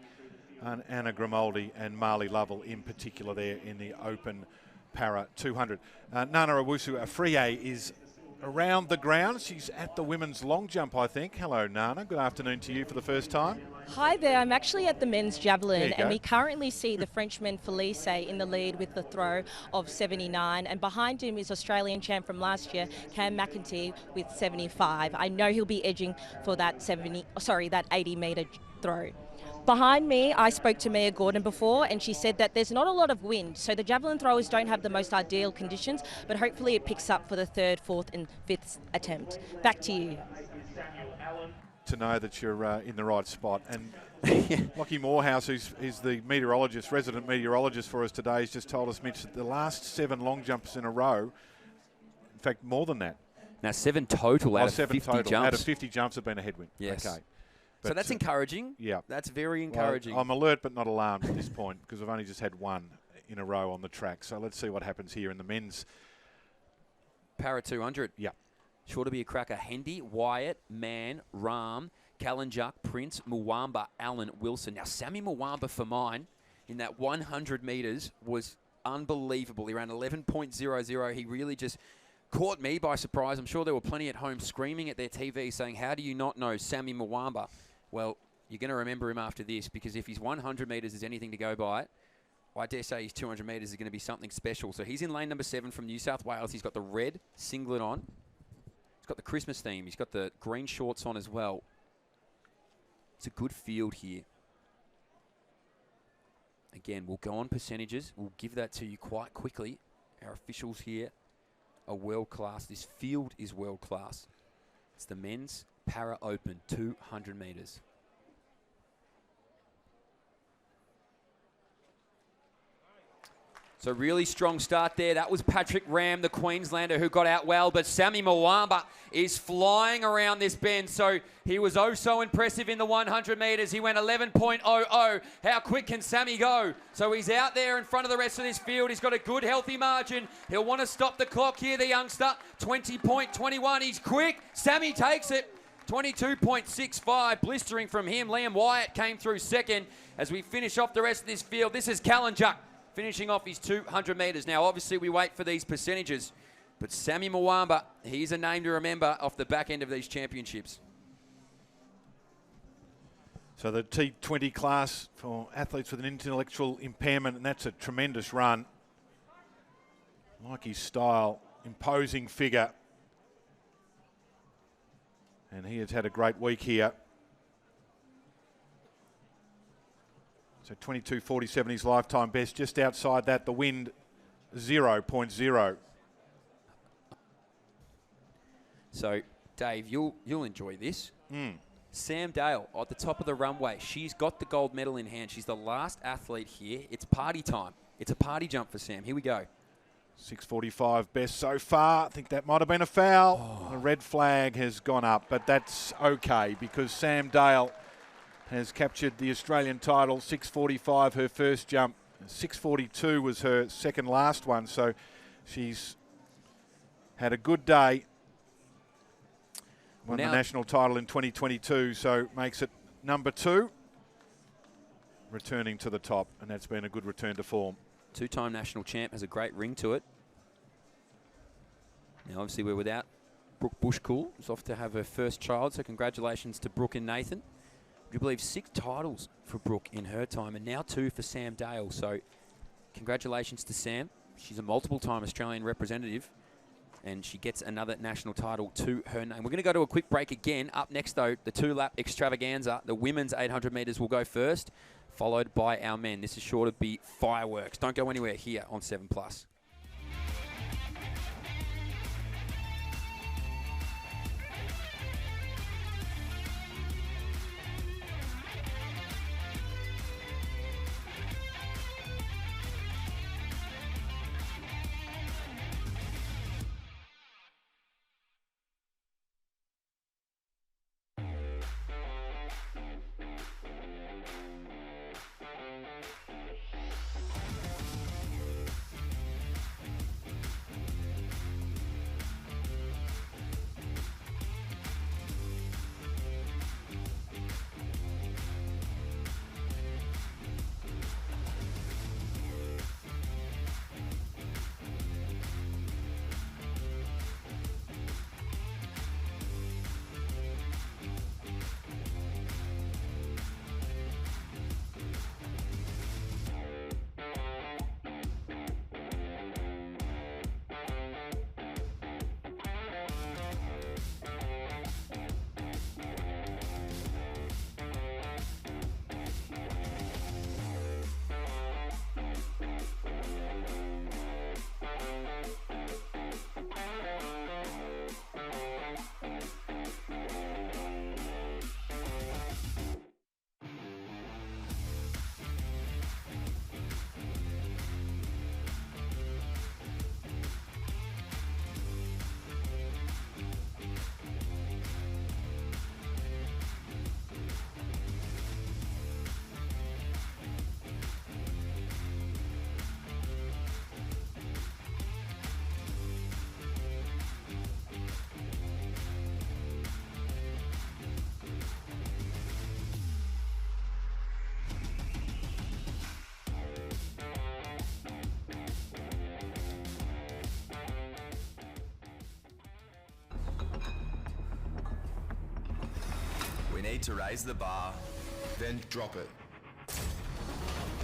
and Anna Grimaldi and Marley Lovell in particular there in the Open Para 200. Nana Owusu Afriye is around the ground. She's at the women's long jump, I think. Hello, Nana. Good afternoon to you for the first time. Hi there. I'm actually at the men's javelin, and go. we currently see the Frenchman Felice in the lead with the throw of 79, and behind him is Australian champ from last year, Cam McEntee, with 75. I know he'll be edging for that 80-metre throw. Behind me, I spoke to Mia Gordon before, and she said that there's not a lot of wind, so the javelin throwers don't have the most ideal conditions, but hopefully it picks up for the third, fourth and fifth attempt. Back to you. To know that you're in the right spot. And Lockie Morehouse, who's the meteorologist, resident meteorologist for us today, has just told us, Mitch, that the last 7 long jumps in a row, in fact, more than that. Now 7 total out of 50 jumps. Out of 50 jumps have been a headwind. Yes. Okay. So that's encouraging. Yeah. That's very encouraging. Well, I'm alert but not alarmed at this point because I've only just had 1 in a row on the track. So let's see what happens here in the men's. Para 200. Yeah. Sure to be a cracker. Hendy, Wyatt, Mann, Rahm, Kalinjuk, Prince, Mwamba, Allen, Wilson. Now, Sammy Mwamba for mine in that 100 metres was unbelievable. He ran 11.00. He really just caught me by surprise. I'm sure there were plenty at home screaming at their TV saying, how do you not know Sammy Mwamba? Well, you're going to remember him after this because if his 100 metres is anything to go by, I dare say his 200 metres is going to be something special. So he's in lane number 7 from New South Wales. He's got the red singlet on. He's got the Christmas theme. He's got the green shorts on as well. It's a good field here. Again, we'll go on percentages. We'll give that to you quite quickly. Our officials here are world class. This field is world class. It's the men's Para Open 200 metres. So really strong start there. That was Patrick Ram, the Queenslander, who got out well. But Sammy Mwamba is flying around this bend. So he was oh so impressive in the 100 metres. He went 11.00. How quick can Sammy go? So he's out there in front of the rest of this field. He's got a good, healthy margin. He'll want to stop the clock here, the youngster. 20.21. He's quick. Sammy takes it. 22.65, blistering from him. Liam Wyatt came through second. As we finish off the rest of this field, this is Kalinjuk finishing off his 200 metres. Now, obviously, we wait for these percentages, but Sammy Mwamba, he's a name to remember off the back end of these championships. So the T20 class for athletes with an intellectual impairment, and that's a tremendous run. Like his style, imposing figure. And he has had a great week here. So 22.47 his lifetime best. Just outside that, the wind 0.0. So, Dave, you'll enjoy this. Sam Dale at the top of the runway. She's got the gold medal in hand. She's the last athlete here. It's party time. It's a party jump for Sam. Here we go. 6.45 best so far. I think that might have been a foul. The red flag has gone up, but that's okay because Sam Dale has captured the Australian title. 6.45 her first jump. 6.42 was her second last one, so she's had a good day. Won the national title in 2022, so makes it number 2. Returning to the top, and that's been a good return to form. Two-time national champ, has a great ring to it. Now, obviously, we're without Brooke Bushkuhl, who's off to have her first child, so congratulations to Brooke and Nathan. Would you believe 6 titles for Brooke in her time, and now 2 for Sam Dale, so congratulations to Sam. She's a multiple-time Australian representative, and she gets another national title to her name. We're going to go to a quick break again. Up next, though, the 2-lap extravaganza. The women's 800 metres will go first, followed by our men. This is sure to be fireworks. Don't go anywhere here on 7+. We need to raise the bar, then drop it.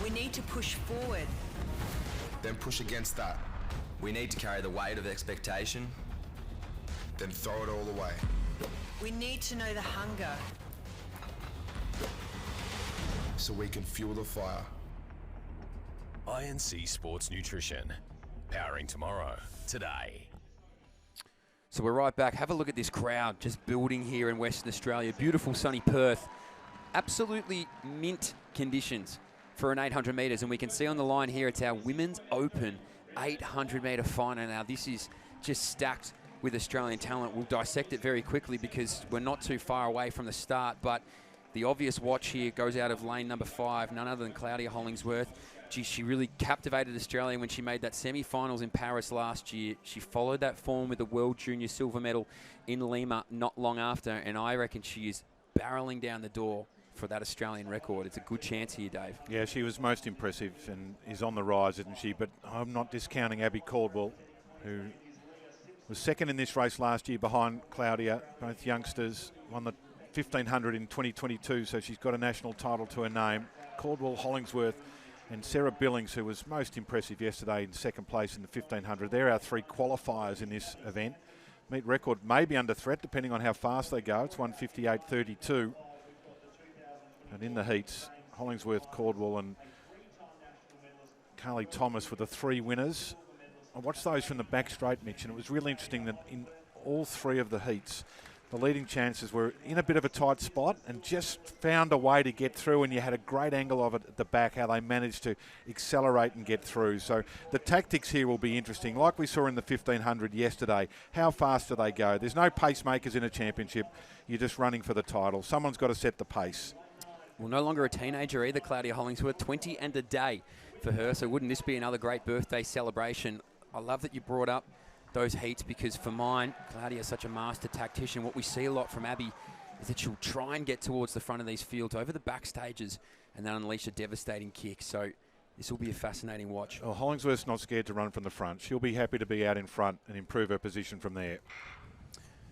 We need to push forward. Then push against that. We need to carry the weight of expectation. Then throw it all away. We need to know the hunger. So we can fuel the fire. INC Sports Nutrition. Powering tomorrow, today. So we're right back. Have a look at this crowd just building here in Western Australia. Beautiful sunny Perth. Absolutely mint conditions for an 800 metres. And we can see on the line here, it's our Women's Open 800 metre final. Now this is just stacked with Australian talent. We'll dissect it very quickly because we're not too far away from the start. But the obvious watch here goes out of lane number 5, none other than Claudia Hollingsworth. Gee, she really captivated Australia when she made that semi-finals in Paris last year. She followed that form with the World Junior silver medal in Lima not long after, and I reckon she is barreling down the door for that Australian record. It's a good chance here, Dave. Yeah, she was most impressive and is on the rise, isn't she? But I'm not discounting Abby Caldwell, who was second in this race last year behind Claudia. Both youngsters won the 1500 in 2022, so she's got a national title to her name. Caldwell, Hollingsworth, and Sarah Billings, who was most impressive yesterday in second place in the 1500. They're our 3 qualifiers in this event. Meet record may be under threat depending on how fast they go. It's 1:58.32. And in the heats, Hollingsworth, Caldwell and Carly Thomas were the 3 winners. I watched those from the back straight, Mitch, and it was really interesting that in all 3 of the heats, the leading chances were in a bit of a tight spot and just found a way to get through, and you had a great angle of it at the back, how they managed to accelerate and get through. So the tactics here will be interesting. Like we saw in the 1500 yesterday, how fast do they go? There's no pacemakers in a championship. You're just running for the title. Someone's got to set the pace. Well, no longer a teenager either, Claudia Hollingsworth, 20 and a day for her. So wouldn't this be another great birthday celebration? I love that you brought up those heats because for mine, Claudia is such a master tactician. What we see a lot from Abby is that she'll try and get towards the front of these fields over the back stages and then unleash a devastating kick. So this will be a fascinating watch. Well, Hollingsworth's not scared to run from the front. She'll be happy to be out in front and improve her position from there.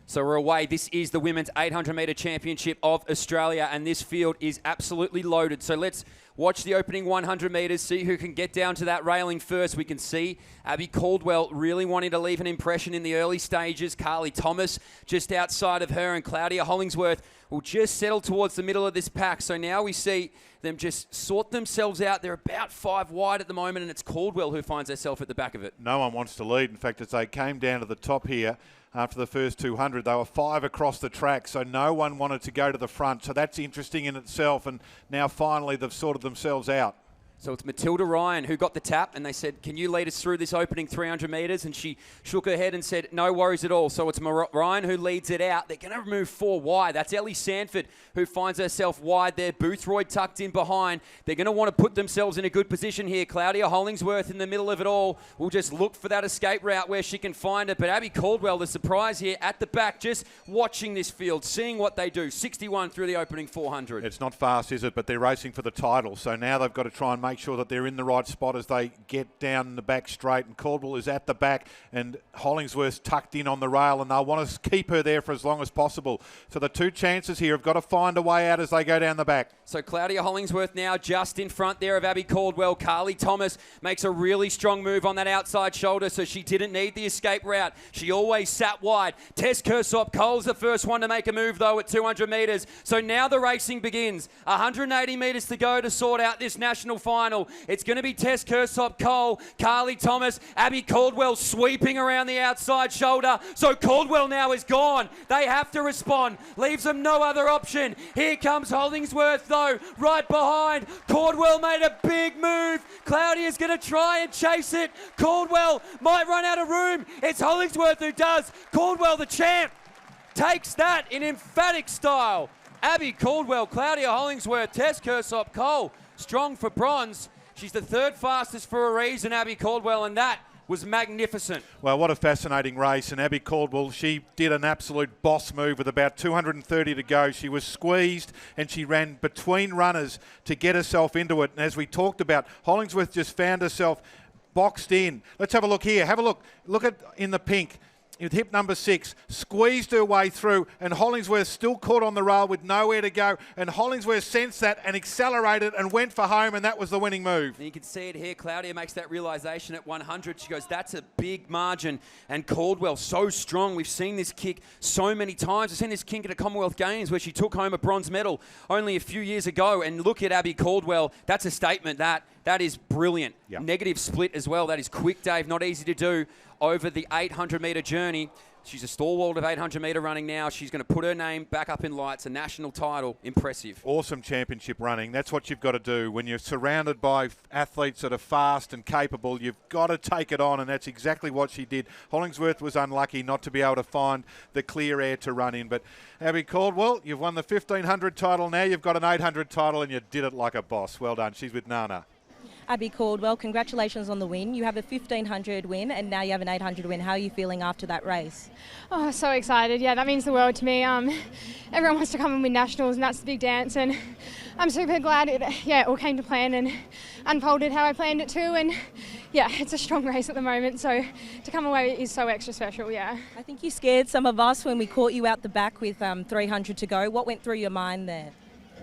So we're away. This is the Women's 800 metre Championship of Australia, and this field is absolutely loaded. So let's watch the opening 100 metres, see who can get down to that railing first. We can see Abby Caldwell really wanting to leave an impression in the early stages. Carly Thomas just outside of her, and Claudia Hollingsworth will just settle towards the middle of this pack. So now we see them just sort themselves out. They're about 5 wide at the moment, and it's Caldwell who finds herself at the back of it. No one wants to lead. In fact, as they came down to the top here, after the first 200, they were 5 across the track, so no one wanted to go to the front. So that's interesting in itself, and now finally they've sorted themselves out. So it's Matilda Ryan who got the tap, and they said, can you lead us through this opening 300 metres? And she shook her head and said, no worries at all. So it's Ryan who leads it out. They're going to move 4 wide. That's Ellie Sanford who finds herself wide there. Boothroyd tucked in behind. They're going to want to put themselves in a good position here. Claudia Hollingsworth in the middle of it all will just look for that escape route where she can find it. But Abby Caldwell, the surprise here at the back, just watching this field, seeing what they do. 61 through the opening 400. It's not fast, is it? But they're racing for the title. So now they've got to try and make sure that they're in the right spot as they get down the back straight, and Caldwell is at the back and Hollingsworth's tucked in on the rail, and they'll want to keep her there for as long as possible. So the 2 chances here have got to find a way out as they go down the back. So Claudia Hollingsworth now just in front there of Abby Caldwell. Carly Thomas makes a really strong move on that outside shoulder, so she didn't need the escape route. She always sat wide. Tess Kersop-Cole's the first one to make a move though at 200 metres. So now the racing begins. 180 metres to go to sort out this national final. It's going to be Tess Kersop-Cole, Carly Thomas, Abby Caldwell sweeping around the outside shoulder. So Caldwell now is gone. They have to respond. Leaves them no other option. Here comes Hollingsworth though, right behind. Caldwell made a big move. Claudia's going to try and chase it. Caldwell might run out of room. It's Hollingsworth who does. Caldwell, the champ, takes that in emphatic style. Abby Caldwell, Claudia Hollingsworth, Tess Kersop-Cole, strong for bronze. She's the 3rd fastest for a reason, Abby Caldwell, and that was magnificent. Well, what a fascinating race. And Abby Caldwell, she did an absolute boss move with about 230 to go. She was squeezed and she ran between runners to get herself into it. And as we talked about, Hollingsworth just found herself boxed in. Let's have a look here. Have a look. Look at in the pink. With hip number 6, squeezed her way through, and Hollingsworth still caught on the rail with nowhere to go, and Hollingsworth sensed that and accelerated and went for home, and that was the winning move. And you can see it here. Claudia makes that realisation at 100. She goes, that's a big margin. And Caldwell, so strong. We've seen this kick so many times. We've seen this kick at the Commonwealth Games where she took home a bronze medal only a few years ago. And look at Abby Caldwell. That's a statement, that. That is brilliant. Yep. Negative split as well. That is quick, Dave. Not easy to do over the 800-metre journey. She's a stalwart of 800-metre running now. She's going to put her name back up in lights. A national title. Impressive. Awesome championship running. That's what you've got to do. When you're surrounded by athletes that are fast and capable, you've got to take it on, and that's exactly what she did. Hollingsworth was unlucky not to be able to find the clear air to run in. But Abby Caldwell, you've won the 1,500 title. Now you've got an 800 title, and you did it like a boss. Well done. She's with Nana. Abby Caldwell, congratulations on the win. You have a 1,500 win and now you have an 800 win. How are you feeling after that race? Oh, so excited. Yeah, that means the world to me. Everyone wants to come and win nationals, and that's the big dance. And I'm super glad it all came to plan and unfolded how I planned it to. And yeah, it's a strong race at the moment. So to come away is so extra special, yeah. I think you scared some of us when we caught you out the back with 300 to go. What went through your mind there?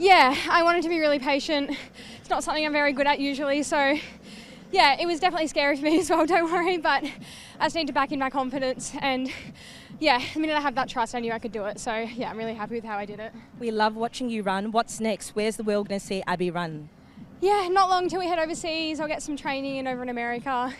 Yeah, I wanted to be really patient. It's not something I'm very good at usually, so yeah, it was definitely scary for me as well, don't worry, but I just need to back in my confidence, and yeah, the minute I have that trust, I knew I could do it, so yeah, I'm really happy with how I did it. We love watching you run. What's next? Where's the world going to see Abby run? Yeah, not long till we head overseas. I'll get some training in over in America,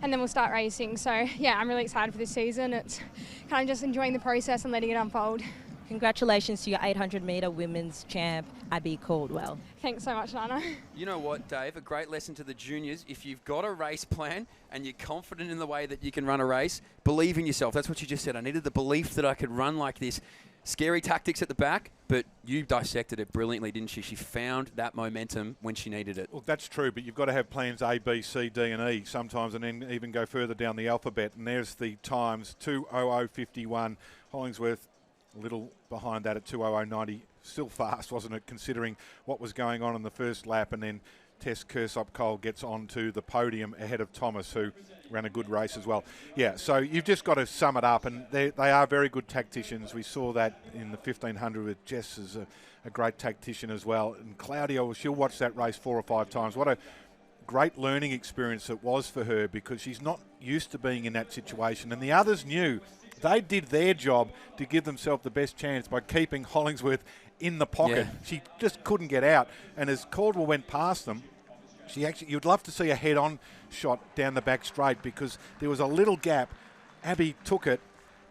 and then we'll start racing, so yeah, I'm really excited for this season. It's kind of just enjoying the process and letting it unfold. Congratulations to your 800-metre women's champ, Abby Caldwell. Thanks so much, Nana. You know what, Dave? A great lesson to the juniors. If you've got a race plan and you're confident in the way that you can run a race, believe in yourself. That's what you just said. I needed the belief that I could run like this. Scary tactics at the back, but you dissected it brilliantly, didn't she? She found that momentum when she needed it. Well, that's true, but you've got to have plans A, B, C, D, and E sometimes, and then even go further down the alphabet. And there's the times, 2:00.51. Hollingsworth a little behind that at 2:00.90. Still fast, wasn't it, considering what was going on in the first lap. And then Tess Kersop-Cole gets onto the podium ahead of Thomas, who ran a good race as well. Yeah, so you've just got to sum it up. And they are very good tacticians. We saw that in the 1,500 with Jess as a great tactician as well. And Claudia, she'll watch that race 4 or 5 times. What a great learning experience it was for her, because she's not used to being in that situation. And the others knew. They did their job to give themselves the best chance by keeping Hollingsworth in the pocket. Yeah. She just couldn't get out. And as Caldwell went past them, you'd love to see a head-on shot down the back straight, because there was a little gap. Abby took it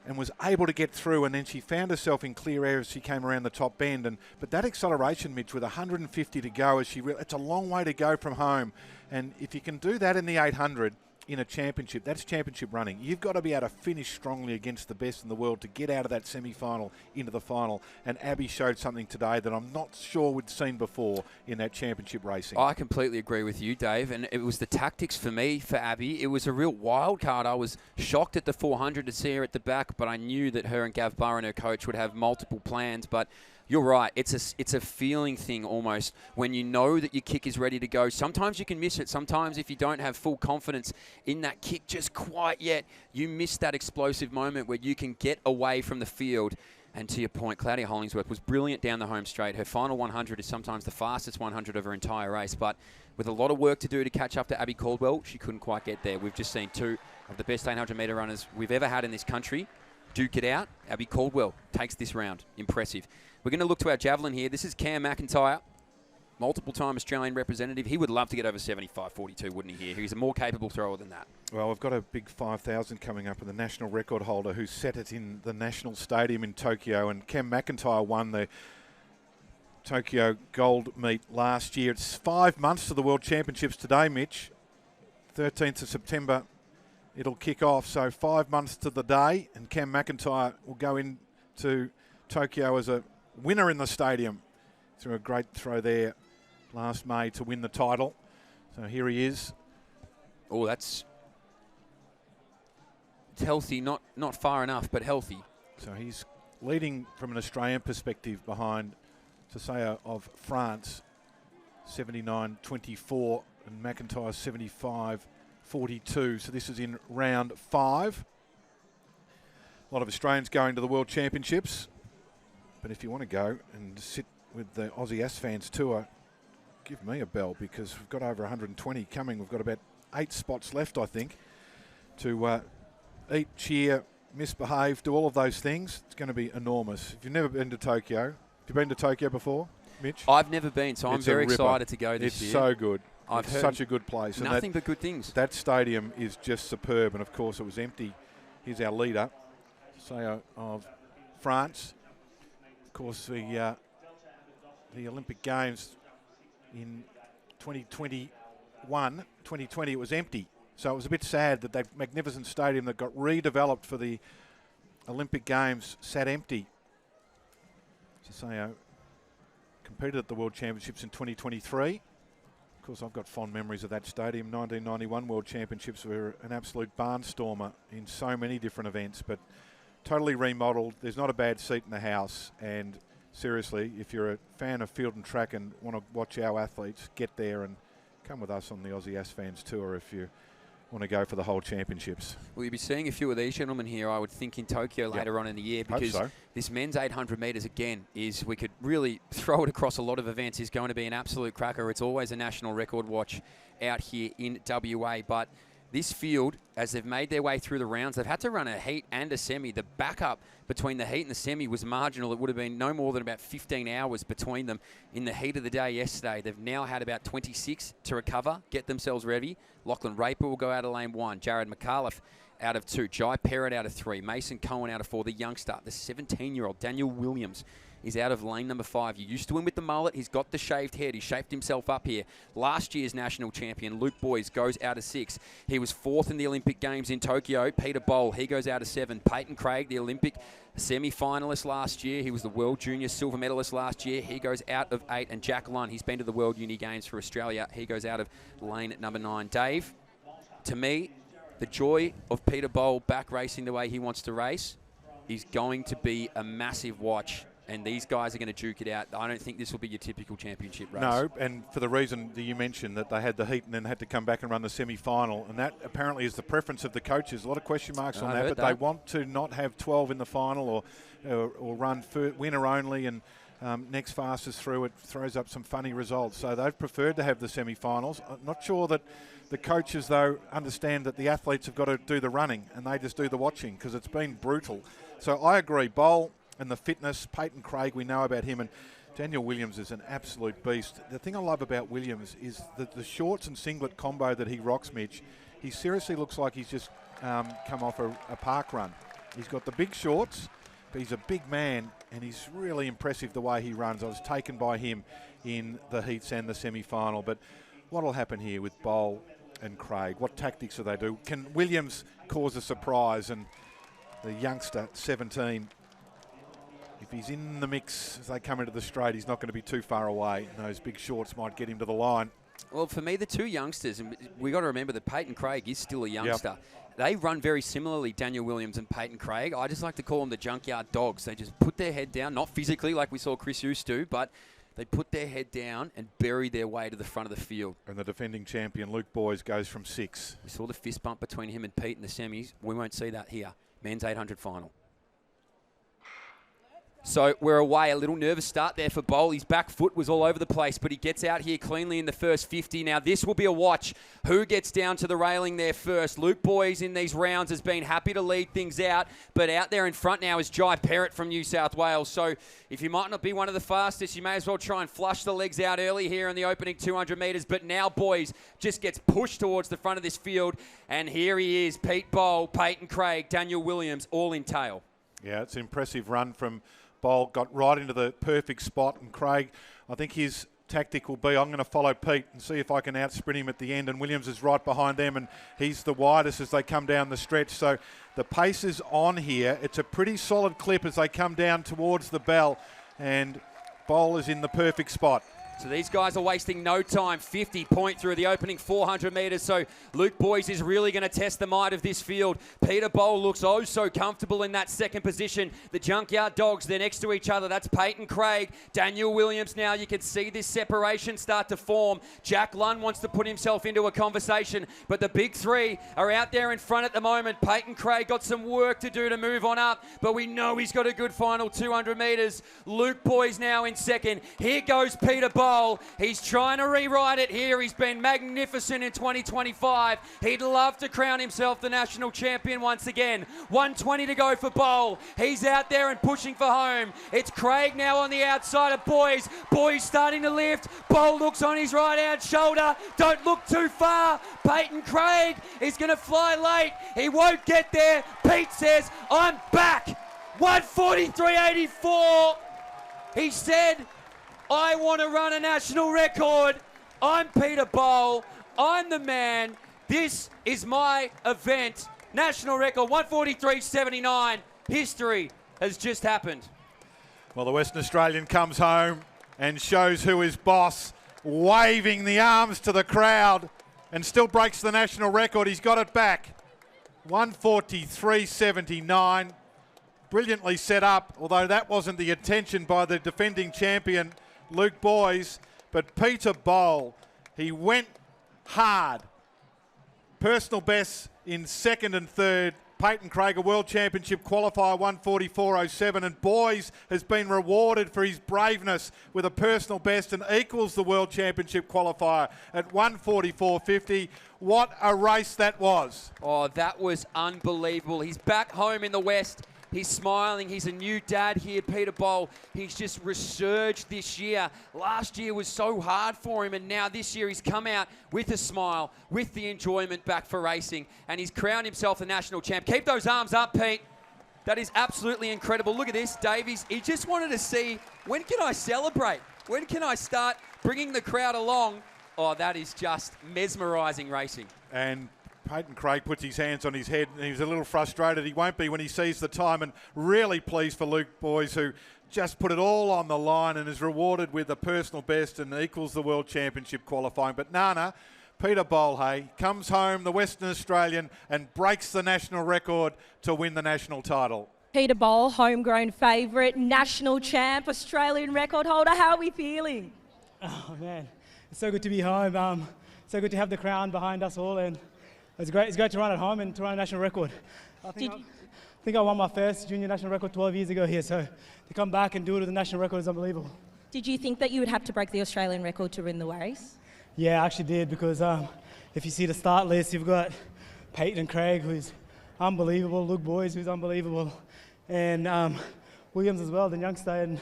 and was able to get through, and then she found herself in clear air as she came around the top bend. But that acceleration, Mitch, with 150 to go, it's a long way to go from home. And if you can do that in the 800 in a championship, that's championship running. You've got to be able to finish strongly against the best in the world to get out of that semi-final into the final. And Abby showed something today that I'm not sure we'd seen before in that championship racing. I completely agree with you, Dave. And it was the tactics for me, for Abby. It was a real wild card. I was shocked at the 400 to see her at the back, but I knew that her and Gav Burr, her coach, would have multiple plans. But you're right. It's a feeling thing almost. When you know that your kick is ready to go, sometimes you can miss it. Sometimes if you don't have full confidence in that kick just quite yet, you miss that explosive moment where you can get away from the field. And to your point, Claudia Hollingsworth was brilliant down the home straight. Her final 100 is sometimes the fastest 100 of her entire race. But with a lot of work to do to catch up to Abby Caldwell, she couldn't quite get there. We've just seen 2 of the best 800-metre runners we've ever had in this country duke it out. Abby Caldwell takes this round. Impressive. We're going to look to our javelin here. This is Cam McIntyre, multiple-time Australian representative. He would love to get over 75.42, wouldn't he, here? He's a more capable thrower than that. Well, we've got a big 5,000 coming up, and the national record holder who set it in the National Stadium in Tokyo, and Cam McIntyre won the Tokyo gold meet last year. It's 5 months to the World Championships today, Mitch. 13th of September, it'll kick off. So 5 months to the day, and Cam McIntyre will go into Tokyo as a winner in the stadium through a great throw there last May to win the title. So here he is. Oh, it's healthy, not far enough, but healthy. So he's leading from an Australian perspective behind Tessaya of France, 79.24, and McIntyre 75.42. So this is in round 5. A lot of Australians going to the World Championships. But if you want to go and sit with the Aussie Asfans Tour, give me a bell, because we've got over 120 coming. We've got about 8 spots left, I think, to eat, cheer, misbehave, do all of those things. It's going to be enormous. If you've never been to Tokyo, have you been to Tokyo before, Mitch? I've never been, so I'm very excited to go this year. It's so good. I've It's heard such a good place. And nothing but good things. That stadium is just superb, and of course it was empty. Here's our leader, CEO of France. Of course, the Olympic Games in 2020 it was empty. So it was a bit sad that that magnificent stadium that got redeveloped for the Olympic Games sat empty. Saseo competed at the World Championships in 2023. Of course, I've got fond memories of that stadium. 1991 World Championships were an absolute barnstormer in so many different events, but totally remodelled. There's not a bad seat in the house, and seriously, if you're a fan of field and track and want to watch our athletes, get there and come with us on the Aussie Ass Fans Tour if you want to go for the whole championships. Well, you'll be seeing a few of these gentlemen here, I would think, in Tokyo later on in the year, because this men's 800 metres, again, is, we could really throw it across a lot of events, is going to be an absolute cracker. It's always a national record watch out here in WA, but this field, as they've made their way through the rounds, they've had to run a heat and a semi. The backup between the heat and the semi was marginal. It would have been no more than about 15 hours between them in the heat of the day yesterday. They've now had about 26 to recover, get themselves ready. Lachlan Raper will go out of lane 1. Jared McAuliffe out of 2. Jai Perrott out of 3. Mason Cohen out of 4. The youngster, the 17-year-old Daniel Williams, is out of lane number 5. You used to win with the mullet. He's got the shaved head. He shaped himself up here. Last year's national champion, Luke Boys, goes out of 6. He was 4th in the Olympic Games in Tokyo. Peter Bol, he goes out of 7. Peyton Craig, the Olympic semi-finalist last year. He was the World Junior silver medalist last year. He goes out of 8. And Jack Lunn, he's been to the World Uni Games for Australia. He goes out of lane number 9. Dave, to me, the joy of Peter Bol back racing the way he wants to race is going to be a massive watch. And these guys are going to duke it out. I don't think this will be your typical championship race. No, and for the reason that you mentioned, that they had the heat and then had to come back and run the semi-final, and that apparently is the preference of the coaches. A lot of question marks on that, but they want to not have 12 in the final or run winner only, and next fastest through. It throws up some funny results. So they've preferred to have the semi-finals. I'm not sure that the coaches, though, understand that the athletes have got to do the running and they just do the watching, because it's been brutal. So I agree. Bol and the fitness, Peyton Craig, we know about him, and Daniel Williams is an absolute beast. The thing I love about Williams is that the shorts and singlet combo that he rocks, Mitch, he seriously looks like he's just come off a park run. He's got the big shorts, but he's a big man, and he's really impressive the way he runs. I was taken by him in the heats and the semi-final. But what will happen here with Bol and Craig? What tactics do they do? Can Williams cause a surprise? And the youngster, 17, if he's in the mix as they come into the straight, he's not going to be too far away. And those big shorts might get him to the line. Well, for me, the two youngsters, and we got to remember that Peyton Craig is still a youngster. They run very similarly, Daniel Williams and Peyton Craig. I just like to call them the junkyard dogs. They just put their head down, not physically like we saw Chris Hughes do, but they put their head down and bury their way to the front of the field. And the defending champion, Luke Boys, goes from 6. We saw the fist bump between him and Pete in the semis. We won't see that here. Men's 800 final. So we're away. A little nervous start there for Bol. His back foot was all over the place, but he gets out here cleanly in the first 50. Now this will be a watch. Who gets down to the railing there first? Luke Boys in these rounds has been happy to lead things out, but out there in front now is Jai Perrott from New South Wales. So if you might not be one of the fastest, you may as well try and flush the legs out early here in the opening 200 metres. But now Boys just gets pushed towards the front of this field. And here he is, Pete Bol, Peyton Craig, Daniel Williams, all in tail. Yeah, it's an impressive run from Bol, got right into the perfect spot, and Craig, I think his tactic will be, I'm going to follow Pete and see if I can outsprint him at the end, and Williams is right behind them, and he's the widest as they come down the stretch. So the pace is on here. It's a pretty solid clip as they come down towards the bell, and Bol is in the perfect spot. So these guys are wasting no time. 50 point through the opening 400 metres. So Luke Boys is really going to test the might of this field. Peter Bol looks oh so comfortable in that second position. The Junkyard Dogs, they're next to each other. That's Peyton Craig, Daniel Williams. Now you can see this separation start to form. Jack Lunn wants to put himself into a conversation, but the big three are out there in front at the moment. Peyton Craig got some work to do to move on up, but we know he's got a good final 200 metres. Luke Boys now in second. Here goes Peter Bol. Bol. He's trying to rewrite it here. He's been magnificent in 2025. He'd love to crown himself the national champion once again. 120 to go for Bol. He's out there and pushing for home. It's Craig now on the outside of Boys. Boys starting to lift. Bol looks on his right-hand shoulder. Don't look too far. Peyton Craig is going to fly late. He won't get there. Pete says, I'm back. 143.84. He said, I want to run a national record. I'm Peter Bol. I'm the man. This is my event. National record, 143.79. History has just happened. Well, the Western Australian comes home and shows who is boss, waving the arms to the crowd, and still breaks the national record. He's got it back. 143.79. Brilliantly set up, although that wasn't the intention by the defending champion, Luke Boys. But Peter Bol, he went hard. Personal best in second and third. Peyton Craig, a World Championship qualifier, 144.07. And Boys has been rewarded for his braveness with a personal best and equals the World Championship qualifier at 144.50. What a race that was. Oh, that was unbelievable. He's back home in the West. He's smiling. He's a new dad here, Peter Bol. He's just resurged this year. Last year was so hard for him, and now this year he's come out with a smile, with the enjoyment back for racing, and he's crowned himself the national champ. Keep those arms up, Pete. That is absolutely incredible. Look at this, Davies. He just wanted to see, when can I celebrate? When can I start bringing the crowd along? Oh, that is just mesmerising racing. And Peyton Craig puts his hands on his head and he's a little frustrated. He won't be when he sees the time, and really pleased for Luke Boys, who just put it all on the line and is rewarded with a personal best and equals the World Championship qualifying. But Nana, Peter Bol, hey, comes home, the Western Australian, and breaks the national record to win the national title. Peter Bol, homegrown favourite, national champ, Australian record holder. How are we feeling? Oh man, it's so good to be home. So good to have the crown behind us all, and it's great to run at home and to run a national record. I think I won my first junior national record 12 years ago here, so to come back and do it with a national record is unbelievable. Did you think that you would have to break the Australian record to win the race? Yeah, I actually did, because if you see the start list, you've got Peyton Craig, who's unbelievable, Luke Boys, who's unbelievable, and Williams as well, the youngster, and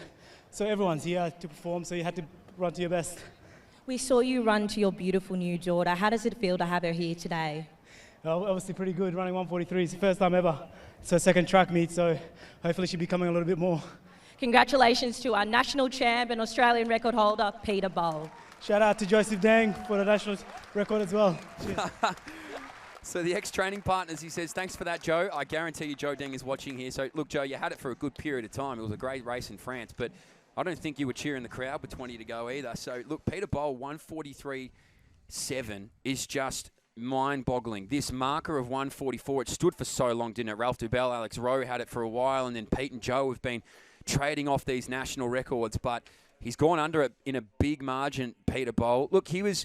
so everyone's here to perform, so you had to run to your best. We saw you run to your beautiful new daughter. How does it feel to have her here today? Obviously pretty good, running 143. It's the first time ever. It's her second track meet, so hopefully she'll be coming a little bit more. Congratulations to our national champ and Australian record holder, Peter Bol. Shout out to Joseph Dang for the national record as well. So the ex-training partners, he says, thanks for that, Joe. I guarantee you Joe Deng is watching here. So look, Joe, you had it for a good period of time. It was a great race in France, but I don't think you were cheering the crowd with 20 to go either. So look, Peter Bol, 143.7 is just mind-boggling. This marker of 144, it stood for so long, didn't it? Ralph Dubell, Alex Rowe had it for a while, and then Pete and Joe have been trading off these national records, but he's gone under it in a big margin, Peter Bol. Look, he was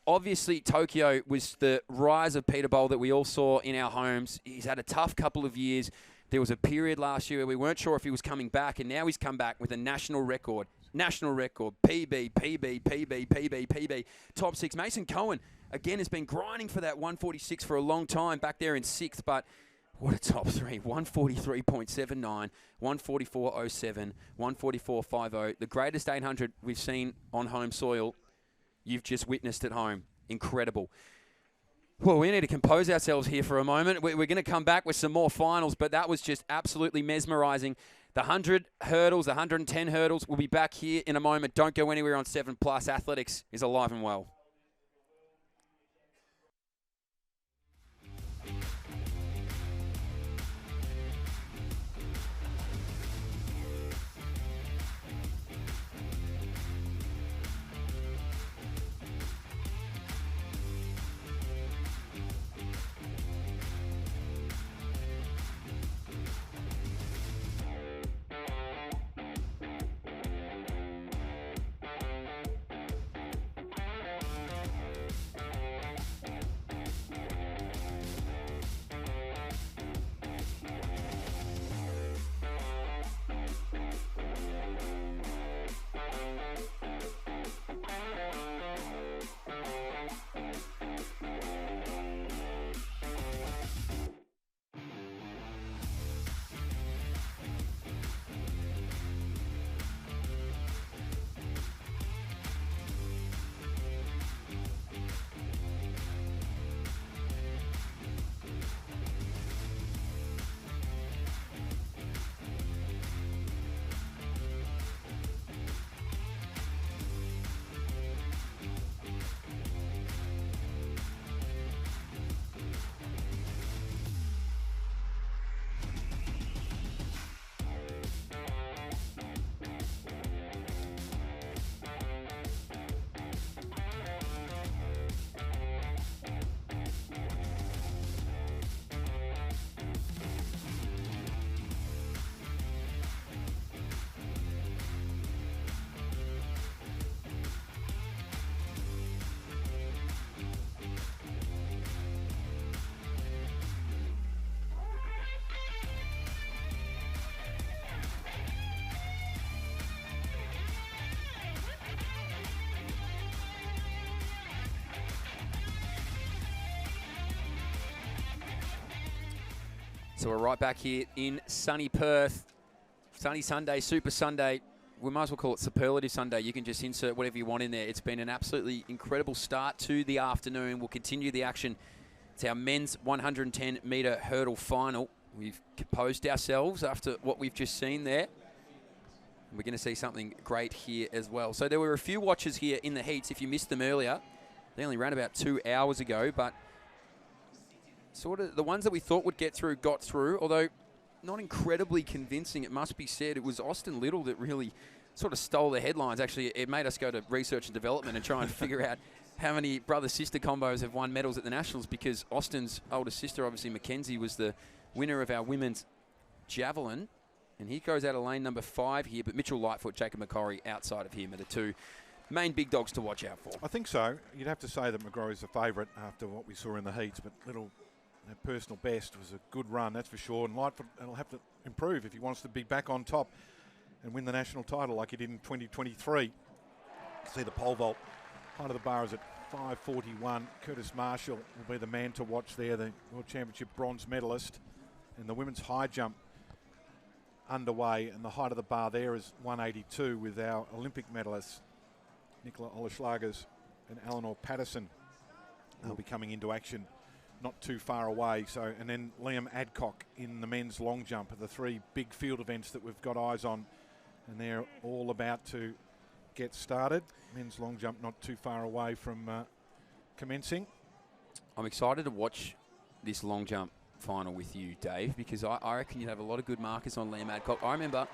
obviously, Tokyo was the rise of Peter Bol that we all saw in our homes. He's had a tough couple of years. There was a period last year where we weren't sure if he was coming back, and now he's come back with a national record. National record, PB, PB, PB, PB, PB. Top six. Mason Cohen, again, has been grinding for that 146 for a long time, back there in sixth, but what a top three. 143.79, 144.07, 144.50. The greatest 800 we've seen on home soil, you've just witnessed at home. Incredible. Well, we need to compose ourselves here for a moment. We're going to come back with some more finals, but that was just absolutely mesmerising. The 100 hurdles, the 110 hurdles, we'll be back here in a moment. Don't go anywhere on 7+. Athletics is alive and well. So we're right back here in sunny Perth. Sunny Sunday, Super Sunday. We might as well call it Superlative Sunday. You can just insert whatever you want in there. It's been an absolutely incredible start to the afternoon. We'll continue the action. It's our men's 110-metre hurdle final. We've composed ourselves after what we've just seen there. We're going to see something great here as well. So there were a few watches here in the heats. If you missed them earlier, they only ran about 2 hours ago, but sort of the ones that we thought would get through got through, although not incredibly convincing, it must be said. It was Austin Little that really sort of stole the headlines. Actually, it made us go to research and development and try and figure out how many brother-sister combos have won medals at the Nationals, because Austin's older sister, obviously Mackenzie, was the winner of our women's javelin. And he goes out of lane number 5 here, but Mitchell Lightfoot, Jacob McCorry outside of him are the two main big dogs to watch out for. I think so. You'd have to say that McGrory's the favourite after what we saw in the heats, but Little, their personal best, was a good run, that's for sure. And Lightfoot will have to improve if he wants to be back on top and win the national title like he did in 2023. See the pole vault. Height of the bar is at 5:41. Curtis Marshall will be the man to watch there, the World Championship bronze medalist. And the women's high jump underway, and the height of the bar there is 182 with our Olympic medalists, Nicola Oleslagers and Eleanor Patterson. They'll be coming into action not too far away. So, and then Liam Adcock in the men's long jump are the 3 big field events that we've got eyes on, and they're all about to get started. Men's long jump not too far away from commencing. I'm excited to watch this long jump final with you, Dave, because I reckon you'd have a lot of good markers on Liam Adcock. I remember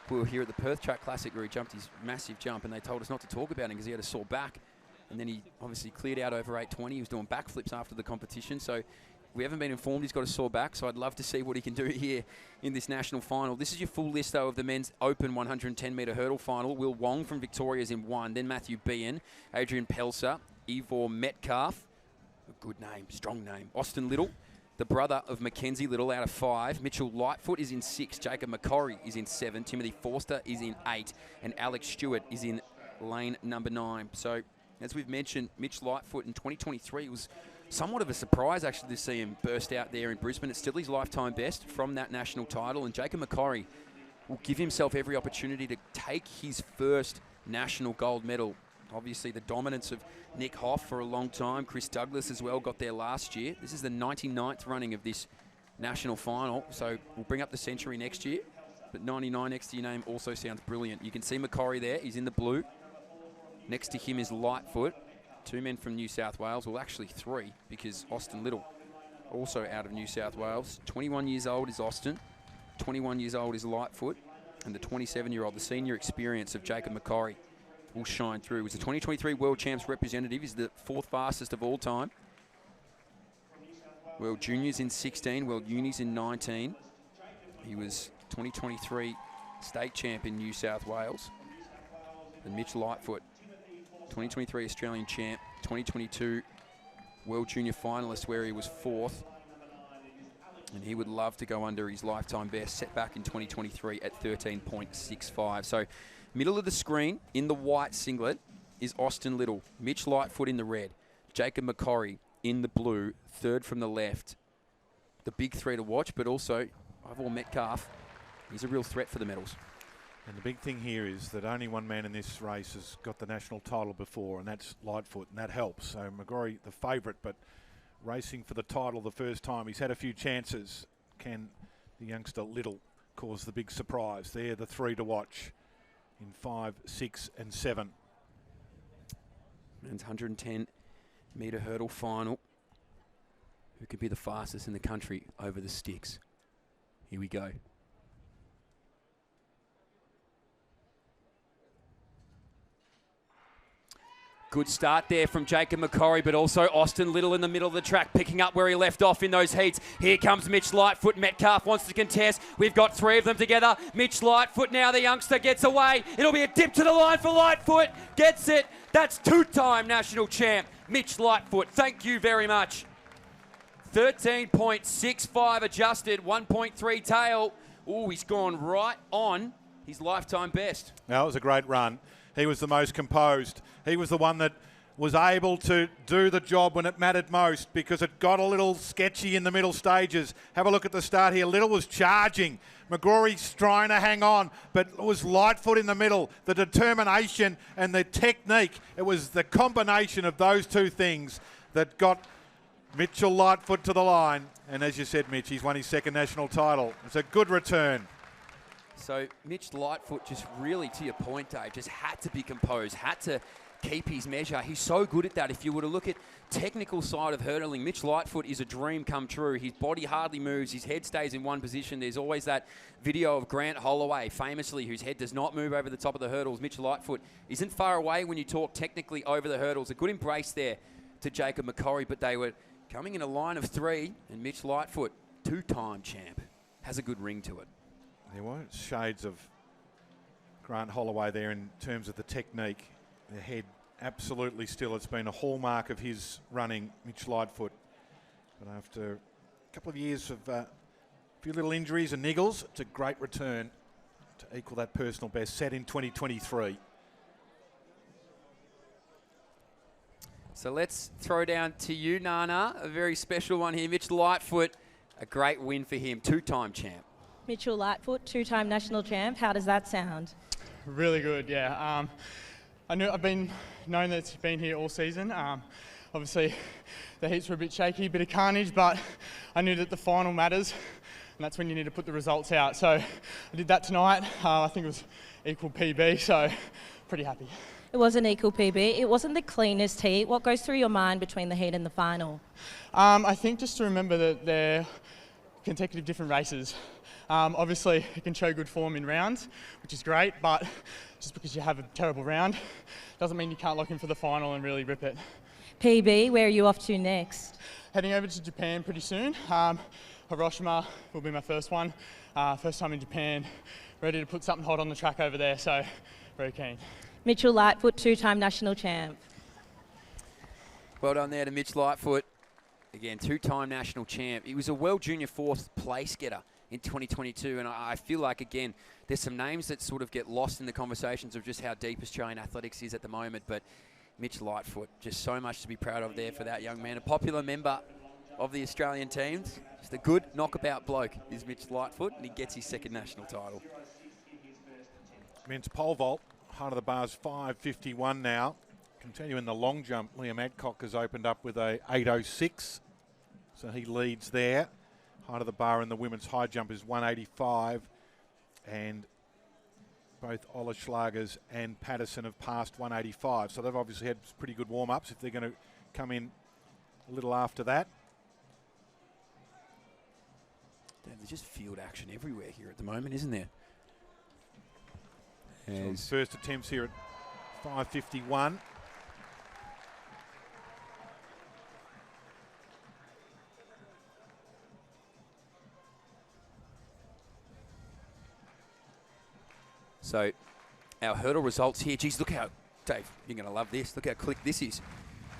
we were here at the Perth Track Classic where he jumped his massive jump, and they told us not to talk about him because he had a sore back. And then he obviously cleared out over 820. He was doing backflips after the competition. So we haven't been informed he's got a sore back. So I'd love to see what he can do here in this national final. This is your full list, though, of the men's open 110-metre hurdle final. Will Wong from Victoria's in 1. Then Matthew Behan, Adrian Pelser, Ivor Metcalf. A good name, strong name. Austin Little, the brother of Mackenzie Little, out of 5. Mitchell Lightfoot is in 6. Jacob McCorry is in 7. Timothy Forster is in 8. And Alex Stewart is in lane number 9. So, as we've mentioned, Mitch Lightfoot in 2023 was somewhat of a surprise, actually, to see him burst out there in Brisbane. It's still his lifetime best from that national title. And Jacob McCorry will give himself every opportunity to take his first national gold medal. Obviously, the dominance of Nick Hoff for a long time. Chris Douglas as well got there last year. This is the 99th running of this national final. So we'll bring up the century next year. But 99 next to your name also sounds brilliant. You can see McCorry there. He's in the blue. Next to him is Lightfoot. 2 men from New South Wales. Well, actually 3, because Austin Little also out of New South Wales. 21 years old is Austin. 21 years old is Lightfoot. And the 27-year-old, the senior experience of Jacob McCorry, will shine through. He's a 2023 World Champs representative. He's the 4th fastest of all time. World Juniors in 16, World Unis in 19. He was 2023 state champ in New South Wales. And Mitch Lightfoot, 2023 Australian champ, 2022 World Junior finalist where he was 4th. And he would love to go under his lifetime best set back in 2023 at 13.65. So middle of the screen in the white singlet is Austin Little. Mitch Lightfoot in the red. Jacob McCorry in the blue, 3rd from the left. The big 3 to watch, but also Ivor Metcalf. He's a real threat for the medals. And the big thing here is that only one man in this race has got the national title before, and that's Lightfoot, and that helps. So McGrory, the favourite, but racing for the title the first time. He's had a few chances. Can the youngster Little cause the big surprise? They're the 3 to watch in 5, 6 and 7. Men's 110-metre hurdle final. Who could be the fastest in the country over the sticks? Here we go. Good start there from Jacob McCorry, but also Austin Little in the middle of the track, picking up where he left off in those heats. Here comes Mitch Lightfoot. Metcalf wants to contest. We've got 3 of them together. Mitch Lightfoot now, the youngster, gets away. It'll be a dip to the line for Lightfoot. Gets it. That's 2-time national champ, Mitch Lightfoot. Thank you very much. 13.65 adjusted, 1.3 tail. Oh, he's gone right on his lifetime best. That was a great run. He was the most composed. He was the one that was able to do the job when it mattered most because it got a little sketchy in the middle stages. Have a look at the start here. Little was charging. McGrory's trying to hang on, but it was Lightfoot in the middle. The determination and the technique, it was the combination of those two things that got Mitchell Lightfoot to the line. And as you said, Mitch, he's won his second national title. It's a good return. So Mitch Lightfoot just really, to your point, Dave, just had to be composed, had to keep his measure. He's so good at that. If you were to look at technical side of hurdling, Mitch Lightfoot is a dream come true. His body hardly moves. His head stays in one position. There's always that video of Grant Holloway, famously, whose head does not move over the top of the hurdles. Mitch Lightfoot isn't far away when you talk technically over the hurdles. A good embrace there to Jacob McCorry, but they were coming in a line of three, and Mitch Lightfoot, two-time champ, has a good ring to it. There were shades of Grant Holloway there in terms of the technique. The head absolutely still. It's been a hallmark of his running, Mitch Lightfoot. But after a couple of years of a few little injuries and niggles, it's a great return to equal that personal best set in 2023. So let's throw down to you, Nana. A very special one here. Mitch Lightfoot, a great win for him, two-time champ. Mitchell Lightfoot, two-time national champ. How does that sound? Really good, yeah. I've been known that it's been here all season. Obviously, the heats were a bit shaky, a bit of carnage, but I knew that the final matters, and that's when you need to put the results out. So I did that tonight. I think it was equal PB, so pretty happy. It was an equal PB. It wasn't the cleanest heat. What goes through your mind between the heat and the final? I think just to remember that they're consecutive different races. Obviously, you can show good form in rounds, which is great, but just because you have a terrible round doesn't mean you can't lock in for the final and really rip it. PB, where are you off to next? Heading over to Japan pretty soon. Hiroshima will be my first one. First time in Japan. Ready to put something hot on the track over there, so very keen. Mitchell Lightfoot, two-time national champ. Well done there to Mitch Lightfoot. Again, two-time national champ. He was a World Junior fourth place getter in 2022, and I feel like, again, there's some names that sort of get lost in the conversations of just how deep Australian athletics is at the moment, but Mitch Lightfoot, just so much to be proud of there for that young man. A popular member of the Australian teams. Just a good knockabout bloke is Mitch Lightfoot, and he gets his second national title. Men's pole vault, heart of the bar's 5:51 now. Continuing the long jump, Liam Adcock has opened up with a 8:06, so he leads there. Height of the bar in the women's high jump is 185, and both Ola Schlagers and Patterson have passed 185, so they've obviously had pretty good warm-ups if they're going to come in a little after that. There's just field action everywhere here at the moment, isn't there? So first attempts here at 5:51. So our hurdle results here. Geez, look how, Dave, you're going to love this. Look how quick this is.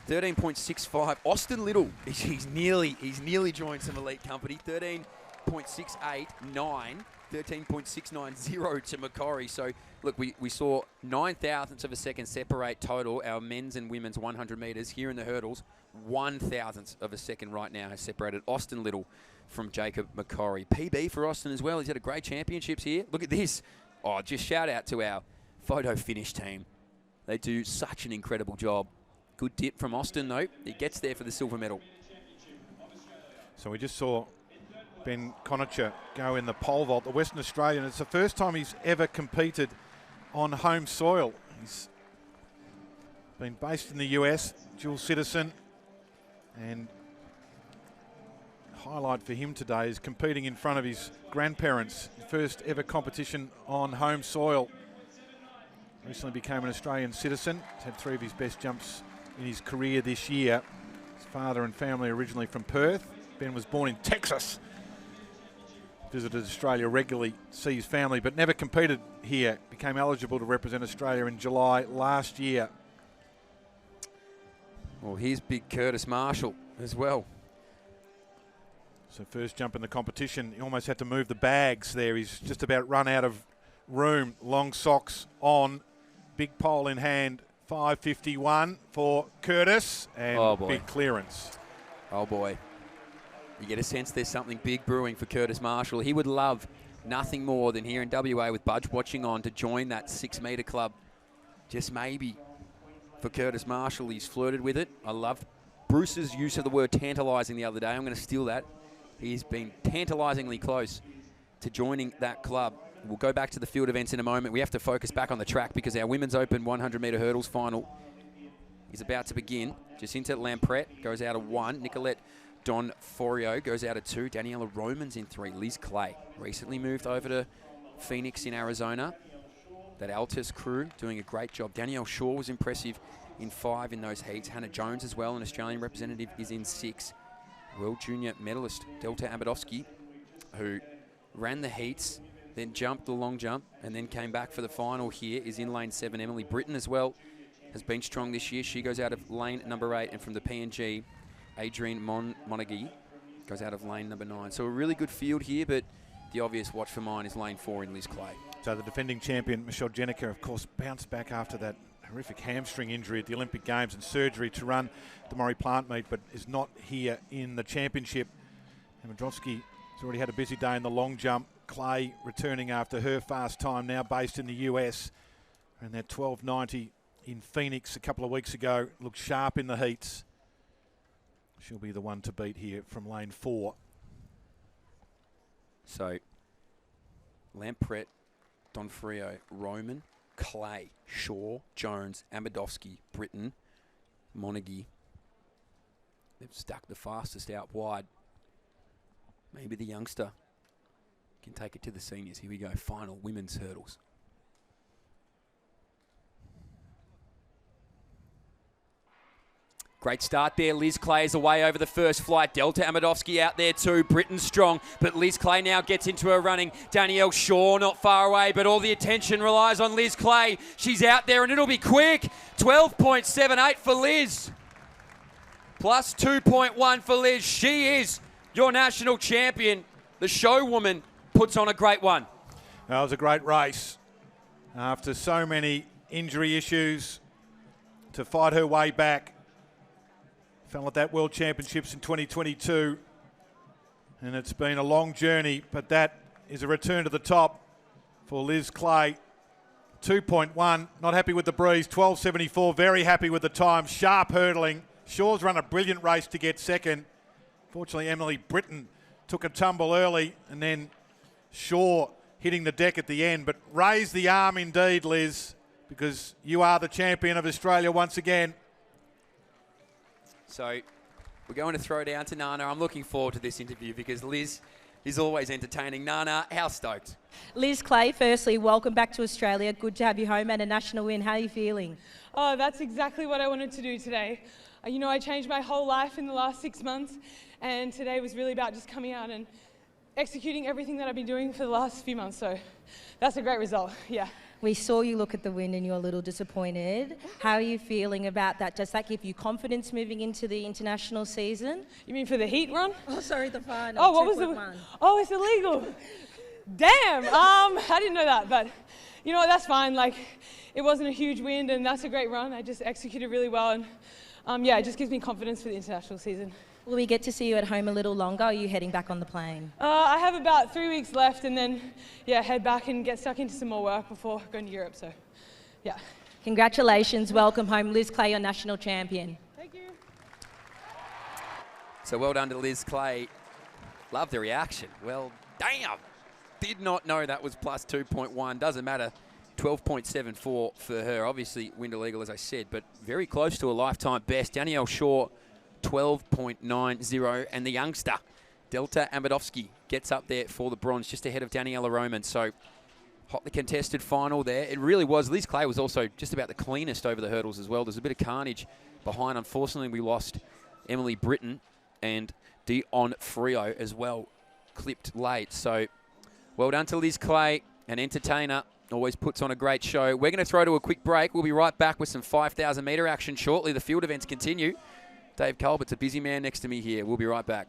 13.65. Austin Little, he's nearly joined some elite company. 13.689. 13.690 to Macquarie. So, look, we saw 9 thousandths of a second separate total our men's and women's 100 metres. Here in the hurdles, 1 thousandth of a second right now has separated Austin Little from Jacob Macquarie. PB for Austin as well. He's had a great championships here. Look at this. Oh, just shout out to our photo finish team. They do such an incredible job. Good dip from Austin, though. He gets there for the silver medal. So we just saw Ben Conacher go in the pole vault, the Western Australian. It's the first time he's ever competed on home soil. He's been based in the US, dual citizen, and highlight for him today is competing in front of his grandparents. First ever competition on home soil. Recently became an Australian citizen. He's had 3 of his best jumps in his career this year. His father and family originally from Perth. Ben was born in Texas. Visited Australia regularly to see his family, but never competed here. Became eligible to represent Australia in July last year. Well, here's big Curtis Marshall as well. So first jump in the competition, he almost had to move the bags there. He's just about run out of room. Long socks on, big pole in hand 5:51 for Curtis, and Oh, boy. big clearance. Oh, boy. You get a sense there's something big brewing for Curtis Marshall. He would love nothing more than here in WA with Budge watching on to join that 6-metre club. Just maybe for Curtis Marshall. He's flirted with it. I loved Bruce's use of the word tantalising the other day. I'm going to steal that. He's been tantalisingly close to joining that club. We'll go back to the field events in a moment. We have to focus back on the track because our Women's Open 100-metre hurdles final is about to begin. Jacinta Lamprette goes out of 1. Nicolette Donforio goes out of 2. Daniela Roman's in 3. Liz Clay recently moved over to Phoenix in Arizona. That Altus crew doing a great job. Danielle Shaw was impressive in 5 in those heats. Hannah Jones as well, an Australian representative, is in 6. World Junior medalist Delta Abadovsky, who ran the heats, then jumped the long jump, and then came back for the final here, is in lane 7. Emily Britton as well has been strong this year. She goes out of lane number 8, and from the PNG, Adrienne Monaghy goes out of lane number 9. So a really good field here, but the obvious watch for mine is lane 4 in Liz Clay. So the defending champion, Michelle Jenica, of course, bounced back after that horrific hamstring injury at the Olympic Games and surgery to run the Murray Plant meet, but is not here in the championship. Amadrovsky has already had a busy day in the long jump. Clay returning after her fast time, now based in the US. And that 12.90 in Phoenix a couple of weeks ago looked sharp in the heats. She'll be the one to beat here from lane 4. So, Lamprette, Donfrio, Roman, Clay, Shaw, Jones, Amadovsky, Britton, Monaghy. They've stuck the fastest out wide. Maybe the youngster can take it to the seniors. Here we go, final women's hurdles. Great start there. Liz Clay is away over the first flight. Delta Amadovsky out there too. Britain strong, but Liz Clay now gets into her running. Danielle Shaw not far away, but all the attention relies on Liz Clay. She's out there and it'll be quick. 12.78 for Liz. Plus 2.1 for Liz. She is your national champion. The show woman puts on a great one. That was a great race. After so many injury issues, to fight her way back. Fell at that World Championships in 2022. And it's been a long journey, but that is a return to the top for Liz Clay. 2.1, not happy with the breeze. 12.74, very happy with the time. Sharp hurdling. Shaw's run a brilliant race to get second. Fortunately, Emily Britton took a tumble early, and then Shaw hitting the deck at the end. But raise the arm indeed, Liz, because you are the champion of Australia once again. So we're going to throw down to Nana. I'm looking forward to this interview because Liz is always entertaining. Nana, how stoked? Liz Clay, firstly, welcome back to Australia. Good to have you home and a national win. How are you feeling? Oh, that's exactly what I wanted to do today. You know, I changed my whole life in the last 6 months, and today was really about just coming out and executing everything that I've been doing for the last few months. So that's a great result, yeah. We saw you look at the win and you're a little disappointed. How are you feeling about that? Does that give you confidence moving into the international season? You mean for the heat run? Oh, sorry, the final. Oh, what was the? Oh, it's illegal. Damn. I didn't know that, but you know what? That's fine. Like, it wasn't a huge wind, and that's a great run. I just executed really well, and yeah, it just gives me confidence for the international season. Will we get to see you at home a little longer, or are you heading back on the plane? I have about 3 weeks left, and then, yeah, head back and get stuck into some more work before going to Europe, so, yeah. Congratulations, welcome home. Liz Clay, your national champion. Thank you. So well done to Liz Clay. Love the reaction. Well, damn. Did not know that was plus 2.1. Doesn't matter. 12.74 for her. Obviously, wind illegal, as I said, but very close to a lifetime best. Danielle Shaw, 12.90, and the youngster, Delta Amadovsky, gets up there for the bronze, just ahead of Daniela Roman. So, hotly contested final there. It really was. Liz Clay was also just about the cleanest over the hurdles as well. There's a bit of carnage behind. Unfortunately, we lost Emily Britton and Dion Frio as well, clipped late. So, well done to Liz Clay, an entertainer. Always puts on a great show. We're going to throw to a quick break. We'll be right back with some 5,000 metre action shortly. The field events continue. Dave Culbert's a busy man next to me here. We'll be right back.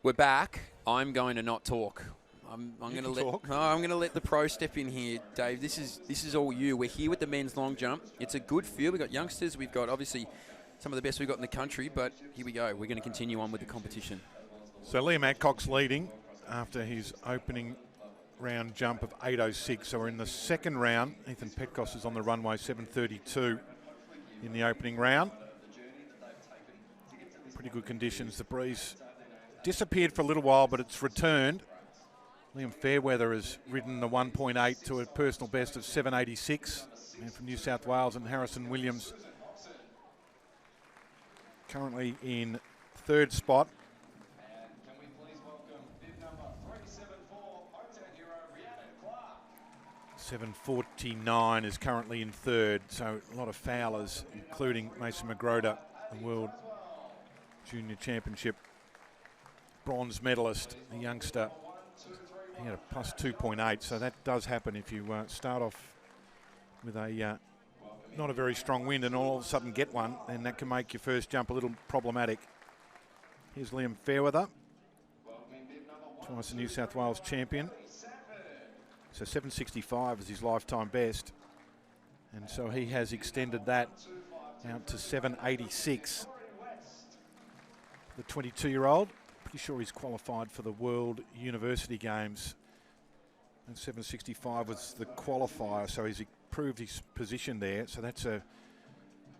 We're back. I'm going to not talk. I'm going to let. talk. No, I'm going to let the pro step in here, Dave. This is all you. We're here with the men's long jump. It's a good field. We've got youngsters. We've got obviously some of the best we've got in the country. But here we go. We're going to continue on with the competition. So Liam Adcock's leading after his opening round jump of 8.06. So we're in the second round. Ethan Petkos is on the runway, 7.32 in the opening round. Pretty good conditions. The breeze disappeared for a little while, but it's returned. Liam Fairweather has ridden the 1.8 to a personal best of 7.86. And from New South Wales, and Harrison Williams currently in third spot. 7.49 is currently in third, so a lot of foulers, including Mason Magrota, the World Junior Championship bronze medalist, the youngster. He had a plus 2.8, so that does happen if you start off with a not a very strong wind and all of a sudden get one, then that can make your first jump a little problematic. Here's Liam Fairweather, twice the New South Wales champion. So 7.65 is his lifetime best. And so he has extended that out to 7.86. The 22-year-old, pretty sure he's qualified for the World University Games. And 7.65 was the qualifier, so he's improved his position there. So that's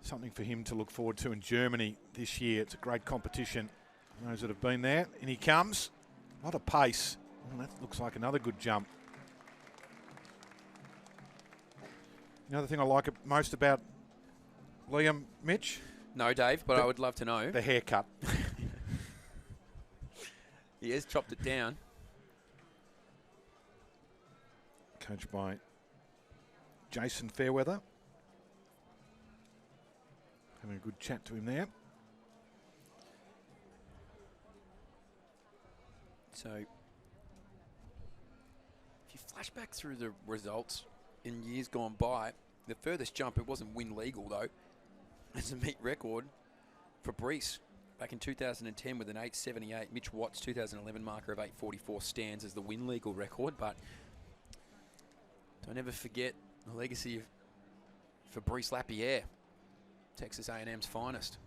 something for him to look forward to in Germany this year. It's a great competition. Those that have been there. And he comes. What a pace. Oh, that looks like another good jump. Another thing I like most about Liam, Mitch? No, Dave, but I would love to know. The haircut. He has chopped it down. Coached by Jason Fairweather. Having a good chat to him there. So, if you flash back through the results in years gone by, the furthest jump, it wasn't win legal though. It's a meet record for Brees back in 2010 with an 8.78. Mitch Watt's 2011 marker of 8.44 stands as the win legal record, but don't ever forget the legacy of Fabrice Lapierre, Texas A&M's finest.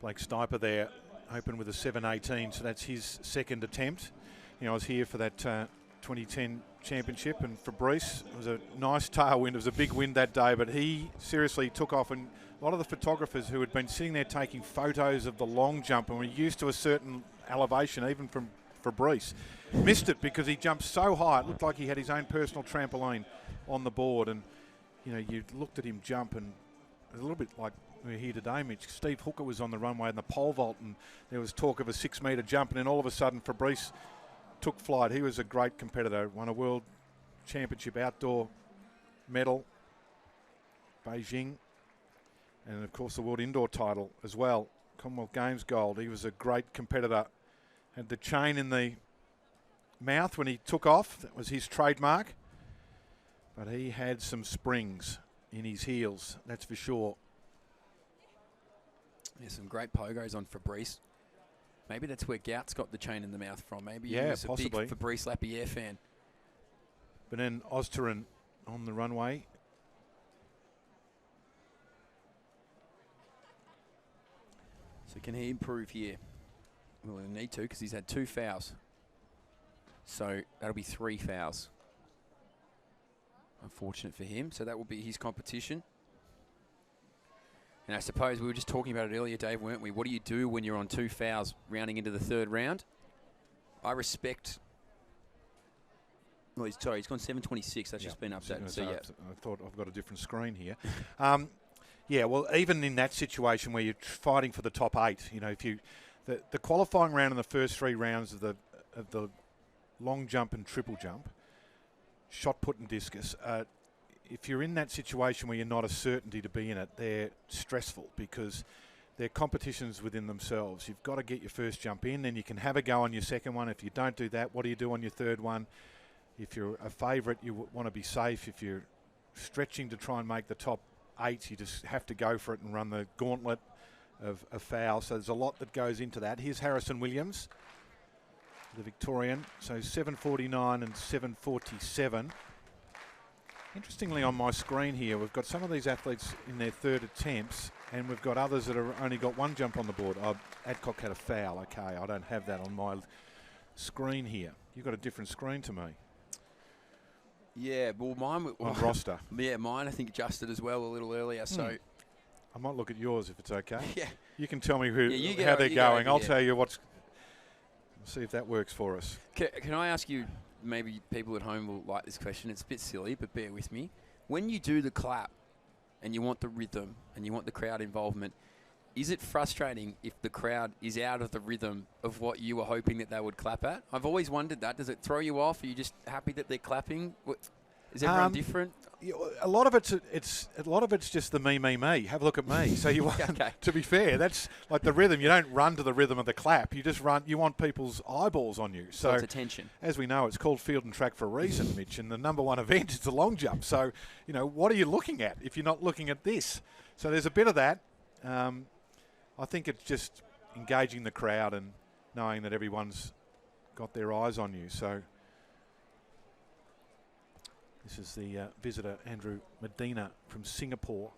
Blake Stiper there, open with a 7.18, so that's his second attempt. You know, I was here for that 2010 championship, and Fabrice, it was a nice tailwind. It was a big wind that day, but he seriously took off, and a lot of the photographers who had been sitting there taking photos of the long jump and were used to a certain elevation, even from Fabrice, missed it because he jumped so high. It looked like he had his own personal trampoline on the board, and you know, you looked at him jump, and it was a little bit like we're here today, Mitch. Steve Hooker was on the runway in the pole vault, and there was talk of a 6-metre jump, and then all of a sudden Fabrice took flight. He was a great competitor, won a World Championship outdoor medal, Beijing, and of course the World Indoor title as well, Commonwealth Games gold. He was a great competitor. Had the chain in the mouth when he took off. That was his trademark. But he had some springs in his heels, that's for sure. There's some great pogos on Fabrice. Maybe that's where Gout's got the chain in the mouth from. Maybe he was possibly a big Fabrice Lapierre fan. But then Ozturin on the runway. So can he improve here? Well, he'll need to because he's had 2 fouls. So that'll be 3 fouls. Unfortunate for him. So that will be his competition. And I suppose we were just talking about it earlier, Dave, weren't we? What do you do when you're on 2 fouls rounding into the third round? I respect... Well, he's gone 7.26. That's just been updated. So, yeah. I thought I've got a different screen here. Yeah, well, even in that situation where you're fighting for the top 8, you know, if you... The qualifying round in the first 3 rounds of the long jump and triple jump, shot put and discus, if you're in that situation where you're not a certainty to be in it, they're stressful because they're competitions within themselves. You've got to get your first jump in, then you can have a go on your second one. If you don't do that, what do you do on your third one? If you're a favourite, you want to be safe. If you're stretching to try and make the top 8, you just have to go for it and run the gauntlet. of a foul. So there's a lot that goes into that. Here's Harrison Williams, the Victorian. So 7.49 and 7.47. Interestingly, on my screen here, we've got some of these athletes in their third attempts, and we've got others that have only got one jump on the board. Adcock had a foul. Okay, I don't have that on my screen here. You've got a different screen to me. Yeah, well, mine... On roster. Yeah, mine I think adjusted as well a little earlier, so... I might look at yours if it's okay. Yeah. You can tell me Yeah, how they're going. I'll yeah. tell you what's... See if that works for us. Can I ask you, maybe people at home will like this question, it's a bit silly, but bear with me. When you do the clap and you want the rhythm and you want the crowd involvement, is it frustrating if the crowd is out of the rhythm of what you were hoping that they would clap at? I've always wondered that. Does it throw you off? Are you just happy that they're clapping? Is everyone different? Yeah, a lot of it's just the me. Have a look at me. So you want, to be fair, that's like the rhythm. You don't run to the rhythm of the clap. You just run. You want people's eyeballs on you. So it's attention. As we know, it's called field and track for a reason, Mitch. And the number one event is the long jump. So what are you looking at if you're not looking at this? So there's a bit of that. I think it's just engaging the crowd and knowing that everyone's got their eyes on you. So this is the visitor, Andrew Medina from Singapore.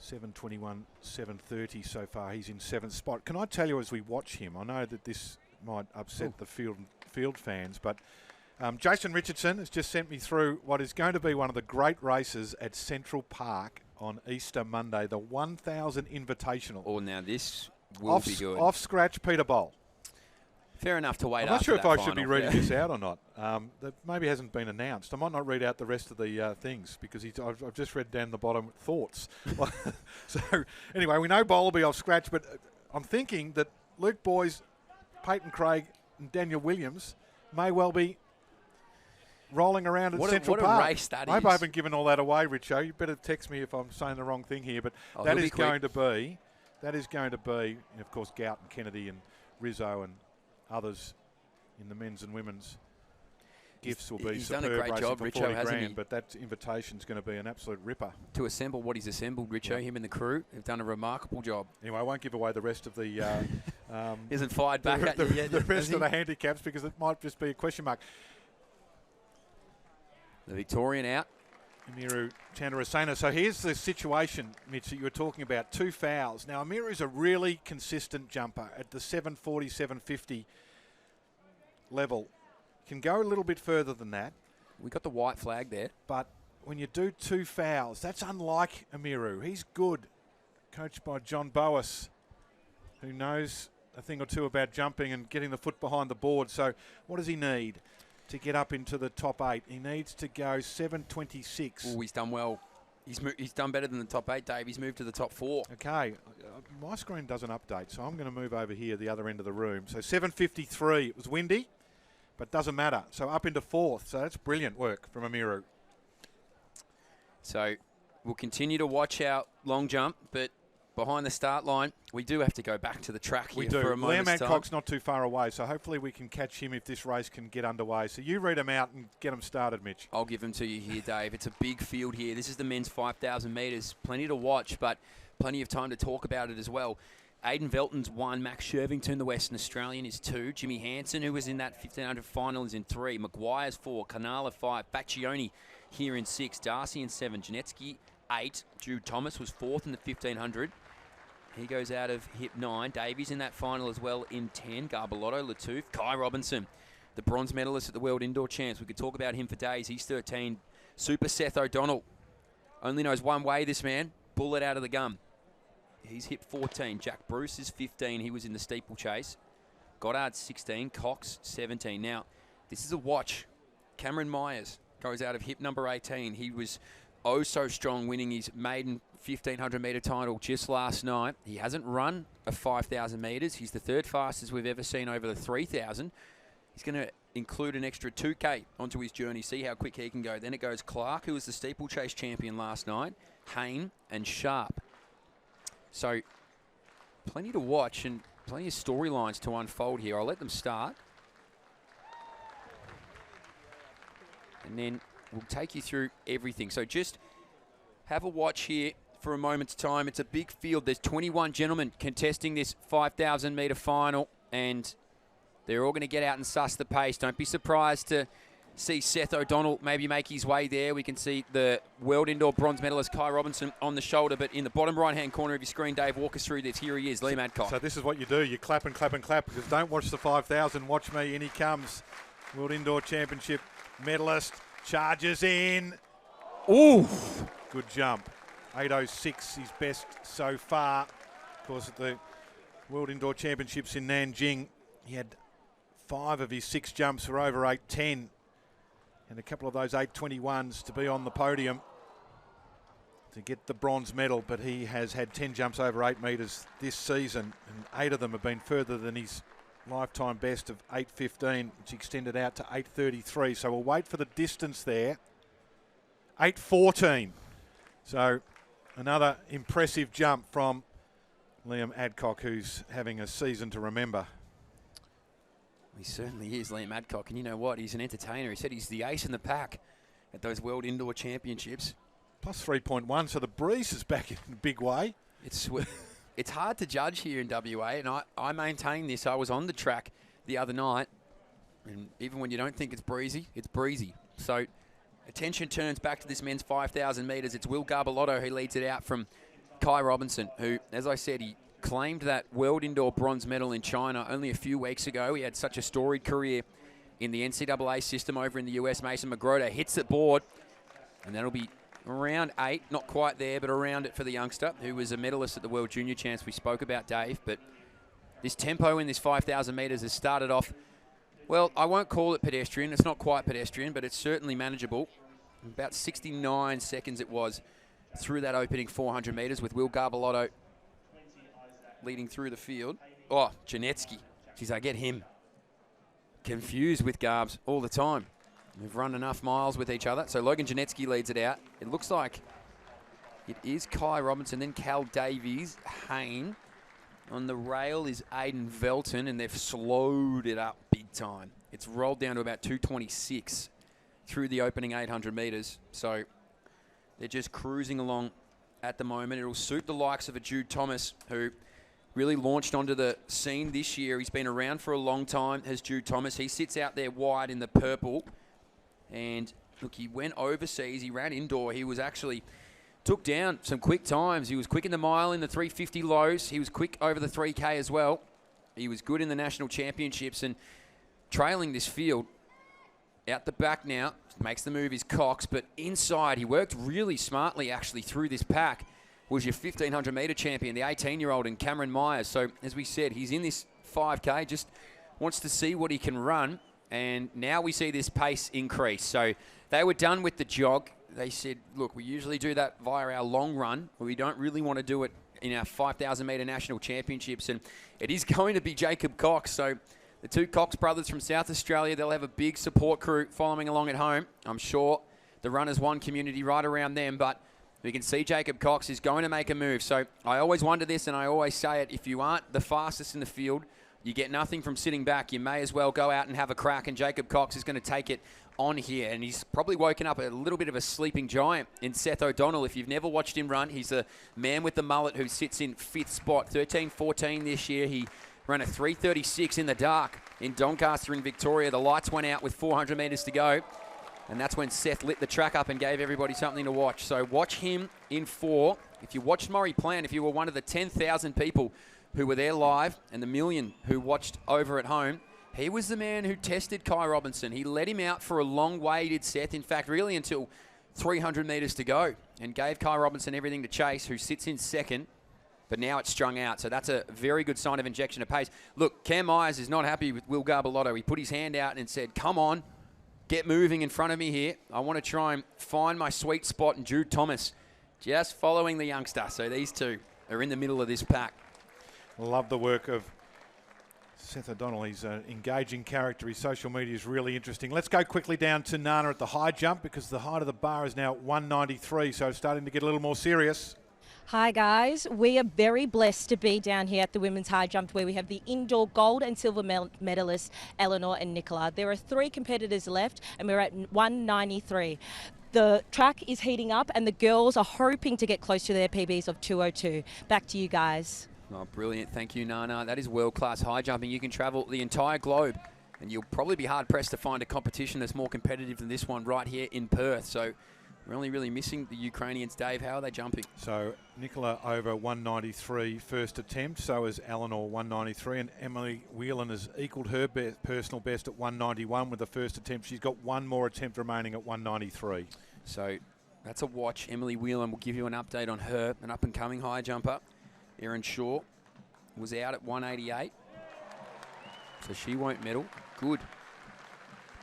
7.21, 7.30 so far. He's in 7th spot. Can I tell you as we watch him, I know that this might upset the field fans, but Jason Richardson has just sent me through what is going to be one of the great races at Central Park on Easter Monday, the 1,000 Invitational. Oh, now this will be good. Off scratch Peter Bol. Fair enough to wait. I'm not sure if I should be reading yeah. this out or not. That maybe hasn't been announced. I might not read out the rest of the things because I've just read down the bottom thoughts. So anyway, we know Bol will be off scratch, but I'm thinking that Luke Boys, Peyton Craig and Daniel Williams may well be rolling around at Central Park. What a race that is. I hope I haven't given all that away, Richo. You better text me if I'm saying the wrong thing here. But that is going to be, of course, Gout and Kennedy and Rizzo and others in the men's and women's. Gifts will be he's superb. done a great job, for Richo, 40 hasn't grand, he? but that invitation's going to be an absolute ripper. To assemble what he's assembled, Richo, him and the crew have done a remarkable job. Anyway, I won't give away the rest of the... He hasn't fired back at you yet, the rest of the handicaps because it might just be a question mark. The Victorian out. Amiru Chandarasena. So here's the situation, Mitch, that you were talking about. 2 fouls. Now, Amiru's a really consistent jumper at the 740, 750 level. Can go a little bit further than that. We got the white flag there. But when you do 2 fouls, that's unlike Amiru. He's good. Coached by John Boas, who knows a thing or two about jumping and getting the foot behind the board. So what does he need to get up into the top 8? He needs to go 7.26. Oh, he's done well. He's done better than the top 8, Dave. He's moved to the top 4. Okay. My screen doesn't update, so I'm going to move over here, the other end of the room. So 7.53. It was windy, but doesn't matter. So up into 4th. So that's brilliant work from Amiru. So we'll continue to watch our long jump, but behind the start line, we do have to go back to the track here for a moment's Liam time. Adcock's not too far away, so hopefully we can catch him if this race can get underway. So you read them out and get them started, Mitch. I'll give them to you here, Dave. It's a big field here. This is the men's 5,000 metres. Plenty to watch, but plenty of time to talk about it as well. Aidan Velton's 1. Max Shervington, the Western Australian, is 2. Jimmy Hansen, who was in that 1,500 final, is in 3. Maguire's 4. Canala 5. Baccioni here in 6. Darcy in 7. Janetsky 8. Jude Thomas was 4th in the 1,500. He goes out of hip 9. Davies in that final as well in 10. Garbelotto, Latouf, Kai Robinson, the bronze medalist at the World Indoor Champs. We could talk about him for days. He's 13. Super Seth O'Donnell. Only knows one way, this man. Bullet out of the gun. He's hip 14. Jack Bruce is 15. He was in the steeplechase. Goddard's 16. Cox 17. Now, this is a watch. Cameron Myers goes out of hip number 18. He was so strong, winning his maiden 1,500 metre title just last night. He hasn't run a 5,000 metres. He's the 3rd fastest we've ever seen over the 3,000. He's going to include an extra 2K onto his journey, see how quick he can go. Then it goes Clark, who was the steeplechase champion last night, Hayne and Sharp. So plenty to watch and plenty of storylines to unfold here. I'll let them start. And then we'll take you through everything. So just have a watch here for a moment's time. It's a big field. There's 21 gentlemen contesting this 5,000 metre final, and they're all going to get out and suss the pace. Don't be surprised to see Seth O'Donnell maybe make his way there. We can see the world indoor bronze medalist Kai Robinson on the shoulder, but in the bottom right-hand corner of your screen, Dave, walk us through this. Here he is, Liam Adcock. So this is what you do. You clap and clap and clap, because don't watch the 5,000. Watch me. In he comes. World Indoor Championship medalist. Charges in. Ooh. Good jump. 8.06, his best so far. Of course, at the World Indoor Championships in Nanjing, he had 5 of his 6 jumps were over 8.10. And a couple of those 8.21s to be on the podium to get the bronze medal. But he has had 10 jumps over 8 metres this season, and 8 of them have been further than his lifetime best of 8.15, which extended out to 8.33. So we'll wait for the distance there. 8.14. So another impressive jump from Liam Adcock, who's having a season to remember. He certainly is, Liam Adcock, and you know what? He's an entertainer. He said he's the ace in the pack at those World Indoor Championships. Plus 3.1, so the breeze is back in a big way. It's hard to judge here in WA, and I maintain this. I was on the track the other night, and even when you don't think it's breezy, it's breezy. So attention turns back to this men's 5,000 metres. It's Will Garbellotto who leads it out from Kai Robinson, who, as I said, he claimed that World Indoor bronze medal in China only a few weeks ago. He had such a storied career in the NCAA system over in the US. Mason Magrota hits the board, and that'll be around 8, not quite there, but around it for the youngster, who was a medalist at the World Junior Champs we spoke about, Dave. But this tempo in this 5,000 metres has started off, well, I won't call it pedestrian. It's not quite pedestrian, but it's certainly manageable. About 69 seconds it was through that opening 400 metres with Will Garbellotto leading through the field. Oh, Janetsky. Geez, I get him confused with Garbs all the time. We've run enough miles with each other. So Logan Janetsky leads it out. It looks like it is Kai Robinson, then Cal Davies, Hayne. On the rail is Aidan Velton, and they've slowed it up big time. It's rolled down to about 2:26 through the opening 800 metres. So they're just cruising along at the moment. It'll suit the likes of a Jude Thomas, who really launched onto the scene this year. He's been around for a long time, has Jude Thomas. He sits out there wide in the purple. And look, he went overseas. He ran indoor. He was actually took down some quick times. He was quick in the mile in the 350 lows. He was quick over the 3K as well. He was good in the national championships and trailing this field. Out the back now, makes the move is Cox, but inside he worked really smartly actually through this pack. Was your 1,500 metre champion, the 18-year-old, and Cameron Myers. So, as we said, he's in this 5K, just wants to see what he can run, and now we see this pace increase. So, they were done with the jog. They said, look, we usually do that via our long run, but we don't really want to do it in our 5,000 metre national championships, and it is going to be Jacob Cox. So, the two Cox brothers from South Australia, they'll have a big support crew following along at home. I'm sure the Runners One community right around them, but we can see Jacob Cox is going to make a move. So I always wonder this, and I always say it, if you aren't the fastest in the field, you get nothing from sitting back. You may as well go out and have a crack, and Jacob Cox is going to take it on here. And he's probably woken up a little bit of a sleeping giant in Seth O'Donnell. If you've never watched him run, he's the man with the mullet who sits in 5th spot, 13-14 this year. He ran a 3:36 in the dark in Doncaster in Victoria. The lights went out with 400 metres to go. And that's when Seth lit the track up and gave everybody something to watch. So watch him in 4. If you watched Murray Plant, if you were one of the 10,000 people who were there live and the million who watched over at home, he was the man who tested Kai Robinson. He let him out for a long way, did Seth. In fact, really until 300 metres to go, and gave Kai Robinson everything to chase, who sits in 2nd. But now it's strung out, so that's a very good sign of injection of pace. Look, Cam Myers is not happy with Will Garbellotto. He put his hand out and said, come on, get moving in front of me here. I want to try and find my sweet spot. And Jude Thomas just following the youngster. So these two are in the middle of this pack. Love the work of Seth O'Donnell. He's an engaging character. His social media is really interesting. Let's go quickly down to Nana at the high jump, because the height of the bar is now 193, so it's starting to get a little more serious. Hi guys, we are very blessed to be down here at the women's high jump, where we have the indoor gold and silver medalists Eleanor and Nicola. There are 3 competitors left and we're at 193. The track is heating up and the girls are hoping to get close to their PBs of 2:02. Back to you guys. Oh, brilliant. Thank you, Nana. That is world-class high jumping. You can travel the entire globe and you'll probably be hard-pressed to find a competition that's more competitive than this one right here in Perth. So we're only really missing the Ukrainians. Dave, how are they jumping? So Nicola over 193 first attempt, so is Eleanor 193, and Emily Whelan has equalled her personal best at 191 with the first attempt. She's got one more attempt remaining at 193. So that's a watch. Emily Whelan will give you an update on her, an up-and-coming high jumper. Erin Shaw was out at 188, so she won't medal. Good.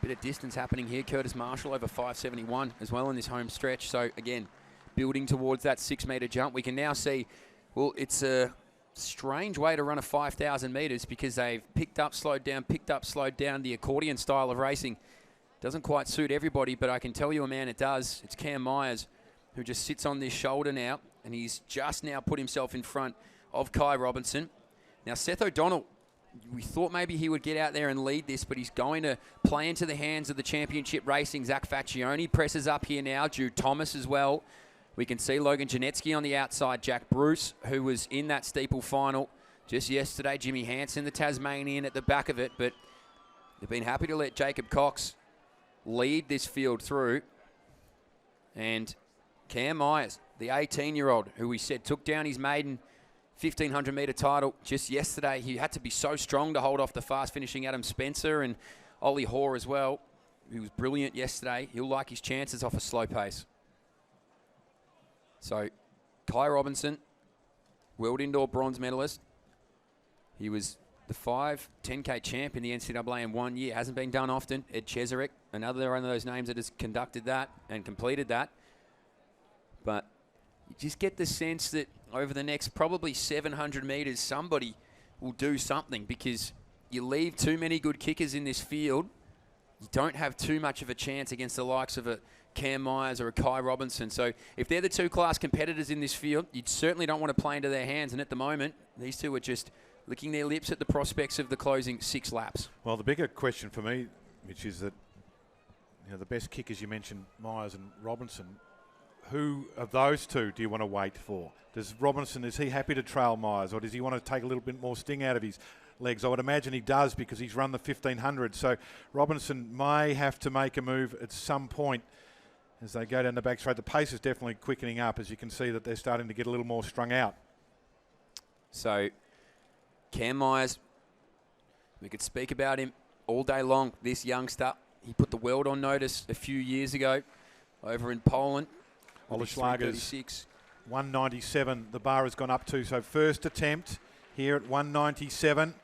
Bit of distance happening here. Curtis Marshall over 571 as well in this home stretch. So again, building towards that 6 metre jump. We can now see, well, it's a strange way to run a 5,000 metres because they've picked up, slowed down, picked up, slowed down. The accordion style of racing doesn't quite suit everybody, but I can tell you a man it does. It's Cam Myers, who just sits on this shoulder now, and he's just now put himself in front of Kai Robinson. Now, Seth O'Donnell, we thought maybe he would get out there and lead this, but he's going to play into the hands of the championship racing. Zach Faccioni presses up here now. Jude Thomas as well. We can see Logan Janetsky on the outside. Jack Bruce, who was in that steeple final just yesterday. Jimmy Hansen, the Tasmanian, at the back of it. But they've been happy to let Jacob Cox lead this field through. And Cam Myers, the 18-year-old, who we said took down his maiden 1,500 metre title just yesterday. He had to be so strong to hold off the fast-finishing Adam Spencer and Ollie Hoare as well. He was brilliant yesterday. He'll like his chances off a slow pace. So, Kai Robinson, world indoor bronze medalist. He was the 10K champ in the NCAA in 1 year. Hasn't been done often. Ed Cheserek, another one of those names that has conducted that and completed that. But you just get the sense that over the next probably 700 metres, somebody will do something because you leave too many good kickers in this field. You don't have too much of a chance against the likes of a Cam Myers or a Kai Robinson. So if they're the two class competitors in this field, you certainly don't want to play into their hands. And at the moment, these two are just licking their lips at the prospects of the closing 6 laps. Well, the bigger question for me, Mitch, is that the best kickers you mentioned, Myers and Robinson, who of those two do you want to wait for? Does Robinson, is he happy to trail Myers, or does he want to take a little bit more sting out of his legs? I would imagine he does because he's run the 1,500. So Robinson may have to make a move at some point as they go down the back straight. The pace is definitely quickening up, as you can see that they're starting to get a little more strung out. So Cam Myers, we could speak about him all day long, this youngster. He put the world on notice a few years ago over in Poland. Olaschlager's 197, the bar has gone up to. So first attempt here at 197.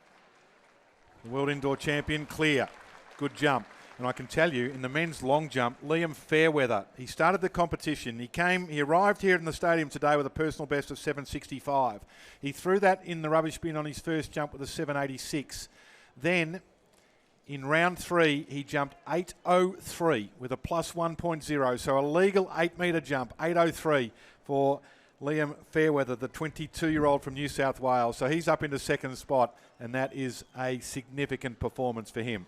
The world indoor champion, clear. Good jump. And I can tell you, in the men's long jump, Liam Fairweather, he started the competition. He arrived here in the stadium today with a personal best of 765. He threw that in the rubbish bin on his first jump with a 786. Then in round 3, he jumped 803 with a plus 1.0. So a legal 8 metre jump, 803 for Liam Fairweather, the 22-year-old from New South Wales. So he's up into second spot, and that is a significant performance for him.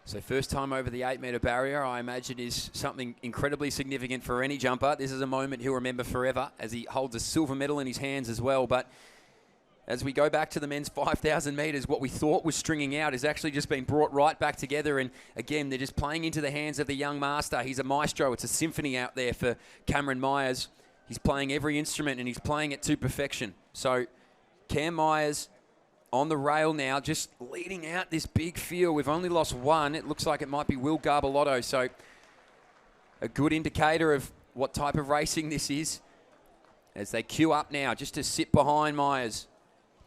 So first time over the 8 metre barrier, I imagine, is something incredibly significant for any jumper. This is a moment he'll remember forever as he holds a silver medal in his hands as well. But as we go back to the men's 5,000 metres, what we thought was stringing out has actually just been brought right back together. And again, they're just playing into the hands of the young master. He's a maestro. It's a symphony out there for Cameron Myers. He's playing every instrument and he's playing it to perfection. So Cam Myers on the rail now, just leading out this big field. We've only lost one. It looks like it might be Will Garbelotto. So a good indicator of what type of racing this is as they queue up now just to sit behind Myers.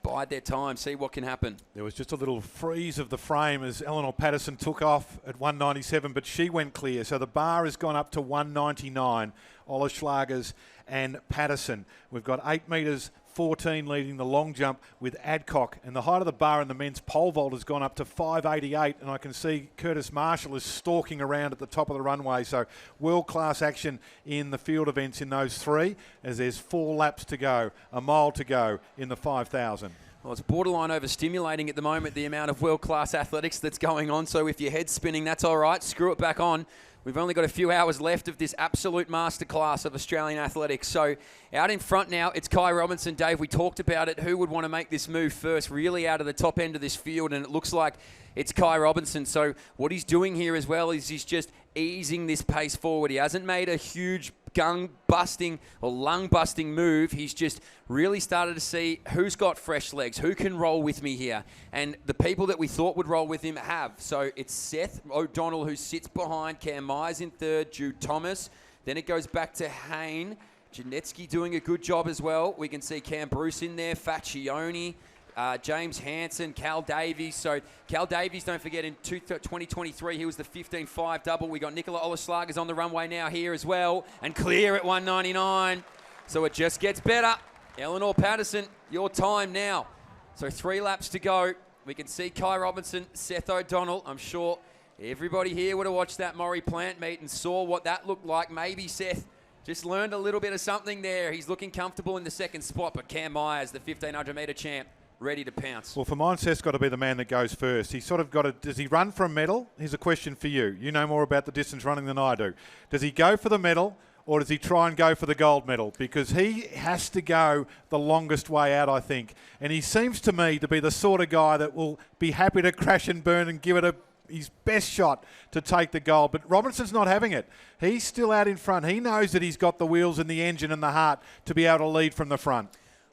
Bide their time, see what can happen. There was just a little freeze of the frame as Eleanor Patterson took off at 197, but she went clear. So the bar has gone up to 199. Olaschlagers and Patterson. We've got 8 metres 14 leading the long jump with Adcock, and the height of the bar in the men's pole vault has gone up to 588, and I can see Curtis Marshall is stalking around at the top of the runway. So world-class action in the field events in those three, as there's 4 laps to go, a mile to go in the 5,000. Well, it's borderline overstimulating at the moment, the amount of world-class athletics that's going on. So if your head's spinning, that's all right. Screw it back on. We've only got a few hours left of this absolute masterclass of Australian athletics. So out in front now, it's Kai Robinson. Dave, we talked about it. Who would want to make this move first, really out of the top end of this field? And it looks like it's Kai Robinson. So what he's doing here as well is he's just easing this pace forward. He hasn't made a huge gun-busting or lung-busting move. He's just really started to see who's got fresh legs, who can roll with me here. And the people that we thought would roll with him have. So it's Seth O'Donnell who sits behind, Cam Myers in third, Jude Thomas. Then it goes back to Hayne. Janetsky doing a good job as well. We can see Cam Bruce in there, Faccioni, James Hansen, Cal Davies. So Cal Davies, don't forget, in 2023, he was the 15.5 double. We got Nicola Olaslagers on the runway now here as well. And clear at 199. So it just gets better. Eleanor Patterson, your time now. So 3 laps to go. We can see Kai Robinson, Seth O'Donnell. I'm sure everybody here would have watched that Maury Plant meet and saw what that looked like. Maybe Seth just learned a little bit of something there. He's looking comfortable in the second spot, but Cam Myers, the 1,500-metre champ, ready to pounce. Well, for mine, Seth's got to be the man that goes first. He's sort of got to, does he run for a medal? Here's a question for you. You know more about the distance running than I do. Does he go for the medal or does he try and go for the gold medal? Because he has to go the longest way out, I think. And he seems to me to be the sort of guy that will be happy to crash and burn and give it his best shot to take the gold. But Robinson's not having it. He's still out in front. He knows that he's got the wheels and the engine and the heart to be able to lead from the front.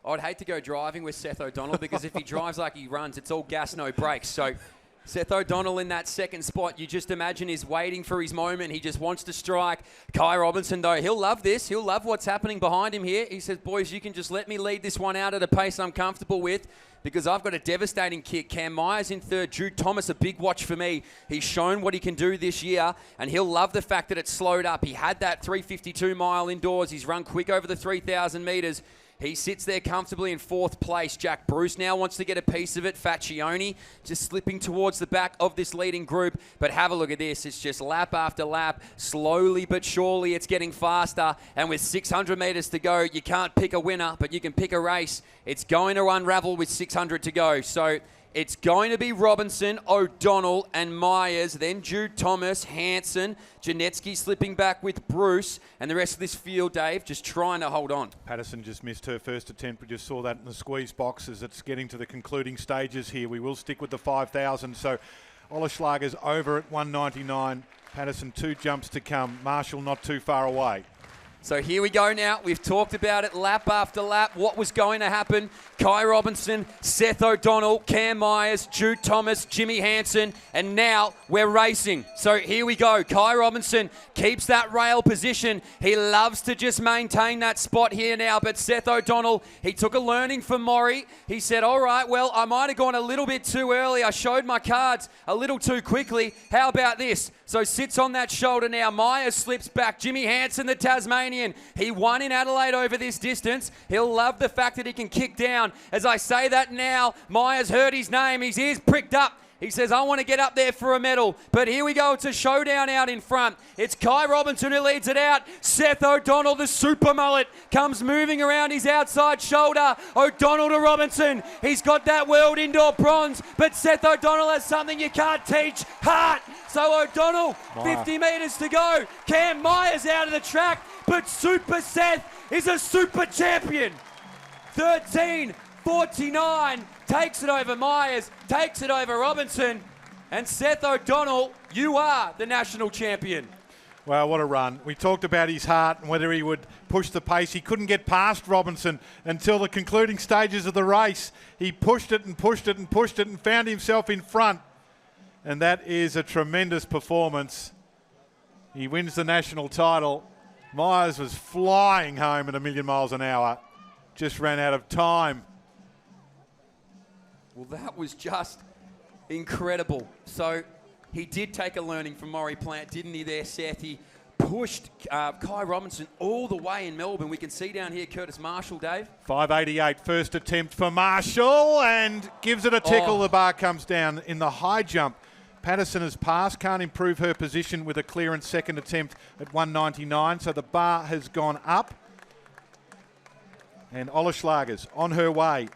I'd hate to go driving with Seth O'Donnell because if he drives like he runs, it's all gas, no brakes. So Seth O'Donnell in that second spot, you just imagine he's waiting for his moment. He just wants to strike. Kai Robinson, though, he'll love this. He'll love what's happening behind him here. He says, boys, you can just let me lead this one out at a pace I'm comfortable with because I've got a devastating kick. Cam Myers in third. Jude Thomas, a big watch for me. He's shown what he can do this year, and he'll love the fact that it's slowed up. He had that 352 mile indoors. He's run quick over the 3,000 metres. He sits there comfortably in fourth place. Jack Bruce now wants to get a piece of it. Faccioni just slipping towards the back of this leading group. But have a look at this. It's just lap after lap. Slowly but surely it's getting faster. And with 600 metres to go, you can't pick a winner, but you can pick a race. It's going to unravel with 600 to go. So it's going to be Robinson, O'Donnell and Myers, then Jude Thomas, Hansen, Janetsky slipping back with Bruce, and the rest of this field, Dave, just trying to hold on. Patterson just missed her first attempt. We just saw that in the squeeze box as it's getting to the concluding stages here. We will stick with the 5,000. So Olaslager's over at 199. Patterson 2 jumps to come. Marshall not too far away. So here we go now. We've talked about it lap after lap. What was going to happen? Kai Robinson, Seth O'Donnell, Cam Myers, Jude Thomas, Jimmy Hansen, and now we're racing. So here we go. Kai Robinson keeps that rail position. He loves to just maintain that spot here now, but Seth O'Donnell, he took a learning from Maury. He said, all right, well, I might have gone a little bit too early. I showed my cards a little too quickly. How about this? So sits on that shoulder now. Myers slips back. Jimmy Hansen, the Tasmanian. He won in Adelaide over this distance. He'll love the fact that he can kick down. As I say that now, Myers heard his name. His ears pricked up. He says, I want to get up there for a medal. But here we go. It's a showdown out in front. It's Kai Robinson who leads it out. Seth O'Donnell, the super mullet, comes moving around his outside shoulder. O'Donnell to Robinson. He's got that world indoor bronze. But Seth O'Donnell has something you can't teach. Heart. So O'Donnell, 50 metres to go. Cam Myers out of the track. But Super Seth is a super champion. 13:49. Takes it over Myers, takes it over Robinson, and Seth O'Donnell, you are the national champion. Well, what a run. We talked about his heart and whether he would push the pace. He couldn't get past Robinson until the concluding stages of the race. He pushed it and pushed it and pushed it and found himself in front. And that is a tremendous performance. He wins the national title. Myers was flying home at 1,000,000 miles an hour. Just ran out of time. Well, that was just incredible. So he did take a learning from Maury Plant, didn't he there, Seth? He pushed Kai Robinson all the way in Melbourne. We can see down here Curtis Marshall, Dave. 588, first attempt for Marshall, and gives it a tickle. The bar comes down in the high jump. Patterson has passed, can't improve her position with a clearance second attempt at 199, so the bar has gone up. And Olaslagers on her way.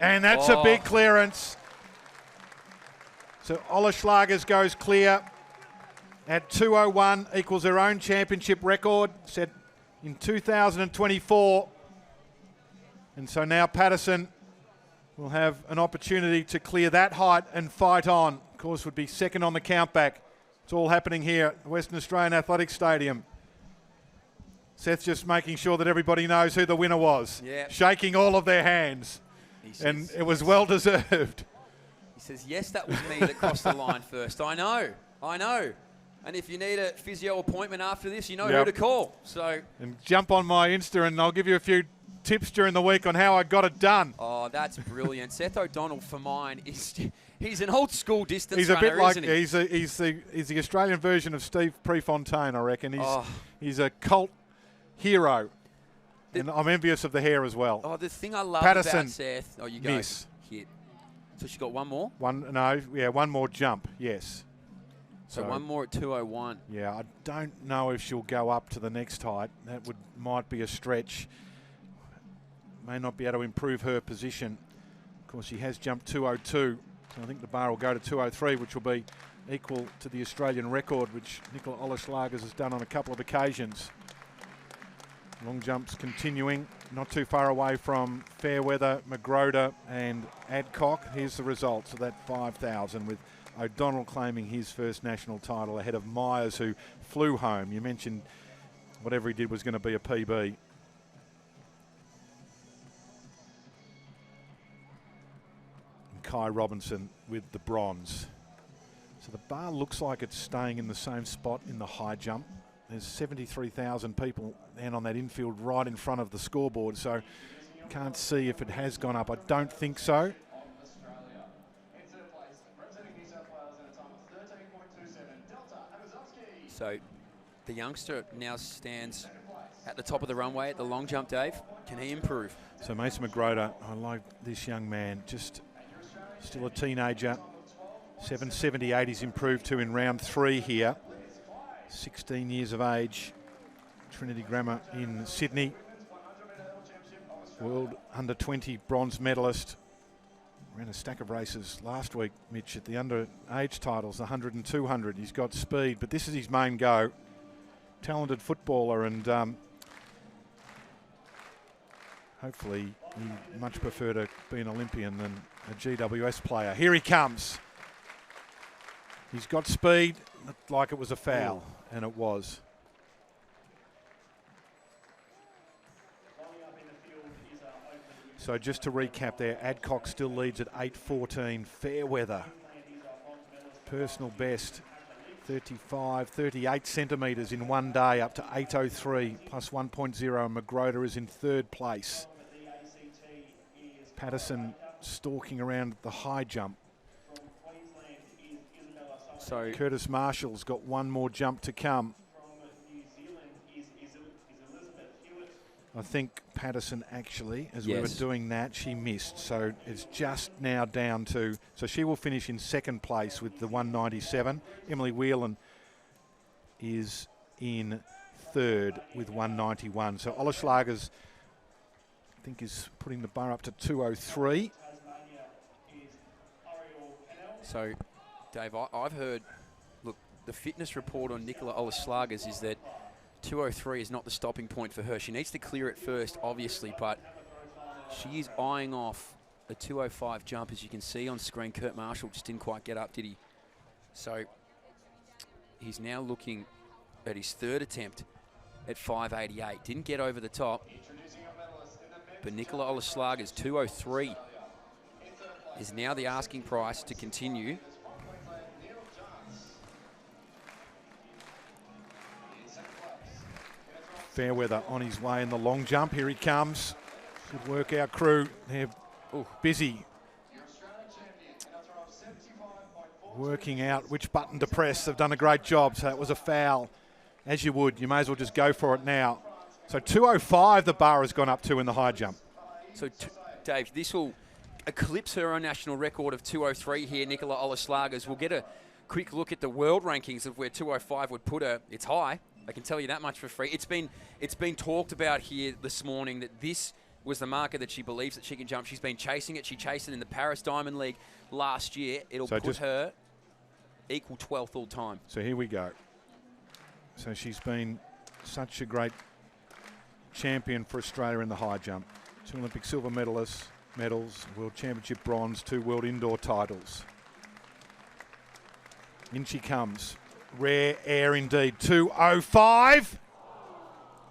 And that's a big clearance. So Ola Schlagers goes clear at 2:01, equals her own championship record set in 2024. And so now Patterson will have an opportunity to clear that height and fight on. Of course, would be second on the countback. It's all happening here at Western Australian Athletics Stadium. Seth just making sure that everybody knows who the winner was. Yeah. Shaking all of their hands. And it was well deserved. He says, yes, that was me that crossed the line first. I know. And if you need a physio appointment after this, you know who to call. So. And jump on my Insta and I'll give you a few tips during the week on how I got it done. Oh, that's brilliant. Seth O'Donnell, for mine, he's an old school distance he's a runner, bit like, isn't he? he's the Australian version of Steve Prefontaine, I reckon. He's a cult hero. And I'm envious of the hair as well. Oh, the thing I love Patterson, about Seth. Oh, you go. miss. Hit. So she got one more? One more jump, yes. So one more at 2:01. Yeah, I don't know if she'll go up to the next height. That might be a stretch. May not be able to improve her position. Of course, she has jumped 2:02. So I think the bar will go to 2:03, which will be equal to the Australian record, which Nicola Olaslagers has done on a couple of occasions. Long jumps continuing, not too far away from Fairweather, Magroda and Adcock. Here's the results of that 5,000 with O'Donnell claiming his first national title ahead of Myers, who flew home. You mentioned whatever he did was going to be a PB. And Kai Robinson with the bronze. So the bar looks like it's staying in the same spot in the high jump. There's 73,000 people down on that infield right in front of the scoreboard, so can't see if it has gone up. I don't think so. So the youngster now stands at the top of the runway at the long jump, Dave. Can he improve? So Mason Magroda, I like this young man, just still a teenager. 778 he's improved to in round 3 here. 16 years of age, Trinity Grammar in Sydney. World under-20 bronze medalist. Ran a stack of races last week, Mitch, at the underage titles, the 100 and 200. He's got speed, but this is his main go. Talented footballer, and hopefully he'd much prefer to be an Olympian than a GWS player. Here he comes. He's got speed, looked like it was a foul, and it was. So just to recap there, Adcock still leads at 8:14. Fairweather, personal best, 38 centimetres in one day, up to 8:03, plus 1.0. And Magroda is in 3rd place. Patterson stalking around the high jump. So Curtis Marshall's got one more jump to come. I think Patterson actually, as we were doing that, she missed. So it's just now down to, so she will finish in 2nd place with the 197. Emily Whelan is in 3rd with 191. So Olaslagers, I think, is putting the bar up to 2:03. So, Dave, I've heard, look, the fitness report on Nicola Olaslagers is that 2:03 is not the stopping point for her. She needs to clear it first, obviously, but she is eyeing off a 2:05 jump, as you can see on screen. Kurt Marshall just didn't quite get up, did he? So he's now looking at his 3rd attempt at 5:88. Didn't get over the top. But Nicola Olaslagers, 2:03, is now the asking price to continue. Fairweather on his way in the long jump. Here he comes. Good work, our crew. They're busy working out which button to press. They've done a great job. So that was a foul. As you would, you may as well just go for it now. So 2:05 the bar has gone up to in the high jump. So, Dave, this will eclipse her own national record of 2:03 here. Nicola Olaslagers. We'll get a quick look at the world rankings of where 2:05 would put her. It's high. I can tell you that much for free. It's been talked about here this morning that this was the marker that she believes that she can jump. She's been chasing it. She chased it in the Paris Diamond League last year. It'll put her equal 12th all time. So here we go. So she's been such a great champion for Australia in the high jump. 2 Olympic silver medals, World Championship bronze, 2 World Indoor titles. In she comes. Rare air indeed. 2:05.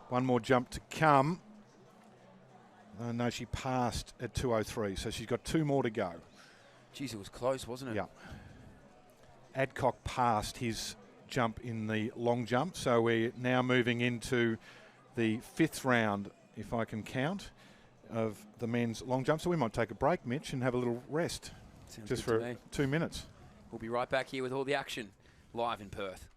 One more jump to come. Oh, no, she passed at 2:03, so she's got 2 more to go. Geez, it was close, wasn't it? Yeah. Adcock passed his jump in the long jump, so we're now moving into the 5th round, if I can count, of the men's long jump. So we might take a break, Mitch, and have a little rest. Sounds just good for to me. 2 minutes. We'll be right back here with all the action live in Perth.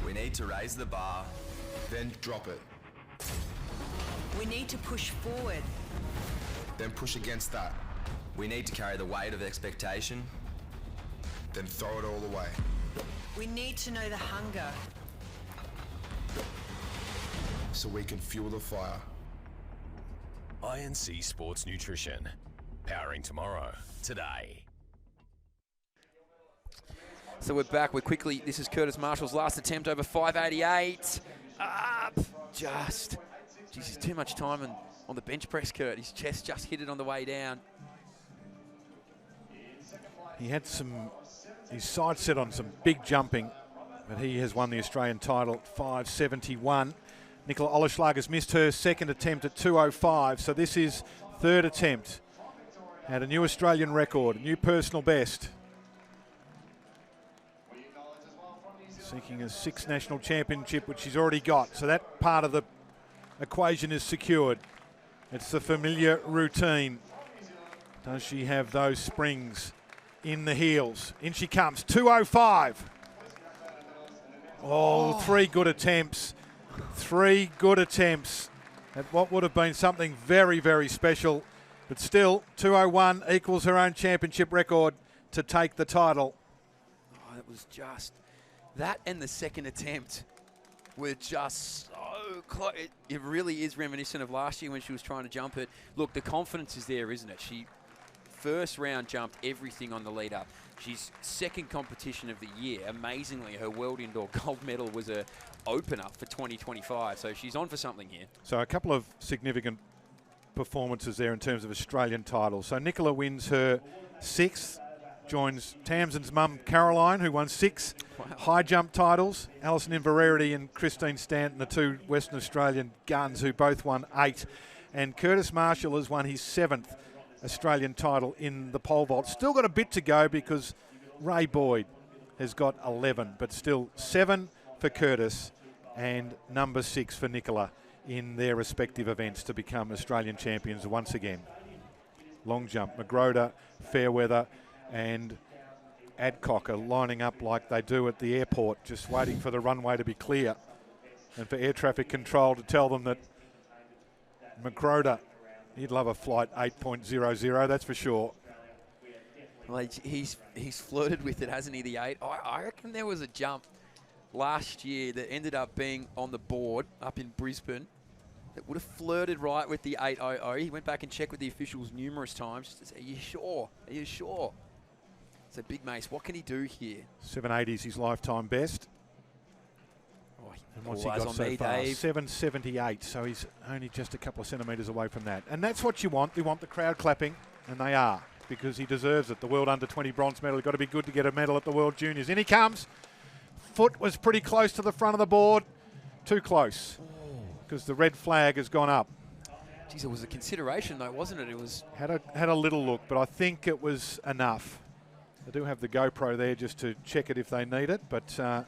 We need to raise the bar, then drop it. We need to push forward. Then push against that. We need to carry the weight of expectation. Then throw it all away. We need to know the hunger. So we can fuel the fire. INC Sports Nutrition. Powering tomorrow, today. So we're back. We're quickly. This is Curtis Marshall's last attempt over 588. Up. Just. Geez, he's too much time on the bench press, Kurt. His chest just hit it on the way down. He had his sights set on some big jumping, but he has won the Australian title at 571. Nicola Oleschlager's missed her second attempt at 2:05, so this is third attempt at a new Australian record, a new personal best. seeking a 6th national championship, which she's already got. So that part of the equation is secured. It's the familiar routine. Does she have those springs in the heels? In she comes, 2:05. Oh, 3 good attempts. 3 good attempts at what would have been something very, very special. But still, 2:01 equals her own championship record to take the title. Oh, it was just that, and the second attempt were just so close. It really is reminiscent of last year when she was trying to jump it. Look, the confidence is there, isn't it? She first round jumped everything on the lead up. She's second competition of the year. Amazingly, her world indoor gold medal was a opener for 2025. So she's on for something here. So a couple of significant performances there in terms of Australian titles. So Nicola wins her 6th, joins Tamsin's mum Caroline, who won 6 high jump titles. Alison Inverarity and Christine Stanton, the 2 Western Australian guns, who both won 8. And Curtis Marshall has won his 7th Australian title in the pole vault. Still got a bit to go because Ray Boyd has got 11, but still 7 for Curtis and number 6 for Nicola in their respective events to become Australian champions once again. Long jump, Magroda, Fairweather and Adcock are lining up like they do at the airport, just waiting for the runway to be clear and for air traffic control to tell them that Magroda, he'd love a flight 8.00, that's for sure. Well, he's flirted with it, hasn't he, the 8? I reckon there was a jump last year that ended up being on the board up in Brisbane that would have flirted right with the 8:00. He went back and checked with the officials numerous times just to say, are you sure? Are you sure? So Big Mace, what can he do here? 780 is his lifetime best. And what's he got on so me, far? Dave. 778, so he's only just a couple of centimetres away from that. And that's what you want. You want the crowd clapping, and they are, because he deserves it. The World Under-20 bronze medal. Got to be good to get a medal at the World Juniors. In he comes. Foot was pretty close to the front of the board. Too close, because the red flag has gone up. Geez, it was a consideration, though, wasn't it? It was had a little look, but I think it was enough. I do have the GoPro there just to check it if they need it, but...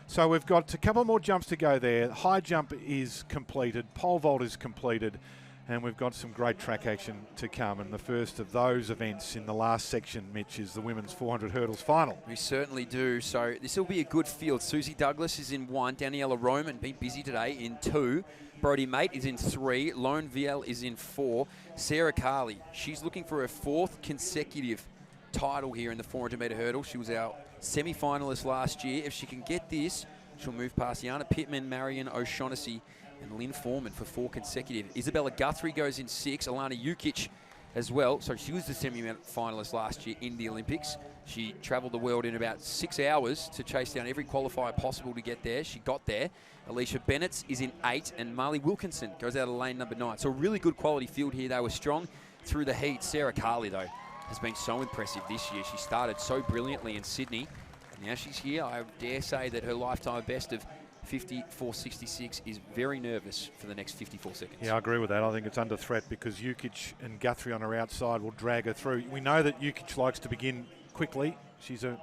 So we've got a couple more jumps to go there. High jump is completed, pole vault is completed, and we've got some great track action to come. And the first of those events in the last section, Mitch, is the women's 400 hurdles final. We certainly do. So this will be a good field. Susie Douglas is in 1. Daniela Roman, been busy today, in 2. Brody Mate is in 3. Lone Viel is in 4. Sarah Carley, she's looking for her 4th consecutive title here in the 400-metre hurdle. She was our semi-finalist last year. If she can get this, she'll move past Yana Pittman, Marion O'Shaughnessy, and Lynn Foreman for 4 consecutive. Isabella Guthrie goes in 6. Alana Jukic as well. So she was the semi-finalist last year in the Olympics. She travelled the world in about 6 hours to chase down every qualifier possible to get there. She got there. Alicia Bennett is in 8, and Marley Wilkinson goes out of lane number 9. So a really good quality field here. They were strong through the heat. Sarah Carley, though, has been so impressive this year. She started so brilliantly in Sydney. And now she's here. I dare say that her lifetime best of 54.66 is very nervous for the next 54 seconds. Yeah, I agree with that. I think it's under threat because Jukic and Guthrie on her outside will drag her through. We know that Jukic likes to begin quickly. She's a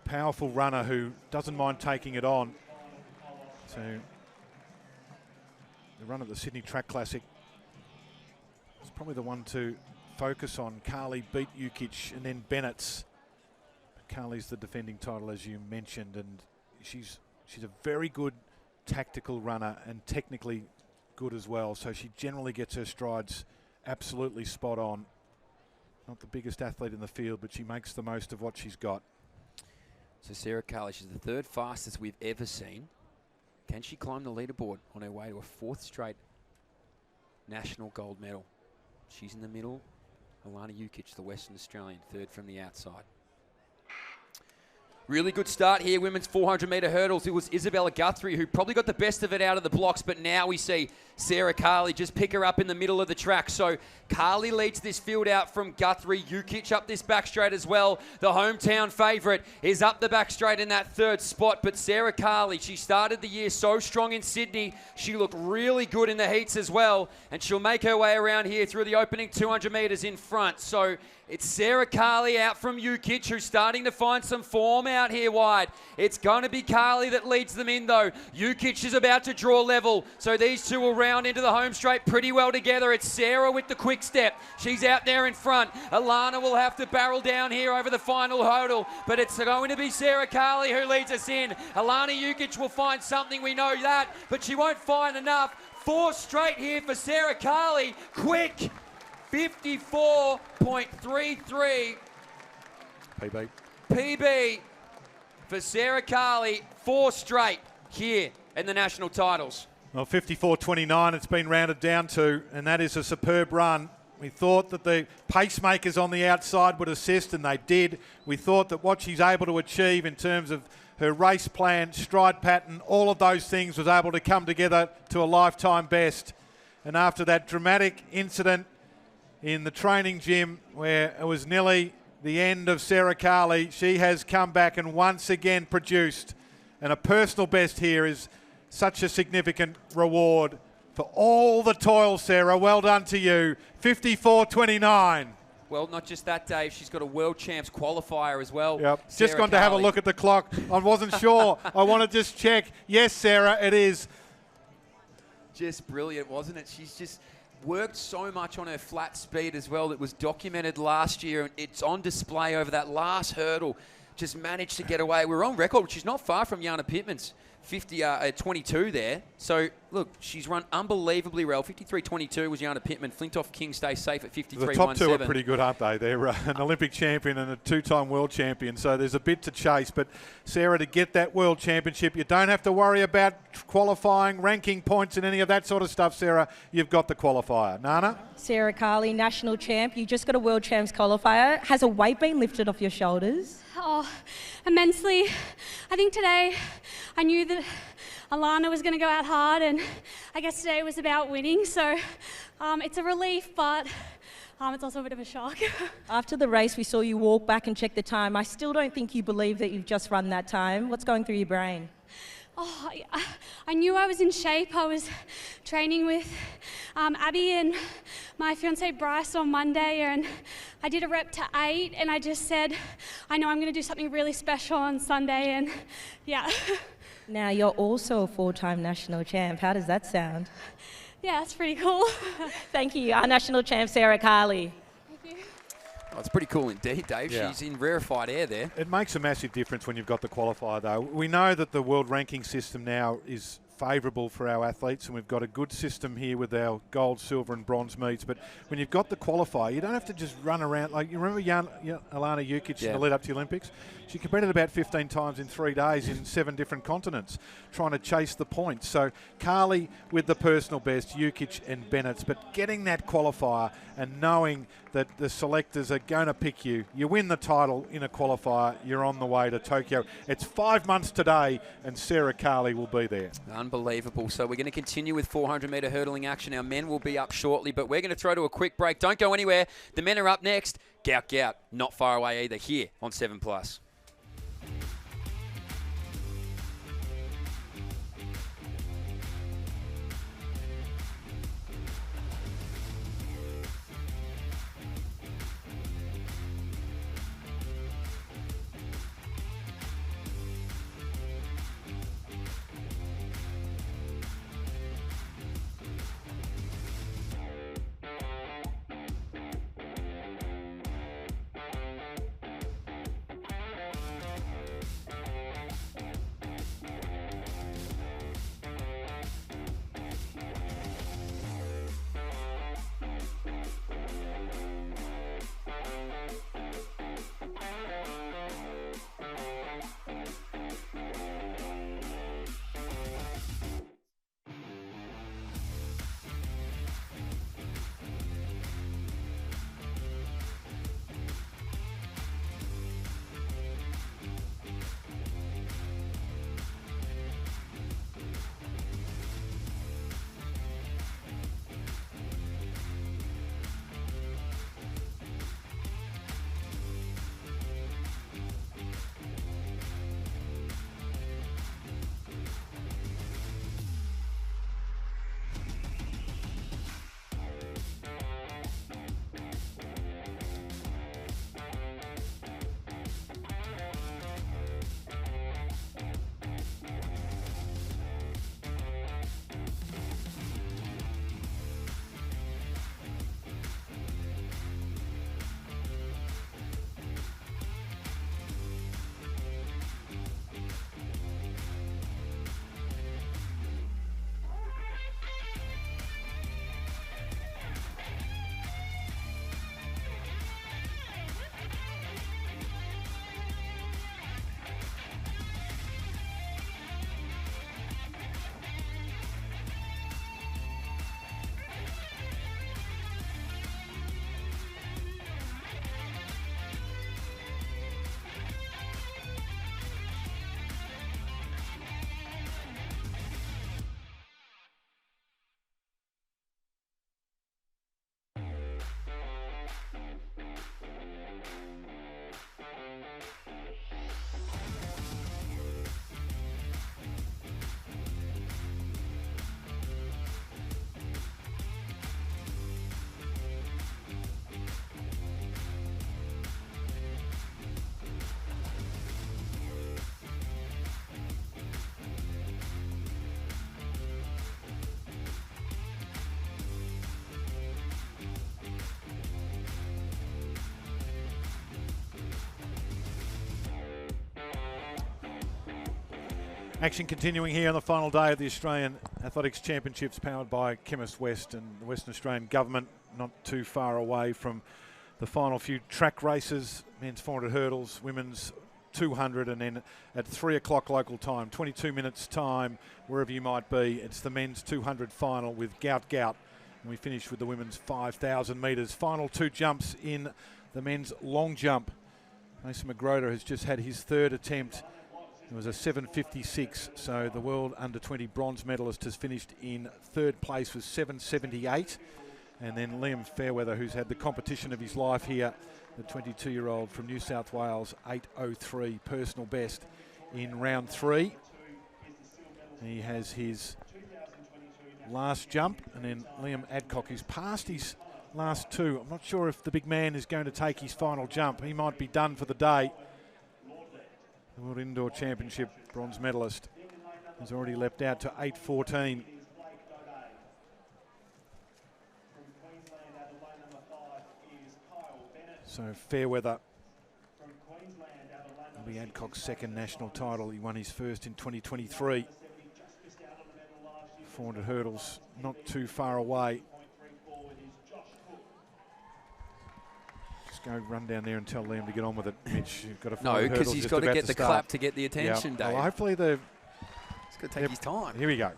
powerful runner who doesn't mind taking it on. So the run at the Sydney Track Classic is probably the one to focus on. Carley beat Jukic and then Bennett's. Carley's the defending title, as you mentioned, and she's a very good tactical runner and technically good as well. So she generally gets her strides absolutely spot on. Not the biggest athlete in the field, but she makes the most of what she's got. So Sarah Carley, she's the 3rd fastest we've ever seen. Can she climb the leaderboard on her way to a 4th straight national gold medal? She's in the middle. Alana Jukic, the Western Australian, 3rd from the outside. Really good start here, women's 400-metre hurdles. It was Isabella Guthrie who probably got the best of it out of the blocks, but now we see Sarah Carley just pick her up in the middle of the track. So Carley leads this field out from Guthrie. Jukic up this back straight as well. The hometown favourite is up the back straight in that 3rd spot, but Sarah Carley, she started the year so strong in Sydney. She looked really good in the heats as well, and she'll make her way around here through the opening 200 metres in front. So It's Sarah Carley out from U20, who's starting to find some form out here wide. It's going to be Carley that leads them in, though. U20 is about to draw level, so these two will round into the home straight pretty well together. It's Sarah with the quick step. She's out there in front. Alana will have to barrel down here over the final hurdle, but it's going to be Sarah Carley who leads us in. Alana Jukic will find something, we know that, but she won't find enough. 4 straight here for Sarah Carley. Quick! 54.33. PB for Sarah Carley. 4 straight here in the national titles. Well, 54.29 it's been rounded down to, and that is a superb run. We thought that the pacemakers on the outside would assist, and they did. We thought that what she's able to achieve in terms of her race plan, stride pattern, all of those things was able to come together to a lifetime best. And after that dramatic incident in the training gym where it was nearly the end of Sarah Carley, she has come back and once again produced. And a personal best here is such a significant reward for all the toil, Sarah. Well done to you. 54.29. Well, not just that, Dave. She's got a World Champs qualifier as well. Yep. Sarah Just gone to have a look at the clock. I wasn't sure. I want to just check. Yes, Sarah, it is. Just brilliant, wasn't it? She's just worked so much on her flat speed as well. That was documented last year, and it's on display over that last hurdle. Just managed to get away. We're on record. She's not far from Jana Pittman's 22 there. So, look, she's run unbelievably well. 53.22 was Jana Pittman. Flintoff King stays safe at 53.17. The top two are pretty good, aren't they? They're an Olympic champion and a 2-time world champion, so there's a bit to chase. But, Sarah, to get that world championship, you don't have to worry about qualifying, ranking points and any of that sort of stuff, Sarah. You've got the qualifier. Nana? Sarah Carley, national champ. You just got a World Champs qualifier. Has a weight been lifted off your shoulders? Oh, immensely. I think today I knew that Alana was going to go out hard, and I guess today was about winning. So it's a relief, but it's also a bit of a shock. After the race, we saw you walk back and check the time. I still don't think you believe that you've just run that time. What's going through your brain? Oh, I knew I was in shape. I was training with Abby and my fiance Bryce on Monday, and I did a rep to 8, and I just said, I know I'm going to do something really special on Sunday, and yeah. Now, you're also a 4-time national champ. How does that sound? Yeah, that's pretty cool. Thank you. Our national champ, Sarah Carley. Oh, it's pretty cool indeed, Dave. Yeah. She's in rarefied air there. It makes a massive difference when you've got the qualifier, though. We know that the world ranking system now is favourable for our athletes, and we've got a good system here with our gold, silver and bronze meets. But when you've got the qualifier, you don't have to just run around. Like, you remember Alana Jukic in the lead up to the Olympics? She competed about 15 times in 3 days in 7 different continents, trying to chase the points. So Carley with the personal best, Jukic and Bennett's, but getting that qualifier and knowing that the selectors are going to pick you. You win the title in a qualifier, you're on the way to Tokyo. It's 5 months today, and Sarah Carley will be there. Unbelievable. So we're going to continue with 400-metre hurdling action. Our men will be up shortly, but we're going to throw to a quick break. Don't go anywhere. The men are up next. Gout Gout, not far away either, here on 7+. Action continuing here on the final day of the Australian Athletics Championships, powered by Chemist West and the Western Australian Government. Not too far away from the final few track races, men's 400 hurdles, women's 200, and then at 3 o'clock local time, 22 minutes time, wherever you might be, it's the men's 200 final with Gout Gout. And we finish with the women's 5,000 metres. Final 2 jumps in the men's long jump. Mason McGroder has just had his 3rd attempt. It was a 7.56, so the world under-20 bronze medalist has finished in 3rd place with 7.78. And then Liam Fairweather, who's had the competition of his life here, the 22-year-old from New South Wales, 8.03 personal best in round 3. He has his last jump, and then Liam Adcock, who's passed his last 2. I'm not sure if the big man is going to take his final jump. He might be done for the day. The World Indoor Championship bronze medalist has already leapt out to 8.14. So Fairweather will be Adcock's 2nd national title. He won his 1st in 2023. 400 hurdles, not too far away. Just go run down there and tell Liam to get on with it, Mitch. You've got to no, because he's got to get the clap to get the attention, Dave. Well, hopefully he's got to take his time. Here we go.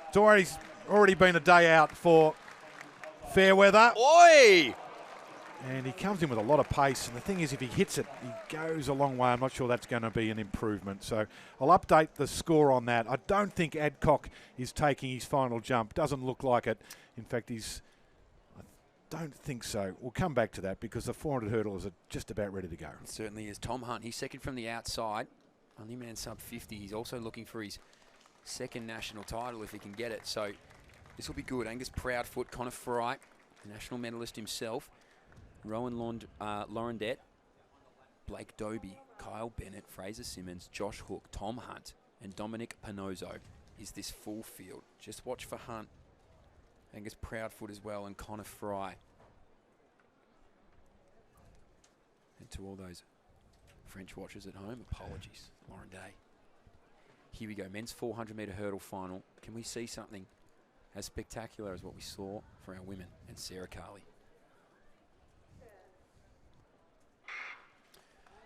It's already been a day out for Fairweather. Oi! And he comes in with a lot of pace, and the thing is, if he hits it, he goes a long way. I'm not sure that's going to be an improvement. So I'll update the score on that. I don't think Adcock is taking his final jump. Doesn't look like it. In fact, I don't think so. We'll come back to that because the 400 hurdles are just about ready to go. It certainly is. Tom Hunt, he's 2nd from the outside. Only man sub 50. He's also looking for his 2nd national title if he can get it. So this will be good. Angus Proudfoot, Connor Fry, the national medalist himself. Rowan Laurendette, Blake Doby, Kyle Bennett, Fraser Simmons, Josh Hook, Tom Hunt, and Dominic Panozzo is this full field. Just watch for Hunt, Angus Proudfoot as well, and Connor Fry. And to all those French watchers at home, apologies, Lauren Day. Here we go, men's 400-metre hurdle final. Can we see something as spectacular as what we saw for our women and Sarah Carley?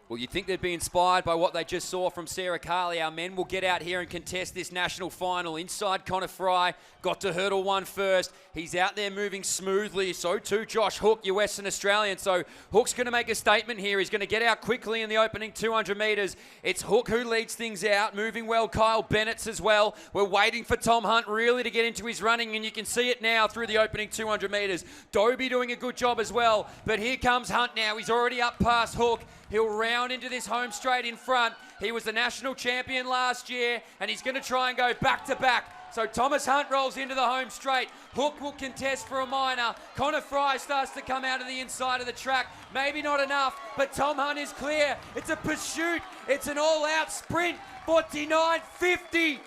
Well, you'd think they'd be inspired by what they just saw from Sarah Carley. Our men will get out here and contest this national final. Inside, Connor Fry got to hurdle 1 first. He's out there moving smoothly. So too Josh Hook, your Western Australian. So Hook's going to make a statement here. He's going to get out quickly in the opening 200 metres. It's Hook who leads things out. Moving well, Kyle Bennett's as well. We're waiting for Tom Hunt really to get into his running, and you can see it now through the opening 200 metres. Doby doing a good job as well. But here comes Hunt now. He's already up past Hook. He'll round into this home straight in front. He was the national champion last year, and he's going to try and go back-to-back. So Thomas Hunt rolls into the home straight. Hook will contest for a minor. Connor Fry starts to come out of the inside of the track. Maybe not enough, but Tom Hunt is clear. It's a pursuit. It's an all-out sprint. 49.50.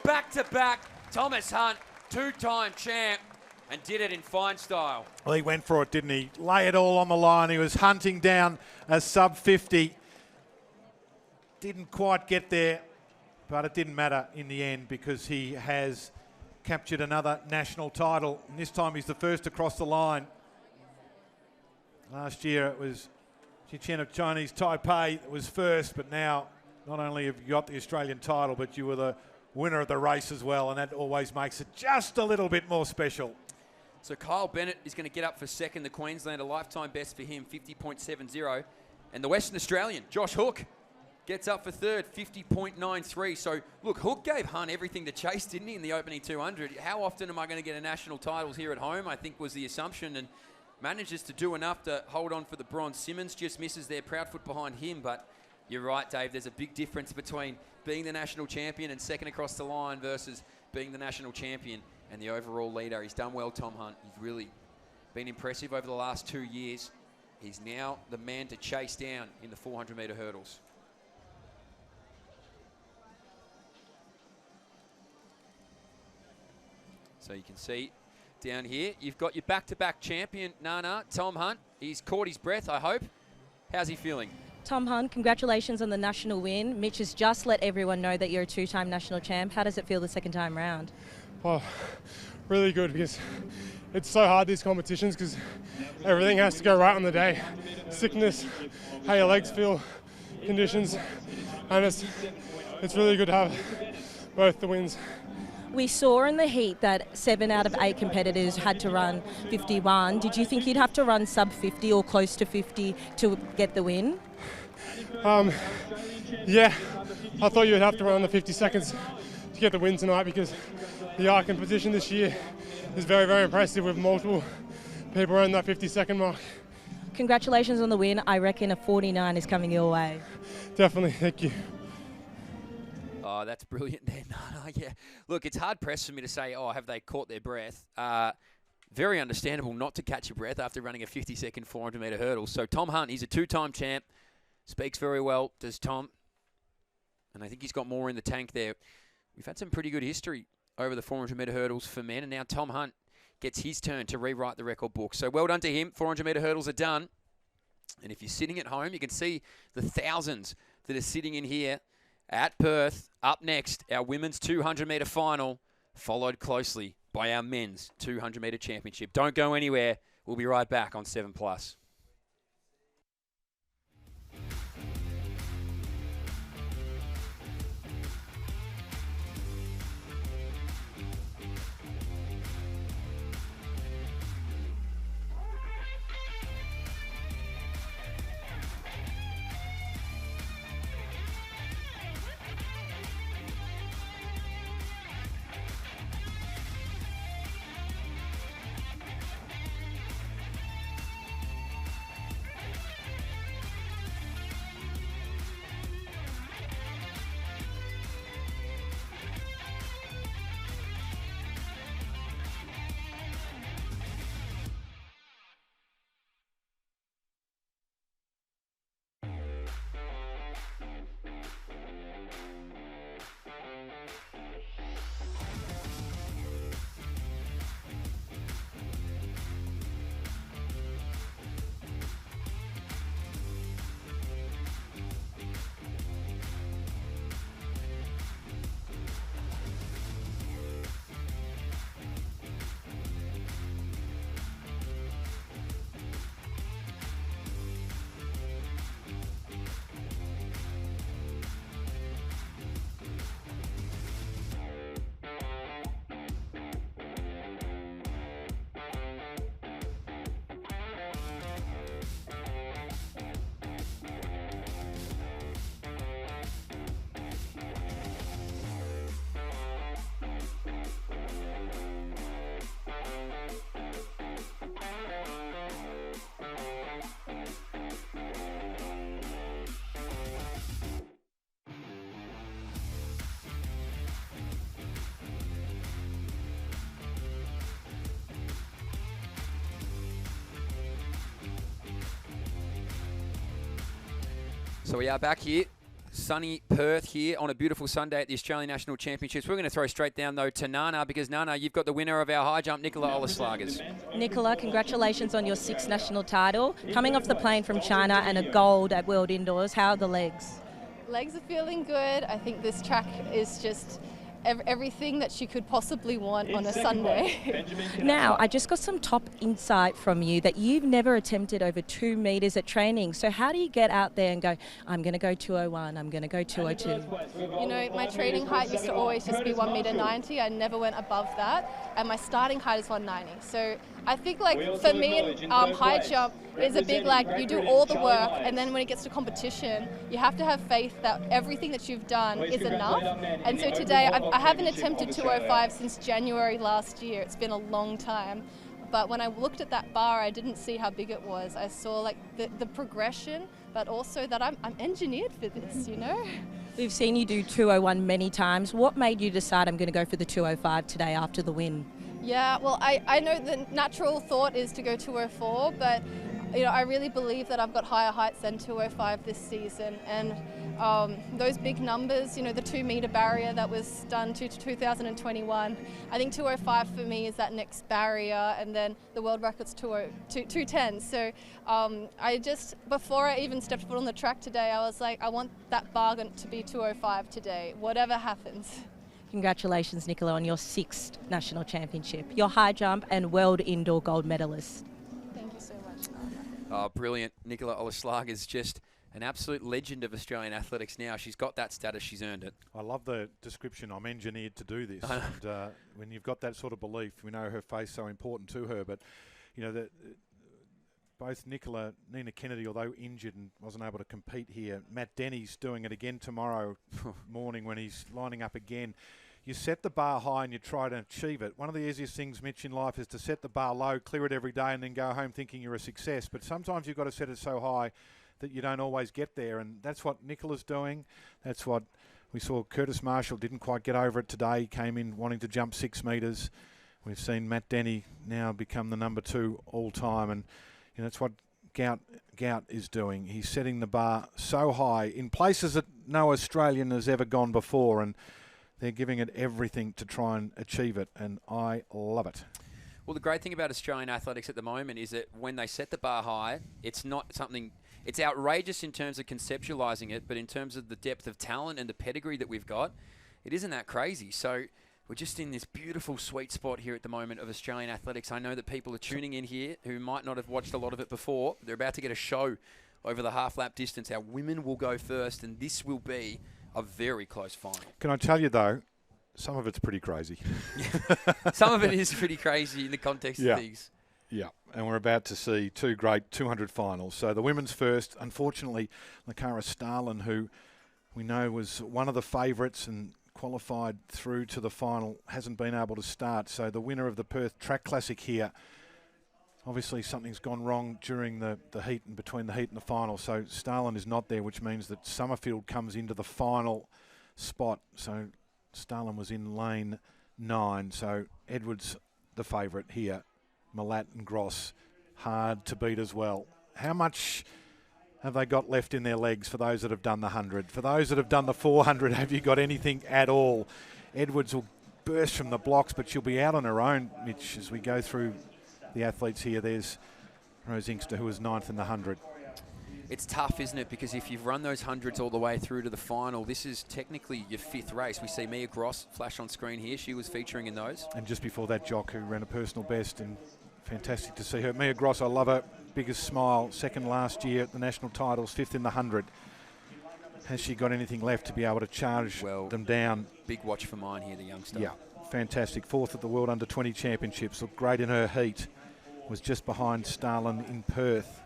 Back-to-back. Thomas Hunt, 2-time champ, and did it in fine style. Well, he went for it, didn't he? Lay it all on the line. He was hunting down a sub 50. Didn't quite get there, but it didn't matter in the end because he has captured another national title. And this time he's the first across the line. Last year it was Chichen of Chinese Taipei that was first, but now not only have you got the Australian title, but you were the winner of the race as well, and that always makes it just a little bit more special. So Kyle Bennett is going to get up for 2nd. The Queenslander lifetime best for him, 50.70. And the Western Australian, Josh Hook, gets up for 3rd, 50.93. So, look, Hook gave Hunt everything to chase, didn't he, in the opening 200? How often am I going to get a national titles here at home, I think was the assumption, and manages to do enough to hold on for the bronze. Simmons just misses there, Proudfoot behind him, but you're right, Dave, there's a big difference between being the national champion and 2nd across the line versus being the national champion and the overall leader. He's done well, Tom Hunt. He's really been impressive over the last 2 years. He's now the man to chase down in the 400-metre hurdles. So you can see down here, you've got your back-to-back champion, Nana, Tom Hunt. He's caught his breath, I hope. How's he feeling? Tom Hunt, congratulations on the national win. Mitch has just let everyone know that you're a two-time national champ. How does it feel the second time round? Oh, really good, because it's so hard, these competitions, because everything has to go right on the day. Sickness, how your legs feel, conditions, and it's really good to have both the wins. We saw in the heat that 7 out of 8 competitors had to run 51. Did you think you'd have to run sub 50 or close to 50 to get the win? Yeah, I thought you would have to run the 50 seconds to get the win tonight, because the arc and position this year is very, very impressive, with multiple people around that 50-second mark. Congratulations on the win. I reckon a 49 is coming your way. Definitely, thank you. Oh, that's brilliant there, Nana. Yeah. Look, it's hard pressed for me to say, oh, have they caught their breath? Very understandable not to catch your breath after running a 50-second 400-metre hurdle. So Tom Hunt, he's a two-time champ. Speaks very well, does Tom. And I think he's got more in the tank there. We've had some pretty good history over the 400-metre hurdles for men. And now Tom Hunt gets his turn to rewrite the record book. So well done to him. 400-metre hurdles are done. And if you're sitting at home, you can see the thousands that are sitting in here at Perth. Up next, our women's 200-metre final, followed closely by our men's 200-metre championship. Don't go anywhere. We'll be right back on 7+. So we are back here, sunny Perth here on a beautiful Sunday at the Australian National Championships. We're going to throw straight down, though, to Nana, because, Nana, you've got the winner of our high jump, Nicola Olaslagers. Nicola, congratulations on your 6th national title. Coming off the plane from China and a gold at World Indoors, how are the legs? Legs are feeling good. I think this track is just everything that she could possibly want on a Sunday. Now, I just got some top insight from you that you've never attempted over 2 meters at training. So how do you get out there and go, I'm going to go 201, I'm going to go 202? You know, my training height used to always just be 1.90 meters. I never went above that. And my starting height is 190. So I think, like, for me, high jump is a big, like, you do all the work, and then when it gets to competition, you have to have faith that everything that you've done is enough. And so today, I haven't attempted 205 since January last year. It's been a long time. But when I looked at that bar, I didn't see how big it was. I saw, like, the progression, but also that I'm engineered for this, you know? We've seen you do 201 many times. What made you decide I'm going to go for the 205 today after the win? Yeah, well, I know the natural thought is to go 204, but you know, I really believe that I've got higher heights than 205 this season, and those big numbers, you know, the 2 metre barrier that was done to 2021. I think 205 for me is that next barrier, and then the world record's 210. So I just, before I even stepped foot on the track today, I was like, I want that bargain to be 205 today, whatever happens. Congratulations, Nicola, on your 6th national championship, your high jump and world indoor gold medalist. Thank you so much. Oh, brilliant. Nicola Oleslager is just an absolute legend of Australian athletics now. She's got that status, she's earned it. I love the description. I'm engineered to do this. And when you've got that sort of belief, we know her face so important to her. But, you know, both Nina Kennedy, although injured and wasn't able to compete here, Matt Denny's doing it again tomorrow morning when he's lining up again. You set the bar high and you try to achieve it. One of the easiest things, Mitch, in life is to set the bar low, clear it every day, and then go home thinking you're a success. But sometimes you've got to set it so high that you don't always get there, and that's what Nicola's doing. That's what we saw. Curtis Marshall didn't quite get over it today. He came in wanting to jump 6 metres. We've seen Matt Denny now become the number 2 all time, and you know, that's what Gout is doing. He's setting the bar so high in places that no Australian has ever gone before, and they're giving it everything to try and achieve it, and I love it. Well, the great thing about Australian athletics at the moment is that when they set the bar high, it's not something... It's outrageous in terms of conceptualising it, but in terms of the depth of talent and the pedigree that we've got, it isn't that crazy. So we're just in this beautiful sweet spot here at the moment of Australian athletics. I know that people are tuning in here who might not have watched a lot of it before. They're about to get a show over the half-lap distance. Our women will go first, and this will be a very close final. Can I tell you, though, some of it's pretty crazy. Some of it is pretty crazy in the context of things. Yeah, and we're about to see 2 great 200 finals. So the women's first, unfortunately, Lakara Starlin, who we know was one of the favourites and qualified through to the final, hasn't been able to start. So the winner of the Perth Track Classic here, obviously something's gone wrong during the heat and between the heat and the final. So Starlin is not there, which means that Summerfield comes into the final spot. So Starlin was in lane 9. So Edwards, the favourite here. Malat and Gross, hard to beat as well. How much have they got left in their legs for those that have done the 100? For those that have done the 400, have you got anything at all? Edwards will burst from the blocks, but she'll be out on her own, Mitch, as we go through the athletes here. There's Rose Inkster, who was 9th in the 100. It's tough, isn't it? Because if you've run those 100s all the way through to the final, this is technically your 5th race. We see Mia Gross flash on screen here. She was featuring in those. And just before that, Jock, who ran a personal best, and fantastic to see her. Mia Gross, I love her. Biggest smile. 2nd last year at the national titles, 5th in the 100. Has she got anything left to be able to charge them down? Big watch for mine here, the youngster. Yeah, fantastic. 4th at the World Under-20 Championships. Looked great in her heat. Was just behind Starlin in Perth.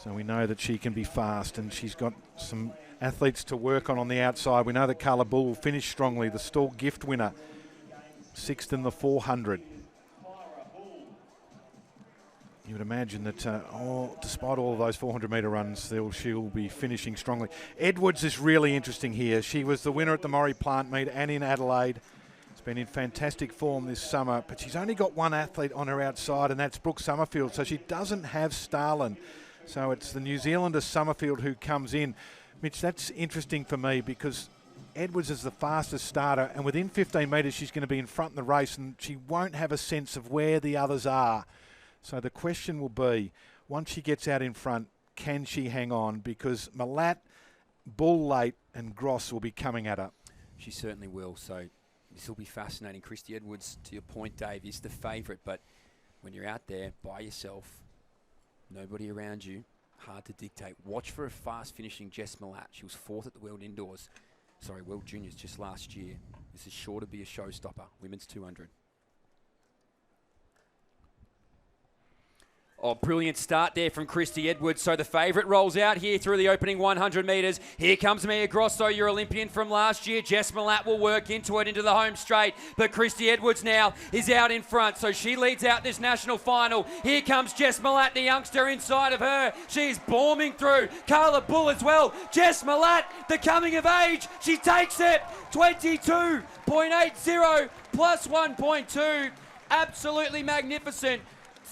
So we know that she can be fast, and she's got some athletes to work on the outside. We know that Carla Bull will finish strongly. The Stall gift winner, 6th in the 400. You would imagine that, despite all of those 400-metre runs, she'll be finishing strongly. Edwards is really interesting here. She was the winner at the Maury Plant meet and in Adelaide. Has been in fantastic form this summer, but she's only got one athlete on her outside, and that's Brooke Summerfield. So she doesn't have Starlin. So it's the New Zealander Summerfield who comes in. Mitch, that's interesting for me because Edwards is the fastest starter, and within 15 metres she's going to be in front in the race, and she won't have a sense of where the others are. So the question will be, once she gets out in front, can she hang on? Because Malat, Bull late, and Gross will be coming at her. She certainly will. So this will be fascinating. Christy Edwards, to your point, Dave, is the favourite. But when you're out there by yourself, nobody around you, hard to dictate. Watch for a fast finishing Jess Malat. She was 4th at the World World Juniors just last year. This is sure to be a showstopper. Women's 200. Oh, brilliant start there from Christy Edwards. So the favourite rolls out here through the opening 100 metres. Here comes Mia Grosso, your Olympian from last year. Jess Malat will work into the home straight. But Christy Edwards now is out in front. So she leads out this national final. Here comes Jess Malat, the youngster inside of her. She's bombing through. Carla Bull as well. Jess Malat, the coming of age. She takes it. 22.80 plus 1.2. Absolutely magnificent.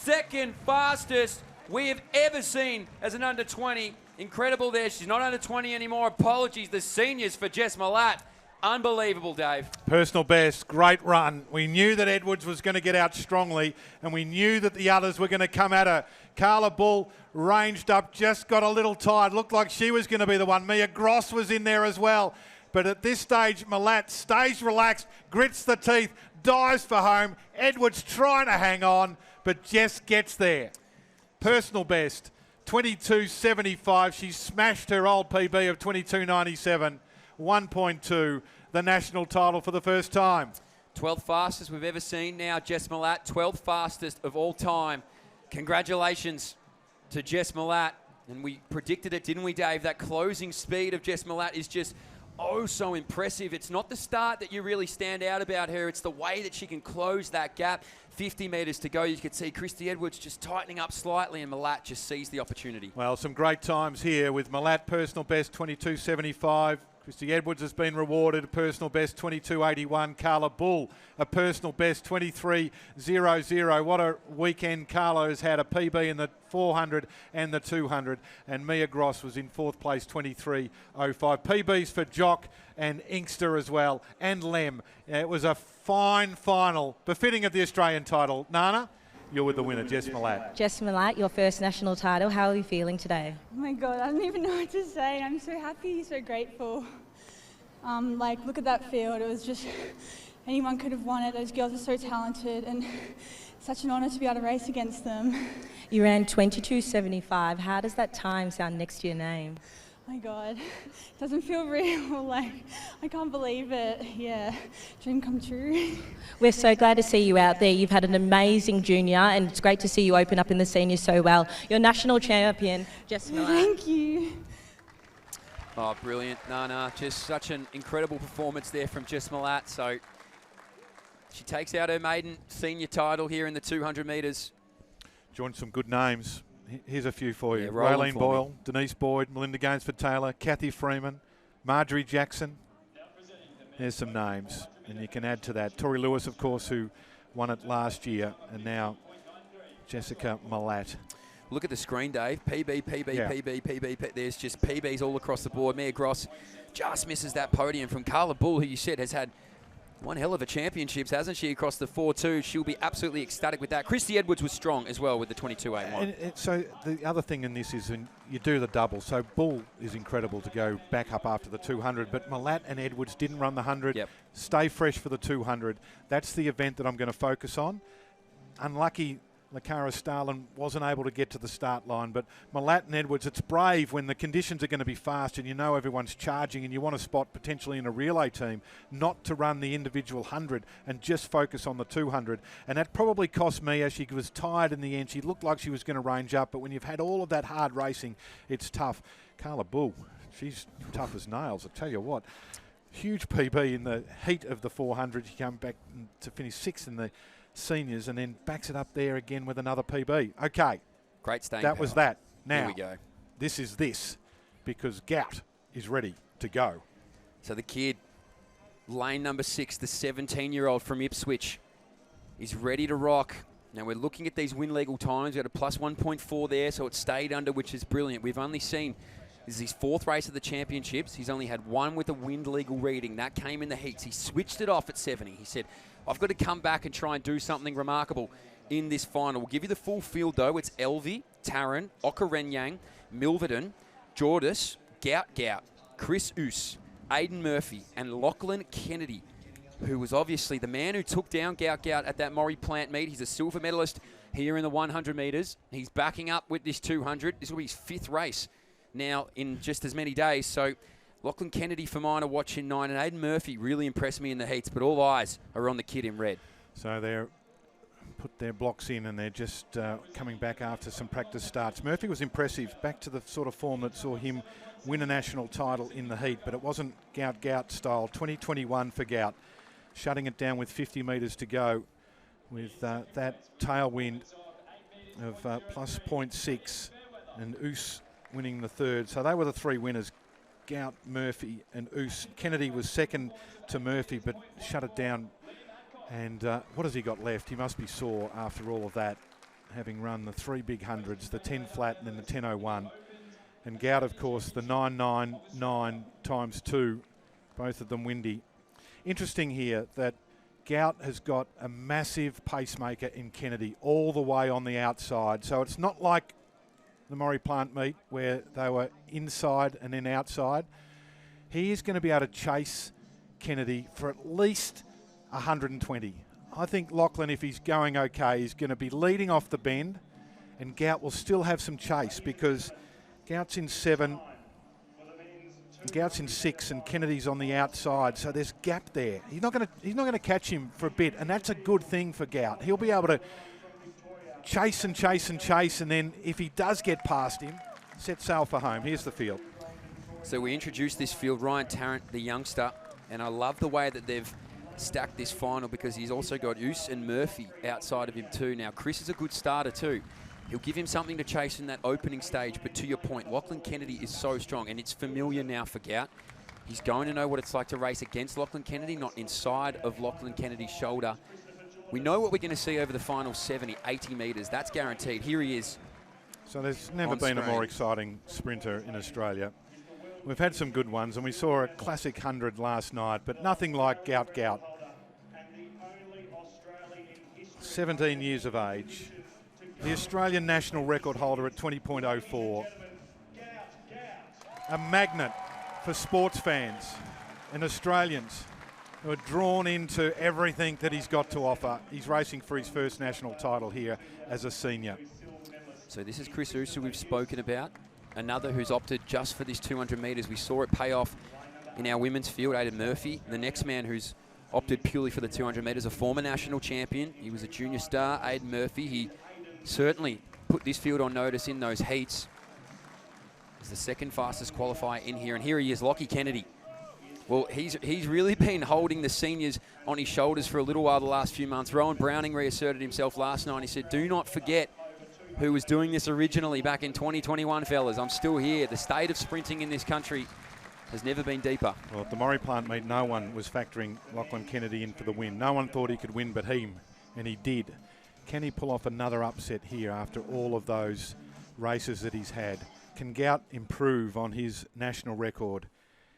2nd fastest we have ever seen as an under-20 Incredible there. She's not under 20 anymore. Apologies, the seniors for Jess Malat. Unbelievable, Dave. Personal best, great run. We knew that Edwards was going to get out strongly, and we knew that the others were going to come at her. Carla Bull ranged up, just got a little tired. Looked like she was going to be the one. Mia Gross was in there as well. But at this stage, Malat stays relaxed, grits the teeth, dives for home. Edwards trying to hang on, but Jess gets there. Personal best, 22.75. She smashed her old PB of 22.97. 1.2, the national title for the first time. 12th fastest we've ever seen now, Jess Malat. 12th fastest of all time. Congratulations to Jess Malat. And we predicted it, didn't we, Dave? That closing speed of Jess Malat is just oh so impressive. It's not the start that you really stand out about her. It's the way that she can close that gap. 50 metres to go. You could see Christy Edwards just tightening up slightly, and Malat just sees the opportunity. Well, some great times here with Malat, personal best 22.75. Christy Edwards has been rewarded, a personal best 22.81. Carla Bull, a personal best 23.00. What a weekend Carla has had, a PB in the 400 and the 200. And Mia Gross was in fourth place, 23.05. PBs for Jock and Inkster as well, and Lem. It was a fine final, befitting of the Australian title. Nana, you're with the winner, Jess Malat. Jess Malat, your first national title. How are you feeling today? Oh my God, I don't even know what to say. I'm so happy, so grateful. Like, look at that field. It was just, anyone could have won it. Those girls are so talented, and such an honour to be able to race against them. You ran 22.75. How does that time sound next to your name? Oh my God, it doesn't feel real. Like, I can't believe it. Yeah, dream come true. We're so glad to see you out there. You've had an amazing junior, and it's great to see you open up in the seniors so well. You're national champion, Jess Malat. Thank you. Oh, brilliant. No, just such an incredible performance there from Jess Malat. So she takes out her maiden senior title here in the 200 metres. Joined some good names. Here's a few for you. Yeah, roll Raylene for Boyle, me. Denise Boyd, Melinda Gainsford-Taylor, Kathy Freeman, Marjorie Jackson. There's some names, and you can add to that. Tori Lewis, of course, who won it last year, and now Jessica Malat. Look at the screen, Dave. PB, PB, Yeah. PB. There's just PBs all across the board. Mia Gross just misses that podium from Carla Bull, who you said has had one hell of a championships, hasn't she, across the 4.2. She'll be absolutely ecstatic with that. Christy Edwards was strong as well with the 22.81. And so the other thing in this is you do the double. So Bull is incredible to go back up after the 200, but Malat and Edwards didn't run the 100. Yep. Stay fresh for the 200. That's the event that I'm going to focus on. Unlucky Lakara Starlin wasn't able to get to the start line, but Malat and Edwards, it's brave when the conditions are going to be fast and you know everyone's charging and you want to spot potentially in a relay team not to run the individual 100 and just focus on the 200. And that probably cost Mia. She was tired in the end. She looked like she was going to range up, but when you've had all of that hard racing, it's tough. Carla Bull, she's tough as nails, I tell you what. Huge PB in the heat of the 400. She came back to finish sixth in the seniors and then backs it up there again with another PB. Okay. Great staying That was power. that. Now, Here we go. This is this because Gout is ready to go. So the kid, lane number 6, the 17-year-old from Ipswich, is ready to rock. Now we're looking at these win legal times. We had a plus 1.4 there, so it stayed under, which is brilliant. We've only seen, this is his 4th race of the championships. He's only had one with a wind legal reading. That came in the heats. He switched it off at 70. He said, I've got to come back and try and do something remarkable in this final. We'll give you the full field, though. It's Elvie, Taryn, Okarenyang, Milverton, Jordis, Gout Gout, Chris Oos, Aidan Murphy, and Lachlan Kennedy, who was obviously the man who took down Gout Gout at that Maury Plant meet. He's a silver medalist here in the 100 metres. He's backing up with this 200. This will be his 5th race now in just as many days. So Lachlan Kennedy for mine to watch in 9, and Aidan Murphy really impressed me in the heats, but all eyes are on the kid in red. So they're put their blocks in and they're just coming back after some practice starts. Murphy was impressive, back to the sort of form that saw him win a national title in the heat, but it wasn't Gout Gout style. 2021 for Gout, shutting it down with 50 metres to go with that tailwind of plus 0.6 and Oos winning the 3rd. So they were the 3 winners. Gout, Murphy and Oos. Kennedy was second to Murphy but shut it down. And what has he got left? He must be sore after all of that, having run the 3 big hundreds, the 10 flat and then the 10.01. And Gout, of course, the 999 times 2, both of them windy. Interesting here that Gout has got a massive pacemaker in Kennedy all the way on the outside. So it's not like the Maury Plant meet where they were inside and then outside. He is going to be able to chase Kennedy for at least 120. I think Lachlan, if he's going okay, is going to be leading off the bend, and Gout will still have some chase because Gout's in 7, Gout's in 6, and Kennedy's on the outside. So there's gap there. He's not going to catch him for a bit, and that's a good thing for Gout. He'll be able to chase and chase and chase, and then if he does get past him, set sail for home. Here's the field. So we introduced this field, Ryan Tarrant, the youngster, and I love the way that they've stacked this final because he's also got Oos and Murphy outside of him too. Now, Chris is a good starter too. He'll give him something to chase in that opening stage, but to your point, Lachlan Kennedy is so strong, and it's familiar now for Gout. He's going to know what it's like to race against Lachlan Kennedy, not inside of Lachlan Kennedy's shoulder. We know what we're going to see over the final 70, 80 metres. That's guaranteed. Here he is. So there's never been a more exciting sprinter in Australia. We've had some good ones, and we saw a classic 100 last night, but nothing like Gout Gout. 17 years of age. The Australian national record holder at 20.04. A magnet for sports fans and Australians who are drawn into everything that he's got to offer. He's racing for his first national title here as a senior. So this is Chris Oos, who we've spoken about. Another who's opted just for this 200 metres. We saw it pay off in our women's field, Aidan Murphy. The next man who's opted purely for the 200 metres, a former national champion. He was a junior star, Aidan Murphy. He certainly put this field on notice in those heats. He's the second fastest qualifier in here. And here he is, Lockie Kennedy. Well, he's really been holding the seniors on his shoulders for a little while the last few months. Rowan Browning reasserted himself last night. He said, do not forget who was doing this originally back in 2021, fellas. I'm still here. The state of sprinting in this country has never been deeper. Well, at the Maury Plant meet, no one was factoring Lachlan Kennedy in for the win. No one thought he could win but him, and he did. Can he pull off another upset here after all of those races that he's had? Can Gout improve on his national record?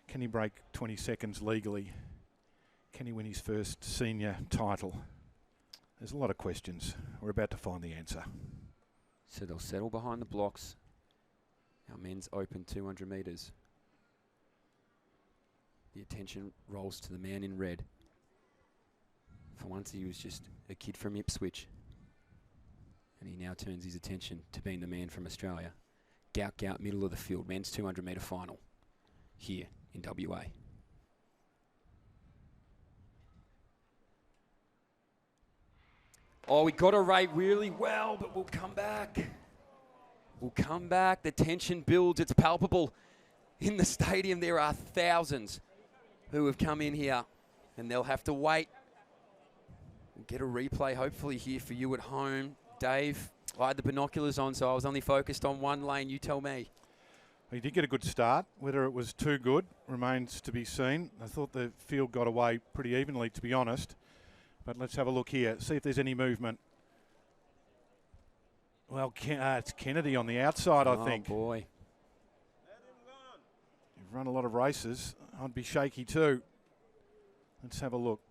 Can he break 20 seconds legally? Can he win his first senior title? There's a lot of questions. We're about to find the answer. So they'll settle behind the blocks. Our men's open 200 metres. The attention rolls to the man in red. For once he was just a kid from Ipswich. And he now turns his attention to being the man from Australia. Gout Gout, middle of the field, men's 200 metre final here in WA. Oh, we got to rate really well, but we'll come back. We'll come back. The tension builds. It's palpable. In the stadium, there are thousands who have come in here, and they'll have to wait. We'll get a replay, hopefully, here for you at home. Dave, I had the binoculars on, so I was only focused on one lane. You tell me. He did get a good start. Whether it was too good remains to be seen. I thought the field got away pretty evenly, to be honest. But let's have a look here, see if there's any movement. Well, it's Kennedy on the outside, I think. Oh, boy. You've run a lot of races. I'd be shaky too. Let's have a look.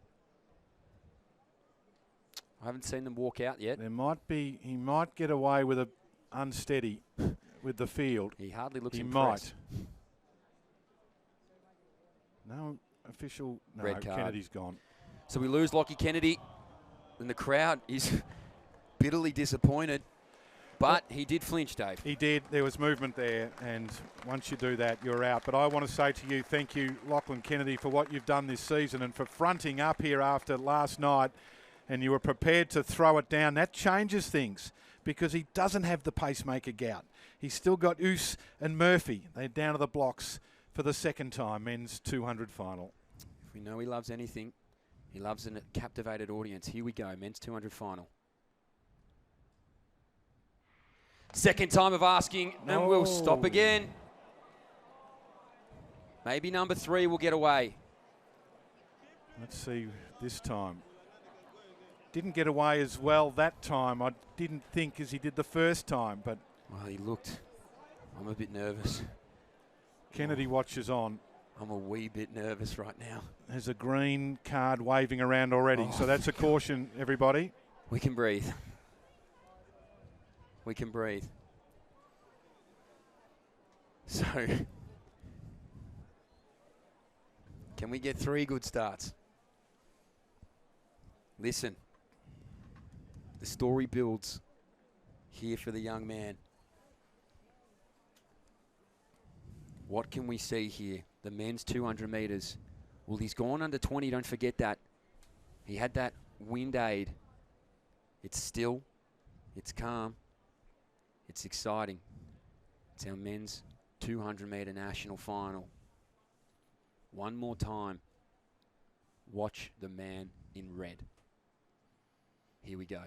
I haven't seen them walk out yet. There might be, he might get away with a unsteady with the field. He hardly looks impressed. Might. No official, no, red card. Kennedy's gone. So we lose Lockie Kennedy, and the crowd is bitterly disappointed. But he did flinch, Dave. He did. There was movement there, and once you do that, you're out. But I want to say to you, thank you, Lachlan Kennedy, for what you've done this season and for fronting up here after last night, and you were prepared to throw it down. That changes things because he doesn't have the pacemaker Gout. He's still got Oos and Murphy. They're down to the blocks for the second time, men's 200 final. If we know he loves anything, he loves a captivated audience. Here we go, men's 200 final. Second time of asking, and we'll stop again. Maybe number 3 will get away. Let's see this time. Didn't get away as well that time. I didn't think as he did the first time, but... Well, he looked I'm a bit nervous. Kennedy watches on. I'm a wee bit nervous right now. There's a green card waving around already, so that's a caution, everybody. We can breathe. We can breathe. So, can we get 3 good starts? Listen, the story builds here for the young man. What can we see here? The men's 200 metres. Well, he's gone under 20, don't forget that. He had that wind aid. It's still, it's calm, it's exciting. It's our men's 200 metre national final. One more time. Watch the man in red. Here we go.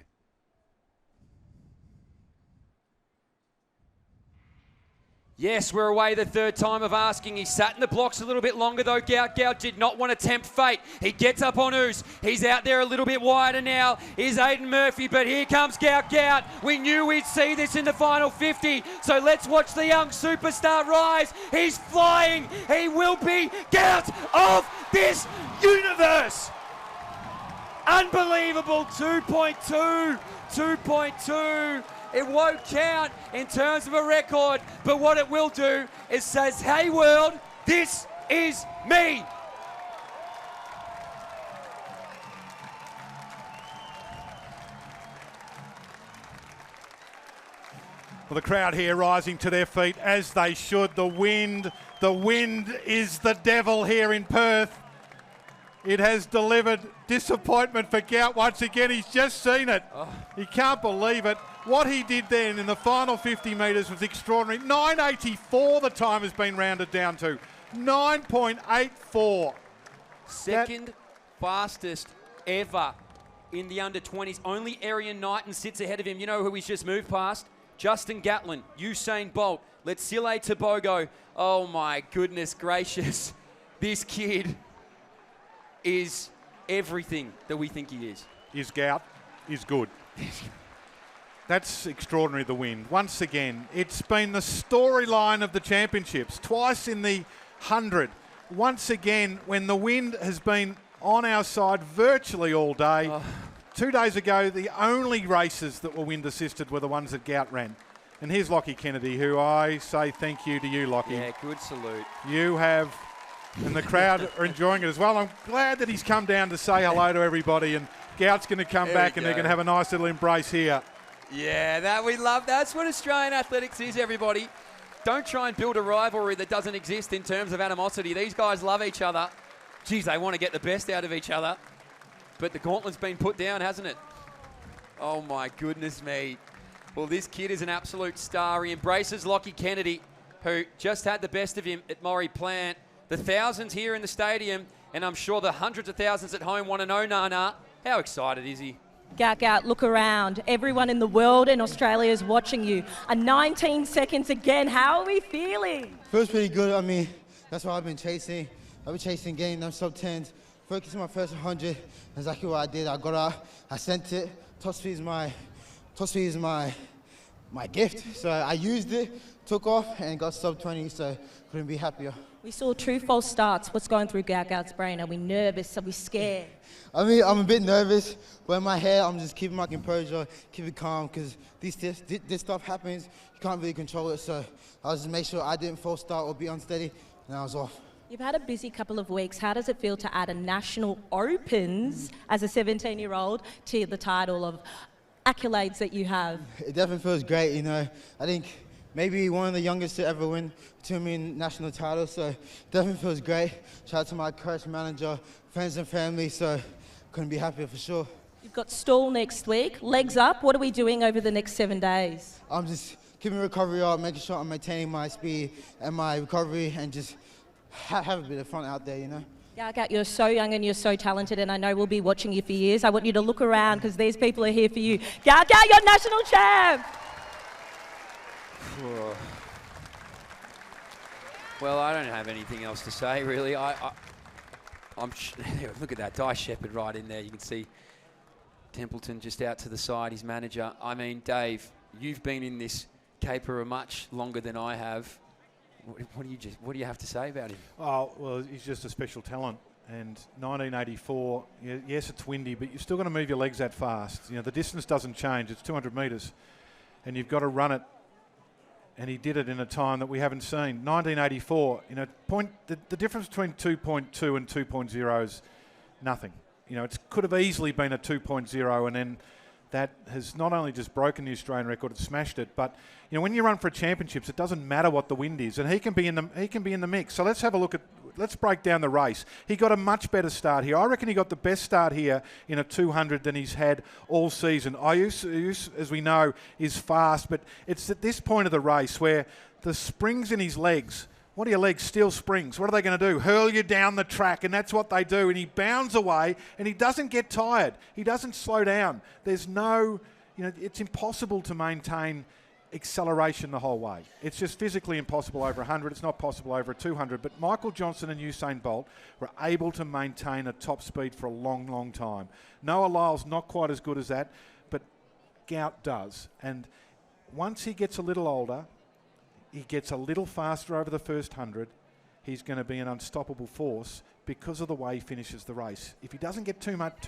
Yes, we're away the third time of asking. He sat in the blocks a little bit longer though. Gout Gout did not want to tempt fate. He gets up on Oos. He's out there a little bit wider now. Is Aidan Murphy, but here comes Gout Gout. We knew we'd see this in the final 50, so let's watch the young superstar rise. He's flying. He will be Gout of this universe. Unbelievable. 2.2. 2.2. It won't count in terms of a record, but what it will do is says, hey world, this is me. Well, the crowd here rising to their feet as they should. The wind is the devil here in Perth. It has delivered disappointment for Gout once again. He's just seen it. He can't believe it. What he did then in the final 50 metres was extraordinary. 9.84 the time has been rounded down to. 9.84. Second fastest ever in the under-20s. Only Arian Knighton sits ahead of him. You know who he's just moved past? Justin Gatlin, Usain Bolt, Letsile Tebogo. Oh my goodness gracious. This kid is everything that we think he is. Is Gout, is good. That's extraordinary, the wind. Once again, it's been the storyline of the championships. Twice in the 100. Once again, when the wind has been on our side virtually all day. 2 days ago, the only races that were wind assisted were the ones that Gout ran. And here's Lockie Kennedy, who I say thank you to you, Lockie. Yeah, good salute. You have, and the crowd are enjoying it as well. I'm glad that he's come down to say hello to everybody, and Gout's going to come back and they're going to have a nice little embrace here. Yeah, that we love. That's what Australian athletics is, everybody. Don't try and build a rivalry that doesn't exist in terms of animosity. These guys love each other. Geez, they want to get the best out of each other. But the gauntlet's been put down, hasn't it? Oh, my goodness me. Well, this kid is an absolute star. He embraces Lockie Kennedy, who just had the best of him at Maury Plant. The thousands here in the stadium, and I'm sure the hundreds of thousands at home want to know, Nana, how excited is he? Gout Gout, look around. Everyone in the world and Australia is watching you. 19 seconds again. How are we feeling? Feels pretty good. I mean, that's what I've been chasing. I've been chasing getting them sub-10s. Focusing on my first 100. Exactly what I did. I got out. I sent it. Top speed is my gift. So I used it, took off, and got sub-20. So couldn't be happier. We saw true false starts. What's going through Gout Gout's brain? Are we nervous? Are we scared? I mean, I'm a bit nervous, but in my head, I'm just keeping my composure, keep it calm, because this stuff happens, you can't really control it, so I was just make sure I didn't false start or be unsteady, and I was off. You've had a busy couple of weeks. How does it feel to add a national opens as a 17-year-old to the title of accolades that you have? It definitely feels great, you know. I think maybe one of the youngest to ever win 2 million national titles, so definitely feels great. Shout out to my coach, manager, friends and family, so couldn't be happier for sure. You've got stall next week. Legs up. What are we doing over the next 7 days? I'm just keeping recovery up, making sure I'm maintaining my speed and my recovery, and just have a bit of fun out there, you know. Gout Gout, you're so young and you're so talented, and I know we'll be watching you for years. I want you to look around because these people are here for you. Gout Gout, you're national champ! Well, I don't have anything else to say, really. Look at that, Di Shepherd right in there. You can see Templeton just out to the side, his manager. I mean, Dave, you've been in this caper much longer than I have. What do you have to say about him? Oh, well, he's just a special talent. And 1984, yes, it's windy, but you've still got to move your legs that fast. You know, the distance doesn't change. It's 200 metres, and you've got to run it. And he did it in a time that we haven't seen. 1984, you know, the difference between 2.2 and 2.0 is nothing. You know, it could have easily been a 2.0, and then that has not only just broken the Australian record, it's smashed it. But you know, when you run for championships, it doesn't matter what the wind is, and he can be in the mix. So let's have a look at. Let's break down the race. He got a much better start here. I reckon he got the best start here in a 200 than he's had all season. Ayus, as we know, is fast, but it's at this point of the race where the springs in his legs. What are your legs? Steel springs. What are they going to do? Hurl you down the track, and that's what they do. And he bounds away, and he doesn't get tired. He doesn't slow down. There's no, you know, it's impossible to maintain acceleration the whole way. It's just physically impossible over 100. It's not possible over a 200. But Michael Johnson and Usain Bolt were able to maintain a top speed for a long, long time. Noah Lyle's not quite as good as that, but Gout does. And once he gets a little older, he gets a little faster over the first 100. He's going to be an unstoppable force because of the way he finishes the race. If he doesn't get too much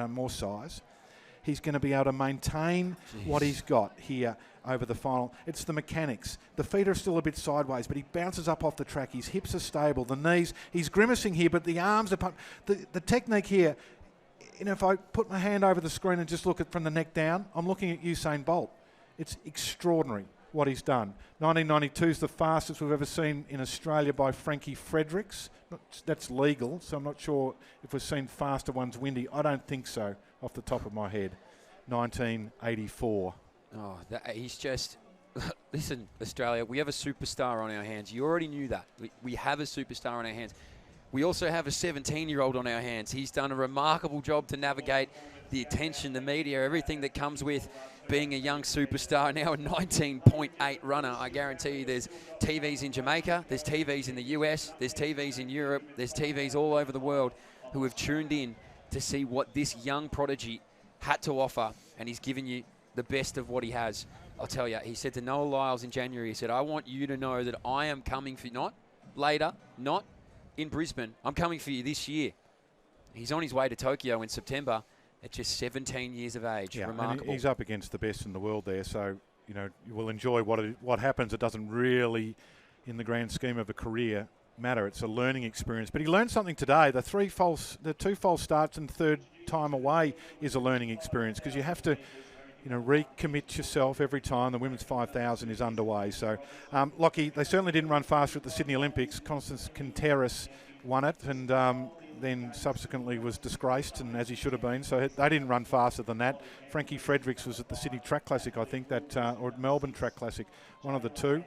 more size, he's going to be able to maintain what he's got here over the final. It's the mechanics. The feet are still a bit sideways, but he bounces up off the track. His hips are stable. The knees, he's grimacing here, but the arms are pumped. The technique here, you know, if I put my hand over the screen and just look at from the neck down, I'm looking at Usain Bolt. It's extraordinary what he's done. 1992 is the fastest we've ever seen in Australia by Frankie Fredericks. That's legal, so I'm not sure if we've seen faster ones windy. I don't think so, off the top of my head. 1984. Oh, he's just... Listen, Australia, we have a superstar on our hands. You already knew that. We have a superstar on our hands. We also have a 17-year-old on our hands. He's done a remarkable job to navigate the attention, the media, everything that comes with being a young superstar. Now a 19.8 runner. I guarantee you there's TVs in Jamaica, there's TVs in the US, there's TVs in Europe, there's TVs all over the world who have tuned in to see what this young prodigy had to offer, and he's given you the best of what he has. I'll tell you, he said to Noah Lyles in January, he said, I want you to know that I am coming for you, not later, not in Brisbane, I'm coming for you this year. He's on his way to Tokyo in September at just 17 years of age. Yeah, remarkable. And he's up against the best in the world there, so you know you will enjoy what happens. It doesn't really, in the grand scheme of a career, matter. It's a learning experience. But he learned something today. The two false starts and third time away is a learning experience because you have to, you know, recommit yourself every time the women's 5,000 is underway. So, Lockie, they certainly didn't run faster at the Sydney Olympics. Constance Quinteros won it and then subsequently was disgraced, and as he should have been. So they didn't run faster than that. Frankie Fredericks was at the Sydney Track Classic, I think, or at Melbourne Track Classic, one of the two.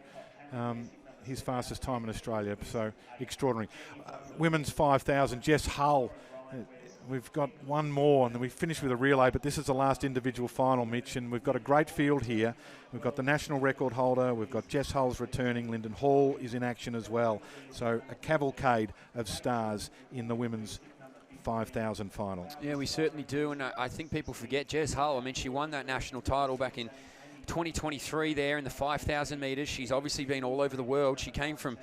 His fastest time in Australia, so extraordinary. Women's 5,000, Jess Hull. We've got one more, and then we finish with a relay, but this is the last individual final, Mitch, and we've got a great field here. We've got the national record holder, we've got Jess Hull's returning, Lyndon Hall is in action as well. So a cavalcade of stars in the women's 5,000 final. Yeah, we certainly do, and I think people forget Jess Hull. I mean, she won that national title back in 2023 there in the 5,000 metres. She's obviously been all over the world. She came from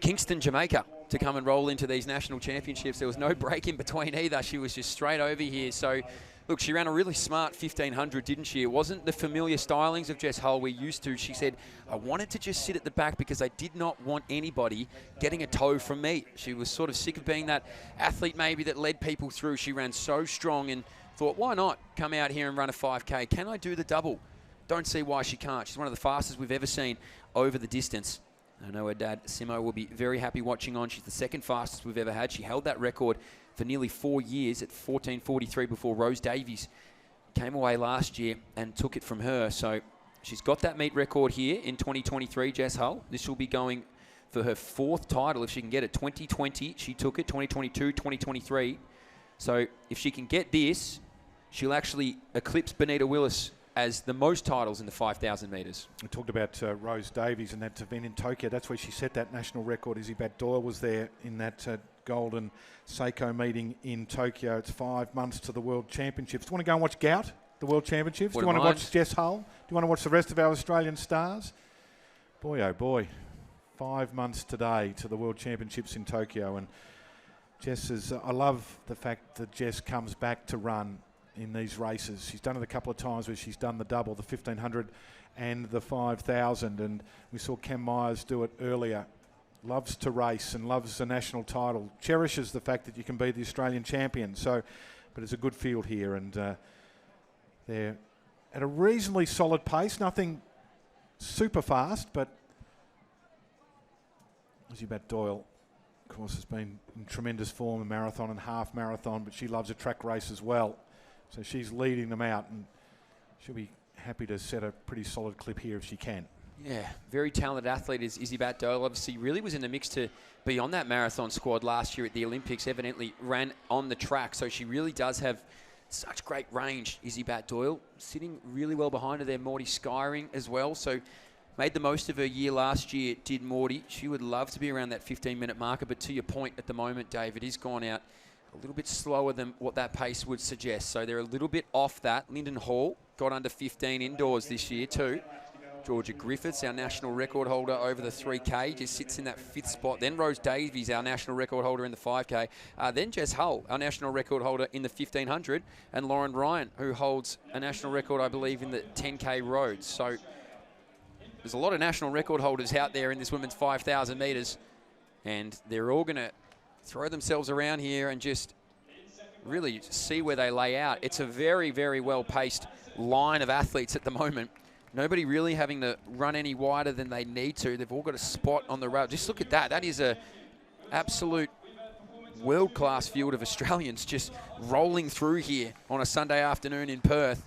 Kingston, Jamaica to come and roll into these national championships. There was no break in between either. She was just straight over here. So, look, she ran a really smart 1,500, didn't she? It wasn't the familiar stylings of Jess Hull we're used to. She said, I wanted to just sit at the back because I did not want anybody getting a toe from me. She was sort of sick of being that athlete maybe that led people through. She ran so strong and thought, why not come out here and run a 5K? Can I do the double? Don't see why she can't. She's one of the fastest we've ever seen over the distance. I know her dad, Simo, will be very happy watching on. She's the second fastest we've ever had. She held that record for nearly 4 years at 14:43 before Rose Davies came away last year and took it from her. So she's got that meet record here in 2023, Jess Hull. This will be going for her fourth title if she can get it. 2020, she took it. 2022, 2023. So if she can get this, she'll actually eclipse Benita Willis as the most titles in the 5,000 metres. We talked about Rose Davies and that event in Tokyo. That's where she set that national record. Izzy Bat-Doyle was there in that golden Seiko meeting in Tokyo. It's 5 months to the World Championships. Do you want to go and watch Gout? the World Championships? Do you Wouldn't want to mind. watch Jess Hull? Do you want to watch the rest of our Australian stars? Boy, oh boy. 5 months today to the World Championships in Tokyo. And Jess is, I love the fact that Jess comes back to run in these races. She's done it a couple of times where she's done the double, the 1500 and the 5000. And we saw Cam Myers do it earlier. Loves to race and loves the national title. Cherishes the fact that you can be the Australian champion. So, but it's a good field here, and they're at a reasonably solid pace. Nothing super fast, but Izzy Bat-Doyle, of course, has been in tremendous form in marathon and half marathon, but she loves a track race as well. So she's leading them out, and she'll be happy to set a pretty solid clip here if she can. Yeah, very talented athlete is Izzy Bat-Doyle. Obviously, really was in the mix to be on that marathon squad last year at the Olympics. Evidently ran on the track, so she really does have such great range, Izzy Bat-Doyle. Sitting really well behind her there, Morty Skyring as well. So made the most of her year last year, did Morty. She would love to be around that 15-minute marker, but to your point at the moment, Dave, it is gone out a little bit slower than what that pace would suggest. So they're a little bit off that. Lyndon Hall got under 15 indoors this year too. Georgia Griffiths, our national record holder over the 3K, just sits in that 5th spot. Then Rose Davies, our national record holder in the 5K. Then Jess Hull, our national record holder in the 1500. And Lauren Ryan, who holds a national record, I believe, in the 10K roads. So there's a lot of national record holders out there in this women's 5,000 metres. And they're all going to throw themselves around here and just really see where they lay out. It's a very, very well-paced line of athletes at the moment. Nobody really having to run any wider than they need to. They've all got a spot on the rail. Just look at that. That is a absolute world-class field of Australians just rolling through here on a Sunday afternoon in Perth.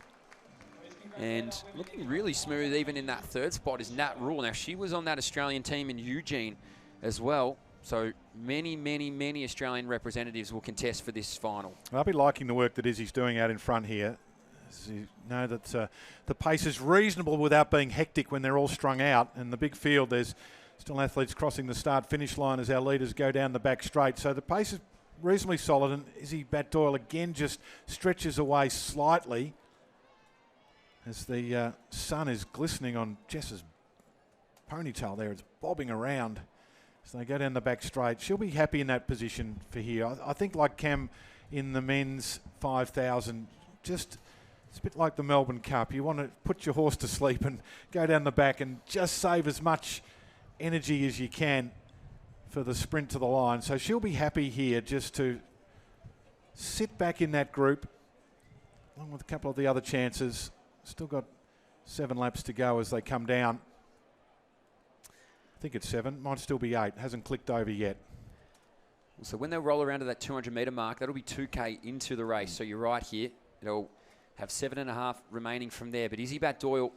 And looking really smooth even in that 3rd spot is Nat Rule. Now, she was on that Australian team in Eugene as well. So many, many, many Australian representatives will contest for this final. I'll be liking the work that Izzy's doing out in front here. So you know that the pace is reasonable without being hectic when they're all strung out. And the big field, there's still athletes crossing the start-finish line as our leaders go down the back straight. So the pace is reasonably solid, and Izzy Bat-Doyle again just stretches away slightly as the sun is glistening on Jess's ponytail there. It's bobbing around as they go down the back straight. She'll be happy in that position for here. I think like Cam in the men's 5,000, just... it's a bit like the Melbourne Cup. You want to put your horse to sleep and go down the back and just save as much energy as you can for the sprint to the line. So she'll be happy here just to sit back in that group, along with a couple of the other chances. Still got 7 laps to go as they come down. I think it's 7. Might still be 8. Hasn't clicked over yet. So when they roll around to that 200-metre mark, that'll be 2K into the race. So you're right here. It'll have 7.5 remaining from there. But Izzy Bat-Doyle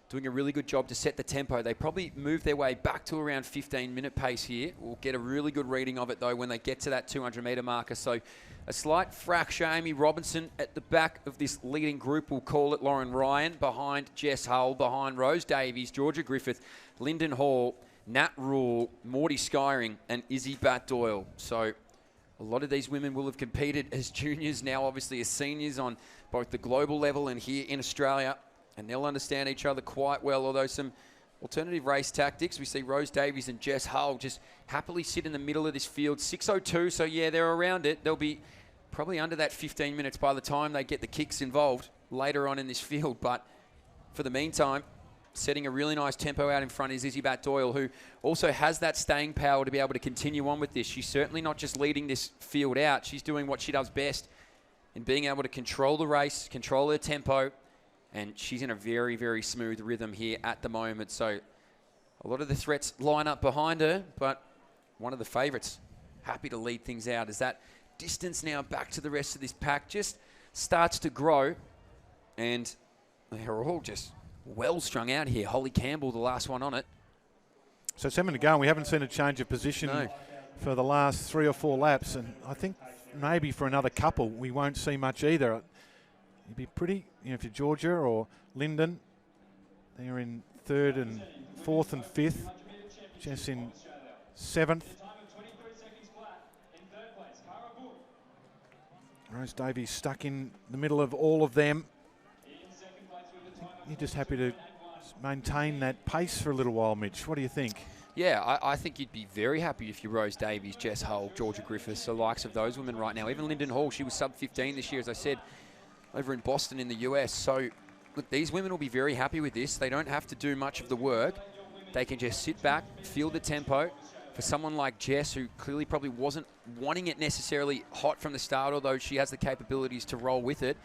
doing a really good job to set the tempo. They probably move their way back to around 15-minute pace here. We'll get a really good reading of it, though, when they get to that 200-metre marker. So a slight fracture. Amy Robinson at the back of this leading group. We'll call it Lauren Ryan behind Jess Hull, behind Rose Davies, Georgia Griffith, Lyndon Hall, Nat Rule, Morty Skyring, and Izzy Bat-Doyle. So a lot of these women will have competed as juniors, now obviously as seniors on both the global level and here in Australia, and they'll understand each other quite well, although some alternative race tactics. We see Rose Davies and Jess Hull just happily sit in the middle of this field. 6:02, so yeah, they're around it. They'll be probably under that 15 minutes by the time they get the kicks involved later on in this field, but for the meantime, setting a really nice tempo out in front is Izzy Bat-Doyle, who also has that staying power to be able to continue on with this. She's certainly not just leading this field out. She's doing what she does best in being able to control the race, control her tempo, and she's in a very, very smooth rhythm here at the moment. So a lot of the threats line up behind her, but one of the favourites happy to lead things out as that distance now back to the rest of this pack just starts to grow, and they're all just well strung out here. Holly Campbell, the last one on it. So 7 to go, and we haven't seen a change of position for the last 3 or 4 laps, and I think maybe for another couple we won't see much either. It'd be pretty, you know, if you're Georgia or Lyndon, they're in 3rd and 4th and 5th. Jess in 7th. Rose Davies stuck in the middle of all of them. you're just happy to maintain that pace for a little while, Mitch. What do you think? Yeah, I think you'd be very happy if you Rose Davies, Jess Hull, Georgia Griffiths, the likes of those women right now. Even Lyndon Hall, she was sub-15 this year, as I said, over in Boston in the US. So, look, these women will be very happy with this. They don't have to do much of the work. They can just sit back, feel the tempo. For someone like Jess, who clearly probably wasn't wanting it necessarily hot from the start, although she has the capabilities to roll with it,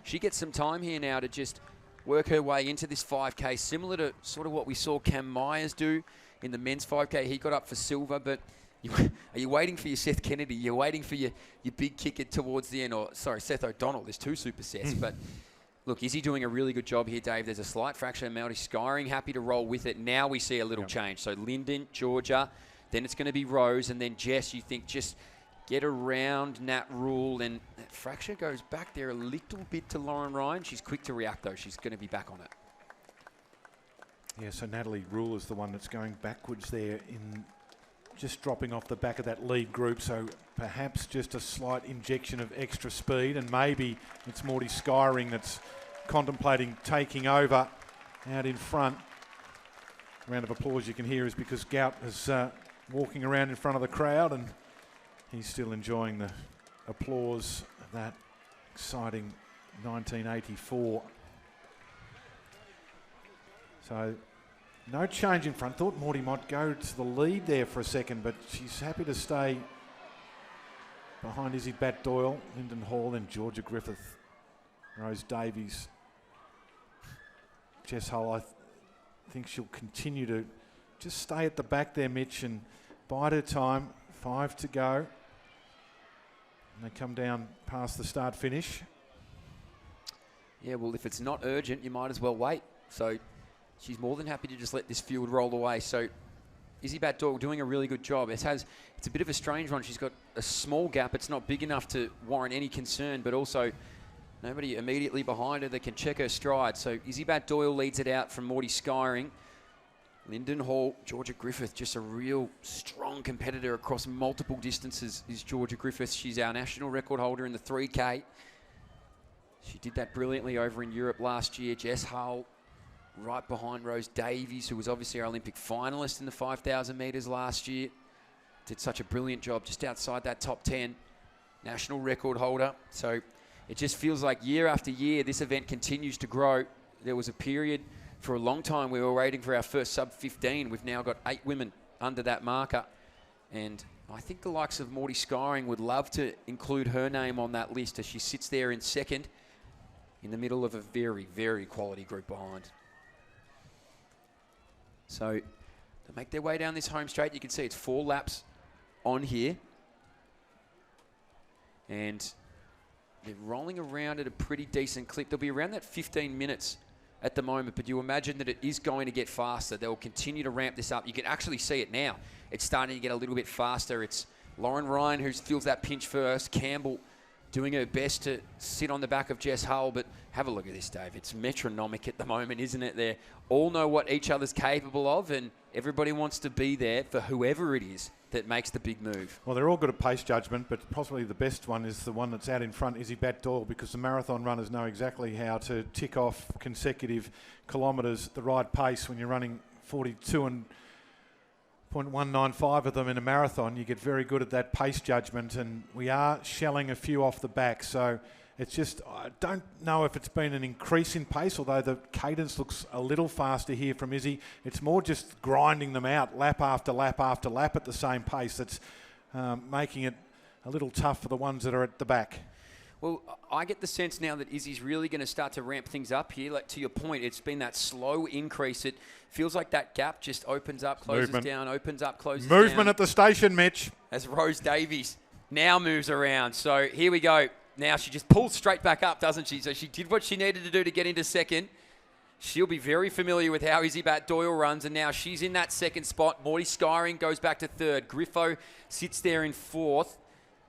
she gets some time here now to just work her way into this 5K, similar to sort of what we saw Cam Myers do in the men's 5K. He got up for silver, but are you waiting for your Seth Kennedy? You're waiting for your big kicker towards the end, or sorry, Seth O'Donnell. There's two super sets, but look, is he doing a really good job here, Dave? There's a slight fraction of Melody Skyring happy to roll with it. Now we see a little change. So Lyndon, Georgia, then it's going to be Rose, and then Jess, you think just get around Nat Rule, and that fracture goes back there a little bit to Lauren Ryan. She's quick to react, though. She's going to be back on it. Yeah, so Natalie Rule is the one that's going backwards there, in just dropping off the back of that lead group, so perhaps just a slight injection of extra speed, and maybe it's Morty Skyring that's contemplating taking over out in front. A round of applause you can hear is because Gout is walking around in front of the crowd, and he's still enjoying the applause of that exciting 1984. So no change in front. Thought Morty might go to the lead there for a second, but she's happy to stay behind Izzy Bat-Doyle, Lyndon Hall, and Georgia Griffith, Rose Davies, Jess Hull. I think she'll continue to just stay at the back there, Mitch, and bide her time. 5 to go. And they come down past the start-finish. Yeah, well, if it's not urgent, you might as well wait. So she's more than happy to just let this field roll away. So Izzy Bat-Doyle doing a really good job. It's a bit of a strange one. She's got a small gap. It's not big enough to warrant any concern, but also nobody immediately behind her that can check her stride. So Izzy Bat-Doyle leads it out from Morty Skyring. Lyndon Hall, Georgia Griffith, just a real strong competitor across multiple distances is Georgia Griffith. She's our national record holder in the 3K. She did that brilliantly over in Europe last year. Jess Hull right behind Rose Davies, who was obviously our Olympic finalist in the 5,000 metres last year. Did such a brilliant job just outside that top 10. National record holder. So it just feels like year after year, this event continues to grow. There was a period for a long time we were waiting for our first sub-15. We've now got 8 women under that marker. And I think the likes of Morty Skyring would love to include her name on that list as she sits there in second in the middle of a very, very quality group behind. So to make their way down this home straight, you can see it's 4 laps on here. And they're rolling around at a pretty decent clip. They'll be around that 15 minutes at the moment, but you imagine that it is going to get faster. They'll continue to ramp this up. You can actually see it now. It's starting to get a little bit faster. It's Lauren Ryan who feels that pinch first. Campbell doing her best to sit on the back of Jess Hull, but have a look at this, Dave. It's metronomic at the moment, isn't it? They all know what each other's capable of, and everybody wants to be there for whoever it is that makes the big move. Well, they're all good at pace judgment, but possibly the best one is the one that's out in front, Izzy Bat-Doyle, because the marathon runners know exactly how to tick off consecutive kilometres at the right pace. When you're running 42 and 0.195 of them in a marathon, you get very good at that pace judgment, and we are shelling a few off the back. So it's just, I don't know if it's been an increase in pace, although the cadence looks a little faster here from Izzy. It's more just grinding them out lap after lap after lap at the same pace that's making it a little tough for the ones that are at the back. Well, I get the sense now that Izzy's really going to start to ramp things up here. Like, to your point, it's been that slow increase. It feels like that gap just opens up, closes down, opens up, closes down. Movement at the station, Mitch. As Rose Davies now moves around. So here we go. Now she just pulls straight back up, doesn't she? So she did what she needed to do to get into second. She'll be very familiar with how Izzy Bat-Doyle runs, and now she's in that second spot. Morty Skyring goes back to third. Griffo sits there in fourth.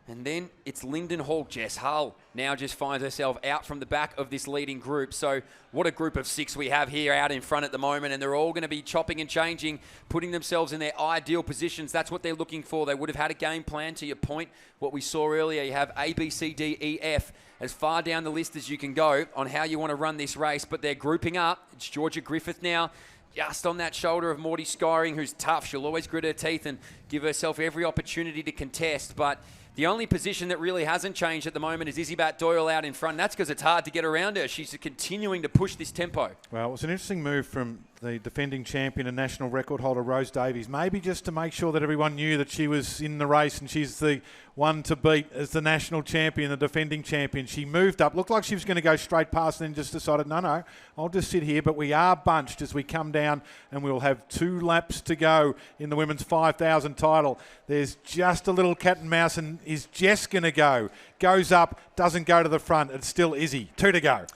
And then it's Lyndon Hall. Jess Hull now just finds herself out from the back of this leading group. So what a group of 6 we have here out in front at the moment. And they're all going to be chopping and changing, putting themselves in their ideal positions. That's what they're looking for. They would have had a game plan, to your point. What we saw earlier, you have A, B, C, D, E, F, as far down the list as you can go on how you want to run this race. But they're grouping up. It's Georgia Griffith now, just on that shoulder of Morty Skyring, who's tough. She'll always grit her teeth and give herself every opportunity to contest. But the only position that really hasn't changed at the moment is Izzy Doyle out in front. That's because it's hard to get around her. She's continuing to push this tempo. Well, it was an interesting move from the defending champion and national record holder Rose Davies, maybe just to make sure that everyone knew that she was in the race and she's the one to beat as the national champion, the defending champion. She moved up, looked like she was going to go straight past and then just decided, no, I'll just sit here. But we are bunched as we come down and we'll have 2 laps to go in the women's 5,000 title. There's just a little cat and mouse, and is Jess going to go? Goes up, doesn't go to the front. It's still Izzy. 2 to go.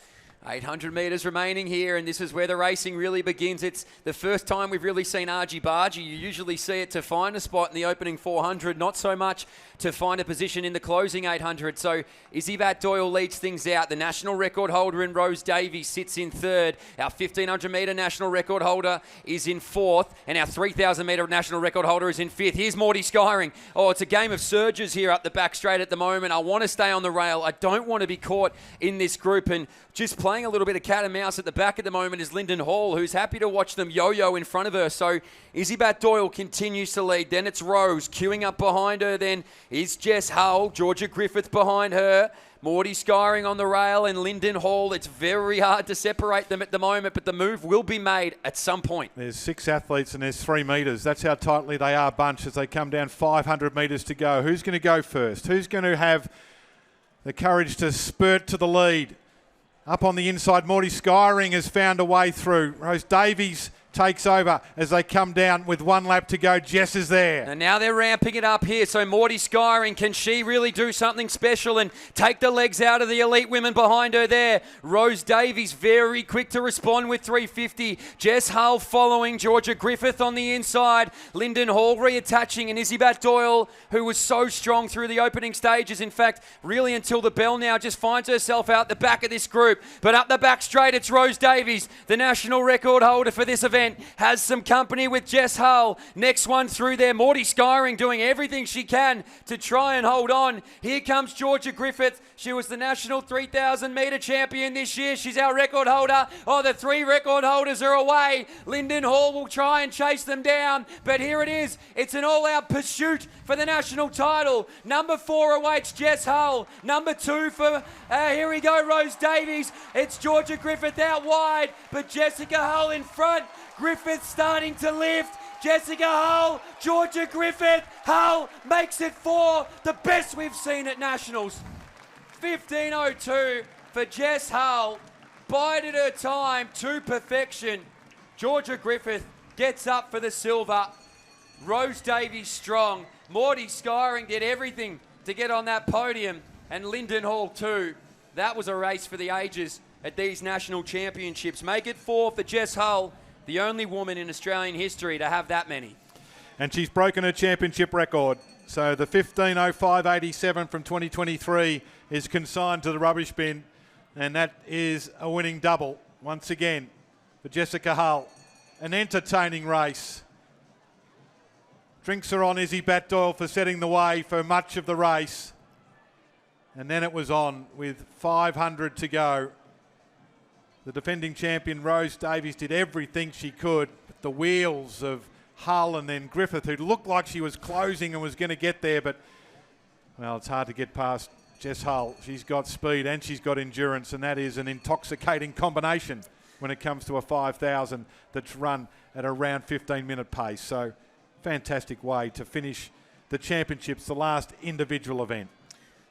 800 metres remaining here, and this is where the racing really begins. It's the first time we've really seen Argy Bargy. You usually see it to find a spot in the opening 400, not so much to find a position in the closing 800. So Izzy Doyle leads things out. The national record holder in Rose Davies sits in 3rd. Our 1,500 metre national record holder is in 4th, and our 3,000 metre national record holder is in 5th. Here's Morty Skyring. Oh, it's a game of surges here up the back straight at the moment. I want to stay on the rail. I don't want to be caught in this group, and just playing a little bit of cat and mouse at the back at the moment is Lyndon Hall, who's happy to watch them yo-yo in front of her. So Izzy Doyle continues to lead. Then it's Rose queuing up behind her. Then is Jess Hull, Georgia Griffith behind her. Morty Skyring on the rail and Lyndon Hall. It's very hard to separate them at the moment, but the move will be made at some point. There's 6 athletes and there's 3 metres. That's how tightly they are bunched as they come down 500 metres to go. Who's going to go first? Who's going to have the courage to spurt to the lead? Up on the inside, Morty Skyring has found a way through. Rose Davies takes over as they come down with 1 lap to go. Jess is there. And now they're ramping it up here. So Morty Skyring, can she really do something special and take the legs out of the elite women behind her there? Rose Davies very quick to respond with 350. Jess Hull following. Georgia Griffith on the inside. Lyndon Hall reattaching, and Izzy Doyle, who was so strong through the opening stages, in fact, really until the bell now, just finds herself out the back of this group. But up the back straight, it's Rose Davies, the national record holder for this event, has some company with Jess Hull. Next one through there, Morty Skyring doing everything she can to try and hold on. Here comes Georgia Griffith. She was the national 3,000 metre champion this year. She's our record holder. Oh, the 3 record holders are away. Lyndon Hall will try and chase them down, but here it is. It's an all-out pursuit for the national title. Number 4 awaits Jess Hull. Number 2 for, here we go, Rose Davies. It's Georgia Griffith out wide, but Jessica Hull in front. Griffith starting to lift. Jessica Hull, Georgia Griffith. Hull makes it 4, the best we've seen at Nationals. 15:02 for Jess Hull. Bided her time to perfection. Georgia Griffith gets up for the silver. Rose Davies strong. Morty Skyring did everything to get on that podium, and Lyndon Hall too. That was a race for the ages at these national championships. Make it 4 for Jess Hull, the only woman in Australian history to have that many. And she's broken her championship record. So the 15:05.87 from 2023 is consigned to the rubbish bin. And that is a winning double once again for Jessica Hull. An entertaining race. Drinks are on Izzy Doyle for setting the way for much of the race. And then it was on with 500 to go. The defending champion Rose Davies did everything she could. But the wheels of Hull and then Griffith, who looked like she was closing and was going to get there, but, well, it's hard to get past Jess Hull. She's got speed and she's got endurance, and that is an intoxicating combination when it comes to a 5,000 that's run at around 15-minute pace. So, fantastic way to finish the championships, the last individual event.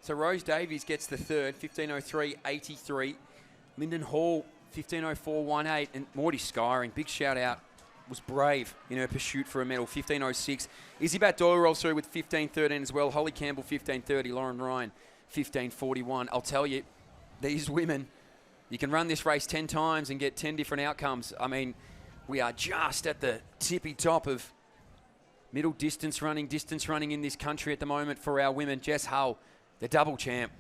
So Rose Davies gets the third, 15:03.83. Lyndon Hall, 15:04.18. And Morty Skyring, big shout out, was brave in her pursuit for a medal, 15:06. Izzy Doyle rolls through with 15:13 as well. Holly Campbell, 15:30. Lauren Ryan, 15:41. I'll tell you, these women, you can run this race 10 times and get 10 different outcomes. I mean, we are just at the tippy top of middle distance running in this country at the moment for our women. Jess Hull, the double champ.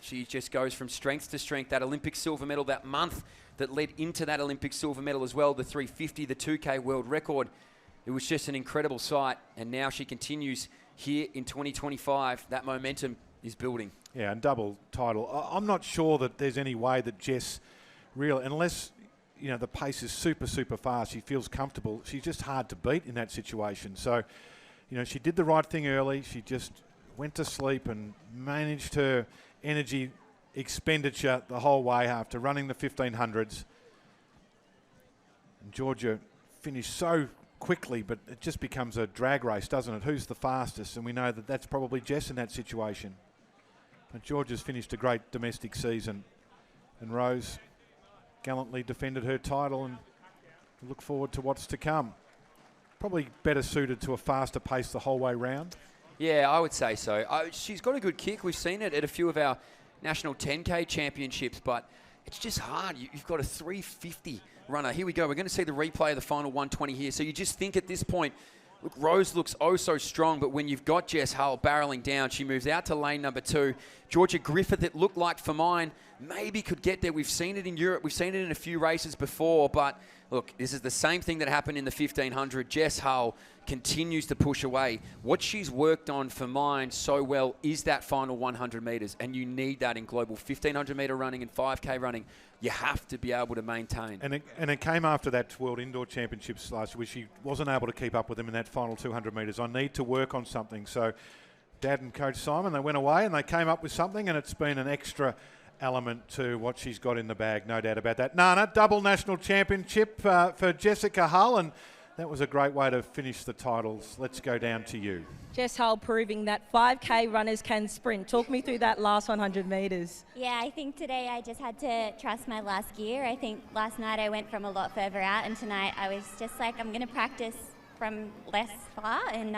She just goes from strength to strength. That Olympic silver medal that month that led into that Olympic silver medal as well, the 350, the 2K world record. It was just an incredible sight, and now she continues here in 2025. That momentum is building. Yeah, and double title. I'm not sure that there's any way that Jess really, unless the pace is super, super fast, she feels comfortable. She's just hard to beat in that situation. So, she did the right thing early. She just went to sleep and managed her energy expenditure the whole way after running the 1500s. And Georgia finished so quickly, but it just becomes a drag race, doesn't it? Who's the fastest? And we know that that's probably Jess in that situation. But Georgia's finished a great domestic season, and Rose gallantly defended her title, and we look forward to what's to come. Probably better suited to a faster pace the whole way round. Yeah, I would say so. She's got a good kick. We've seen it at a few of our national 10K championships, but it's just hard. You've got a 350 runner. Here we go. We're going to see the replay of the final 120 here. So you just think at this point, look, Rose looks oh so strong, but when you've got Jess Hull barreling down, she moves out to lane number 2. Georgia Griffith, it looked like for mine, maybe could get there. We've seen it in Europe. We've seen it in a few races before, but look, this is the same thing that happened in the 1500. Jess Hull continues to push away. What she's worked on for mine so well is that final 100 metres, and you need that in global 1500 metre running and 5K running. You have to be able to maintain. And it came after that World Indoor Championships last year, where she wasn't able to keep up with them in that final 200 metres. I need to work on something. So Dad and Coach Simon, they went away and they came up with something, and it's been an extra element to what she's got in the bag, no doubt about that. Nana, double national championship for Jessica Hull, and that was a great way to finish the titles. Let's go down to you. Jess Hull proving that 5K runners can sprint. Talk me through that last 100 metres. Yeah, I think today I just had to trust my last gear. I think last night I went from a lot further out, and tonight I was just like, I'm going to practice from less far, and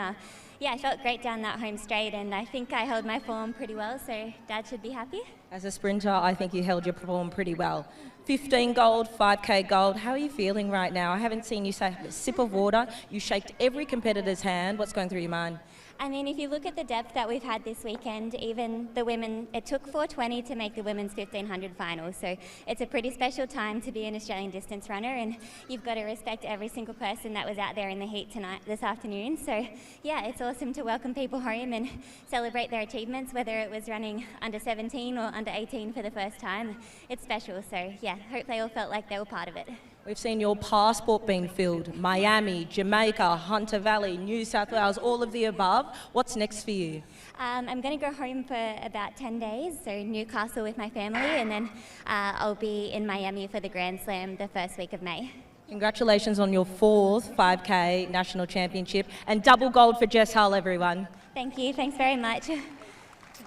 yeah, I felt great down that home straight, and I think I held my form pretty well, so Dad should be happy. As a sprinter, I think you held your form pretty well. 15 gold, 5K gold. How are you feeling right now? I haven't seen you say a sip of water. You shaked every competitor's hand. What's going through your mind? I mean, if you look at the depth that we've had this weekend, even the women, it took 4:20 to make the women's 1500 final. So it's a pretty special time to be an Australian distance runner, and you've got to respect every single person that was out there in the heat this afternoon. So yeah, it's awesome to welcome people home and celebrate their achievements, whether it was running under 17 or under 18 for the first time. It's special. So yeah, hope they all felt like they were part of it. We've seen your passport being filled. Miami, Jamaica, Hunter Valley, New South Wales, all of the above. What's next for you? I'm going to go home for about 10 days, so Newcastle with my family, and then I'll be in Miami for the Grand Slam the first week of May. Congratulations on your 4th 5K national championship, and double gold for Jess Hull, everyone. Thank you. Thanks very much.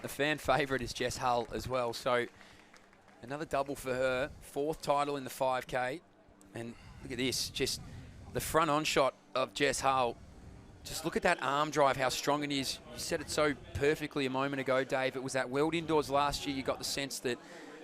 The fan favourite is Jess Hull as well, so another double for her, 4th title in the 5K. And look at this, just the front on shot of Jess Hull. Just look at that arm drive, how strong it is. You said it so perfectly a moment ago, Dave. It was that World Indoors last year. You got the sense that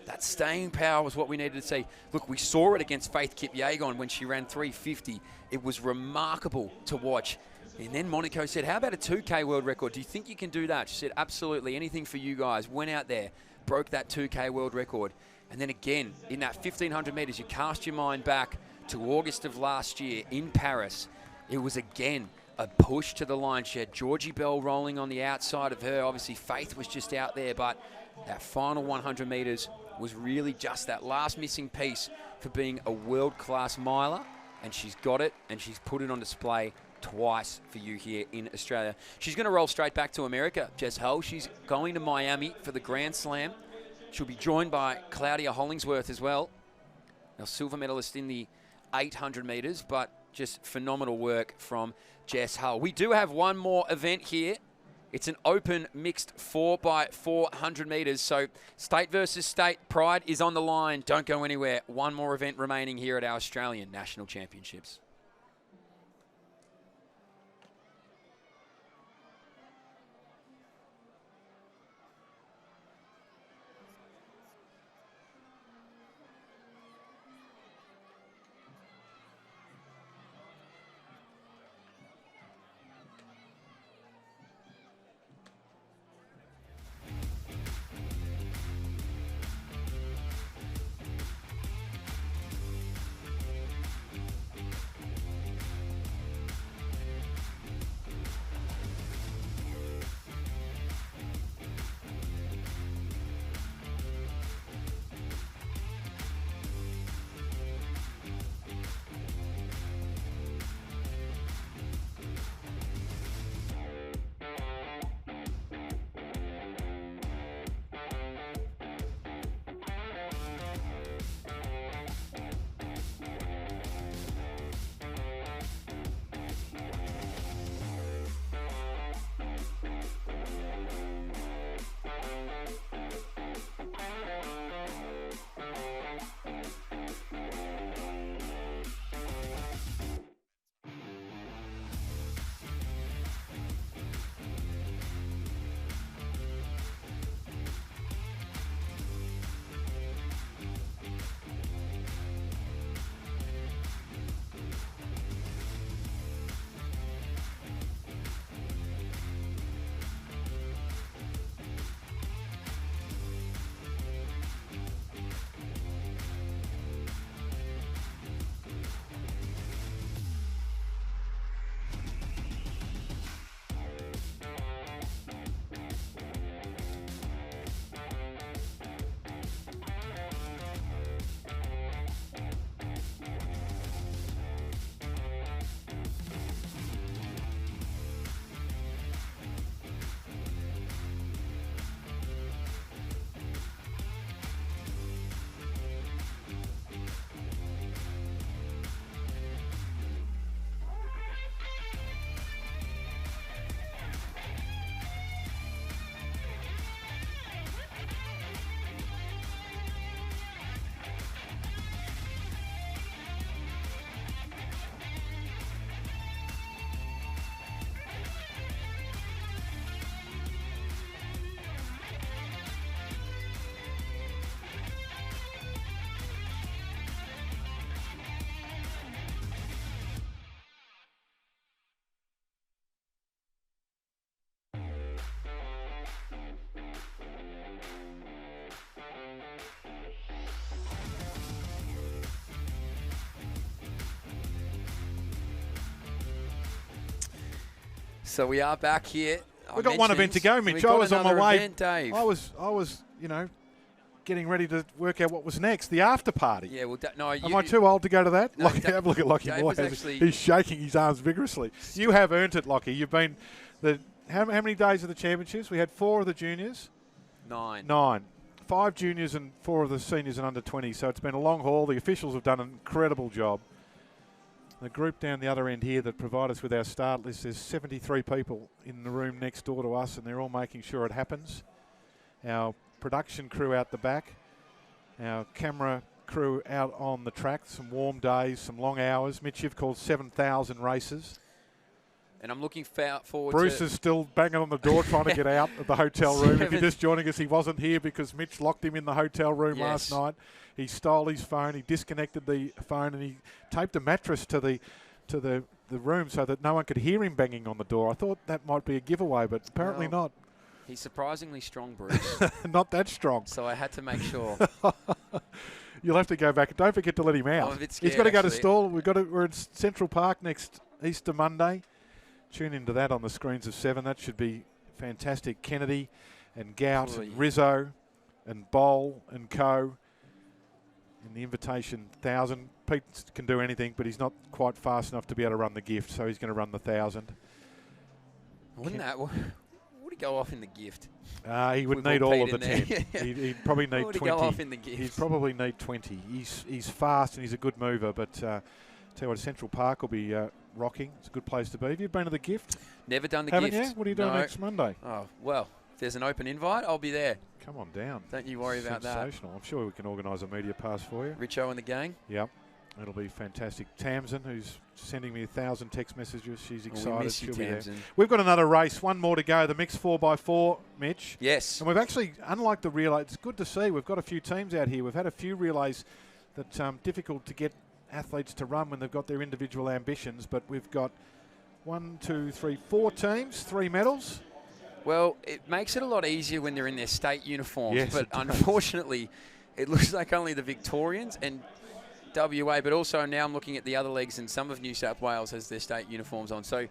that staying power was what we needed to see. Look, we saw it against Faith Kipyegon when she ran 350. It was remarkable to watch. And then Monaco said, how about a 2K world record? Do you think you can do that? She said, absolutely, anything for you guys. Went out there, broke that 2K world record. And then again, in that 1500 metres, you cast your mind back to August of last year in Paris. It was again a push to the line. She had Georgie Bell rolling on the outside of her. Obviously, Faith was just out there, but that final 100 metres was really just that last missing piece for being a world-class miler. And she's got it, and she's put it on display twice for you here in Australia. She's going to roll straight back to America, Jess Hull. She's going to Miami for the Grand Slam. She'll be joined by Claudia Hollingsworth as well. Now, silver medalist in the 800 metres, but just phenomenal work from Jess Hull. We do have one more event here. It's an open mixed 4x400 metres. So state versus state, pride is on the line. Don't go anywhere. One more event remaining here at our Australian National Championships. So we are back here. We've got one event to go, Mitch. I was on my way. Event, Dave. I was, getting ready to work out what was next. The after party. Yeah, well, am I too old to go to that? No, Lockie, have a look at Lockie Moore. He's shaking his arms vigorously. You have earned it, Lockie. You've been how many days of the championships? We had 4 of the juniors. 9. 5 juniors and 4 of the seniors and under 20. So it's been a long haul. The officials have done an incredible job. The group down the other end here that provide us with our start list, there's 73 people in the room next door to us, and they're all making sure it happens. Our production crew out the back, our camera crew out on the track, some warm days, some long hours. Mitch, you've called 7,000 races. And I'm looking forward Bruce to... is still banging on the door trying to get out of the hotel room. If you're just joining us, he wasn't here because Mitch locked him in the hotel room last night. He stole his phone, he disconnected the phone, and he taped a mattress to the room so that no one could hear him banging on the door. I thought that might be a giveaway, but apparently not. He's surprisingly strong, Bruce. Not that strong. So I had to make sure. You'll have to go back. Don't forget to let him out. I'm a bit scared, He's got to go to actually. stall. We're in Central Park next Easter Monday. Tune into that on the screens of 7. That should be fantastic. Kennedy and Gout and Rizzo and Bol and co. In the invitation 1,000. Pete can do anything, but he's not quite fast enough to be able to run the gift, so he's going to run the 1,000. Wouldn't that... Would he go off in the gift? He would With need all of the Pete 10. He'd probably need 20. Would he go off in the gift? He'd probably need 20. He's fast and he's a good mover, but tell you what, Central Park will be rocking. It's a good place to be. Have you been to the gift? Never done the Haven't gift. you? What are you doing next Monday? Oh, well, if there's an open invite, I'll be there. Come on down. Don't you worry about that. Sensational. I'm sure we can organise a media pass for you. Richo and the gang? Yep. It'll be fantastic. Tamsin, who's sending me 1,000 text messages. She's excited. We miss you, She'll be there. Tamsin. We've got another race. One more to go. The mixed 4x4, Mitch. Yes. And we've actually, unlike the relay, it's good to see. We've got a few teams out here. We've had a few relays that difficult to get athletes to run when they've got their individual ambitions. But we've got 4 teams, 3 medals. Well, it makes it a lot easier when they're in their state uniforms. Yes, but unfortunately, it looks like only the Victorians and WA, but also now I'm looking at the other leagues, and some of New South Wales has their state uniforms on. So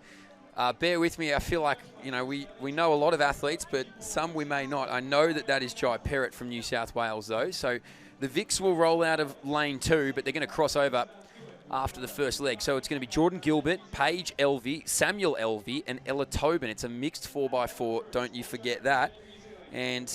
bear with me. I feel like, we know a lot of athletes, but some we may not. I know that is Jai Perrott from New South Wales, though. So the Vics will roll out of lane 2, but they're going to cross over after the first leg. So it's going to be Jordan Gilbert, Paige Elvey, Samuel Elvey, and Ella Tobin. It's a mixed 4x4. Don't you forget that. And...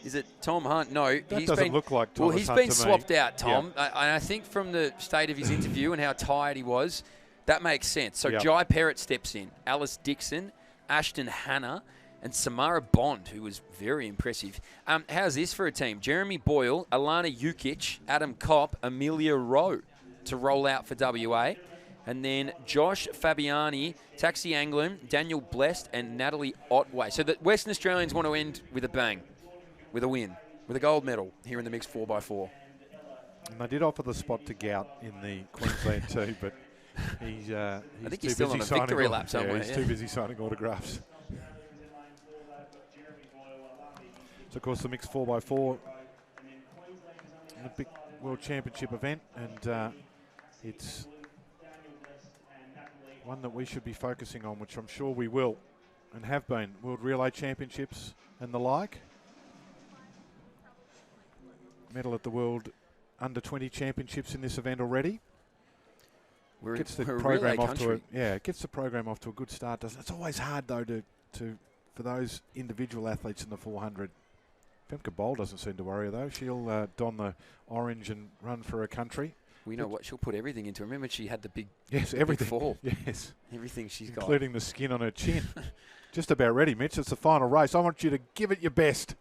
is it Tom Hunt? No. That doesn't look like Thomas Well, he's Hunt been to swapped me. out, Tom. And I think from the state of his interview and how tired he was, that makes sense. So Jai Perrott steps in. Alice Dixon, Ashton Hanna, and Samara Bond, who was very impressive. How's this for a team? Jeremy Boyle, Alana Jukic, Adam Kopp, Amelia Rowe to roll out for WA. And then Josh Fabiani, Taxi Anglin, Daniel Blest, and Natalie Otway. So the Western Australians want to end with a bang. With a win, with a gold medal here in the mixed 4x4. And they did offer the spot to Gout in the Queensland too, but he's I think he's too still busy on a signing victory lap somewhere. He's too busy signing autographs. So of course the mixed 4x4, a big World Championship event, and it's one that we should be focusing on, which I'm sure we will and have been. World Relay Championships and the like. Medal at the World Under-20 Championships in this event already. We're gets the a program relay off to country. it gets the program off to a good start. Doesn't it? It's always hard though for those individual athletes in the 400. Femke Bol doesn't seem to worry though. She'll don the orange and run for her country. We know what she'll put everything into. Remember, she had the big everything. big fall. Yes, everything she's got, including the skin on her chin. Just about ready, Mitch. It's the final race. I want you to give it your best.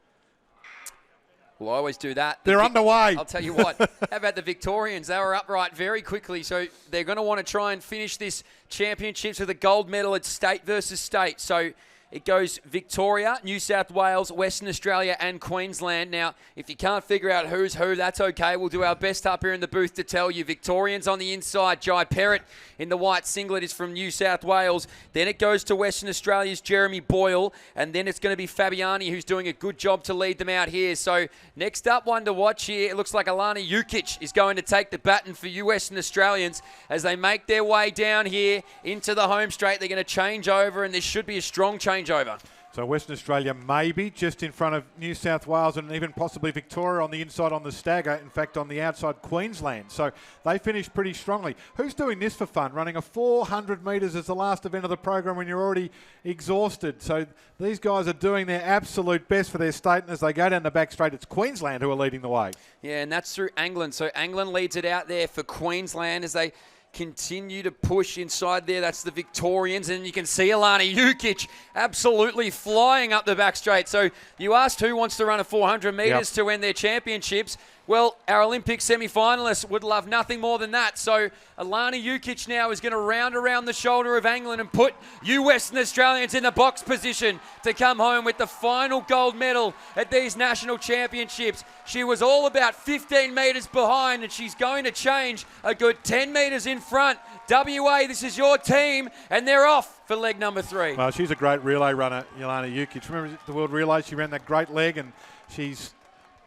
Well, I always do that. They're underway. I'll tell you what. How about the Victorians? They were upright very quickly, so they're going to want to try and finish this championships with a gold medal at state versus state. So it goes Victoria, New South Wales, Western Australia and Queensland. Now, if you can't figure out who's who, that's okay. We'll do our best up here in the booth to tell you. Victorians on the inside. Jai Perrott in the white singlet is from New South Wales. Then it goes to Western Australia's Jeremy Boyle. And then it's going to be Fabiani, who's doing a good job to lead them out here. So next up, one to watch here. It looks like Alana Jukic is going to take the baton for you Western Australians as they make their way down here into the home straight. They're going to change over, and this should be a strong changeover. So Western Australia maybe just in front of New South Wales and even possibly Victoria on the inside on the stagger. In fact, on the outside, Queensland. So they finished pretty strongly. Who's doing this for fun? Running a 400 metres as the last event of the program when you're already exhausted. So these guys are doing their absolute best for their state. And as they go down the back straight, it's Queensland who are leading the way. Yeah, and that's through England. So England leads it out there for Queensland as they continue to push inside there. That's the Victorians, and you can see Alana Jukic absolutely flying up the back straight. So you asked who wants to run a 400 metres to win their championships. Well, our Olympic semi-finalists would love nothing more than that. So Alana Jukic now is going to round around the shoulder of England and put you Western Australians in the box position to come home with the final gold medal at these national championships. She was all about 15 metres behind, and she's going to change a good 10 metres in front. WA, this is your team, and they're off for leg number 3. Well, she's a great relay runner, Alana Jukic. Remember the World Relay? She ran that great leg, and she's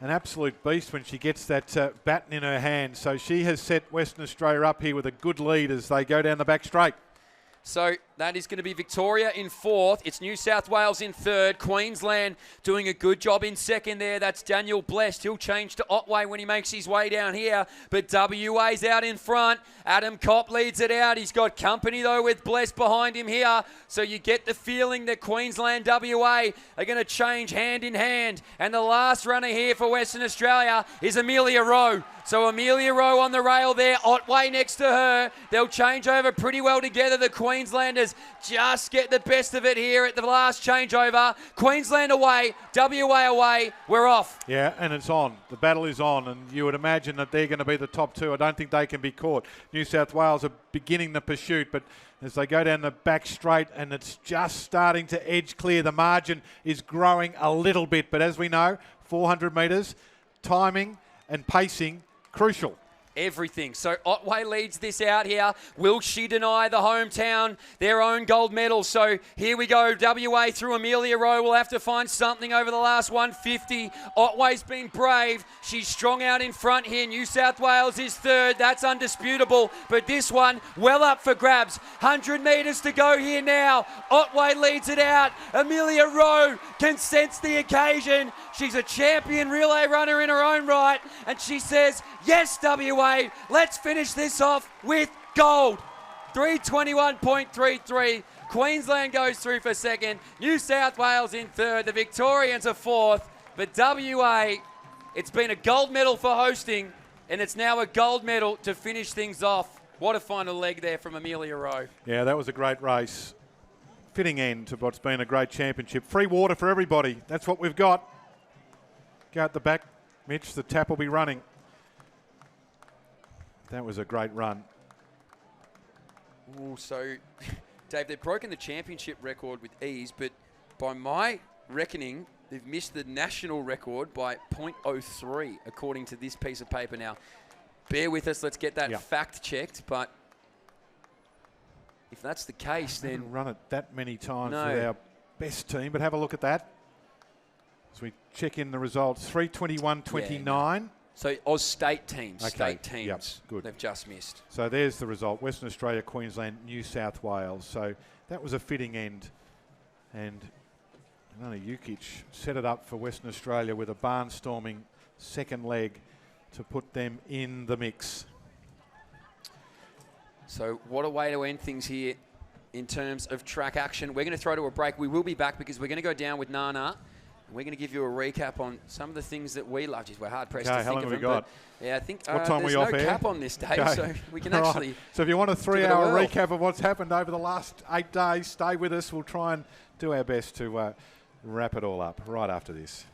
an absolute beast when she gets that baton in her hand. So she has set Western Australia up here with a good lead as they go down the back straight. So that is going to be Victoria in 4th. It's New South Wales in 3rd. Queensland doing a good job in 2nd there. That's Daniel Blest. He'll change to Otway when he makes his way down here. But WA's out in front. Adam Kopp leads it out. He's got company, though, with Blest behind him here. So you get the feeling that Queensland, WA are going to change hand in hand. And the last runner here for Western Australia is Amelia Rowe. So Amelia Rowe on the rail there, Otway next to her. They'll change over pretty well together. The Queenslanders just get the best of it here at the last changeover. Queensland away, WA away, we're off. Yeah, and it's on. The battle is on, and you would imagine that they're going to be the top 2. I don't think they can be caught. New South Wales are beginning the pursuit, but as they go down the back straight and it's just starting to edge clear, the margin is growing a little bit. But as we know, 400 metres, timing and pacing, crucial. Everything. So Otway leads this out here. Will she deny the hometown their own gold medal? So here we go. WA through Amelia Rowe. We'll have to find something over the last 150. Otway's been brave. She's strong out in front here. New South Wales is 3rd. That's undisputable. But this one, well up for grabs. 100 metres to go here now. Otway leads it out. Amelia Rowe can sense the occasion. She's a champion relay runner in her own right. And she says, yes, WA, let's finish this off with gold. 3:21.33. Queensland goes through for 2nd. New South Wales in 3rd. The Victorians are 4th. But WA, it's been a gold medal for hosting, and it's now a gold medal to finish things off. What a final leg there from Amelia Rowe. Yeah, that was a great race. Fitting end to what's been a great championship. Free water for everybody. That's what we've got. Go at the back, Mitch. The tap will be running. That was a great run. Ooh, so, Dave, they've broken the championship record with ease, but by my reckoning, they've missed the national record by 0.03, according to this piece of paper. Now, bear with us. Let's get that fact checked. But if that's the case, then... haven't run it that many times with our best team, but have a look at that. As we check in the results, 3:21.29. Yeah, so Oz state teams, Okay. Yep, good. They've just missed. So there's the result. Western Australia, Queensland, New South Wales. So that was a fitting end. And Alana Jukic set it up for Western Australia with a barnstorming second leg to put them in the mix. So what a way to end things here in terms of track action. We're going to throw to a break. We will be back because we're going to go down with Nana. We're going to give you a recap on some of the things that we love. We're hard pressed to think how long of have them. we got? Yeah, I think what time there's we no off air? cap on this, Dave, Okay. so we can All actually. Right. So if you want a 3-hour whirl. recap of what's happened over the last 8 days, stay with us. We'll try and do our best to wrap it all up right after this.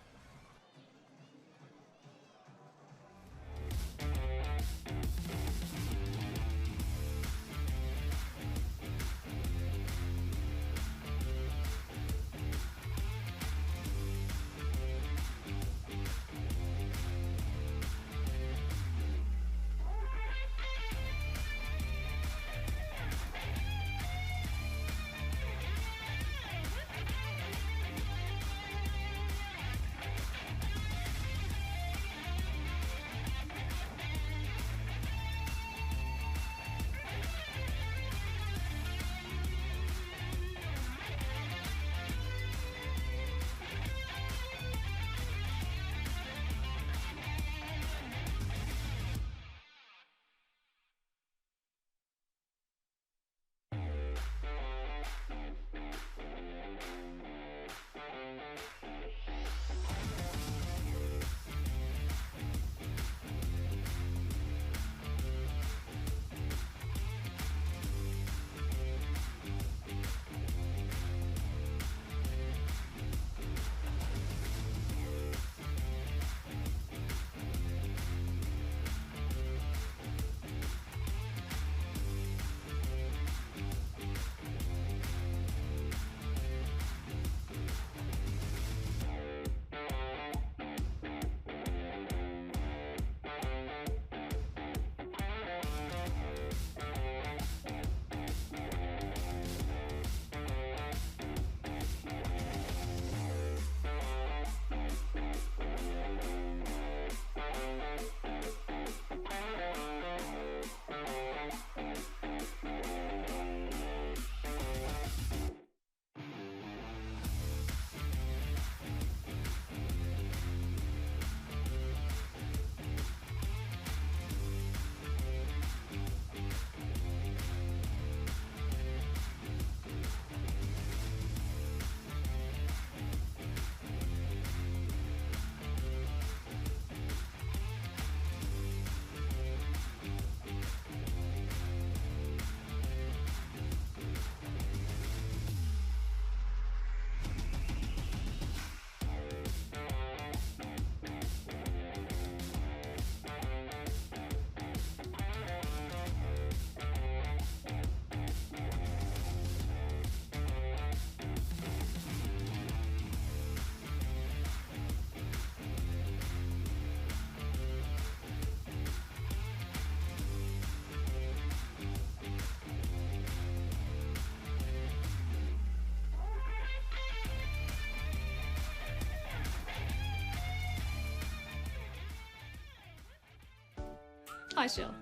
Hi, Shell.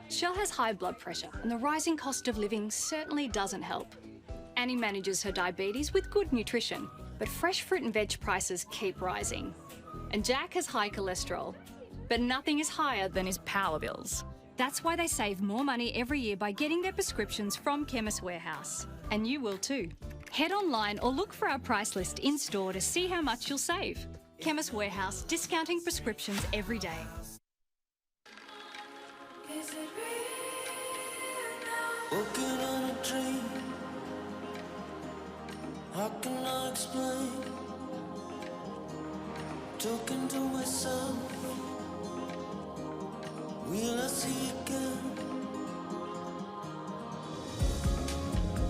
Shell has high blood pressure, and the rising cost of living certainly doesn't help. Annie manages her diabetes with good nutrition, but fresh fruit and veg prices keep rising. And Jack has high cholesterol, but nothing is higher than his power bills. That's why they save more money every year by getting their prescriptions from Chemist Warehouse. And you will too. Head online or look for our price list in store to see how much you'll save. Chemist Warehouse, discounting prescriptions every day. Is it real now? Walking on a dream. How can I explain? Talking to myself. Will I see again?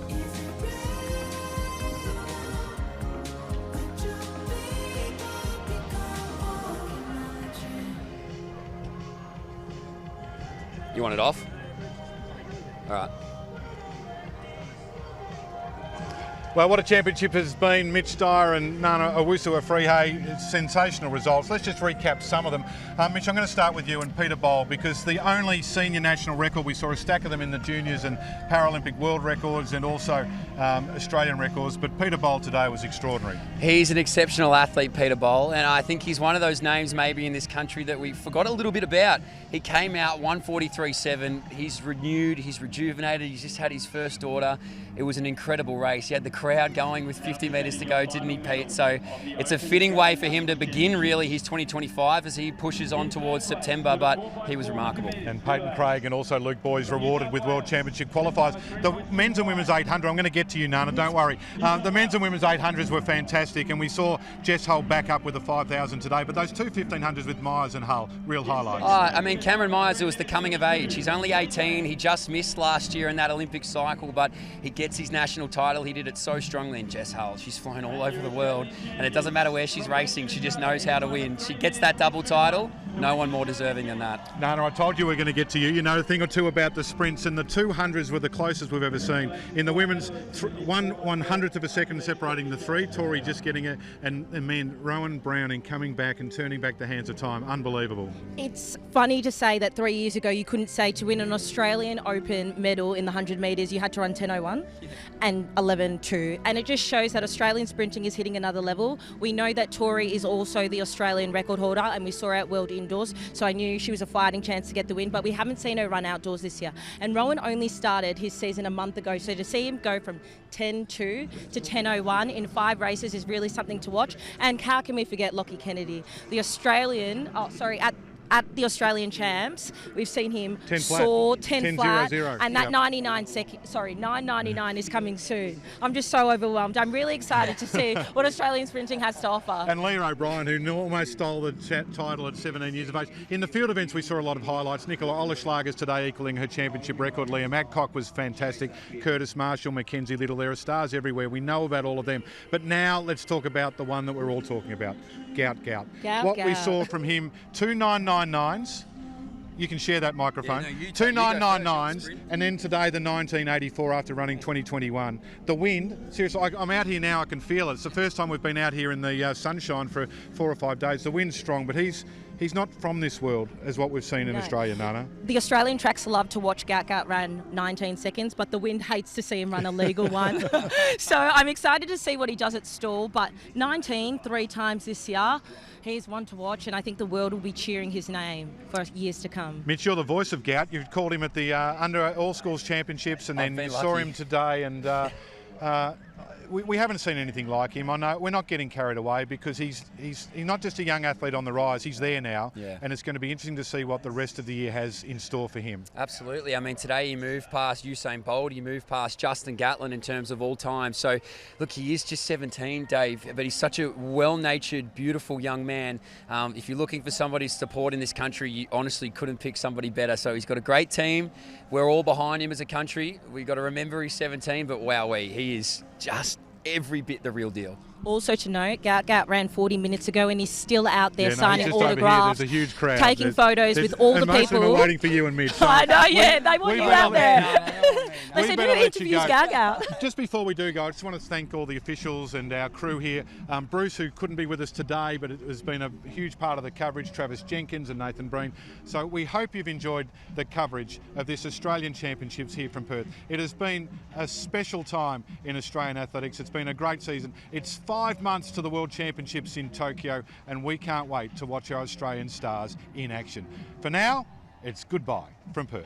Is it real now? Would you become walking on a dream? You want it off? All right. Well, what a championship has been. Mitch Dyer and Nana Owusu-Afriyie, sensational results. Let's just recap some of them. Mitch, I'm going to start with you and Peter Bol, because the only senior national record, we saw a stack of them in the juniors and Paralympic world records and also Australian records, but Peter Bol today was extraordinary. He's an exceptional athlete, Peter Bol, and I think he's one of those names maybe in this country that we forgot a little bit about. He came out 1:43.7. He's renewed, he's rejuvenated, he's just had his first daughter. It was an incredible race. He had the crowd going with 50 metres to go, didn't he, Pete? So it's a fitting way for him to begin really his 2025 as he pushes on towards September, but he was remarkable. And Peyton Craig and also Luke Boys rewarded with World Championship qualifiers. The men's and women's 800, I'm going to get to you, Nana, don't worry. The men's and women's 800s were fantastic, and we saw Jess Hull back up with the 5,000 today, but those two 1500s with Myers and Hull, real highlights. I mean, Cameron Myers, it was the coming of age. He's only 18. He just missed last year in that Olympic cycle, but he gets his national title. He did it so strongly. In Jess Hull, she's flown all over the world, and it doesn't matter where she's racing. She just knows how to win. She gets that double title. No one more deserving than that. Nana, I told you we're going to get to you. You know a thing or two about the sprints, and the 200s were the closest we've ever seen. In the women's, 1/100th of a second separating the three. Tori just getting it, and man, Rowan Browning coming back and turning back the hands of time. Unbelievable. It's funny to say that 3 years ago you couldn't say to win an Australian Open medal in the 100 metres you had to run 10:01 and 11:2, and it just shows that Australian sprinting is hitting another level. We know that Tori is also the Australian record holder, and we saw her at World Indoors, so I knew she was a fighting chance to get the win, but we haven't seen her run outdoors this year. And Rowan only started his season a month ago, so to see him go from 10:2 to 10:01 in 5 races is really something to watch. And how can we forget Lockie Kennedy, the Australian, at the Australian champs, we've seen him 10 soar 10 flat, 0-0. and that 9.99 is coming soon. I'm just so overwhelmed. I'm really excited to see what Australian sprinting has to offer. And Leah O'Brien, who almost stole the title at 17 years of age. In the field events, we saw a lot of highlights. Nicola Oleschlager's today equalling her championship record. Liam Adcock was fantastic. Curtis Marshall, Mackenzie Little, there are stars everywhere. We know about all of them. But now let's talk about the one that we're all talking about, Gout Gout. What we saw from him, 2 999s. You can share that microphone. Yeah, no, 2 999s, and then today the 1984 after running 2021. The wind, seriously, I'm out here now, I can feel it. It's the first time we've been out here in the sunshine for 4 or 5 days. The wind's strong, but he's not from this world, as what we've seen in Australia, Nana. The Australian tracks love to watch Gout Gout run 19 seconds, but the wind hates to see him run a legal one. So I'm excited to see what he does at Stall, but 19 3 times this year. He's one to watch, and I think the world will be cheering his name for years to come. Mitch, you're the voice of Gout. You've called him at the under all schools championships, and then you saw him today, and we haven't seen anything like him. I know we're not getting carried away, because he's not just a young athlete on the rise. He's there now, and it's going to be interesting to see what the rest of the year has in store for him. Absolutely. I mean, today he moved past Usain Bolt, he moved past Justin Gatlin in terms of all time. So, look, he is just 17, Dave, but he's such a well-natured, beautiful young man. If you're looking for somebody's support in this country, you honestly couldn't pick somebody better. So he's got a great team. We're all behind him as a country. We've got to remember he's 17, but wowee, he is just every bit the real deal. Also to note, Gout Gout ran 40 minutes ago, and he's still out there signing autographs, There's a huge crowd, taking photos with all the most people. Of them are waiting for you and Mitch. So I know, they want you out there. They we said, better who let you interviews go. Gout Gout? Just before we do go, I just want to thank all the officials and our crew here. Bruce, who couldn't be with us today, but it has been a huge part of the coverage, Travis Jenkins and Nathan Breen. So we hope you've enjoyed the coverage of this Australian Championships here from Perth. It has been a special time in Australian athletics. It's been a great season. It's 5 months to the World Championships in Tokyo, and we can't wait to watch our Australian stars in action. For now, it's goodbye from Perth.